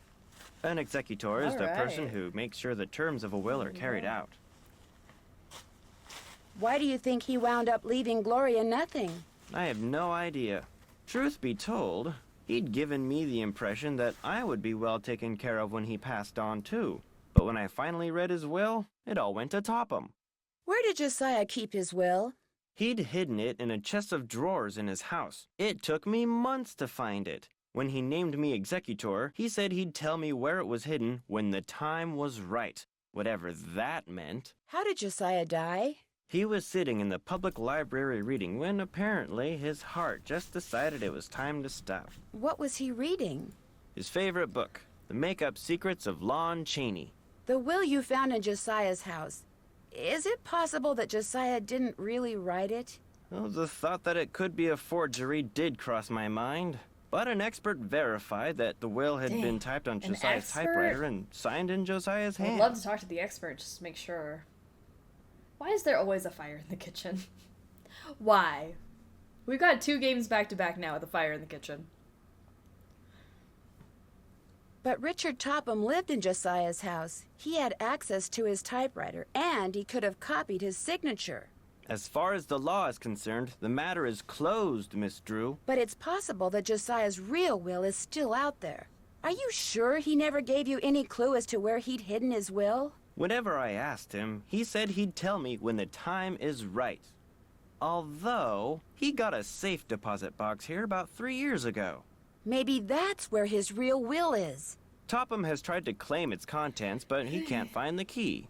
An executor is All the person right. who makes sure the terms of a will are carried out. Why do you think he wound up leaving Gloria nothing? I have no idea. Truth be told, he'd given me the impression that I would be well taken care of when he passed on too. But when I finally read his will, it all went to top him. Where did Josiah keep his will? He'd hidden it in a chest of drawers in his house. It took me months to find it. When he named me executor, he said he'd tell me where it was hidden when the time was right, whatever that meant. How did Josiah die? He was sitting in the public library reading when apparently his heart just decided it was time to stop. What was he reading? His favorite book, The Make-Up Secrets of Lon Chaney. The will you found in Josiah's house. Is it possible that Josiah didn't really write it? Well, the thought that it could be a forgery did cross my mind. But an expert verified that the will had been typed on Josiah's typewriter and signed in Josiah's hand. I'd love to talk to the expert just to make sure. Why is there always a fire in the kitchen? Why? We've got 2 games back to back now with a fire in the kitchen. But Richard Topham lived in Josiah's house. He had access to his typewriter, and he could have copied his signature. As far as the law is concerned, the matter is closed, Miss Drew. But it's possible that Josiah's real will is still out there. Are you sure he never gave you any clue as to where he'd hidden his will? Whenever I asked him, he said he'd tell me when the time is right. Although, he got a safe deposit box here about 3 years ago. Maybe that's where his real will is. Topham has tried to claim its contents, but he can't find the key.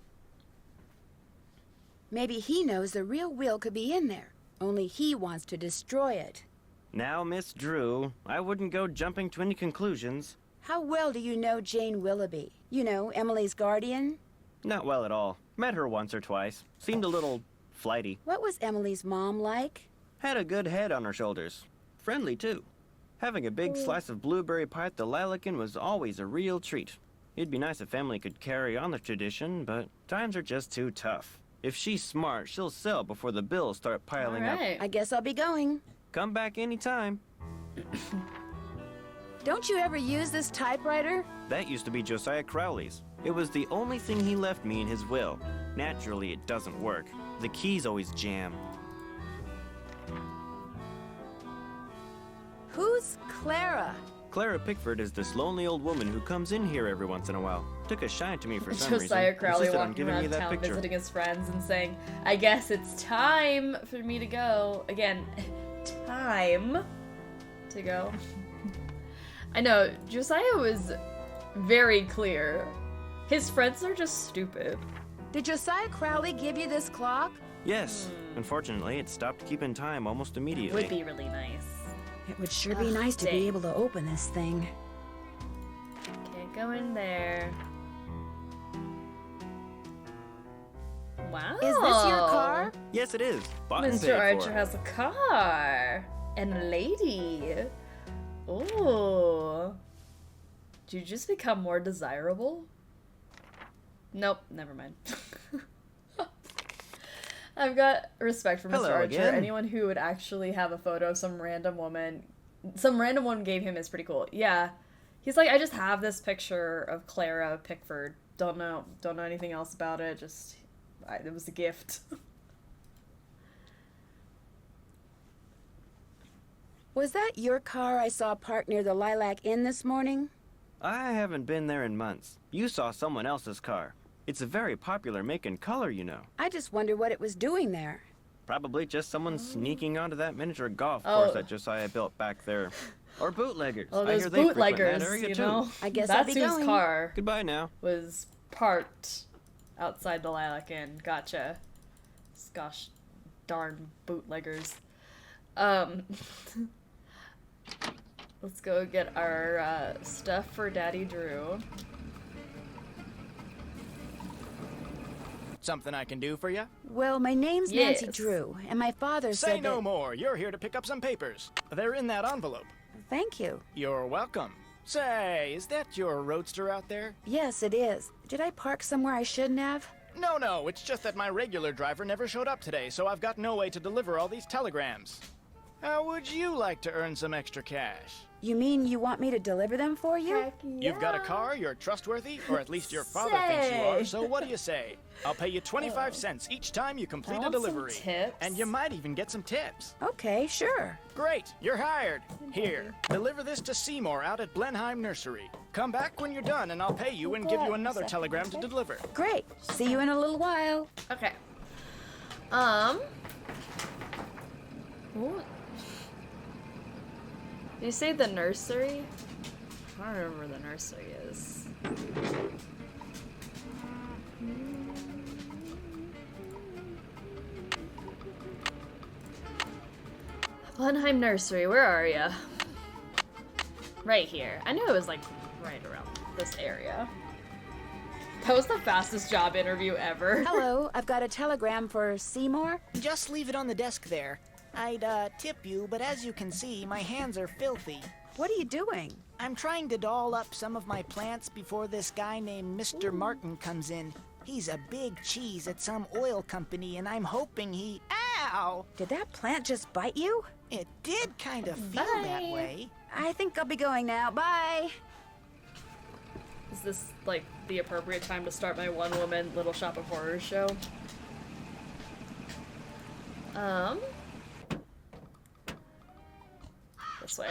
Maybe he knows the real will could be in there, only he wants to destroy it. Now, Miss Drew, I wouldn't go jumping to any conclusions. How well do you know Jane Willoughby? You know, Emily's guardian? Not well at all. Met her once or twice. Seemed a little flighty. What was Emily's mom like? Had a good head on her shoulders. Friendly, too. Having a big slice of blueberry pie at the Lilacan was always a real treat. It'd be nice if family could carry on the tradition, but times are just too tough. If she's smart, she'll sell before the bills start piling up. I guess I'll be going. Come back anytime. Don't you ever use this typewriter? That used to be Josiah Crowley's. It was the only thing he left me in his will. Naturally, it doesn't work. The keys always jam. Who's Clara? Clara Pickford is this lonely old woman who comes in here every once in a while. Took a shine to me for some reason. Josiah Crowley Insisted on walking giving me around that town picture. visiting his friends and saying, I guess it's time for me to go. Again, time to go. I know, Josiah was very clear. His friends are just stupid. Did Josiah Crowley give you this clock? Yes. Unfortunately, it stopped keeping time almost immediately. Would be really nice. It would sure be nice to be able to open this thing. Can't go in there. Wow. Is this your car? Yes, it is. Bought and paid Mr. for. Archer has a car. And a lady. Ooh. Did you just become more desirable? Nope, never mind. I've got respect for Mr. Hello Archer. again. Anyone who would actually have a photo of some random woman gave him is pretty cool. Yeah. He's like, I just have this picture of Clara Pickford. Don't know anything else about it. It was a gift. Was that your car I saw parked near the Lilac Inn this morning? I haven't been there in months. You saw someone else's car. It's a very popular make and color, you know. I just wonder what it was doing there. Probably just someone sneaking onto that miniature golf course that Josiah built back there. Or bootleggers. Oh, I those hear they frequent bootleggers, that area you too. know? I guess That's I'll be whose going. car Goodbye now. was parked outside the Lilac Inn. Gotcha. Gosh darn bootleggers. Let's go get our stuff for Daddy Drew. Something I can do for you? Well, my name's Nancy Drew, and my father Say said no that... more. You're here to pick up some papers. They're in that envelope. Thank you. You're welcome. Say, is that your roadster out there? Yes, it is. Did I park somewhere I shouldn't have? No, it's just that my regular driver never showed up today, so I've got no way to deliver all these telegrams. How would you like to earn some extra cash? You mean you want me to deliver them for you? You've got a car, you're trustworthy, or at least your father thinks you are, so what do you say? I'll pay you 25 cents each time you complete a delivery. And you might even get some tips. Okay, sure. Great, you're hired. Here, deliver this to Seymour out at Blenheim Nursery. Come back when you're done and I'll pay you and give you another telegram to deliver. Great. See you in a little while. Okay. What? Did you say the nursery? I don't remember where the nursery is. Blenheim Nursery, where are ya? Right here. I knew it was like right around this area. That was the fastest job interview ever. Hello, I've got a telegram for Seymour. Just leave it on the desk there. I'd tip you, but as you can see, my hands are filthy. What are you doing? I'm trying to doll up some of my plants before this guy named Mr. Martin comes in. He's a big cheese at some oil company, and I'm hoping he... Ow! Did that plant just bite you? It did kind of feel that way. I think I'll be going now. Bye! Is this, like, the appropriate time to start my one-woman Little Shop of Horrors show? This way.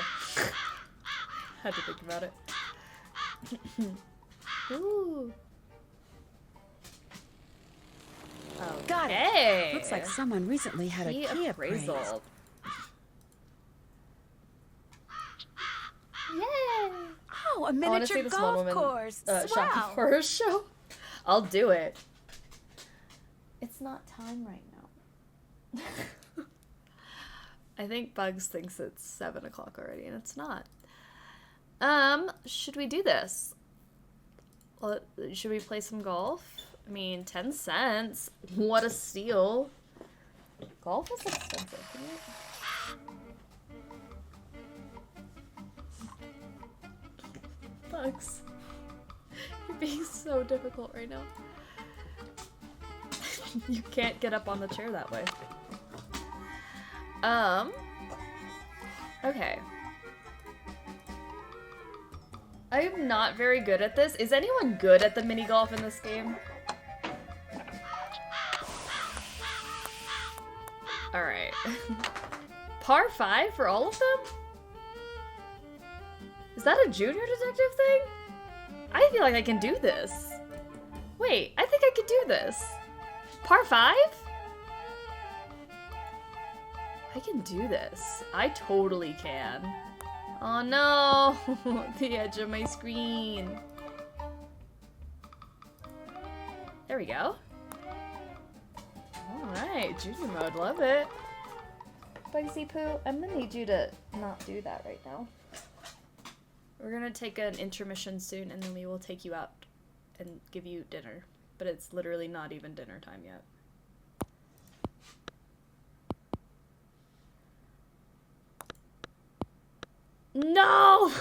Had to think about it. Ooh. Got Okay. it. Looks like someone recently had a key appraisal. Yay! Oh, a I wanna miniature see this golf one-woman course. Shop Swell. of Horrors show. I'll do it. It's not time right now. I think Bugs thinks it's 7 o'clock already, and it's not. Should we do this? Well, should we play some golf? I mean, 10 cents. What a steal. Golf is expensive, isn't it? Bugs. You're being so difficult right now. You can't get up on the chair that way. Okay. I'm not very good at this. Is anyone good at the mini golf in this game? Alright. Par 5 for all of them? Is that a junior detective thing? I feel like I can do this. Wait, I think I could do this. Par 5? I can do this. I totally can. Oh no! The edge of my screen. There we go. Alright, junior mode, love it. Bugsy Poo, I'm gonna need you to not do that right now. We're gonna take an intermission soon and then we will take you out and give you dinner. But it's literally not even dinner time yet. No!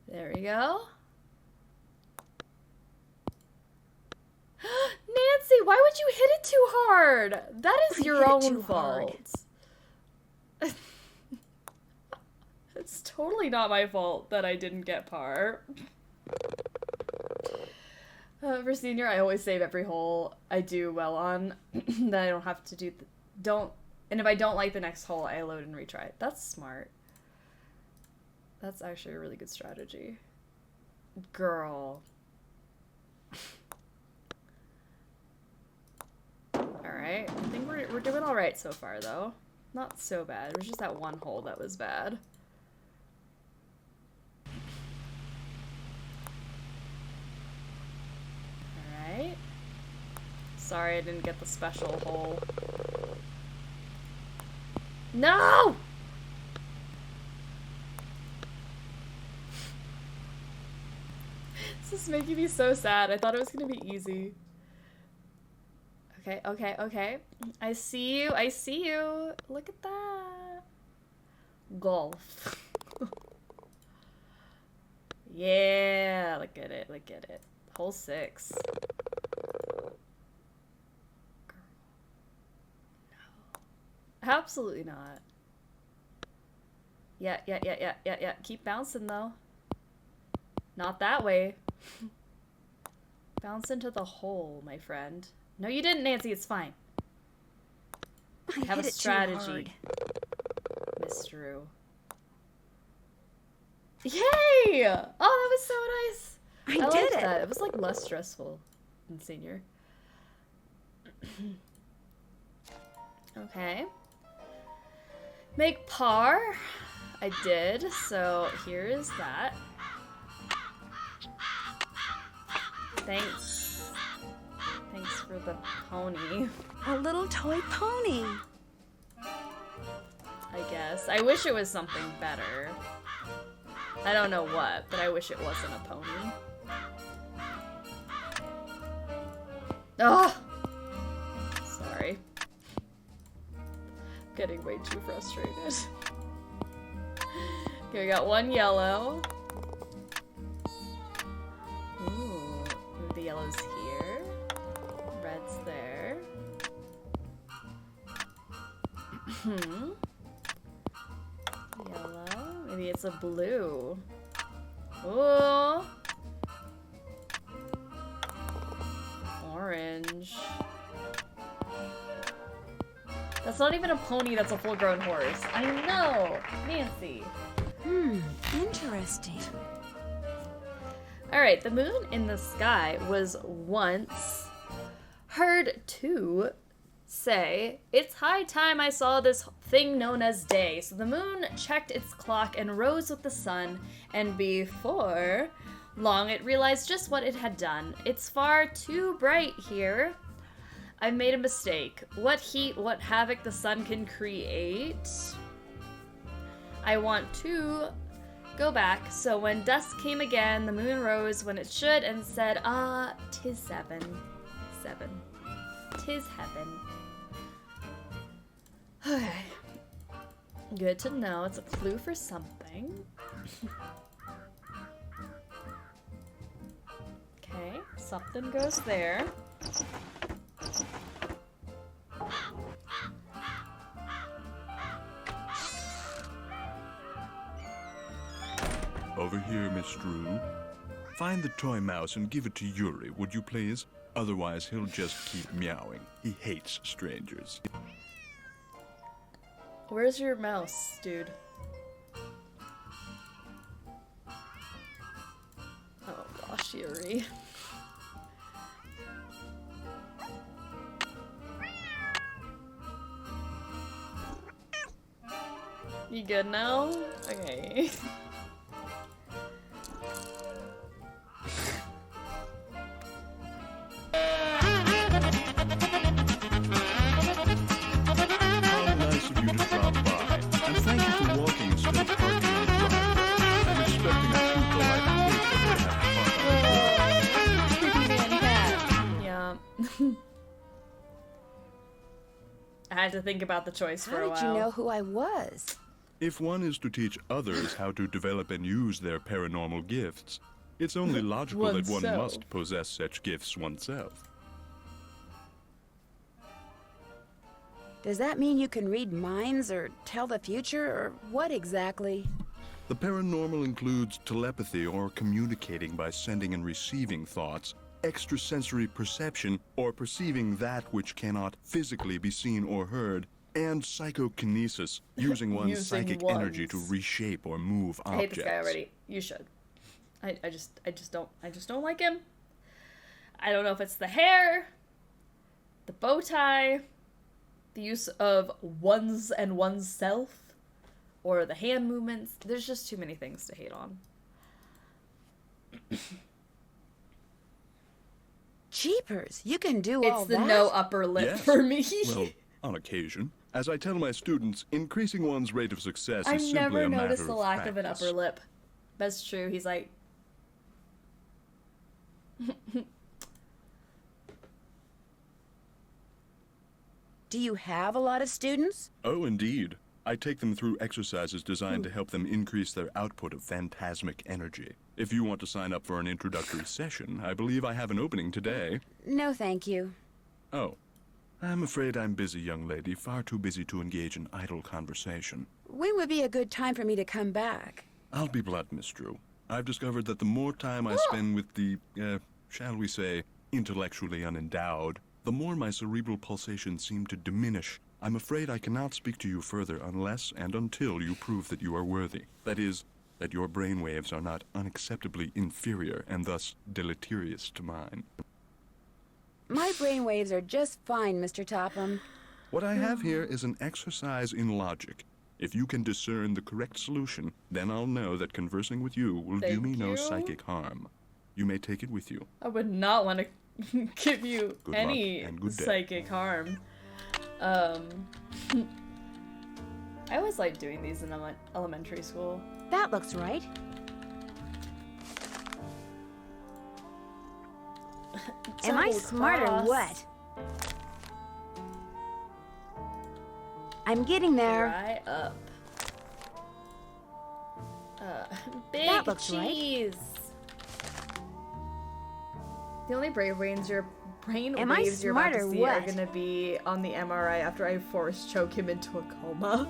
There we go. Nancy, why would you hit it too hard? That is your own fault. It's totally not my fault that I didn't get par. For senior, I always save every hole I do well on. That I don't have to do... And if I don't like the next hole, I load and retry. That's smart. That's actually a really good strategy. Girl. Alright. I think we're doing alright so far, though. Not so bad. It was just that one hole that was bad. Alright. Sorry I didn't get the special hole. No! This is making me so sad. I thought it was gonna be easy. Okay, okay, okay. I see you, I see you. Look at that. Golf. Yeah, look at it, look at it. Hole 6. Absolutely not. Yeah. Keep bouncing, though. Not that way. Bounce into the hole, my friend. No, you didn't, Nancy. It's fine. I have a strategy, Miss Drew. Yay! Oh, that was so nice. I did liked it. that. It was like less stressful in senior. Okay. Make par. I did, so here is that. Thanks. Thanks for the pony. A little toy pony. I guess. I wish it was something better. I don't know what, but I wish it wasn't a pony. Oh! Sorry. Getting way too frustrated. Okay, we got one yellow. Ooh, the yellow's here. Red's there. Yellow. Maybe it's a blue. Ooh. Orange. That's not even a pony, that's a full-grown horse. I know! Nancy. Interesting. Alright, the moon in the sky was once heard to say, "It's high time I saw this thing known as day." So the moon checked its clock and rose with the sun, and before long it realized just what it had done. It's far too bright here. I've made a mistake. What heat, what havoc the sun can create. I want to go back. So when dusk came again, the moon rose when it should and said, "Ah, 'tis seven. 'Tis heaven." Okay. Good to know. It's a clue for something. Okay, something goes there. Over here, Miss Drew. Find the toy mouse and give it to Yuri, would you please? Otherwise, he'll just keep meowing. He hates strangers. Where's your mouse, dude? Oh gosh, Yuri. You good now? Okay. How nice of you to drop by. And thank you for walking instead of parking on the driveway. I'm expecting a treat though I hate when they have to park on the Yeah. I had to think about the choice for a while. How did you know who I was? If one is to teach others how to develop and use their paranormal gifts, it's only logical that one Oneself. must possess such gifts oneself. Does that mean you can read minds or tell the future, or what exactly? The paranormal includes telepathy, or communicating by sending and receiving thoughts, extrasensory perception, or perceiving that which cannot physically be seen or heard, and psychokinesis, using one's psychic energy to reshape or move I objects. hate this guy already. You should. I just don't like him. I don't know if it's the hair, the bow tie, the use of one's and oneself, or the hand movements. There's just too many things to hate on. Jeepers, you can do all It's the that? no upper lip Yes. for me. Well, on occasion. As I tell my students, increasing one's rate of success I is simply never a matter noticed the of lack of an practice. upper lip. That's true. He's like... Do you have a lot of students? Oh, indeed. I take them through exercises designed to help them increase their output of phantasmic energy. If you want to sign up for an introductory session, I believe I have an opening today. No, thank you. Oh. I'm afraid I'm busy, young lady. Far too busy to engage in idle conversation. When would be a good time for me to come back? I'll be blunt, Miss Drew. I've discovered that the more time I spend with the, shall we say, intellectually unendowed, the more my cerebral pulsations seem to diminish. I'm afraid I cannot speak to you further unless and until you prove that you are worthy. That is, that your brainwaves are not unacceptably inferior and thus deleterious to mine. My brainwaves are just fine, Mr. Topham. What I have here is an exercise in logic. If you can discern the correct solution, then I'll know that conversing with you will do me no psychic harm. You may take it with you. I would not want to give you Good any luck and good day. psychic harm. I always liked doing these in elementary school. That looks right. Am I smart or what? I'm getting there. Dry up. Big That looks cheese. The only brainwaves your Am I you're about smart to or see are what? gonna be on the MRI after I force choke him into a coma.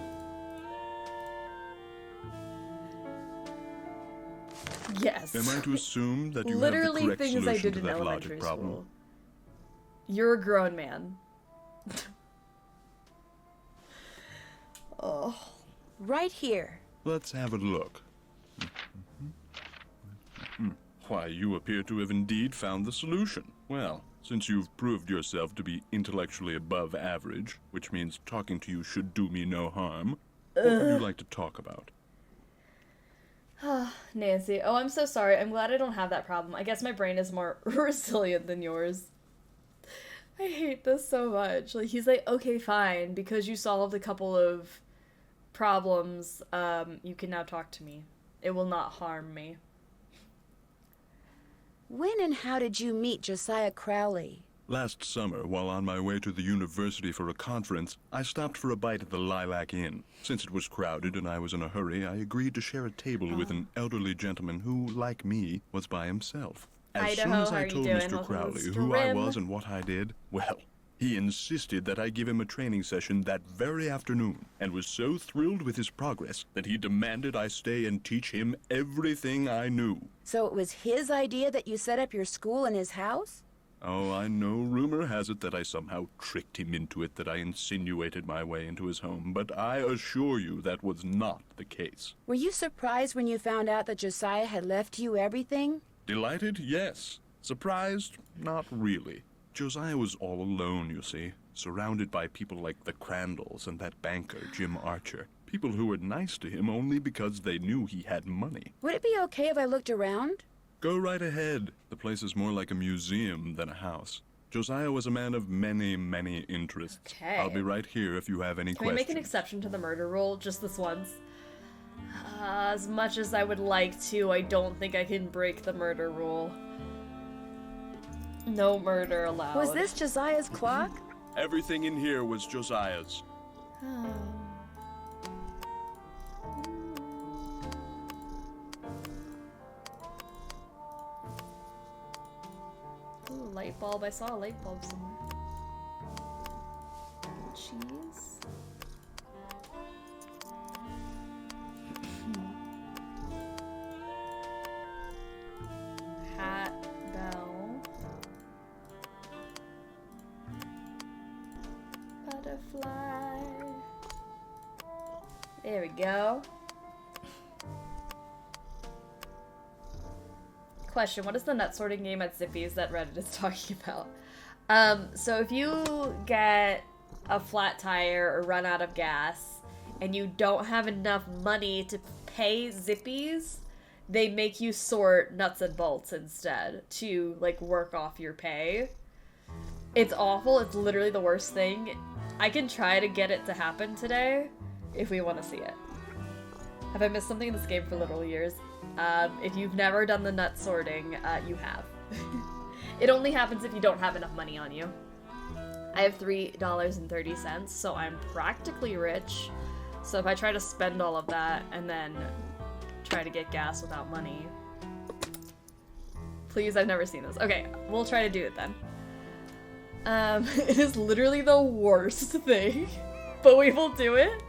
Yes. Am I to assume that you Literally have the correct things I solution did to in that elementary logic problem? school. You're a grown man. Oh. Right here. Let's have a look. Why, you appear to have indeed found the solution. Well, since you've proved yourself to be intellectually above average, which means talking to you should do me no harm, what would you like to talk about? Nancy, oh, I'm so sorry. I'm glad I don't have that problem. I guess my brain is more resilient than yours. I hate this so much. Like, he's like, okay, fine, because you solved a couple of problems, you can now talk to me. It will not harm me. When and how did you meet Josiah Crowley? Last summer, while on my way to the university for a conference, I stopped for a bite at the Lilac Inn. Since it was crowded and I was in a hurry, I agreed to share a table with an elderly gentleman who, like me, was by himself. As soon as I told Mr. Crowley who I was and what I did, well, he insisted that I give him a training session that very afternoon, and was so thrilled with his progress that he demanded I stay and teach him everything I knew. So it was his idea that you set up your school in his house? Oh, I know rumor has it that I somehow tricked him into it, that I insinuated my way into his home, but I assure you that was not the case. Were you surprised when you found out that Josiah had left you everything? Delighted? Yes. Surprised? Not really. Josiah was all alone, you see, surrounded by people like the Crandalls and that banker, Jim Archer. People who were nice to him only because they knew he had money. Would it be okay if I looked around? Go right ahead. The place is more like a museum than a house. Josiah was a man of many, many interests. Okay. I'll be right here if you have any Can we questions. make an exception to the murder rule just this once? As much as I would like to, I don't think I can break the murder rule. No murder allowed. Was this Josiah's clock? Everything in here was Josiah's. Ooh, light bulb. I saw a light bulb somewhere. Cheese. Hat, bell. Butterfly. There we go. Question, what is the nut sorting game at Zippy's that Reddit is talking about? So if you get a flat tire or run out of gas and you don't have enough money to pay Zippy's, they make you sort nuts and bolts instead to, like, work off your pay. It's awful. It's literally the worst thing. I can try to get it to happen today if we want to see it. Have I missed something in this game for literal years? If you've never done the nut sorting, you have. It only happens if you don't have enough money on you. I have $3.30, so I'm practically rich. So if I try to spend all of that and then try to get gas without money... Please, I've never seen this. Okay, we'll try to do it then. It is literally the worst thing, but we will do it.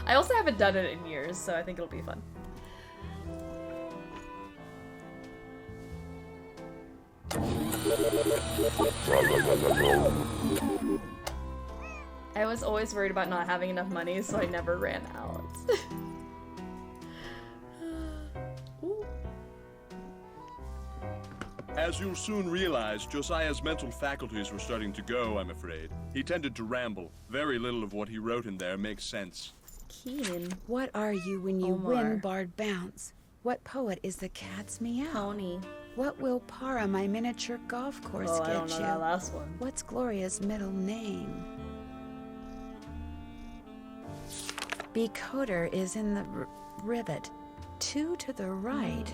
I also haven't done it in years, so I think it'll be fun. I was always worried about not having enough money, so I never ran out. As you'll soon realize, Josiah's mental faculties were starting to go, I'm afraid. He tended to ramble. Very little of what he wrote in there makes sense. Keen. What are you when you win barred bounce? What poet is the cat's meow? Pony. What will Para, my miniature golf course, Oh, get I don't know you? that last one. What's Gloria's middle name? Becoder is in the rivet. 2 to the right.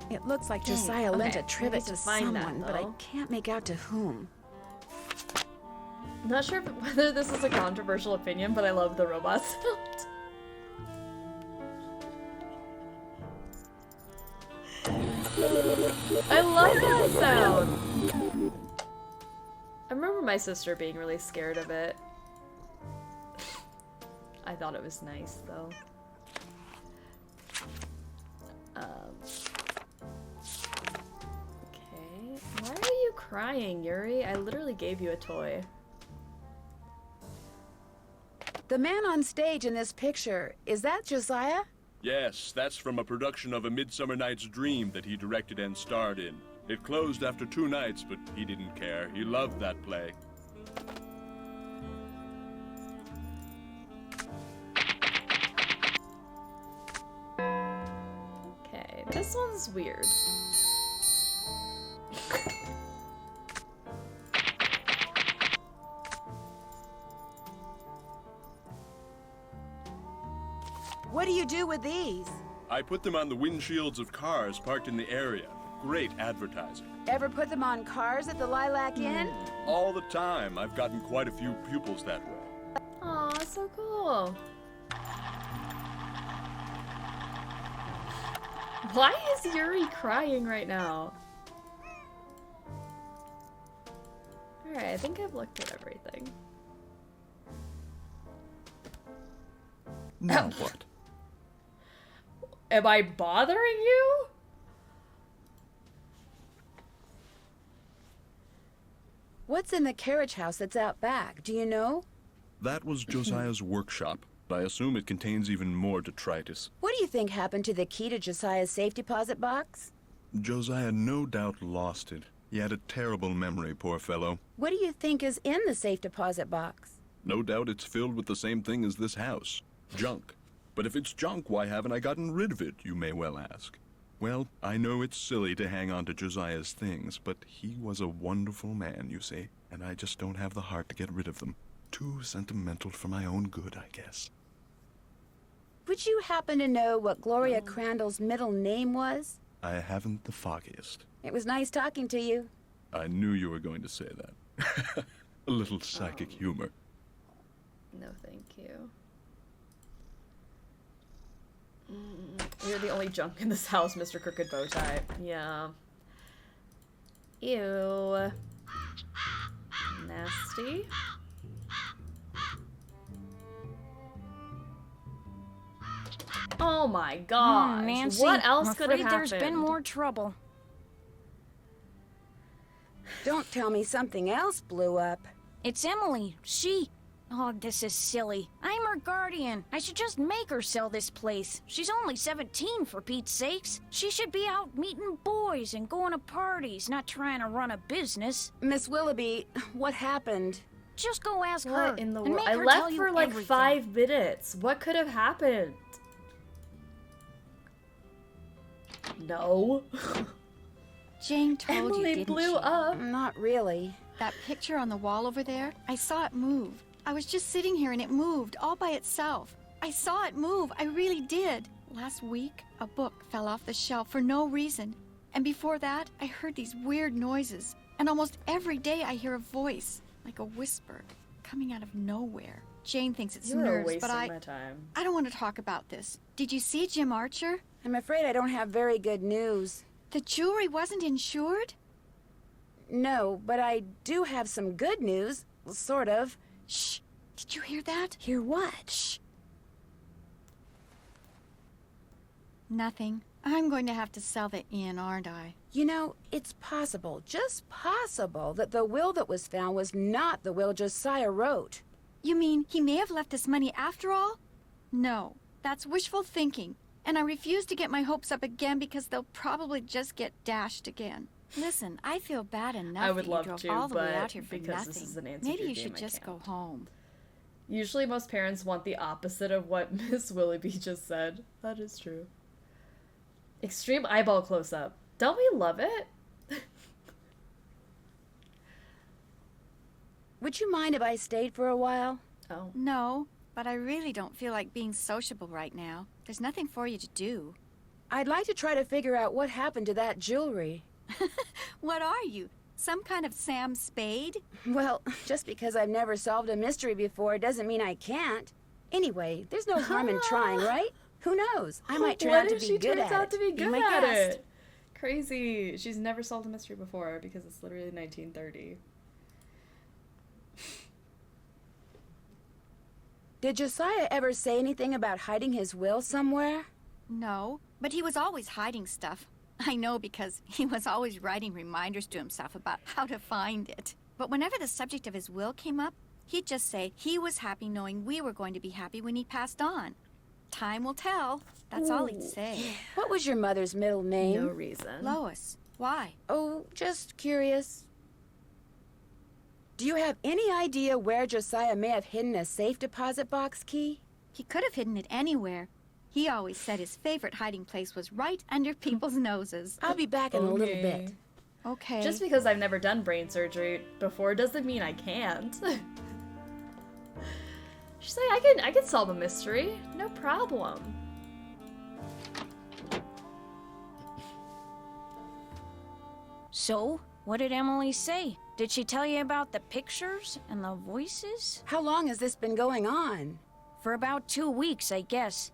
It looks like Josiah lent a trivet to someone, but I can't make out to whom. I'm not sure whether this is a controversial opinion, but I love the robot sound. I love that sound. I remember my sister being really scared of it. I thought it was nice, though. Okay. Why are you crying, Yuri? I literally gave you a toy. The man on stage in this picture, is that Josiah? Yes, that's from a production of A Midsummer Night's Dream that he directed and starred in. It closed after 2 nights, but he didn't care. He loved that play. Okay, this one's weird. What do you do with these? I put them on the windshields of cars parked in the area. Great advertising. Ever put them on cars at the Lilac Inn? All the time. I've gotten quite a few pupils that way. Aw, so cool. Why is Yuri crying right now? Alright, I think I've looked at everything. Now what? Am I bothering you? What's in the carriage house that's out back? Do you know? That was Josiah's workshop. I assume it contains even more detritus. What do you think happened to the key to Josiah's safe deposit box? Josiah no doubt lost it. He had a terrible memory, poor fellow. What do you think is in the safe deposit box? No doubt it's filled with the same thing as this house. Junk. But if it's junk, why haven't I gotten rid of it, you may well ask. Well, I know it's silly to hang on to Josiah's things, but he was a wonderful man, you see, and I just don't have the heart to get rid of them. Too sentimental for my own good, I guess. Would you happen to know what Gloria Crandall's middle name was? I haven't the foggiest. It was nice talking to you. I knew you were going to say that. A little psychic humor. No, thank you. You're the only junk in this house, Mr. Crooked Bowtie. Yeah. Ew. Nasty. Oh my gosh. Nancy, what else I'm could have afraid happened? There's been more trouble. Don't tell me something else blew up. It's Emily. Oh, this is silly. I'm her guardian. I should just make her sell this place. She's only 17, for Pete's sakes. She should be out meeting boys and going to parties, not trying to run a business. Miss Willoughby, what happened? Just go ask her. What in the and world? make I her left tell you for like everything. 5 minutes. What could have happened? No. Jane told Emily you, didn't blew she? up. Not really. That picture on the wall over there, I saw it move. I was just sitting here and it moved all by itself. I saw it move, I really did. Last week, a book fell off the shelf for no reason. And before that, I heard these weird noises. And almost every day I hear a voice, like a whisper, coming out of nowhere. Jane thinks it's You're nerves, wasting but my time. I don't want to talk about this. Did you see Jim Archer? I'm afraid I don't have very good news. The jewelry wasn't insured? No, but I do have some good news. Well, sort of. Shh! Did you hear that? Hear what? Shh. Nothing. I'm going to have to sell the inn, aren't I? You know, it's possible, just possible, that the will that was found was not the will Josiah wrote. You mean he may have left us money after all? No, that's wishful thinking. And I refuse to get my hopes up again because they'll probably just get dashed again. Listen, I feel bad enough I would that love you drove to, all the way but out here for because nothing. this is an Maybe you game, should I just can't. go home. Usually most parents want the opposite of what Miss Willoughby just said. That is true. Extreme eyeball close-up. Don't we love it? Would you mind if I stayed for a while? Oh. No, but I really don't feel like being sociable right now. There's nothing for you to do. I'd like to try to figure out what happened to that jewelry. What are you? Some kind of Sam Spade? Well, just because I've never solved a mystery before doesn't mean I can't. Anyway, there's no harm in trying, right? Who knows? I might turn out to be good at it. What if she turns out to be good my at guest. it? Crazy. She's never solved a mystery before because it's literally 1930. Did Josiah ever say anything about hiding his will somewhere? No, but he was always hiding stuff. I know because he was always writing reminders to himself about how to find it. But whenever the subject of his will came up, he'd just say he was happy knowing we were going to be happy when he passed on. Time will tell. That's all he'd say. What was your mother's middle name? No reason. Lois. Why? Oh, just curious. Do you have any idea where Josiah may have hidden a safe deposit box key? He could have hidden it anywhere. He always said his favorite hiding place was right under people's noses. I'll be back in a little bit. Okay. Just because I've never done brain surgery before doesn't mean I can't. She's like, I can solve a mystery. No problem. So, what did Emily say? Did she tell you about the pictures and the voices? How long has this been going on? For about 2 weeks, I guess.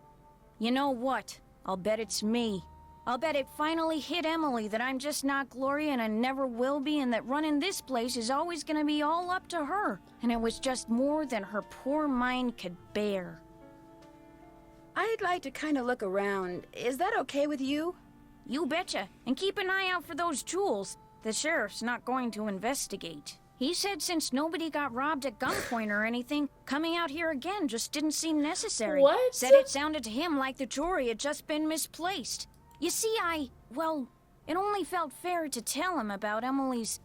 You know what? I'll bet it's me. I'll bet it finally hit Emily that I'm just not Gloria and I never will be, and that running this place is always gonna be all up to her. And it was just more than her poor mind could bear. I'd like to kind of look around. Is that okay with you? You betcha. And keep an eye out for those jewels. The sheriff's not going to investigate. He said since nobody got robbed at gunpoint or anything, coming out here again just didn't seem necessary. What? Said it sounded to him like the jewelry had just been misplaced. You see, well, it only felt fair to tell him about Emily's,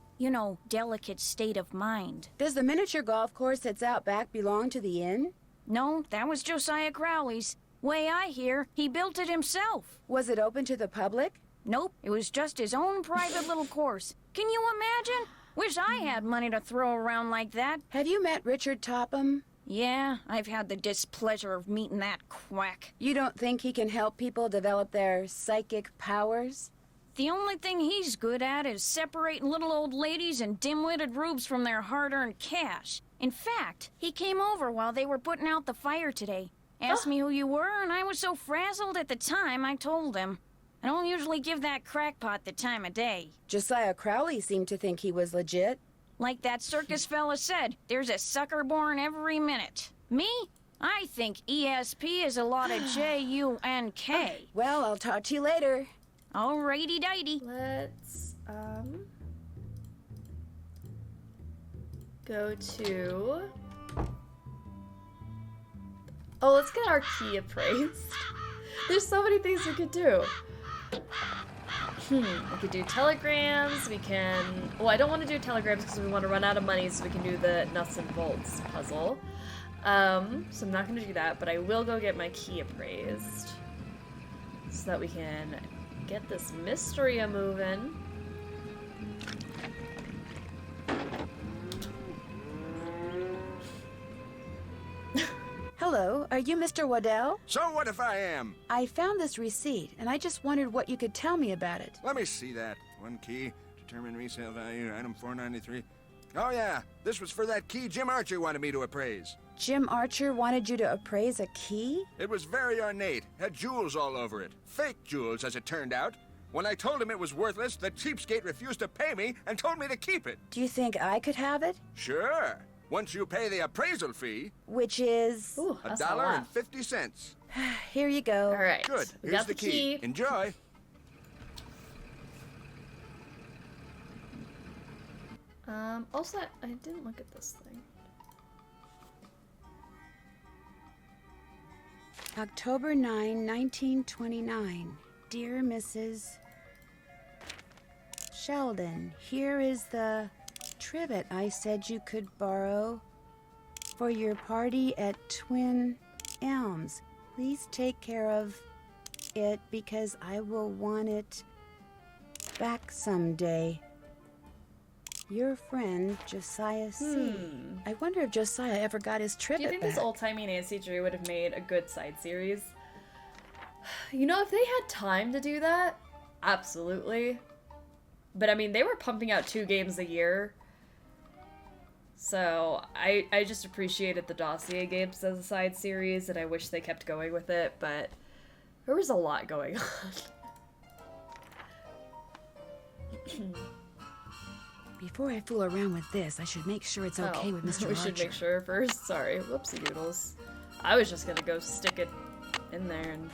delicate state of mind. Does the miniature golf course that's out back belong to the inn? No, that was Josiah Crowley's. Way I hear, he built it himself. Was it open to the public? Nope, it was just his own private little course. Can you imagine? Wish I had money to throw around like that. Have you met Richard Topham? Yeah, I've had the displeasure of meeting that quack. You don't think he can help people develop their psychic powers? The only thing he's good at is separating little old ladies and dim-witted rubes from their hard-earned cash. In fact, he came over while they were putting out the fire today. Asked me who you were, and I was so frazzled at the time, I told him. I don't usually give that crackpot the time of day. Josiah Crowley seemed to think he was legit. Like that circus fella said, there's a sucker born every minute. Me? I think ESP is a lot of J-U-N-K. Well, I'll talk to you later. Alrighty-dighty. Let's, go to... Oh, let's get our key appraised. There's so many things we could do. We could do telegrams, we can... Well, I don't want to do telegrams because we want to run out of money so we can do the nuts and bolts puzzle. So I'm not going to do that, but I will go get my key appraised. So that we can get this mystery a-moving. Hello, are you Mr. Waddell? So what if I am? I found this receipt, and I just wondered what you could tell me about it. Let me see that. One key, determine resale value, item 493. Oh yeah, this was for that key Jim Archer wanted me to appraise. Jim Archer wanted you to appraise a key? It was very ornate, had jewels all over it. Fake jewels, as it turned out. When I told him it was worthless, the cheapskate refused to pay me and told me to keep it. Do you think I could have it? Sure. Once you pay the appraisal fee. Which is? $1.50. Here you go. All right. Good. We Here's got the key. Enjoy. Also, I didn't look at this thing. October 9, 1929. Dear Mrs. Sheldon, here is the trivet I said you could borrow for your party at Twin Elms. Please take care of it because I will want it back someday. Your friend, Josiah C. I wonder if Josiah ever got his trivet Do you think back. this old-timey Nancy Drew would have made a good side series? You know, if they had time to do that, absolutely. But I mean, they were pumping out 2 games a year. So I just appreciated the Dossier games as a side series, and I wish they kept going with it, but there was a lot going on. Before I fool around with this, I should make sure it's okay with Mr. We Archer. should make sure first. Sorry. Whoopsie doodles. I was just gonna go stick it in there and...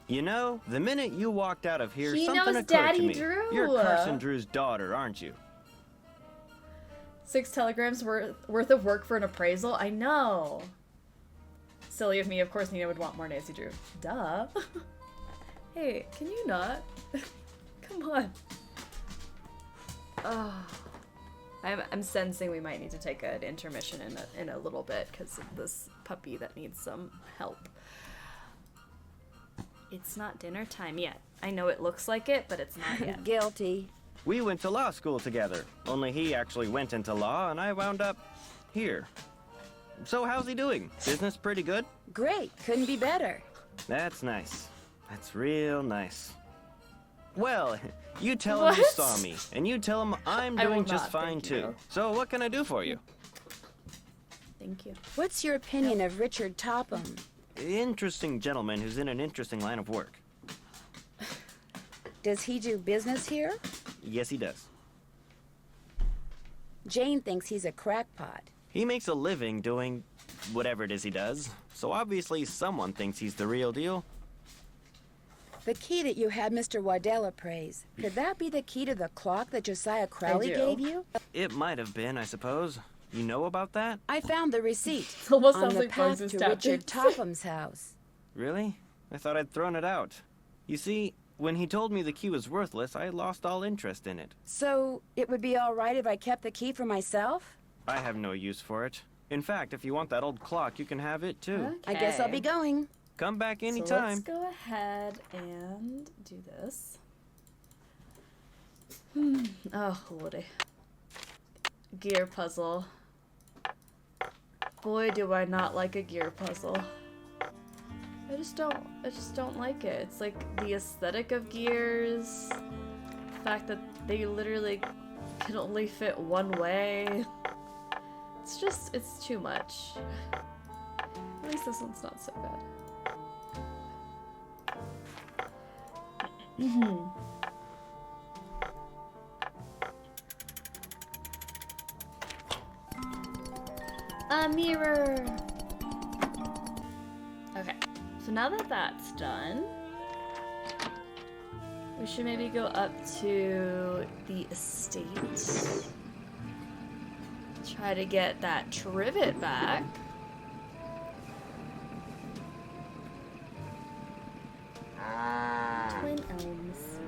You know, the minute you walked out of here, He something knows occurred Daddy to me. Drew. You're Carson Drew's daughter, aren't you? 6 telegrams worth of work for an appraisal? I know. Silly of me. Of course Nina would want more Nancy Drew. Duh. Hey, can you not? Come on. Oh. I'm sensing we might need to take an intermission in a little bit because of this puppy that needs some help. It's not dinner time yet. I know it looks like it, but it's not yet. Guilty. We went to law school together. Only he actually went into law, and I wound up here. So how's he doing? Business pretty good? Great. Couldn't be better. That's nice. That's real nice. Well, you tell him you saw me, and you tell him I'm I will doing just not, fine thank too. you. So what can I do for you? Thank you. What's your opinion of Richard Topham? Interesting gentleman who's in an interesting line of work. Does he do business here? Yes, he does. Jane thinks he's a crackpot. He makes a living doing whatever it is he does, so obviously someone thinks he's the real deal. The key that you had Mr. Waddell appraise, could that be the key to the clock that Josiah Crowley gave you? It might have been, I suppose. You know about that? I found the receipt Almost on sounds the like path Moses to Tapkins. Richard Topham's house. Really? I thought I'd thrown it out. You see, when he told me the key was worthless, I lost all interest in it. So, it would be all right if I kept the key for myself? I have no use for it. In fact, if you want that old clock, you can have it too. I guess I'll be going. Come back So anytime. let's go ahead and do this. Oh, lordy. Gear puzzle. Boy, do I not like a gear puzzle. I just don't like it. It's like the aesthetic of gears, the fact that they literally can only fit one way. It's too much. At least this one's not so bad. A mirror! Okay, so now that that's done, we should maybe go up to the estate. Try to get that trivet back. Twin Elms.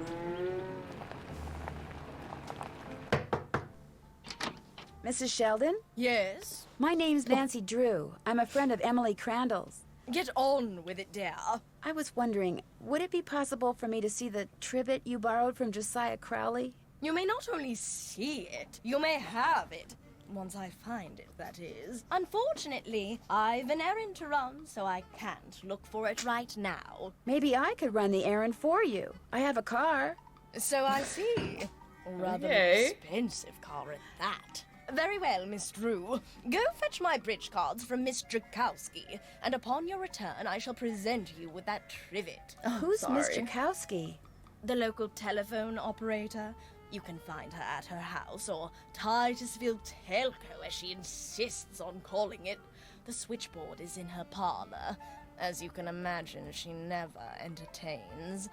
Mrs. Sheldon? Yes? My name's Nancy Drew. I'm a friend of Emily Crandall's. Get on with it, dear. I was wondering, would it be possible for me to see the trivet you borrowed from Josiah Crowley? You may not only see it, you may have it. Once I find it, that is. Unfortunately, I've an errand to run, so I can't look for it right now. Maybe I could run the errand for you. I have a car. So I see. Rather Okay. expensive car at that. Very well, Miss Drew. Go fetch my bridge cards from Miss Drakowski, and upon your return I shall present you with that trivet. Who's Miss Drakowski? The local telephone operator. You can find her at her house, or Titusville Telco, as she insists on calling it. The switchboard is in her parlor. As you can imagine, she never entertains.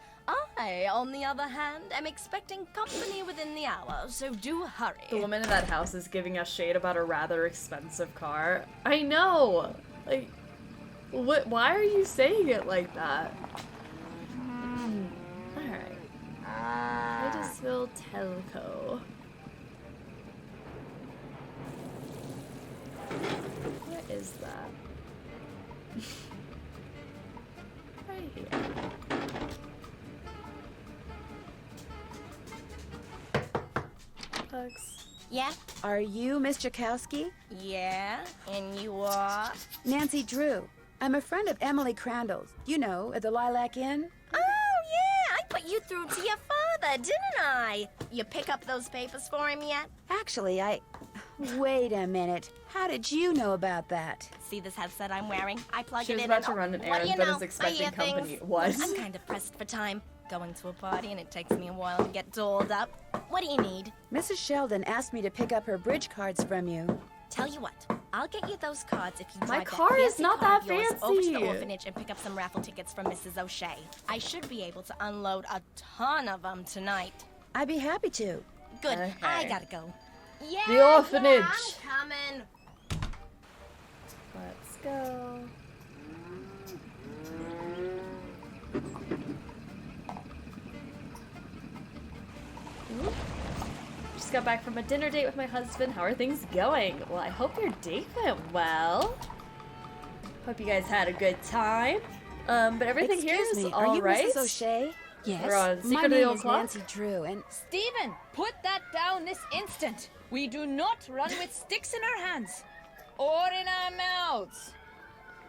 I, on the other hand, am expecting company within the hour, so do hurry. The woman in that house is giving us shade about a rather expensive car. I know! Like, what? Why are you saying it like that? Alright. Titusville Telco. What is that? Right here. Bugs. Yeah? Are you Miss Jakowski? Yeah? And you are? Nancy Drew. I'm a friend of Emily Crandall's. You know, at the Lilac Inn. Oh, yeah! I put you through to your father, didn't I? You pick up those papers for him yet? Actually, Wait a minute. How did you know about that? See this headset I'm wearing? I plug She it was in about and to run an what errand, do you but know? is expecting I hear company. things. What? I'm kind of pressed for time. Going to a party and it takes me a while to get dolled up. What do you need? Mrs. Sheldon asked me to pick up her bridge cards from you. Tell you what, I'll get you those cards if you drive My that car is fancy not car that of yours over to the fancy. orphanage and pick up some raffle tickets from Mrs. O'Shea. I should be able to unload a ton of them tonight. I'd be happy to. Good, Okay. I gotta go. Yeah, The orphanage. Yeah, I'm coming. Let's go. Ooh. Just got back from a dinner date with my husband. How are things going? Well, I hope your date went well. Hope you guys had a good time. But everything here is Excuse me, all are you right. Mrs. O'Shea? Yes. We're on My Secret of the name Old is Clock. Nancy Drew, and Stephen, put that down this instant. We do not run with sticks in our hands or in our mouths.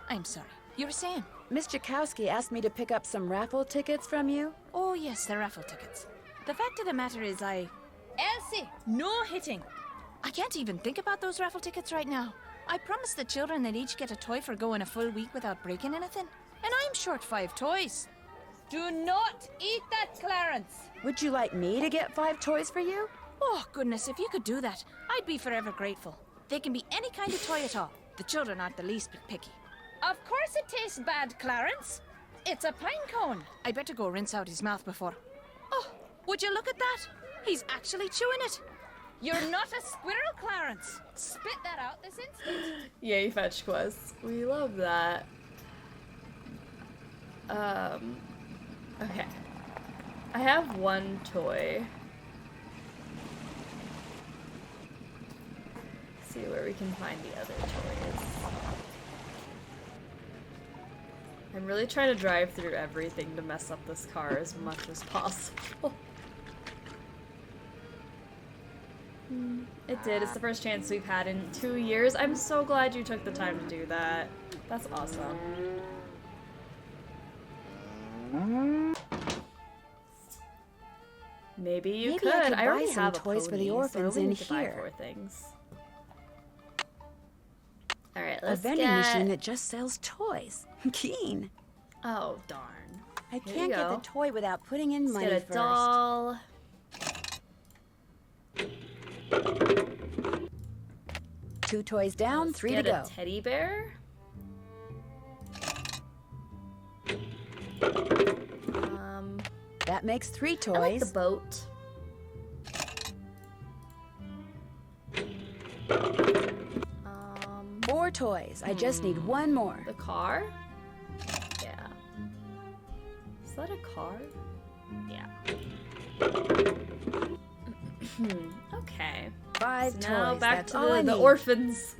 I'm sorry. You were saying? Miss Jakowski asked me to pick up some raffle tickets from you. Oh, yes, the raffle tickets. The fact of the matter is Elsie, no hitting. I can't even think about those raffle tickets right now. I promised the children they'd each get a toy for going a full week without breaking anything. And I'm short 5 toys. Do not eat that, Clarence. Would you like me to get 5 toys for you? Oh, goodness, if you could do that, I'd be forever grateful. They can be any kind of toy at all. The children aren't the least bit picky. Of course it tastes bad, Clarence. It's a pine cone. I better go rinse out his mouth before. Oh, would you look at that? He's actually chewing it. You're not a squirrel, Clarence. Spit that out this instant. Yay, fetch quests. We love that. Okay. I have 1 toy. See where we can find the other toys. I'm really trying to drive through everything to mess up this car as much as possible. It did. It's the first chance we've had in 2 years. I'm so glad you took the time to do that. That's awesome. Maybe you could. I could I already buy some have toys a for the pony, orphans so I in need to buy here. 4 things. All right, A let's vending get... machine that just sells toys. Keen. Oh darn! I Here can't you get go. the toy without putting in Let's money get a first. doll. 2 toys down, Let's 3 get to go. a teddy bear. That makes 3 toys. I like the boat. 4 toys. I just need 1 more. The car? Yeah. Is that a car? Yeah. Okay. 5 So now toys. back That's to all I the need. orphans.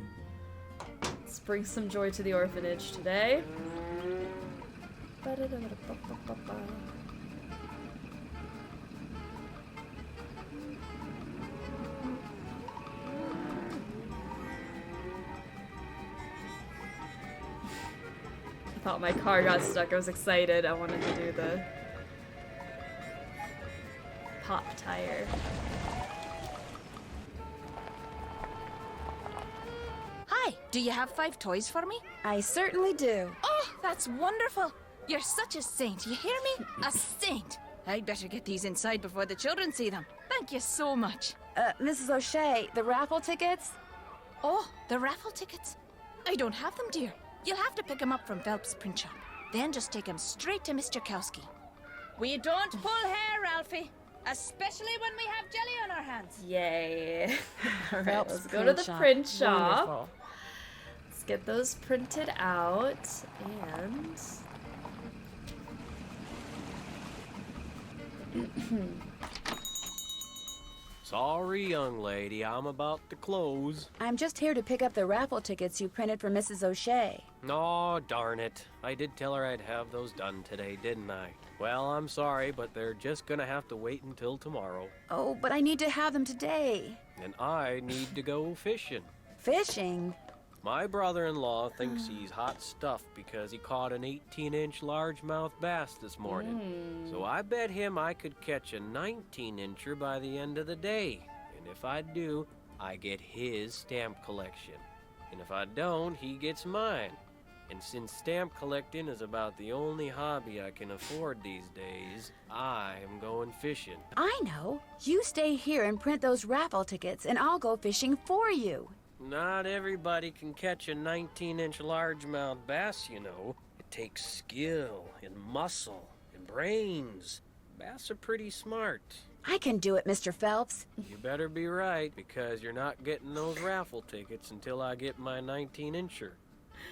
Let's bring some joy to the orphanage today. Ba-da-da-da-ba-ba-ba-ba. I thought my car got stuck. I was excited. I wanted to do the pop tire. Hi, do you have 5 toys for me? I certainly do. Oh, that's wonderful. You're such a saint, you hear me? A saint. I'd better get these inside before the children see them. Thank you so much. Mrs. O'Shea, the raffle tickets? Oh, the raffle tickets? I don't have them, dear. You'll have to pick them up from Phelps' print shop. Then just take him straight to Mr. Kowski. We don't pull hair, Ralphie. Especially when we have jelly on our hands. Yay. Alright, Phelps let's go to the print shop. Wonderful. Let's get those printed out. And... Sorry, young lady, I'm about to close. I'm just here to pick up the raffle tickets you printed for Mrs. O'Shea. Oh, darn it. I did tell her I'd have those done today, didn't I? Well, I'm sorry, but they're just gonna have to wait until tomorrow. Oh, but I need to have them today. And I need to go fishing. Fishing? My brother-in-law thinks he's hot stuff because he caught an 18-inch largemouth bass this morning. So I bet him I could catch a 19-incher by the end of the day. And if I do, I get his stamp collection. And if I don't, he gets mine. And since stamp collecting is about the only hobby I can afford these days, I am going fishing. I know. You stay here and print those raffle tickets, and I'll go fishing for you. Not everybody can catch a 19-inch largemouth bass, you know. It takes skill and muscle and brains. Bass are pretty smart. I can do it, Mr. Phelps. You better be right, because you're not getting those raffle tickets until I get my 19-incher.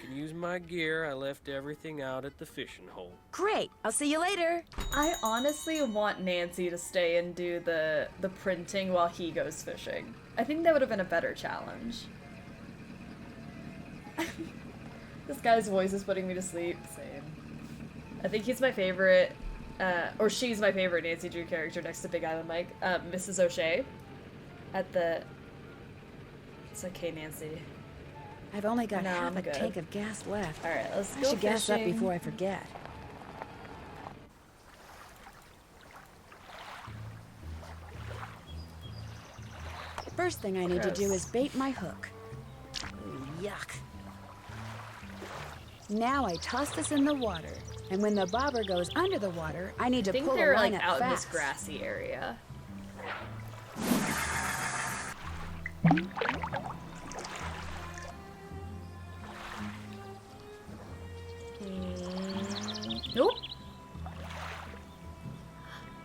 You can use my gear. I left everything out at the fishing hole. Great. I'll see you later. I honestly want Nancy to stay and do the printing while he goes fishing. I think that would have been a better challenge. This guy's voice is putting me to sleep. Same. I think he's my favorite, or she's my favorite Nancy Drew character next to Big Island Mike. Mrs. O'Shea. At the... It's okay, Nancy. I've only got No, half I'm a good. tank of gas left. Alright, let's I go should gas up fishing. before I forget. First thing I need to do is bait my hook. Ooh, yuck. Now I toss this in the water, and when the bobber goes under the water, I need to I think pull the they're line like up out in this fast. grassy area. Nope.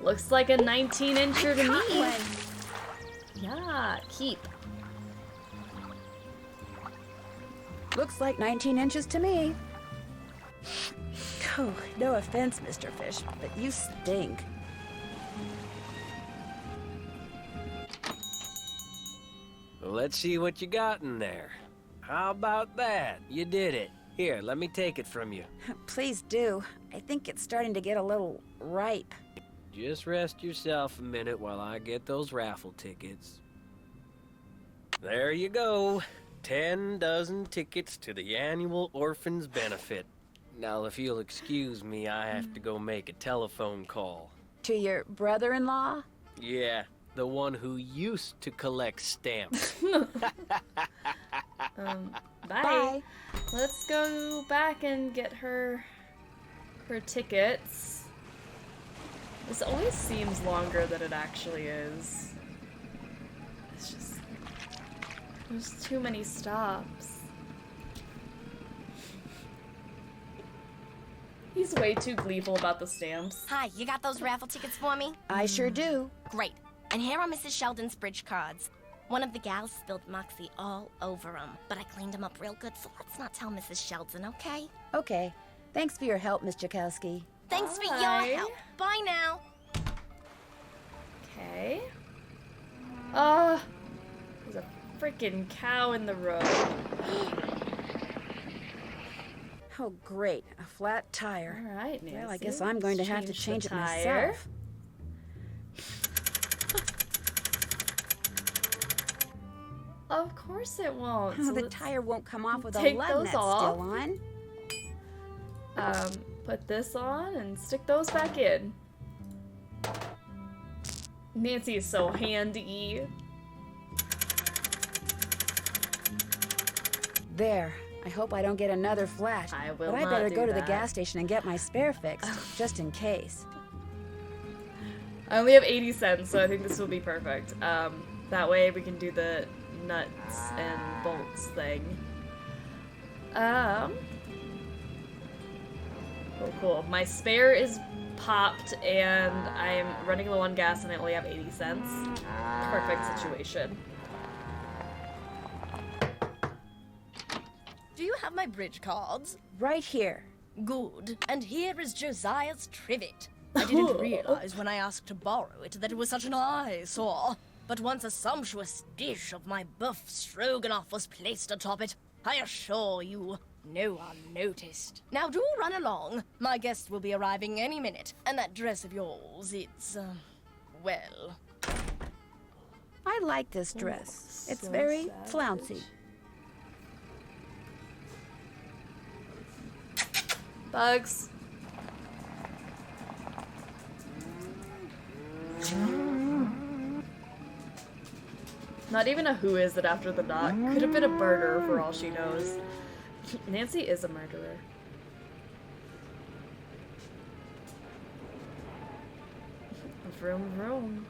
Looks like a 19-incher to me. Yeah, keep. Looks like 19 inches to me. Oh, no offense, Mr. Fish, but you stink. Well, let's see what you got in there. How about that? You did it. Here, let me take it from you. Please do. I think it's starting to get a little ripe. Just rest yourself a minute while I get those raffle tickets. There you go. 10 dozen tickets to the annual Orphans Benefit. Now, if you'll excuse me, I have to go make a telephone call. To your brother-in-law? Yeah, the one who used to collect stamps. Bye. Let's go back and get her tickets. This always seems longer than it actually is. It's just... There's too many stops. He's way too gleeful about the stamps. Hi, you got those raffle tickets for me? I sure do. Great. And here are Mrs. Sheldon's bridge cards. One of the gals spilled Moxie all over them, but I cleaned them up real good, so let's not tell Mrs. Sheldon, okay? Okay. Thanks for your help, Miss Jakowski. Thanks for your Bye. help. Bye now. Okay. There's a freaking cow in the road. Oh, great. A flat tire. All right, Nancy. Well, I guess I'm going to have to change it tire. myself. Of course it won't. Oh, So the let's tire won't come off with a take lug those nut off. still on. Put this on and stick those back in. Nancy is so handy. There. I hope I don't get another flat. I will But I not better do go to the that. gas station and get my spare fixed, just in case. I only have 80 cents, so I think this will be perfect. That way we can do the nuts and bolts thing. Oh, cool. My spare is popped, and I'm running low on gas, and I only have 80 cents. Perfect situation. Do you have my bridge cards? Right here. Good. And here is Josiah's trivet. I didn't realize when I asked to borrow it that it was such an eyesore. But once a sumptuous dish of my buff stroganoff was placed atop it, I assure you, no one noticed. Now do run along. My guest will be arriving any minute. And that dress of yours, it's, well... I like this dress. It's very flouncy. Bugs. Not even a who is it after the dot. Could have been a murderer for all she knows. Nancy is a murderer. Vroom vroom.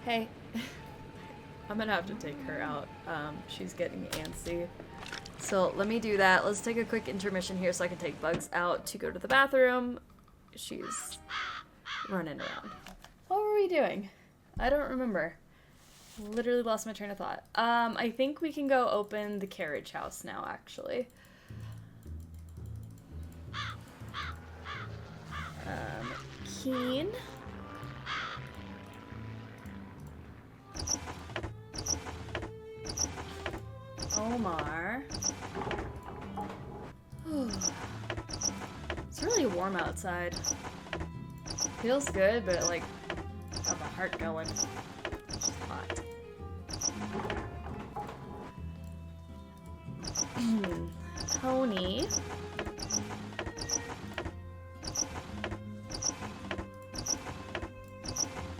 Hey. I'm gonna have to take her out. She's getting antsy. So let me do that. Let's take a quick intermission here so I can take Bugs out to go to the bathroom. She's running around. What were we doing? I don't remember. Literally lost my train of thought. I think we can go open the carriage house now, actually. Keen. Omar. It's really warm outside. Feels good, but like, got my heart going. It's hot. Tony.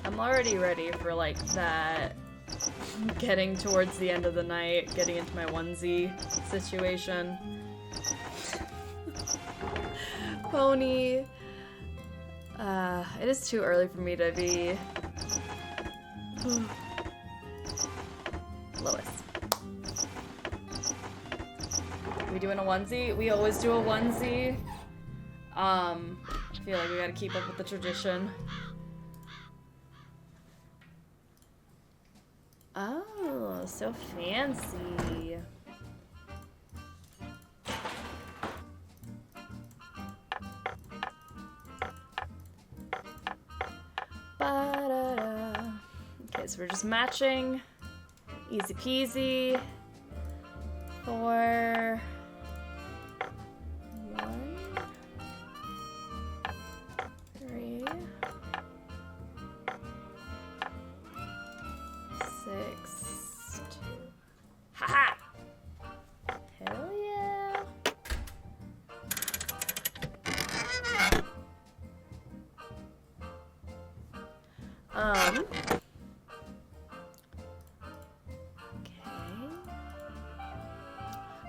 I'm already ready for like that getting towards the end of the night, getting into my onesie situation. Pony. It is too early for me to be... Lois. We doing a onesie? We always do a onesie. I feel like we gotta keep up with the tradition. Oh, so fancy. Ba-da-da. Okay, so we're just matching. Easy peasy. 4, 1, 3, 6, 2. Haha! Hell yeah!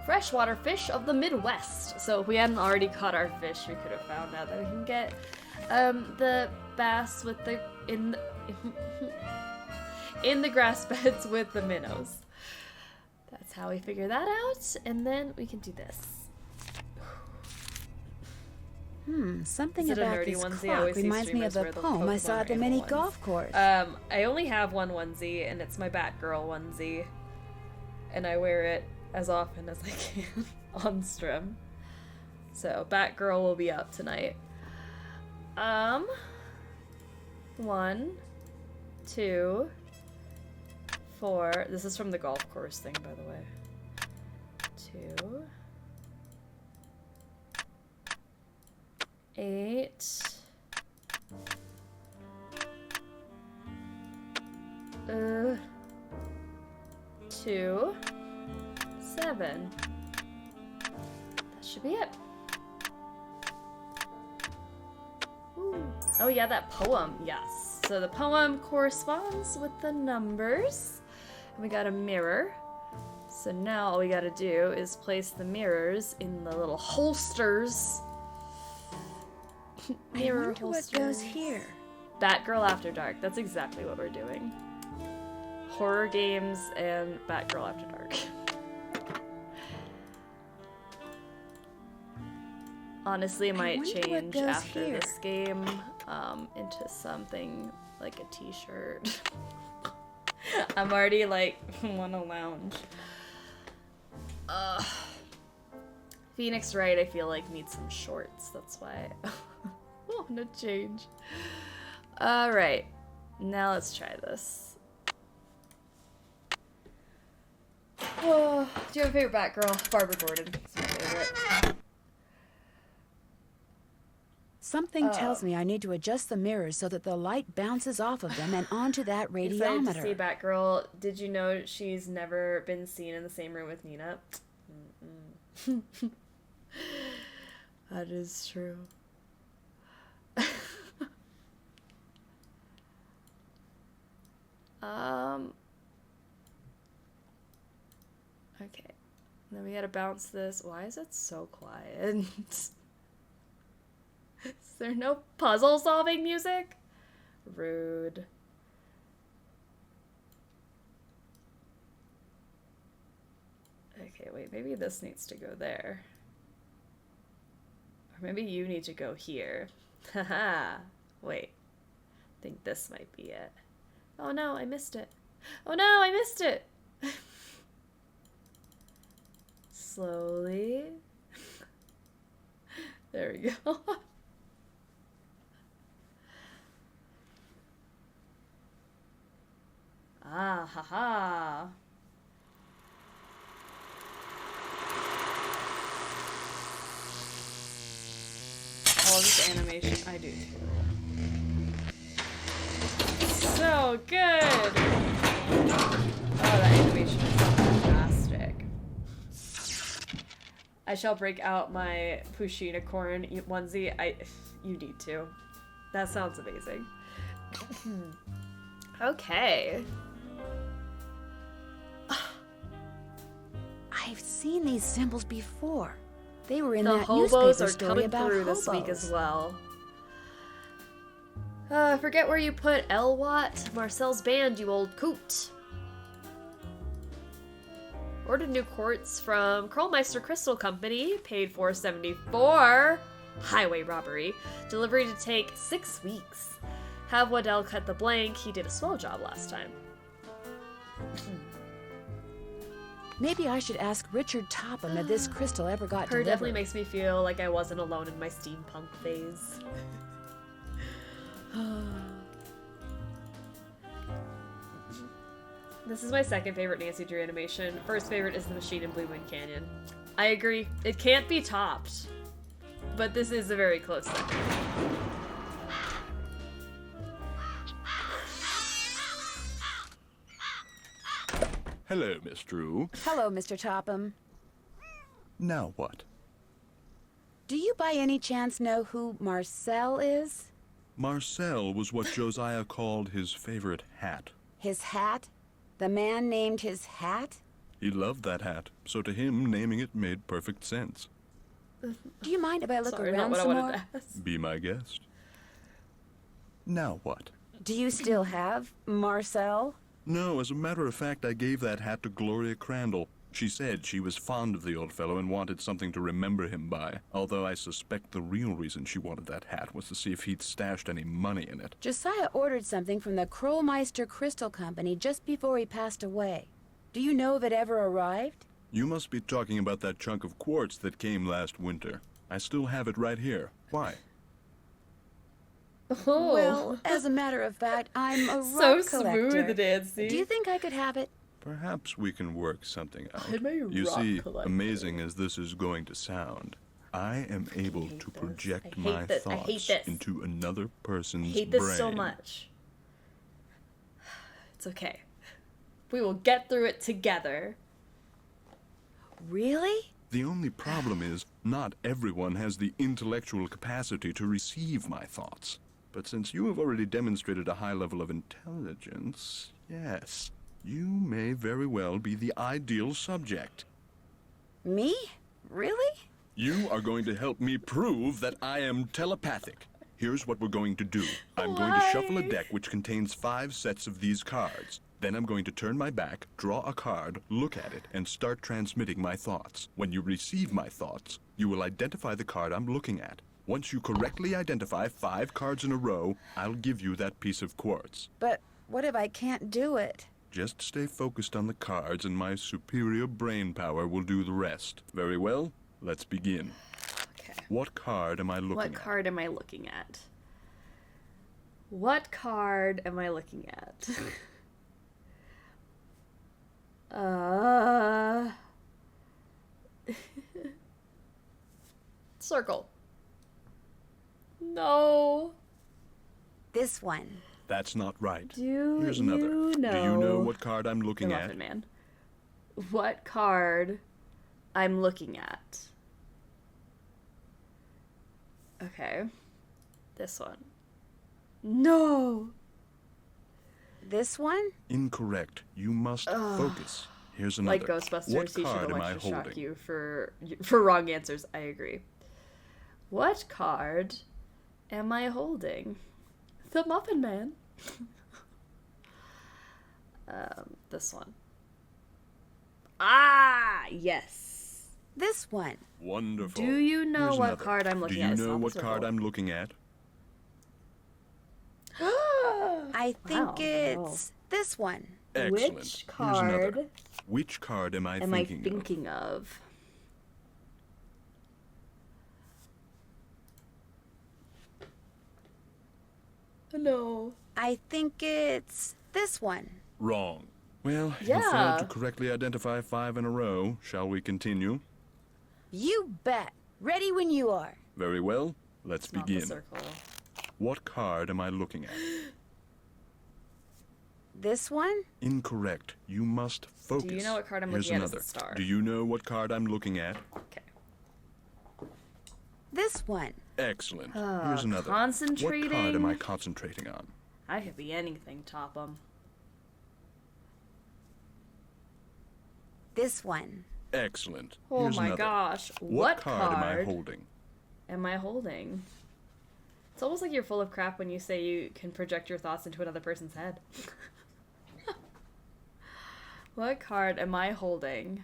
Freshwater fish of the Midwest. So if we hadn't already caught our fish, we could have found out that we can get the bass with the in the grass beds with the minnows. That's how we figure that out, and then we can do this. Something about this clock reminds me of a poem I saw at the mini golf course. I only have one onesie, and it's my Batgirl onesie, and I wear it as often as I can on stream. So Batgirl will be up tonight. 1, 2, 4. This is from the golf course thing, by the way. 2, 8, 2, 7. That should be it. Ooh. Oh yeah, that poem, yes. So the poem corresponds with the numbers. And we got a mirror. So now all we gotta do is place the mirrors in the little holsters. Mirror holsters. What goes here? Batgirl After Dark. That's exactly what we're doing. Horror games and Batgirl After Dark. Honestly, it might wonder what change goes after here. this game into something like a t-shirt. I'm already like, wanna lounge. Phoenix Wright, I feel like, needs some shorts. That's why I wanna change. Alright, now let's try this. Oh, do you have a favorite Batgirl? Barbara Gordon. It's my favorite. Something tells me I need to adjust the mirrors so that the light bounces off of them and onto that Excited radiometer. to see Batgirl. Did you know she's never been seen in the same room with Nina? That is true. Okay. Then we gotta bounce this. Why is it so quiet? Is there no puzzle solving music? Rude. Okay, wait, maybe this needs to go there. Or maybe you need to go here. Haha. Wait. I think this might be it. Oh no, I missed it. Oh no, I missed it! Slowly. There we go. Ah, haha. Oh, this animation, I do too. So good! Oh, that animation is fantastic. I shall break out my Pushinicorn onesie. You need to. That sounds amazing. Okay. I've seen these symbols before. They were in The that hobos newspaper are story coming about through hobos. this week as well. Forget where you put Elwatt, Marcel's band, you old coot. Ordered new quartz from Krollmeister Crystal Company, paid $4.74. Highway robbery. Delivery to take 6 weeks. Have Waddell cut the blank, he did a swell job last time. Maybe I should ask Richard Topham if this crystal ever got Her delivered. definitely makes me feel like I wasn't alone in my steampunk phase. This is my second favorite Nancy Drew animation. First favorite is the machine in Blue Wind Canyon. I agree, it can't be topped, but this is a very close second. Hello, Miss Drew. Hello, Mr. Topham. Now what? Do you by any chance know who Marcel is? Marcel was what Josiah called his favorite hat. His hat? The man named his hat? He loved that hat, so to him, naming it made perfect sense. Do you mind if I look Sorry, around not what I some wanted more? to ask. Be my guest. Now what? Do you still have Marcel? No, as a matter of fact, I gave that hat to Gloria Crandall. She said she was fond of the old fellow and wanted something to remember him by, although I suspect the real reason she wanted that hat was to see if he'd stashed any money in it. Josiah ordered something from the Krollmeister Crystal Company just before he passed away. Do you know if it ever arrived? You must be talking about that chunk of quartz that came last winter. I still have it right here. Why? Oh. Well, as a matter of fact, I'm a So rock collector. smooth, Nancy. Do you think I could have it? Perhaps we can work something out. I'm a You rock see, collector. amazing as this is going to sound, I am able to project I hate my this. I hate thoughts this. into another person's I hate brain. this so much. It's okay. We will get through it together. Really? The only problem is, not everyone has the intellectual capacity to receive my thoughts. But since you have already demonstrated a high level of intelligence, yes, you may very well be the ideal subject. Me? Really? You are going to help me prove that I am telepathic. Here's what we're going to do. I'm going to shuffle a deck which contains 5 sets of these cards. Then I'm going to turn my back, draw a card, look at it, and start transmitting my thoughts. When you receive my thoughts, You will identify the card I'm looking at. Once you correctly identify 5 cards in a row, I'll give you that piece of quartz. But what if I can't do it? Just stay focused on the cards and my superior brain power will do the rest. Very well, let's begin. Okay. What card am I looking at? What card am I looking at? What card am I looking at? Circle. No. This one. That's not right. Here's another. You know Do you know what card I'm looking the at? Muffin Man. What card I'm looking at? Okay. This one. No. This one? Incorrect. You must focus. Here's another. Like Ghostbusters, What he should card have am I wanted to shock holding? you for wrong answers. I agree. What card am I holding? The Muffin Man. This one. Ah, yes. This one. Wonderful. Do you know Here's what another. card I'm looking Do at? you It's know not what the card circle. I'm looking at? I think Wow. it's this one. Excellent. Which Here's another. card Which card am I am I thinking of? thinking of? No. I think it's this one. Wrong. Well, you Yeah. failed to correctly identify 5 in a row. Shall we continue? You bet. Ready when you are. Very well. Let's Not the begin. circle. What card am I looking at? This one? Incorrect. You must focus. Do you know what card I'm Here's looking at as another. the star? Do you know what card I'm looking at? This one. Excellent. Here's another. Concentrating. What card am I concentrating on? I could be anything, Topham. This one. Excellent. Oh Here's my another. gosh. What card am I card holding? am I holding? It's almost like you're full of crap when you say you can project your thoughts into another person's head. What card am I holding?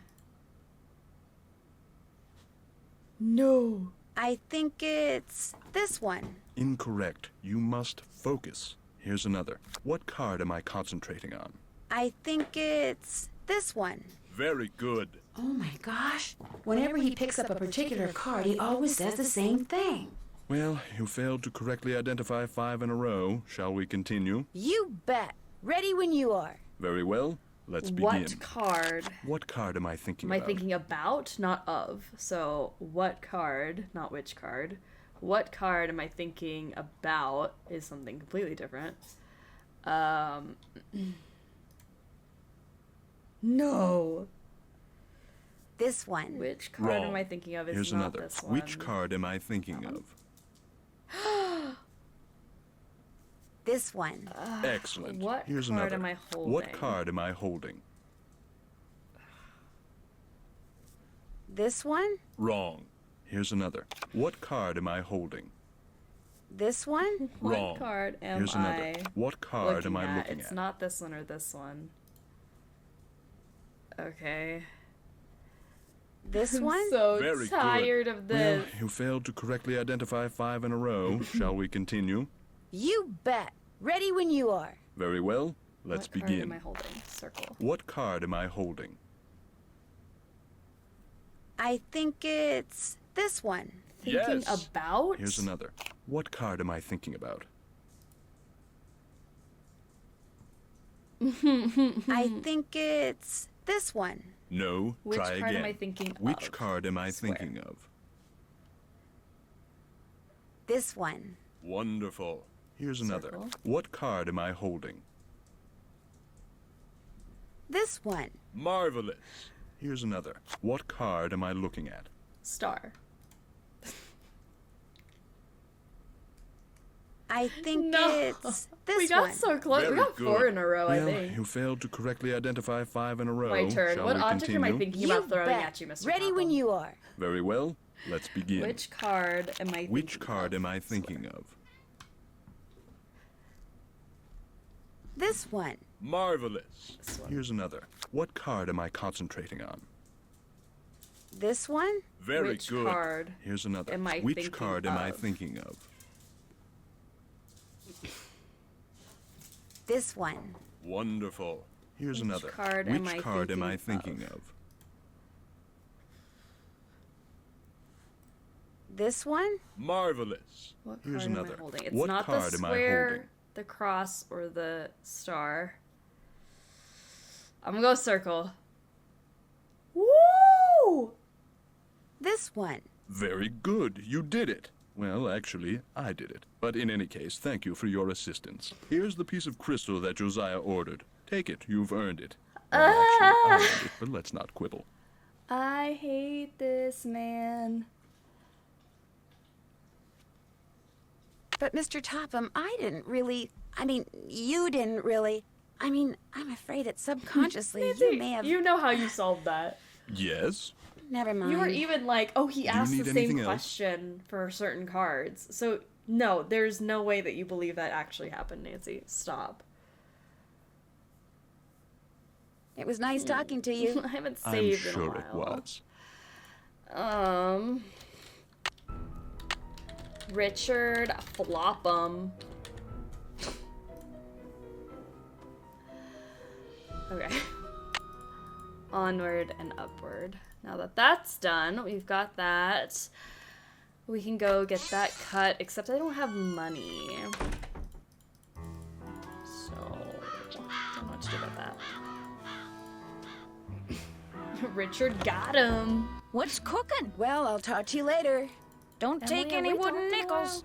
No. I think it's this one. Incorrect. You must focus. Here's another. What card am I concentrating on? I think it's this one. Very good. Oh my gosh. Whenever he picks up a particular card, he always says the same thing. Well, you failed to correctly identify 5 in a row. Shall we continue? You bet. Ready when you are. Very well. Let's begin. What card What card am I thinking am I about? thinking about, not of? So, what card, not which card. What card am I thinking about is something completely different. No. This one. Which card Wrong. am I thinking of is Here's not another. this one. Which card am I thinking of? This one. Excellent. What Here's card another. am I What holding? card am I holding? This one? Wrong. Here's another. What card am I holding? This one? What Wrong. card am Here's another. I What card am looking I at? looking It's at? not this one or this one. Okay. This I'm one? so Very tired good. of this. Well, you failed to correctly identify 5 in a row. Shall we continue? You bet. Ready when you are. Very well. Let's What card begin. am I holding? Circle. What card am I holding? I think it's this one. Thinking Yes. about? Here's another. What card am I thinking about? I think it's this one. No, Which try card again. am I thinking Which of? card am I Swear. thinking of? This one. Wonderful. Here's another. Circle. What card am I holding? This one. Marvelous. Here's another. What card am I looking at? Star. I think No. it's this We got one. so close. Very We got good. 4 in a row, I Well, think. you failed to correctly identify 5 in a row. My turn. Shall What we object am I continue? thinking You about throwing bet. at you, Mr. Ready when Topham? you are. Very well. Let's begin. Which card am I thinking Which card of? am I thinking of? This one. Marvelous. This one. Here's another. What card am I concentrating on? This one? Very Which good. card Here's another. am I Which thinking card am I of? thinking of? This one. Wonderful. Here's another. card Which am I card am I thinking thinking of? This one? Marvelous. What Here's card another. am I holding? It's What not the card am I square, holding? the cross, or the star. I'm gonna go circle. Woo! This one. Very good. You did it. Well, actually, I did it. But in any case, thank you for your assistance. Here's the piece of crystal that Josiah ordered. Take it. You've earned it. Well, actually, I earned it, but let's not quibble. I hate this man. But Mr. Topham, I didn't really... I mean, you didn't really... I mean, I'm afraid that subconsciously you may have... You know how you solved that. Yes? Never mind. You were even like, oh, he you asked the need same anything else? question for certain cards. So, no, there's no way that you believe that actually happened, Nancy. Stop. It was nice talking to you. I haven't I'm saved in a sure it while. was. Richard Flopham. Okay. Onward and upward. Now that that's done, we've got that. We can go get that cut, except I don't have money. So, I don't know what to do about that. Richard got him. What's cooking? Well, I'll talk to you later. Don't Emily, take are any we wooden talking a nickels.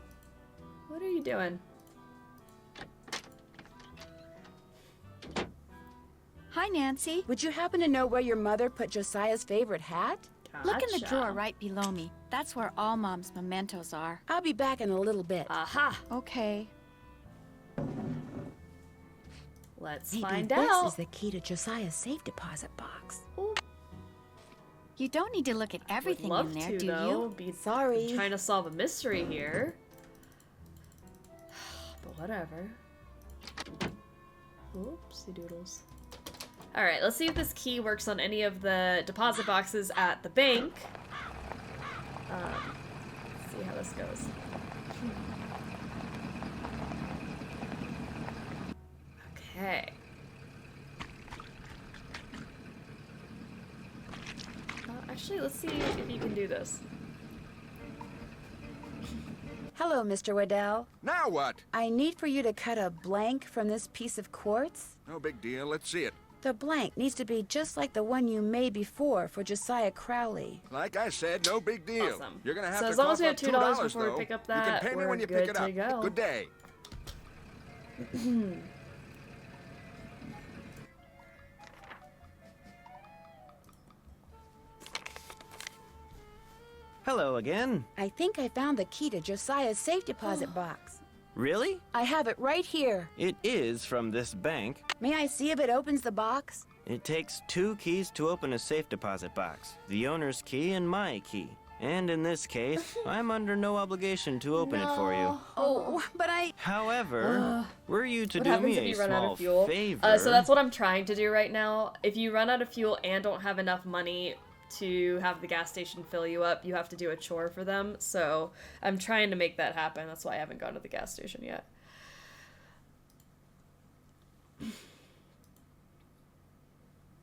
What are you doing? Hi, Nancy. Would you happen to know where your mother put Josiah's favorite hat? Look in the Gotcha. drawer right below me. That's where all Mom's mementos are. I'll be back in a little bit. Aha. Okay. Let's Maybe find this out. is the key to Josiah's safe deposit box. You don't need to look at everything Would love in there, to, do though. you? Sorry. I'm trying to solve a mystery here. But whatever. Oopsie doodles. Alright, let's see if this key works on any of the deposit boxes at the bank. Let's see how this goes. Okay. Actually, let's see if you can do this. Hello, Mr. Waddell. Now what? I need for you to cut a blank from this piece of quartz. No big deal. Let's see it. The blank needs to be just like the one you made before for Josiah Crowley. Like I said, no big deal. Awesome. You're gonna have So to as long as we have cough up $2 before we though. pick up You that, can pay me we're when you good pick it to up. go. Good day. Hello again. I think I found the key to Josiah's safe deposit box. Really? I have it right here. It is from this bank. May I see if it opens the box? It takes 2 keys to open a safe deposit box. The owner's key and my key. And in this case, I'm under no obligation to open it for you. Oh, but I... However, were you to What do happens me if a you run out small of fuel? favor... So that's what I'm trying to do right now. If you run out of fuel and don't have enough money to have the gas station fill you up, you have to do a chore for them. So I'm trying to make that happen. That's why I haven't gone to the gas station yet.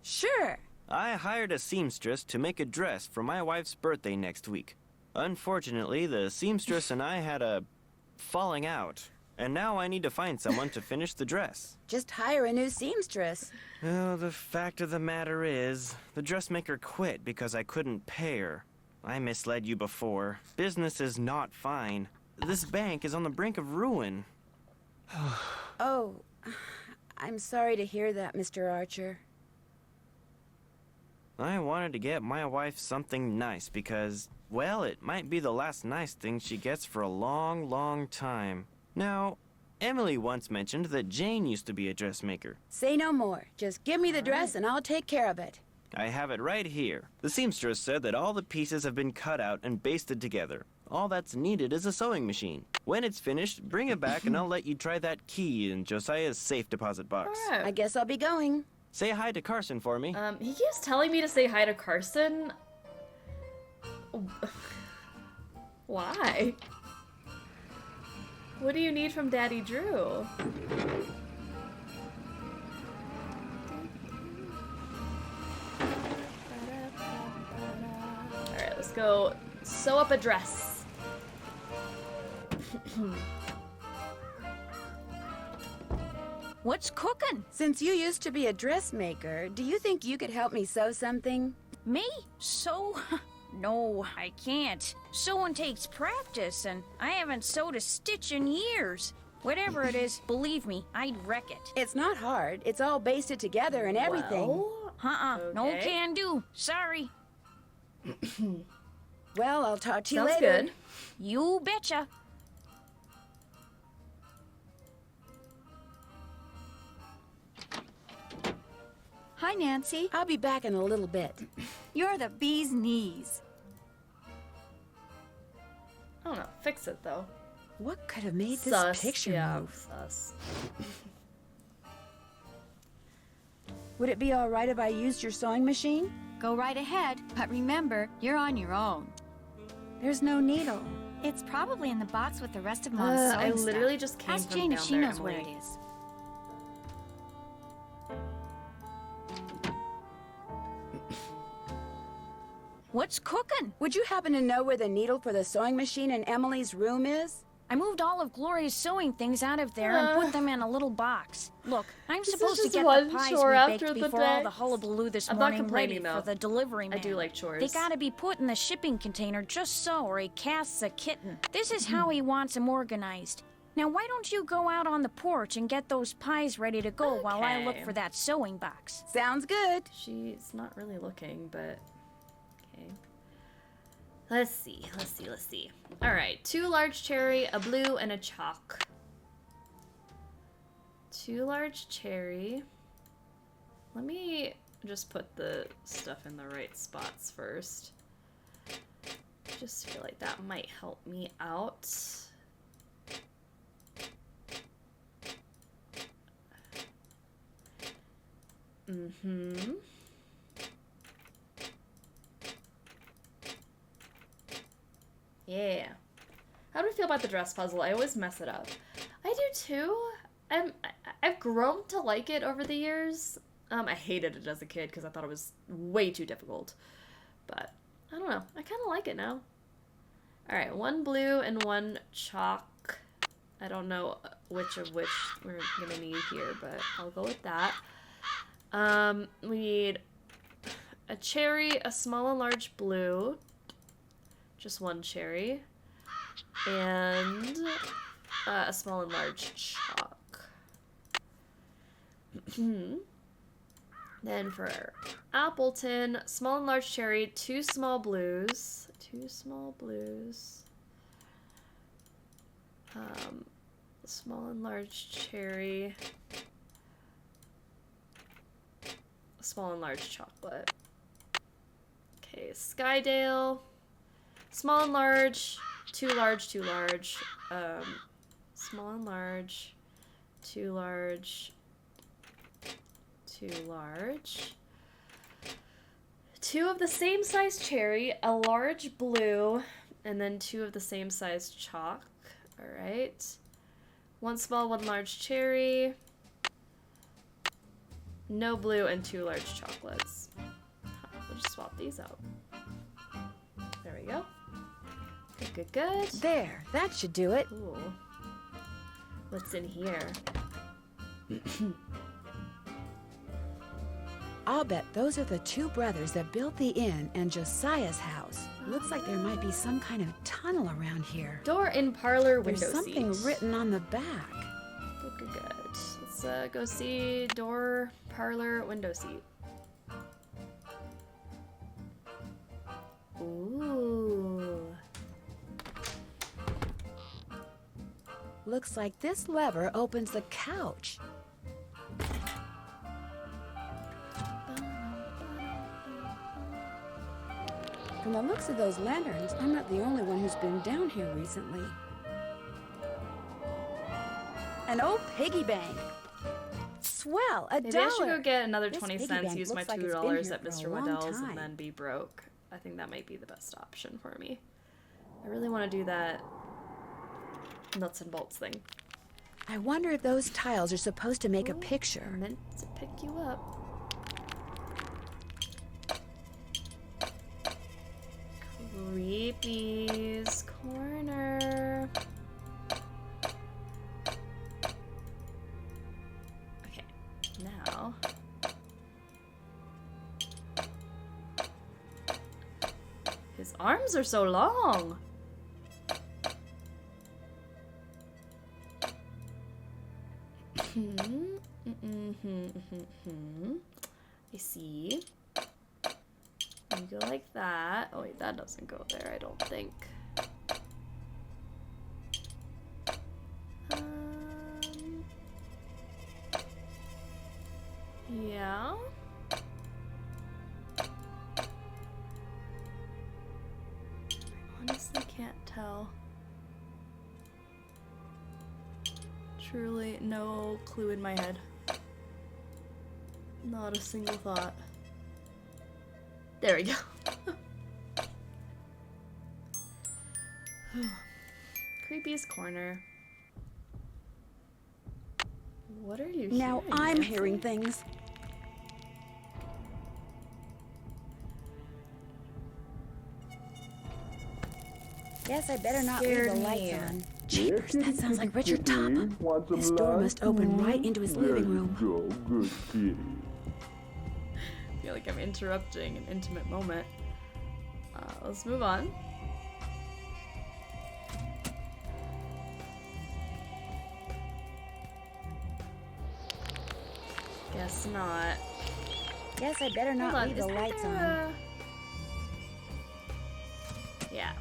Sure. I hired a seamstress to make a dress for my wife's birthday next week. Unfortunately, the seamstress and I had a falling out, and now I need to find someone to finish the dress. Just hire a new seamstress. Well, the fact of the matter is, the dressmaker quit because I couldn't pay her. I misled you before. Business is not fine. This bank is on the brink of ruin. Oh, I'm sorry to hear that, Mr. Archer. I wanted to get my wife something nice because, well, it might be the last nice thing she gets for a long, long time. Now, Emily once mentioned that Jane used to be a dressmaker. Say no more. Just give me the dress and I'll take care of it. I have it right here. The seamstress said that all the pieces have been cut out and basted together. All that's needed is a sewing machine. When it's finished, bring it back and I'll let you try that key in Josiah's safe deposit box. I guess I'll be going. Say hi to Carson for me. He keeps telling me to say hi to Carson. Why? What do you need from Daddy Drew? Alright, let's go sew up a dress. What's cooking? Since you used to be a dressmaker, do you think you could help me sew something? Me? Sew? No, I can't. Sewing takes practice, and I haven't sewed a stitch in years. Whatever it is, believe me, I'd wreck it. It's not hard. It's all basted together and everything. Well, no can do. Sorry. Well, I'll talk to you Sounds later. good. You betcha. Hi, Nancy. I'll be back in a little bit. You're the bee's knees. I don't know. Fix it, though. What could have made Sus. this picture Yeah, move? sus. Would it be all right if I used your sewing machine? Go right ahead, but remember, you're on your own. There's no needle. It's probably in the box with the rest of Mom's sewing I literally stuff. just came Ask from Jane if down she there, knows where it Emily. is. What's cooking? Would you happen to know where the needle for the sewing machine in Emily's room is? I moved all of Gloria's sewing things out of there and put them in a little box. Look, I'm This is supposed to just get one the pies chore we after baked the before all the next. hullabaloo this I'm not morning complaining, ready for though. the delivery man. I do like chores. They gotta be put in the shipping container just so, or he casts a kitten. This is how he wants them organized. Now, why don't you go out on the porch and get those pies ready to go while I look Okay. for that sewing box? Sounds good. She's not really looking, but okay. Let's see. All right, 2 large cherry, a blue, and a chalk. 2 large cherry. Let me just put the stuff in the right spots first. Just feel like that might help me out. Mm-hmm. Yeah. How do we feel about the dress puzzle? I always mess it up. I do too. I've grown to like it over the years. I hated it as a kid because I thought it was way too difficult. But I don't know. I kind of like it now. All right, 1 blue and 1 chalk. I don't know which of which we're gonna need here, but I'll go with that. We need a cherry, a small and large blue. Just 1 cherry. And a small and large chalk. Then for Appleton, small and large cherry, 2 small blues. 2 small blues. Small and large cherry. Small and large chocolate. Okay, Skydale. Small and large, 2 large, 2 large. Small and large, 2 large, 2 large. 2 of the same size cherry, a large blue, and then 2 of the same size chalk. Alright. 1 small, 1 large cherry. No blue, and 2 large chocolates. We'll just swap these out. There we go. Good. There, that should do it. Ooh. What's in here? I'll bet those are the 2 brothers that built the inn and Josiah's house. Looks like there might be some kind of tunnel around here. Door in parlor window There's something seat. written on the back. Good. Let's go see door, parlor, window seat. Ooh. Looks like this lever opens the couch. From the looks of those lanterns, I'm not the only one who's been down here recently. An old piggy bank. Swell, $1. Maybe I should go get another This 20 piggy cents, bank use my looks like it's been $2 here at for a Mr. long Waddell's, time. and then be broke. I think that might be the best option for me. I really want to do that nuts and bolts thing. I wonder if those tiles are supposed to make a picture. I'm meant to pick you up. Creepy's corner. Okay, now. His arms are so long. I see. You go like that. Oh wait, that doesn't go there, I don't think. Yeah. I honestly can't tell. Truly no clue in my head. Not a single thought. There we go. Creepy's corner. What are you now hearing? I'm Nancy? hearing things. Guess I better not leave the lights on. Jeepers, that sounds like Richard Top. This door must open right into his living room. I feel like I'm interrupting an intimate moment. Let's move on. Guess not. Guess I better not leave the lights on. Yeah.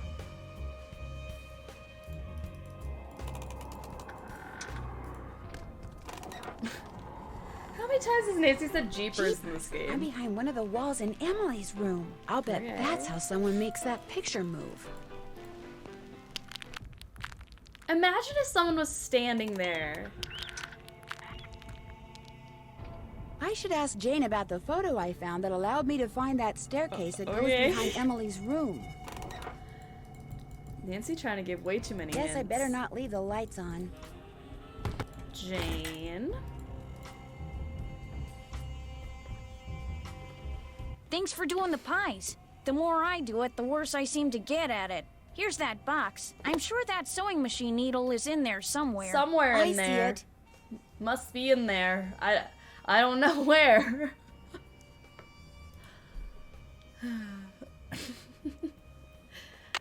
How many times has Nancy said jeepers in this game? I'm behind one of the walls in Emily's room. I'll bet that's how someone makes that picture move. Imagine if someone was standing there. I should ask Jane about the photo I found that allowed me to find that staircase that goes behind Emily's room. Nancy trying to give way too many Guess hints. I better not leave the lights on. Jane. Thanks for doing the pies. The more I do it, the worse I seem to get at it. Here's that box. I'm sure that sewing machine needle is in there somewhere. Somewhere in there. I see it. Must be in there. I don't know where.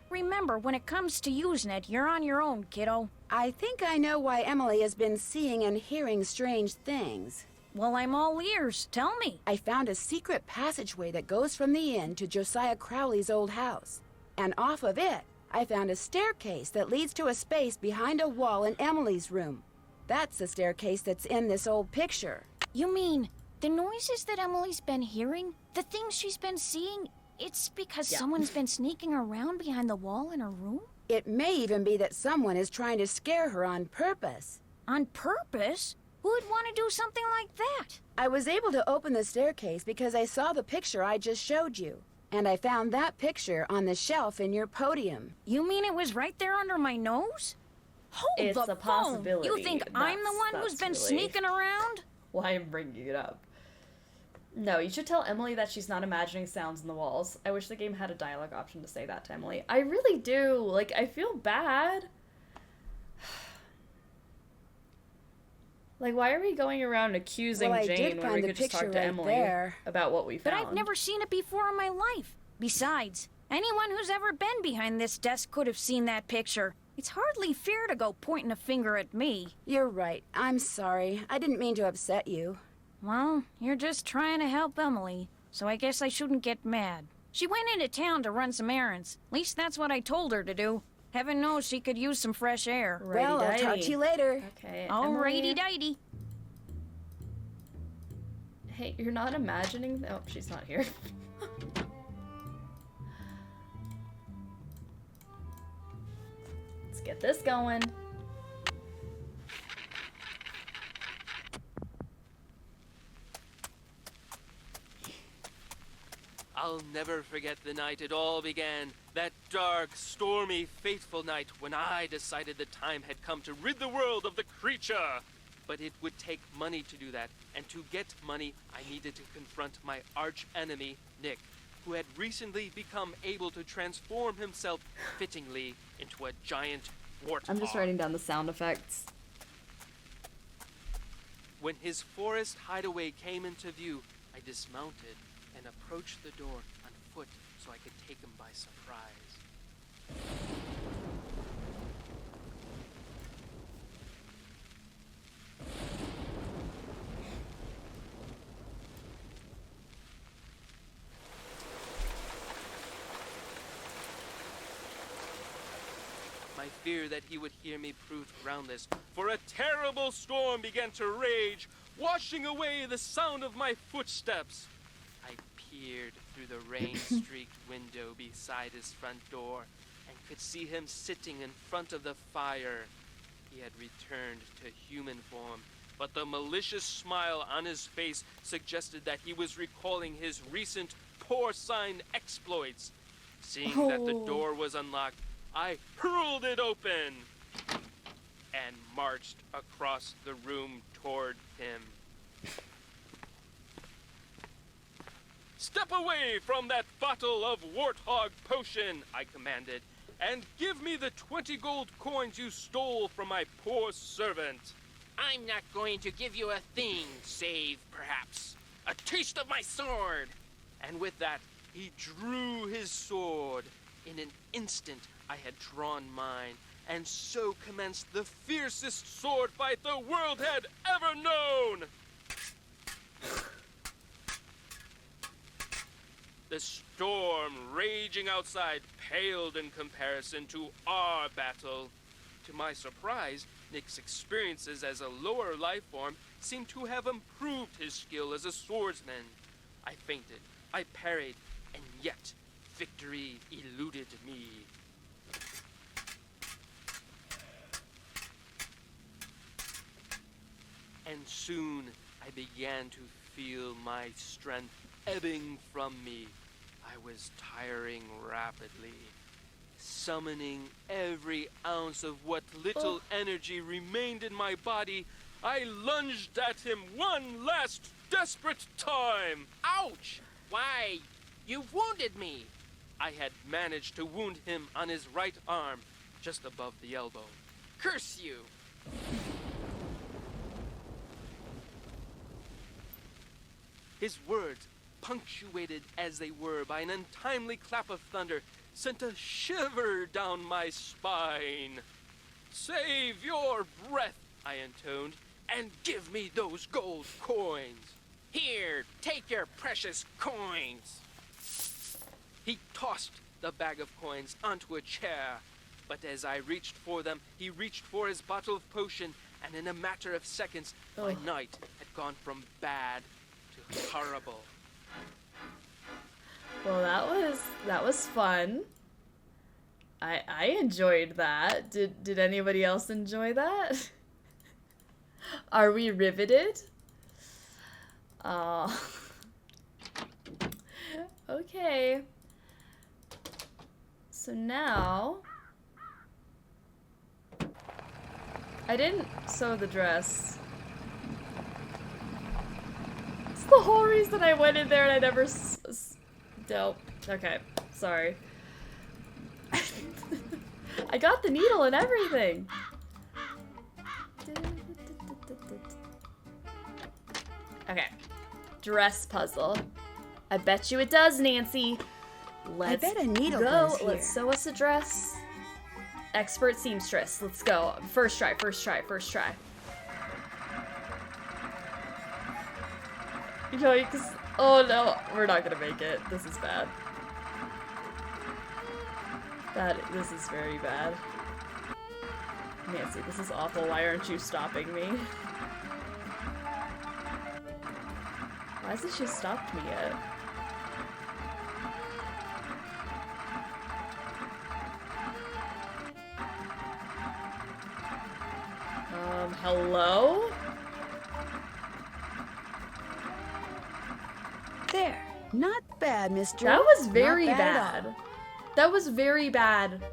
Remember, when it comes to using it, you're on your own, kiddo. I think I know why Emily has been seeing and hearing strange things. Well, I'm all ears. Tell me. I found a secret passageway that goes from the inn to Josiah Crowley's old house. And off of it, I found a staircase that leads to a space behind a wall in Emily's room. That's the staircase that's in this old picture. You mean the noises that Emily's been hearing? The things she's been seeing? It's because someone's been sneaking around behind the wall in her room? It may even be that someone is trying to scare her on purpose. On purpose? Who would want to do something like that? I was able to open the staircase because I saw the picture I just showed you. And I found that picture on the shelf in your podium. You mean it was right there under my nose? Hold It's the a possibility. phone. You think I'm the one who's been sneaking around? Why I'm bringing it up. No, you should tell Emily that she's not imagining sounds in the walls. I wish the game had a dialogue option to say that to Emily. I really do. Like, I feel bad. Like, why are we going around accusing Jane when we could just talk to Emily about what we found? But I've never seen it before in my life. Besides, anyone who's ever been behind this desk could have seen that picture. It's hardly fair to go pointing a finger at me. You're right. I'm sorry. I didn't mean to upset you. Well, you're just trying to help Emily, so I guess I shouldn't get mad. She went into town to run some errands. At least that's what I told her to do. Heaven knows she could use some fresh air. Well, I'll talk to you later. Okay. Alrighty-dighty. Hey, you're not imagining... Oh, she's not here. Let's get this going. I'll never forget the night it all began. That dark, stormy, fateful night when I decided the time had come to rid the world of the creature. But it would take money to do that, and to get money, I needed to confront my arch enemy, Nick, who had recently become able to transform himself fittingly into a giant warthog. I'm just writing down the sound effects. When his forest hideaway came into view, I dismounted and approached the door on foot so I could take him by surprise. My fear that he would hear me proved groundless, for a terrible storm began to rage, washing away the sound of my footsteps. I peered through the rain-streaked window beside his front door and could see him sitting in front of the fire. He had returned to human form, but the malicious smile on his face suggested that he was recalling his recent porcine exploits. Seeing that the door was unlocked, I hurled it open and marched across the room toward him. Step away from that bottle of warthog potion, I commanded, and give me the 20 gold coins you stole from my poor servant. I'm not going to give you a thing, save, perhaps, a taste of my sword. And with that, he drew his sword. In an instant, I had drawn mine, and so commenced the fiercest sword fight the world had ever known! The storm raging outside paled in comparison to our battle. To my surprise, Nick's experiences as a lower life form seemed to have improved his skill as a swordsman. I feinted, I parried, and yet victory eluded me. And soon I began to feel my strength ebbing from me. I was tiring rapidly. Summoning every ounce of what little energy remained in my body, I lunged at him one last desperate time. Ouch! Why, you wounded me! I had managed to wound him on his right arm, just above the elbow. Curse you! His words, punctuated as they were by an untimely clap of thunder, sent a shiver down my spine. Save your breath, I intoned, and give me those gold coins. Here, take your precious coins. He tossed the bag of coins onto a chair, but as I reached for them, he reached for his bottle of potion, and in a matter of seconds, my night had gone from bad to horrible. Well, that was fun. I enjoyed that. Did anybody else enjoy that? Are we riveted? Okay. So now I didn't sew the dress. It's the whole reason I went in there and I never Dope. Okay, sorry. I got the needle and everything. Okay. Dress puzzle. I bet you it does, Nancy. Let's I bet a needle go. goes here. Let's sew us a dress. Expert seamstress. Let's go. First try, first try, first try. Yikes. Oh no, we're not gonna make it. This is bad. This is very bad. Nancy, this is awful. Why aren't you stopping me? Why hasn't she stopped me yet? Hello? There. Not bad, mister. That was very Not bad at bad. That was very bad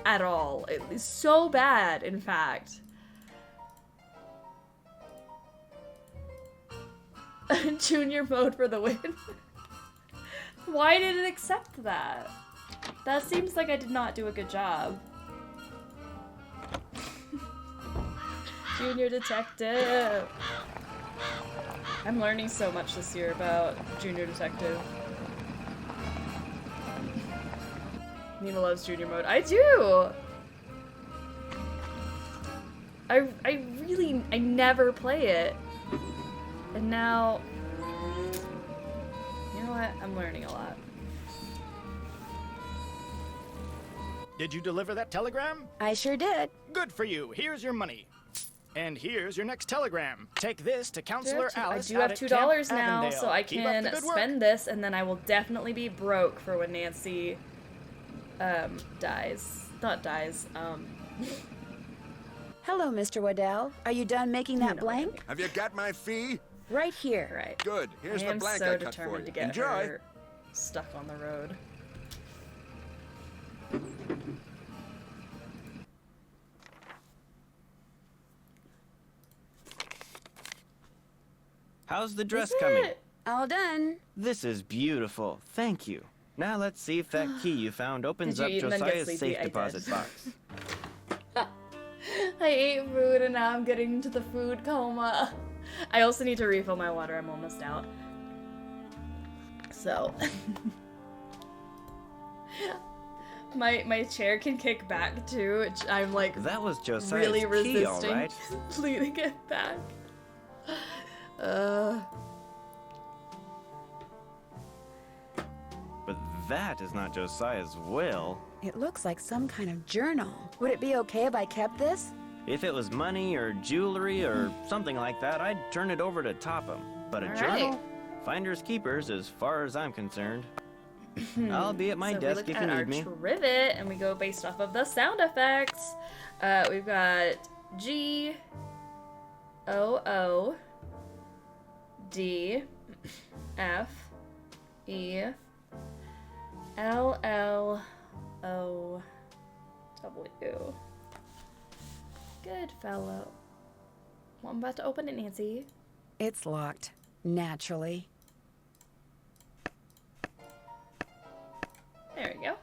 at all. It was so bad, in fact. Junior mode for the win. Why did it accept that? That seems like I did not do a good job. Junior detective. I'm learning so much this year about junior detective. Nina loves junior mode. I do! I never play it. And now, you know what? I'm learning a lot. Did you deliver that telegram? I sure did. Good for you. Here's your money. And here's your next telegram. Take this to Counselor Alice. I do have out at $2 Camp now, Avondale. so I Keep up the can good work. spend this, and then I will definitely be broke for when Nancy, dies. Not dies, Hello, Mr. Waddell. Are you done making that blank? Have you got my fee? Right here. Right. Good. Here's I the am blank so I cut for determined you. to get Enjoy. her stuck on the road. How's the dress Is coming? it? All done. This is beautiful. Thank you. Now let's see if that key you found opens Did up you eat and then get Josiah's sleepy? safe I deposit did. box. I ate food and now I'm getting into the food coma. I also need to refill my water. I'm almost out. So my chair can kick back too. I'm like That was Josiah's really key, all resisting right. leading it back. But that is not Josiah's will. It looks like some kind of journal. Would it be okay if I kept this? If it was money or jewelry or something like that, I'd turn it over to Topham. But a All journal? right. Finders keepers as far as I'm concerned. I'll be at my So desk we if look you at need me. our trivet and we go based off of the sound effects. We've got G, O, O, D, F, E, L, L, O, W. Good fellow. Well, I'm about to open it, Nancy. It's locked. Naturally. There we go.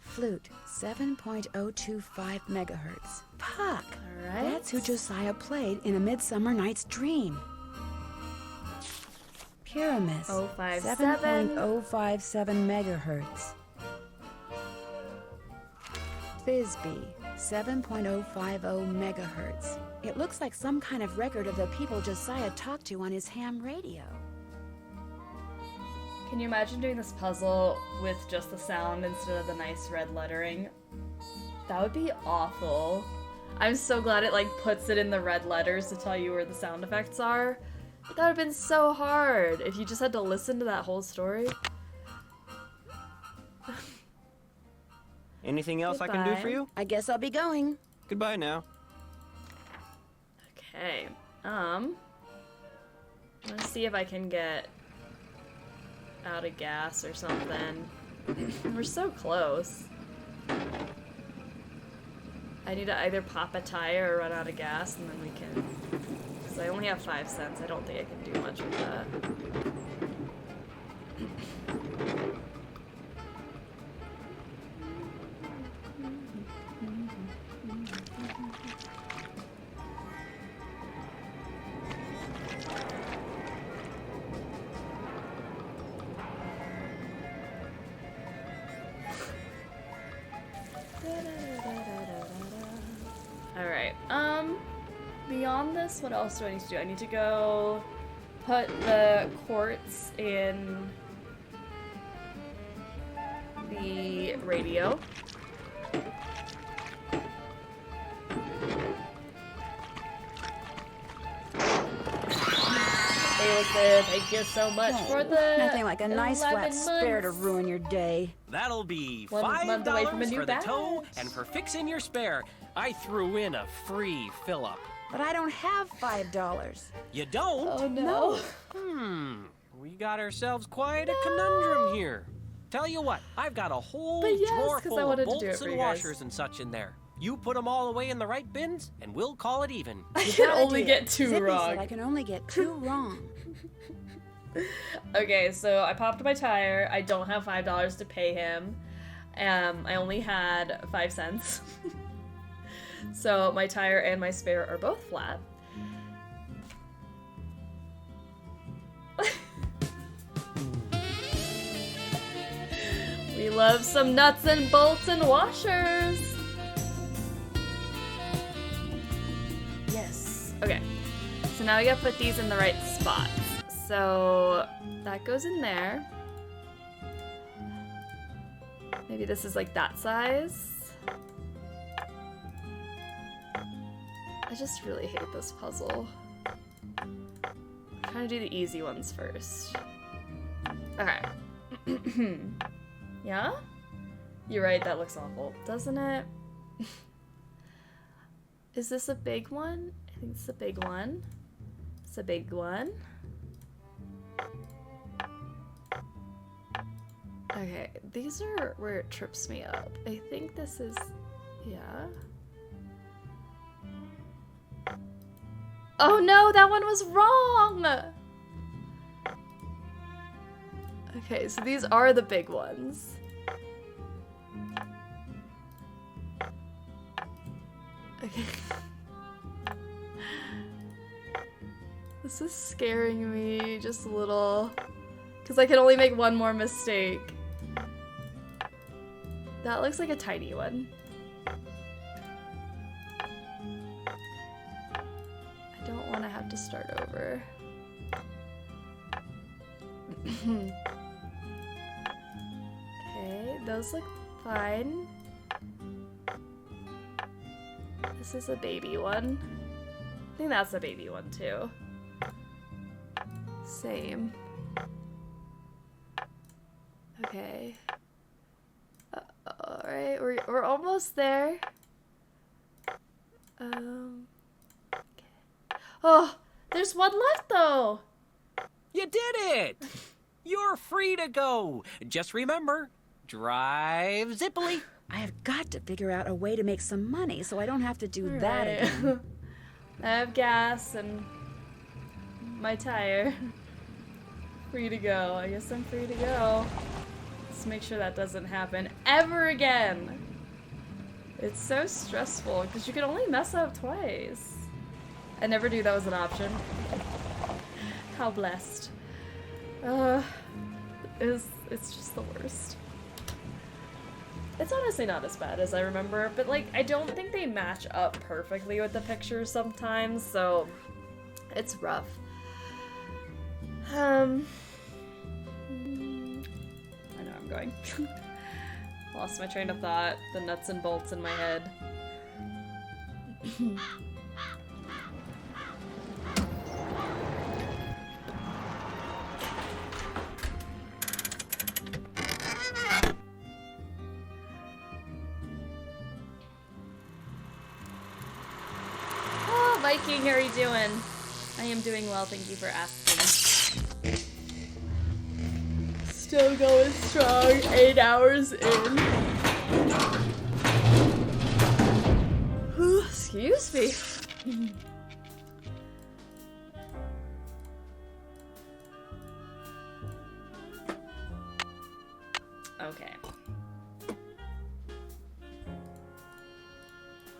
Flute, 7.025 megahertz. Puck. All right. That's who Josiah played in A Midsummer Night's Dream. Pyramus, 057. 7.057 megahertz. Thisbe, 7.050 megahertz. It looks like some kind of record of the people Josiah talked to on his ham radio. Can you imagine doing this puzzle with just the sound instead of the nice red lettering? That would be awful. I'm so glad it like puts it in the red letters to tell you where the sound effects are. That would have been so hard if you just had to listen to that whole story. Anything else I can do for you? I guess I'll be going. Goodbye now. Okay, let's see if I can get out of gas or something. We're so close. I need to either pop a tire or run out of gas and then we can... Because I only have 5 cents. I don't think I can do much with that. Alright, beyond this, what else do I need to do? I need to go put the quartz in the radio. Alyson, thank you so much for the Nothing like a nice 11 flat spare to months. ruin your day. That'll be 1 month away from a $5 new for the tow badge. and for fixing your spare. I threw in a free fill-up. But I don't have $5. You don't? Oh, no. We got ourselves quite a conundrum here. Tell you what, I've got a whole drawer full of bolts and washers and such in there. You put them all away in the right bins, and we'll call it even. I can only get 2 Zippy wrong. said I can only get 2 wrong. Okay, so I popped my tire. I don't have $5 to pay him. I only had 5 cents. So my tire and my spare are both flat. We love some nuts and bolts and washers. Yes. Okay. So now we gotta put these in the right spots. So that goes in there. Maybe this is like that size. I just really hate this puzzle. I'm trying to do the easy ones first. Okay. Yeah? You're right, that looks awful, doesn't it? Is this a big one? I think it's a big one. It's a big one. Okay, these are where it trips me up. I think this is... yeah. Oh no, that one was wrong! Okay, so these are the big ones. Okay. This is scaring me just a little. Because I can only make one more mistake. That looks like a tiny one. I don't want to have to start over. Okay, those look fine. This is a baby one. I think that's a baby one too. Same. Okay. Alright, we're almost there. Okay. Oh, there's one left though! You did it! You're free to go. Just remember, drive zippily. I have got to figure out a way to make some money so I don't have to do that again. I have gas and my tire. Free to go. I guess I'm free to go. Let's make sure that doesn't happen ever again. It's so stressful because you can only mess up twice. I never knew that was an option. How blessed. It's just the worst. It's honestly not as bad as I remember, but like I don't think they match up perfectly with the pictures sometimes, so it's rough. I know I'm going. Lost my train of thought, the nuts and bolts in my head. Oh, Viking, how are you doing? I am doing well, thank you for asking. Still going strong, 8 hours in. Ooh, excuse me. Okay.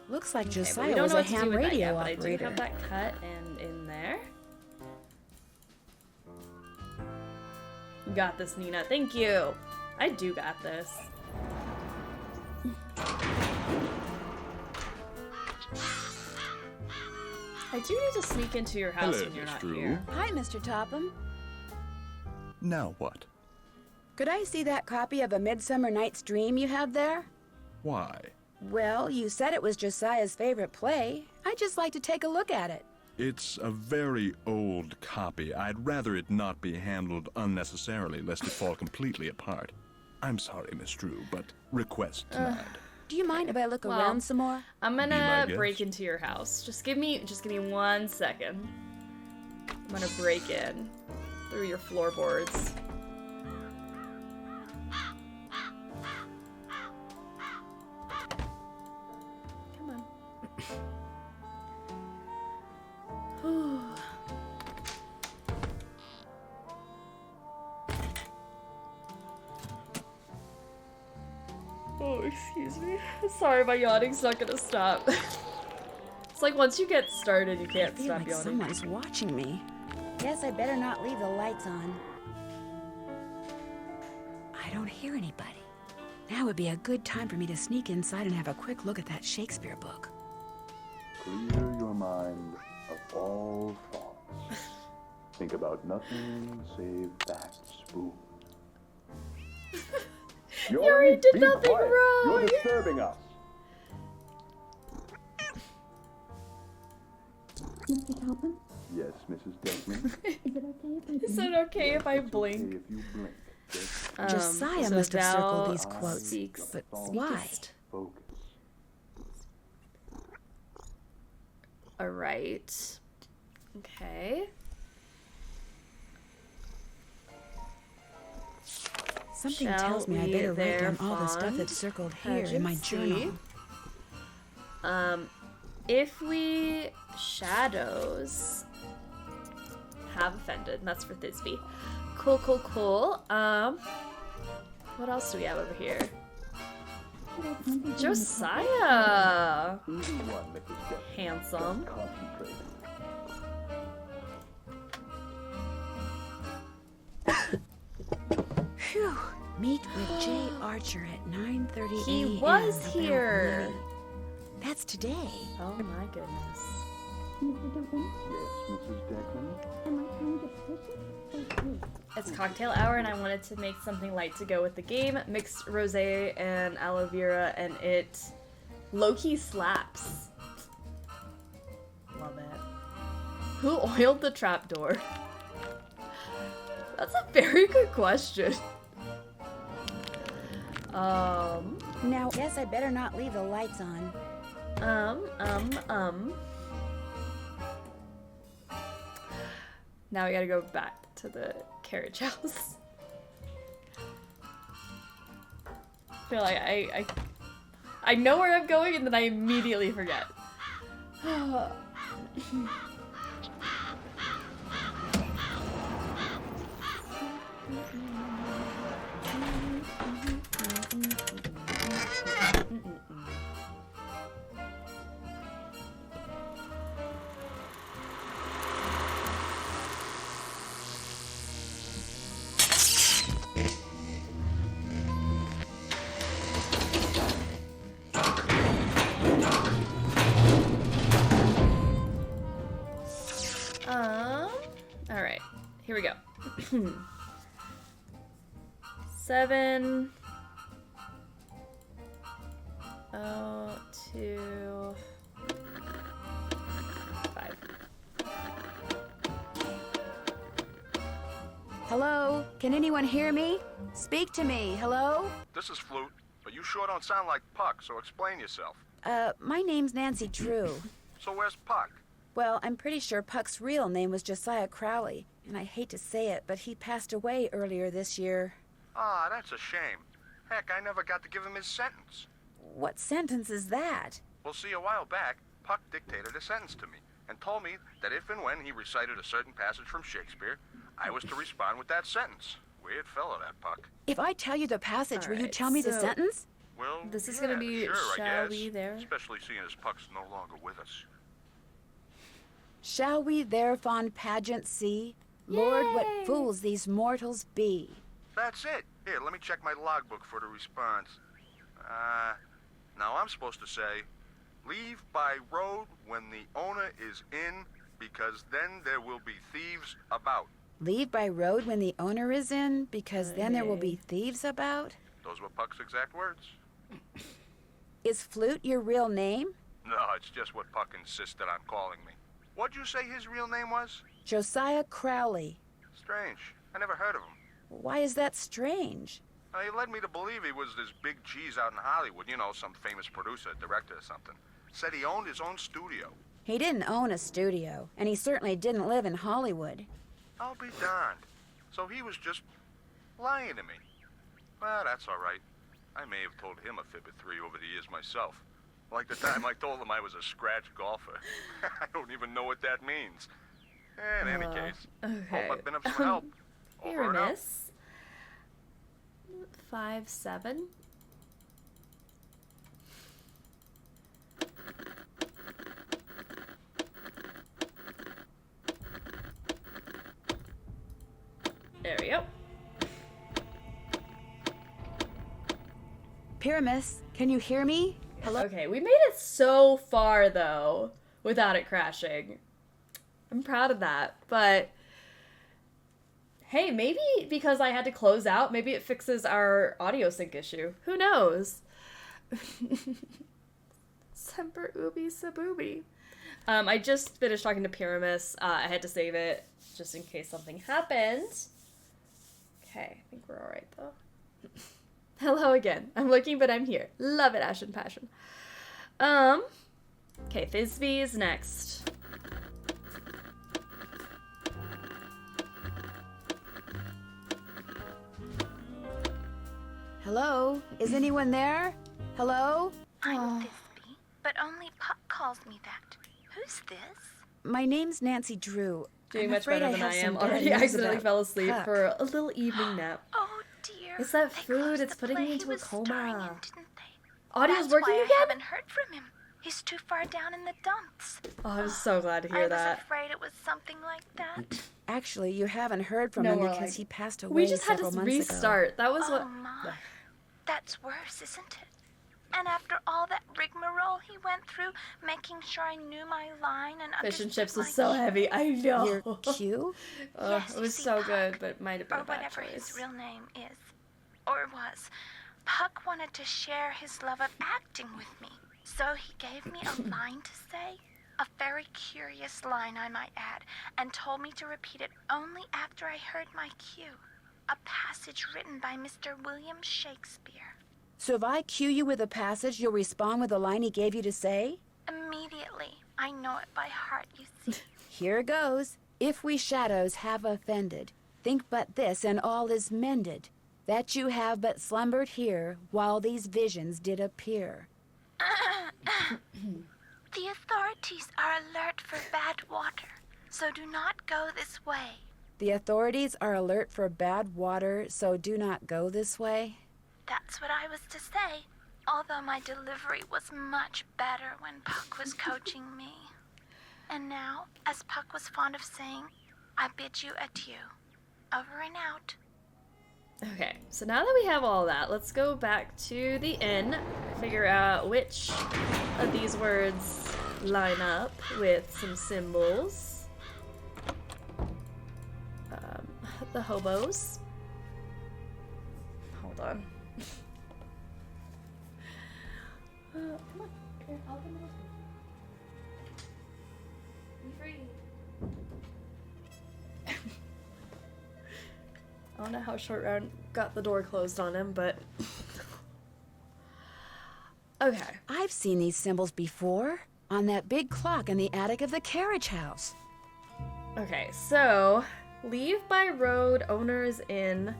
Looks like Okay, Josiah we don't was know a what to do ham with that radio yet, but I do operator. have that cut and in there. You got this, Nina. Thank you. I do got this. I do need to sneak into your house Hello, when you're Miss not Drew. here. Hi, Mr. Topham. Now what? Could I see that copy of A Midsummer Night's Dream you have there? Why? Well, you said it was Josiah's favorite play. I'd just like to take a look at it. It's a very old copy. I'd rather it not be handled unnecessarily, lest it fall completely apart. I'm sorry, Miss Drew, but request denied. Do you mind if I look around some more? I'm gonna break into your house. Just give me 1 second. I'm gonna break in through your floorboards. Come on. Oh, excuse me. Sorry, my yawning's not gonna stop. It's like once you get started, you can't stop like yawning. Someone's watching me. Guess I better not leave the lights on. I don't hear anybody. Now would be a good time for me to sneak inside and have a quick look at that Shakespeare book. Clear your mind of all thoughts. Think about nothing save that spoon. You already did nothing quiet. wrong! You're disturbing us. Mr. Toppin? Yes, Mrs. Deckman. Is it okay if I blink? Is it okay if I blink? If you blink, Josiah so must have circled thou these quotes, speaks- but why? speakest. Focus. Alright. Okay. Something Shall tells me I we better write down all the stuff therefore that's circled here in my pageancy? journal. If we shadows have offended, and that's for Thisbe. Cool, cool, cool. What else do we have over here? Josiah! Handsome. Phew. Meet with Jay Archer at 9:30 He a.m. was about here. Minnie. That's today. Oh my goodness. Mr. Toppin? Yes, Mrs. Deckman. Am I trying to push it or push? It's cocktail hour and I wanted to make something light to go with the game. Mixed rosé and aloe vera and it low-key slaps. Love it. Who oiled the trapdoor? That's a very good question. Now, guess I better not leave the lights on. Now we gotta go back to the carriage house. I feel like I know where I'm going and then I immediately forget. Alright, here we go. 7 2 5. Hello? Can anyone hear me? Speak to me. Hello? This is Flute, but you sure don't sound like Puck, so explain yourself. My name's Nancy Drew. So where's Puck? Well, I'm pretty sure Puck's real name was Josiah Crowley, and I hate to say it, but he passed away earlier this year. Ah, that's a shame. Heck, I never got to give him his sentence. What sentence is that? Well, see, a while back, Puck dictated a sentence to me and told me that if and when he recited a certain passage from Shakespeare, I was to respond with that sentence. Weird fellow, that Puck. If I tell you the passage, will you Alright, tell me the so- sentence? Well, This is yeah, gonna be sure, I shall guess. we there? Especially seeing as Puck's no longer with us. Shall we their fond pageant see? Lord, what fools these mortals be. That's it. Here, let me check my logbook for the response. Now I'm supposed to say, leave by road when the owner is in, because then there will be thieves about. Leave by road when the owner is in, because then there will be thieves about? Those were Puck's exact words. Is Flute your real name? No, it's just what Puck insisted on calling me. What'd you say his real name was? Josiah Crowley. Strange. I never heard of him. Why is that strange? He led me to believe he was this big cheese out in Hollywood. You know, some famous producer, director or something. Said he owned his own studio. He didn't own a studio, and he certainly didn't live in Hollywood. I'll be darned. So he was just lying to me. Well, that's all right. I may have told him a fib or three over the years myself. Like the time I told him I was a scratch golfer. I don't even know what that means. In any case, okay. hope I've been of some help. Over and out. Miss 5-7. There we go. Pyramus, can you hear me? Hello? Okay, we made it so far, though, without it crashing. I'm proud of that, but hey, maybe because I had to close out, maybe it fixes our audio sync issue. Who knows? Semper ubi sub ubi. I just finished talking to Pyramus. I had to save it just in case something happened. Okay, I think we're all right, though. Hello again. I'm looking, but I'm here. Love it, Ash and Passion. Okay, Thisbe is next. Hello? Is anyone there? Hello? I'm Thisbe, but only Puck calls me that. Who's this? My name's Nancy Drew. Doing I'm much afraid better I than have I some am. bad Already news accidentally about fell asleep Puck. for a little evening nap. Oh dear. It's that They food. closed It's the putting play me he into a was starring coma. in, didn't they? Audio's That's working why again? I haven't heard from him. He's too far down in the dumps. Oh, I'm so glad to hear I that. was afraid it was something like that. Actually, you haven't heard from No, him we're because like- he passed away We just had to several months restart. ago. That was what. Oh my. That's worse, isn't it? And after all that rigmarole he went through, making sure I knew my line and Fish and understood chips was my so cue. heavy. I know. Your cue? Yes, It you was see, so Puck, good, but it might have been or a bad whatever his choice. real name is, or was. Puck wanted to share his love of acting with me, so he gave me a line to say, a very curious line I might add, and told me to repeat it only after I heard my cue, a passage written by Mr. William Shakespeare. So if I cue you with a passage, you'll respond with the line he gave you to say? Immediately, I know it by heart, you see. Here goes. If we shadows have offended, think but this, and all is mended, that you have but slumbered here while these visions did appear. The authorities are alert for bad water, so do not go this way. The authorities are alert for bad water, so do not go this way. That's what I was to say, although my delivery was much better when Puck was coaching me. And now, as Puck was fond of saying, I bid you adieu. Over and out. Okay, so now that we have all that, let's go back to the inn, figure out which of these words line up with some symbols. The hobos. Hold on. Come on. Here, I'll come over. Be free. I don't know how Short Round got the door closed on him, but... Okay. I've seen these symbols before, on that big clock in the attic of the carriage house. Okay, so... Leave by road, owner is in.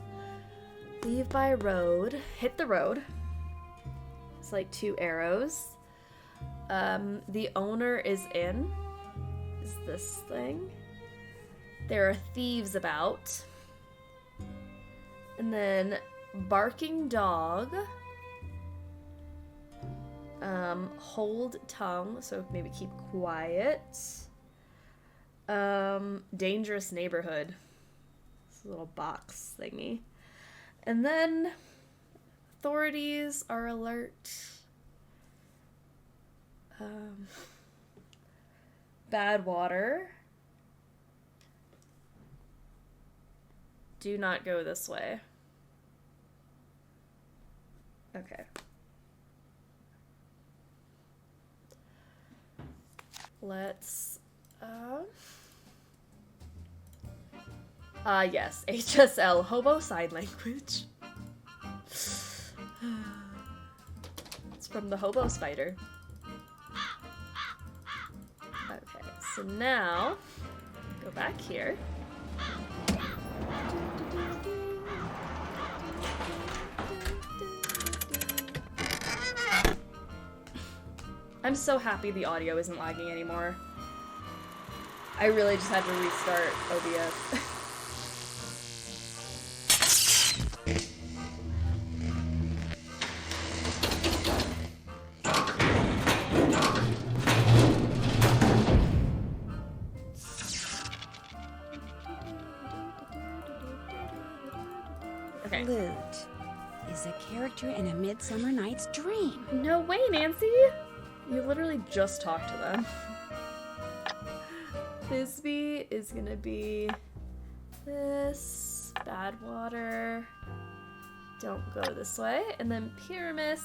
Leave by road, hit the road. It's like 2 arrows. The owner is in. Is this thing. There are thieves about. And then barking dog. Hold tongue, so maybe keep quiet. Dangerous neighborhood. This little box thingy. And then authorities are alert. Bad water. Do not go this way. Okay. Let's, yes, HSL, Hobo Sign Language. from the hobo spider. Okay, so now go back here. I'm so happy the audio isn't lagging anymore. I really just had to restart OBS. Okay. Flute is a character in A Midsummer Night's Dream. No way, Nancy! You literally just talked to them. Thisbe is gonna be this. Badwater. Don't go this way. And then Pyramus,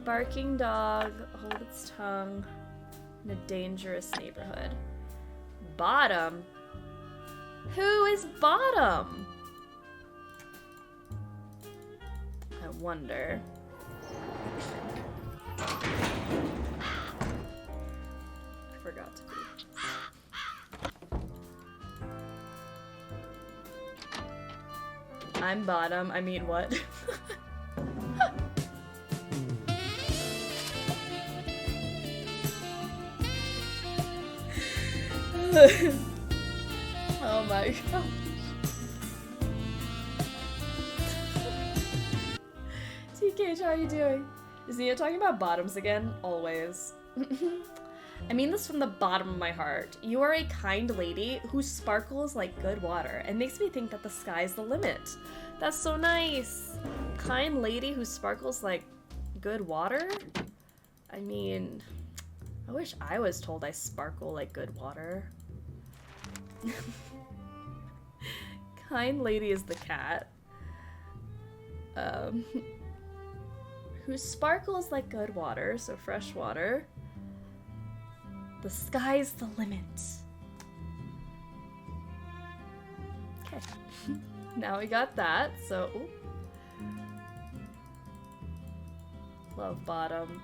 barking dog, hold its tongue, in a dangerous neighborhood. Bottom? Who is Bottom? I wonder. I forgot to be. I'm Bottom. I mean, what? Oh my god. TK, how are you doing? Is Nina talking about bottoms again? Always. I mean this from the bottom of my heart. You are a kind lady who sparkles like good water and makes me think that the sky's the limit. That's so nice. Kind lady who sparkles like good water? I mean, I wish I was told I sparkle like good water. Kind lady is the cat. Who sparkles like good water, so fresh water. The sky's the limit. Okay. Now we got that, so... Ooh. Love Bottom.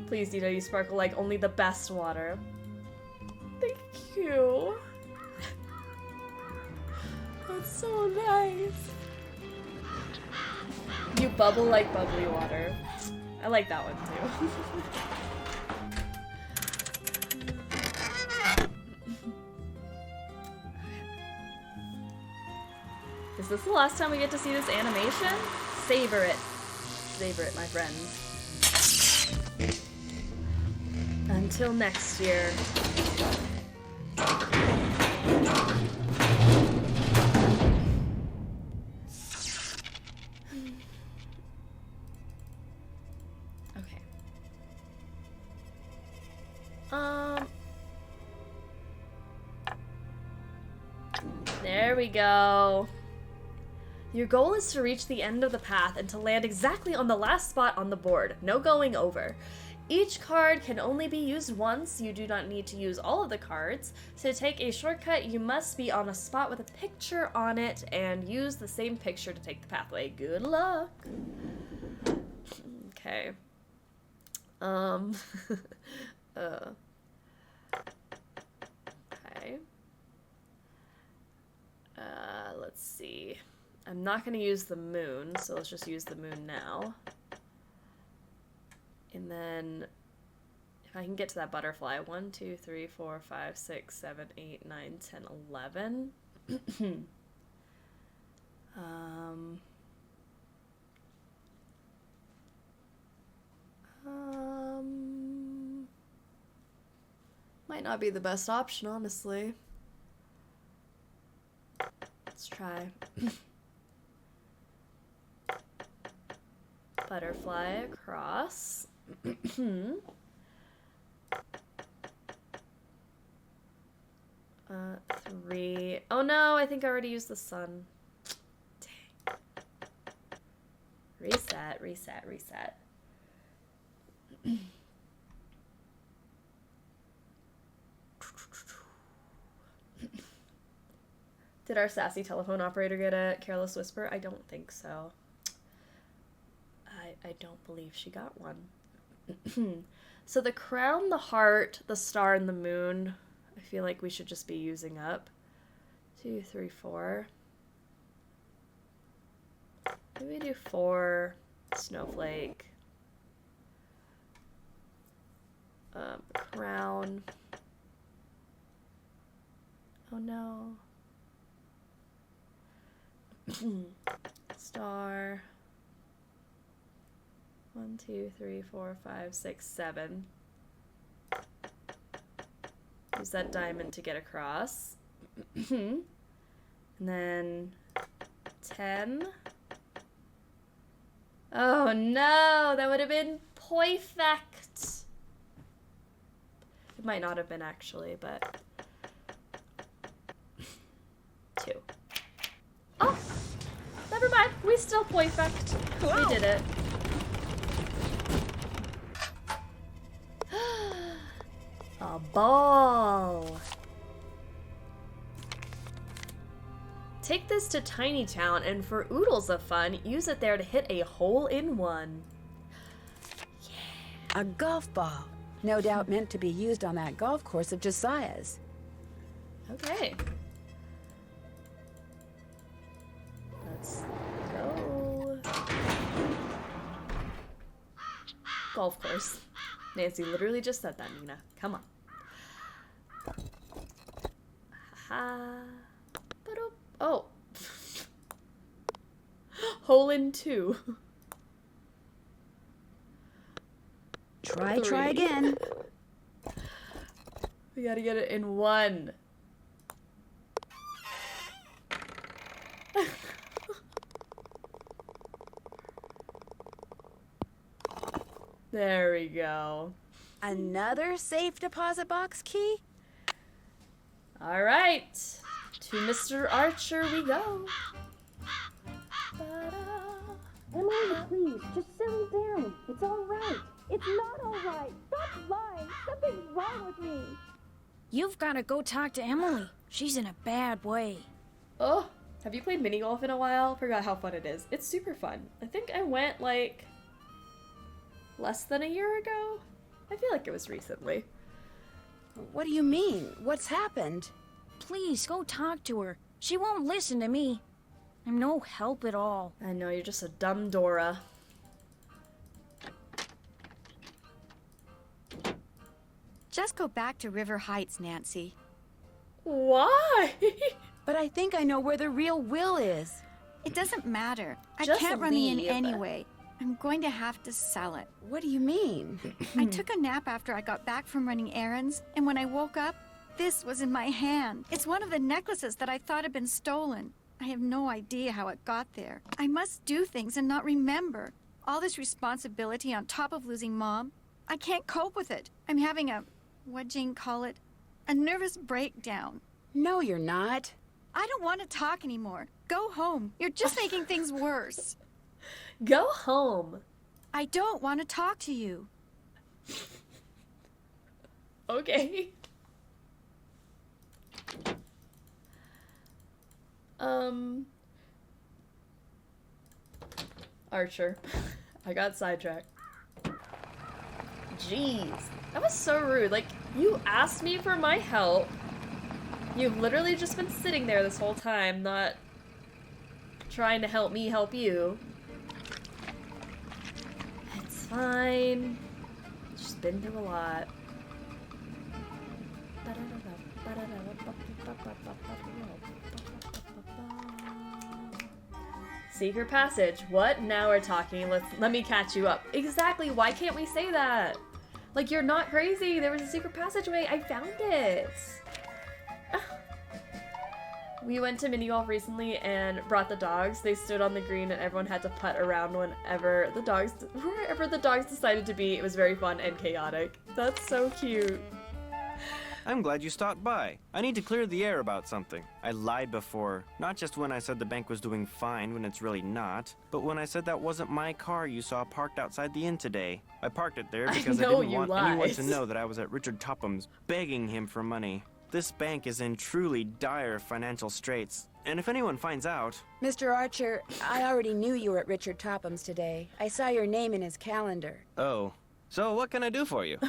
Please, Nina, you sparkle like only the best water. Thank you. That's so nice. You bubble like bubbly water. I like that one too. Is this the last time we get to see this animation? Savor it. Savor it, my friends. Until next year. Okay. There we go. Your goal is to reach the end of the path and to land exactly on the last spot on the board. No going over. Each card can only be used once. You do not need to use all of the cards. To take a shortcut, you must be on a spot with a picture on it and use the same picture to take the pathway. Good luck. Okay. Okay. Let's see. I'm not going to use the moon, so let's just use the moon now. And then, if I can get to that butterfly, 1, 2, 3, 4, 5, 6, 7, 8, 9, 10, 11. Might not be the best option, honestly. Let's try. Butterfly across. 3. Oh no, I think I already used the sun. Dang. Reset, reset, reset. Did our sassy telephone operator get a careless whisper? I don't think so. I don't believe she got one. So the crown, the heart, the star, and the moon, I feel like we should just be using up. 2, 3, 4. Maybe do 4. Snowflake. Crown. Oh no. Star. 1, 2, 3, 4, 5, 6, 7. Use that diamond to get across. And then 10. Oh no, that would have been perfect. It might not have been actually, but 2. Oh, never mind. We still perfect. We did it. A ball. Take this to Tiny Town, and for oodles of fun, use it there to hit a hole-in-one. A golf ball. No doubt meant to be used on that golf course of Josiah's. Okay. Let's go. Golf course. Nancy literally just said that, Nina. Come on. Ha. Oh. Hole in 2. Try again. We gotta get it in 1. There we go. Another safe deposit box key? All right. To Mr. Archer we go. Emily, please, just settle down. It's all right. It's not all right. Stop lying. Something's wrong with me. You've got to go talk to Emily. She's in a bad way. Oh, have you played mini golf in a while? Forgot how fun it is. It's super fun. I think I went like less than a year ago. I feel like it was recently. What do you mean? What's happened? Please, go talk to her. She won't listen to me. I'm no help at all. I know, you're just a dumb Dora. Just go back to River Heights, Nancy. Why? But I think I know where the real Will is. It doesn't matter. I Just can't run the inn leave. anyway. I'm going to have to sell it. What do you mean? I took a nap after I got back from running errands, and when I woke up, this was in my hand. It's one of the necklaces that I thought had been stolen. I have no idea how it got there. I must do things and not remember. All this responsibility on top of losing Mom. I can't cope with it. I'm having what'd Jane call it? A nervous breakdown. No, you're not. I don't want to talk anymore. Go home. You're just making things worse. Go home. I don't want to talk to you. Okay. Archer. I got sidetracked. Jeez. That was so rude. Like, you asked me for my help. You've literally just been sitting there this whole time, not trying to help me help you. It's fine. Just been through a lot. Secret passage. What? Now we're talking. Let me catch you up. Exactly. Why can't we say that? Like, you're not crazy. There was a secret passageway. I found it. We went to mini golf recently and brought the dogs. They stood on the green and everyone had to putt around wherever the dogs decided to be. It was very fun and chaotic. That's so cute. I'm glad you stopped by. I need to clear the air about something. I lied before, not just when I said the bank was doing fine when it's really not, but when I said that wasn't my car you saw parked outside the inn today. I parked it there because I didn't want anyone to know that I was at Richard Topham's begging him for money. This bank is in truly dire financial straits. And if anyone finds out... Mr. Archer, I already knew you were at Richard Topham's today. I saw your name in his calendar. Oh. So what can I do for you?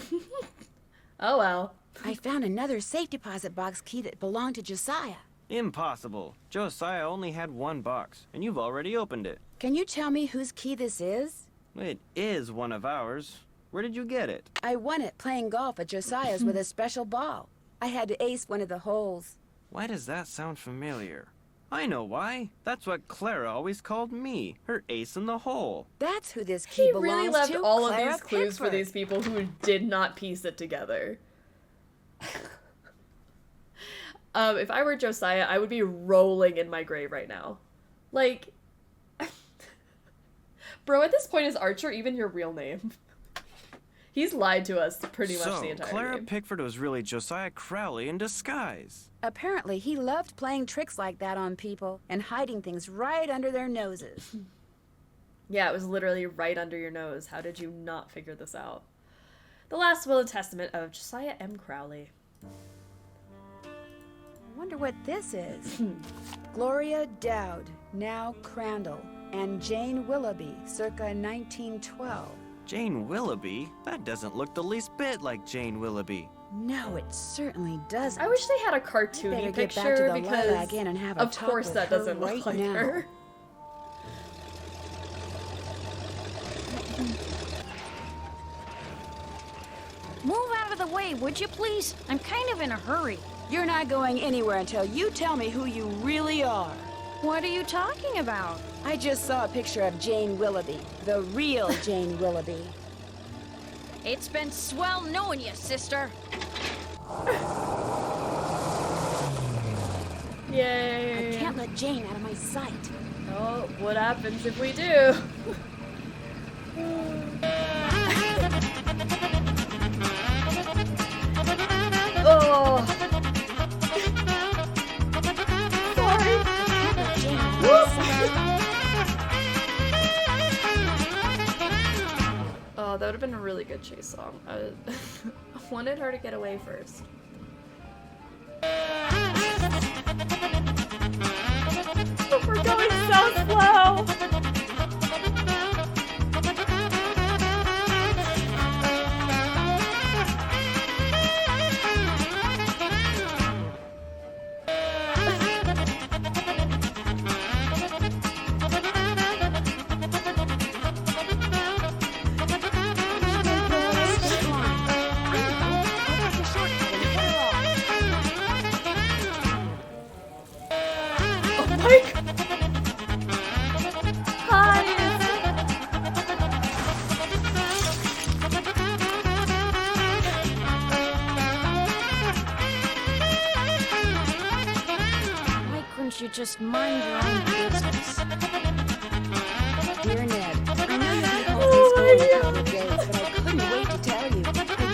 Oh, well. I found another safe deposit box key that belonged to Josiah. Impossible. Josiah only had one box, and you've already opened it. Can you tell me whose key this is? It is one of ours. Where did you get it? I won it playing golf at Josiah's with a special ball. I had to ace one of the holes. Why does that sound familiar? I know why. That's what Clara always called me, her ace in the hole. That's who this key belongs to. He really left all Clara of these clues Pickford. for these people who did not piece it together. If I were Josiah, I would be rolling in my grave right now. Like, bro, at this point, is Archer even your real name? He's lied to us pretty much the entire Clara game. Pickford was really Josiah Crowley in disguise. Apparently, he loved playing tricks like that on people and hiding things right under their noses. Yeah, it was literally right under your nose. How did you not figure this out? The Last Will and Testament of Josiah M. Crowley. I wonder what this is. Gloria Dowd, now Crandall, and Jane Willoughby, circa 1912. Jane Willoughby? That doesn't look the least bit like Jane Willoughby. No, it certainly doesn't. I wish they had a You cartoony better get picture back to the because Lilac Inn and have a of talk course with that her doesn't look right like now. her. Move out of the way, would you please? I'm kind of in a hurry. You're not going anywhere until you tell me who you really are. What are you talking about? I just saw a picture of Jane Willoughby, the real Jane Willoughby. It's been swell knowing you, sister. Yay. I can't let Jane out of my sight. Oh, what happens if we do? Oh. Oh, that would have been a really good chase song. I wanted her to get away first. But we're going so slow! You just mind your own business. Dear Ned, I know you'll be home from school in a couple of days, but I couldn't wait to tell you. I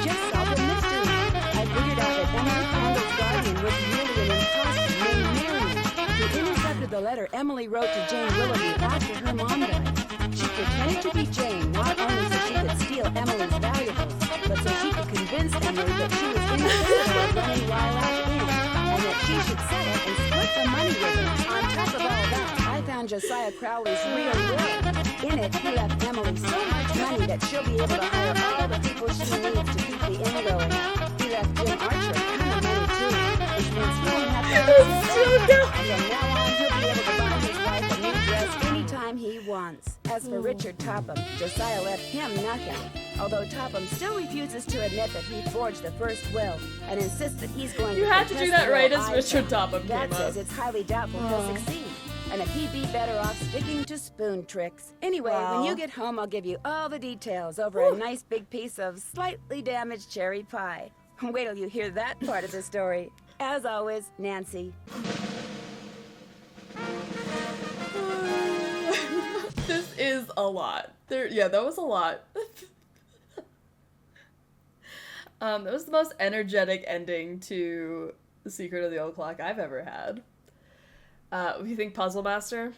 just solved a mystery. I figured out that Emily Crandall's guardian was really an imposter named Miriam, who intercepted the letter Emily wrote to Jane Willoughby after her mom died. She pretended to be Jane not only so she could steal Emily's valuables, but so she could convince Emily that she was incapable of running Lilac Inn, and that she should settle and split the money with her. On top of all that, I found Josiah Crowley's real will. In it, he left Emily so much money that she'll be able to hire all the people she needs to keep the inn going. He left Jim Archer a ton of money too, which means he won't have to pay his rent. And from now on, he'll be able to buy his wife a new dress anytime he wants. As for Richard Topham, Josiah left him nothing. Although Topham still refuses to admit that he forged the first will and insists that he's going You to had to do contest that the right will as I Richard found. Topham Dad came says up. it's highly doubtful he'll succeed, and that he'd be better off sticking to spoon tricks. Anyway, when you get home, I'll give you all the details over a nice big piece of slightly damaged cherry pie. Wait till you hear that part of the story. As always, Nancy. This is a lot. Yeah, that was a lot. That was the most energetic ending to The Secret of the Old Clock I've ever had. What do you think, Puzzle Master?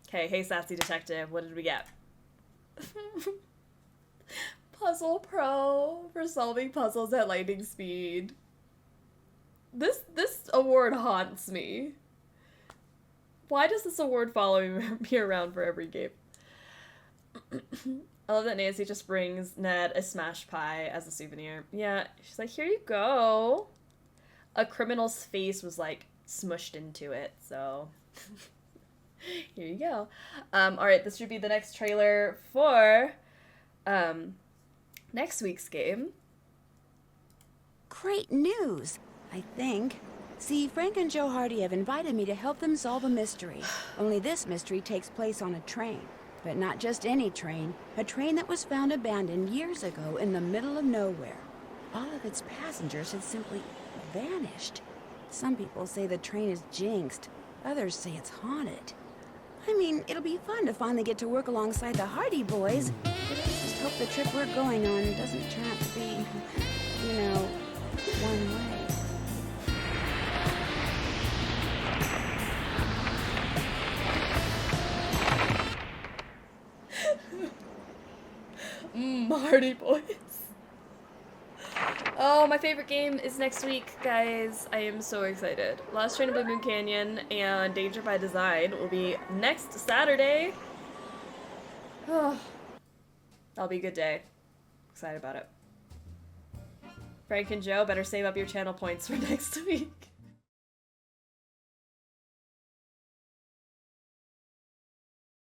Okay, hey sassy detective, what did we get? Puzzle Pro for solving puzzles at lightning speed. This award haunts me. Why does this award follow me around for every game? I love that Nancy just brings Ned a smash pie as a souvenir. Yeah, she's like, here you go. A criminal's face was like smushed into it, so here you go. Alright, this should be the next trailer for next week's game. Great news, I think. See, Frank and Joe Hardy have invited me to help them solve a mystery. Only this mystery takes place on a train. But not just any train. A train that was found abandoned years ago in the middle of nowhere. All of its passengers had simply vanished. Some people say the train is jinxed. Others say it's haunted. I mean, it'll be fun to finally get to work alongside the Hardy boys. But I just hope the trip we're going on doesn't turn out to be, you know, one way. Hardy boys. Oh, my favorite game is next week, guys. I am so excited. Last Train to Blue Moon Canyon and Danger by Design will be next Saturday. Oh, that'll be a good day. Excited about it. Frank and Joe, better save up your channel points for next week.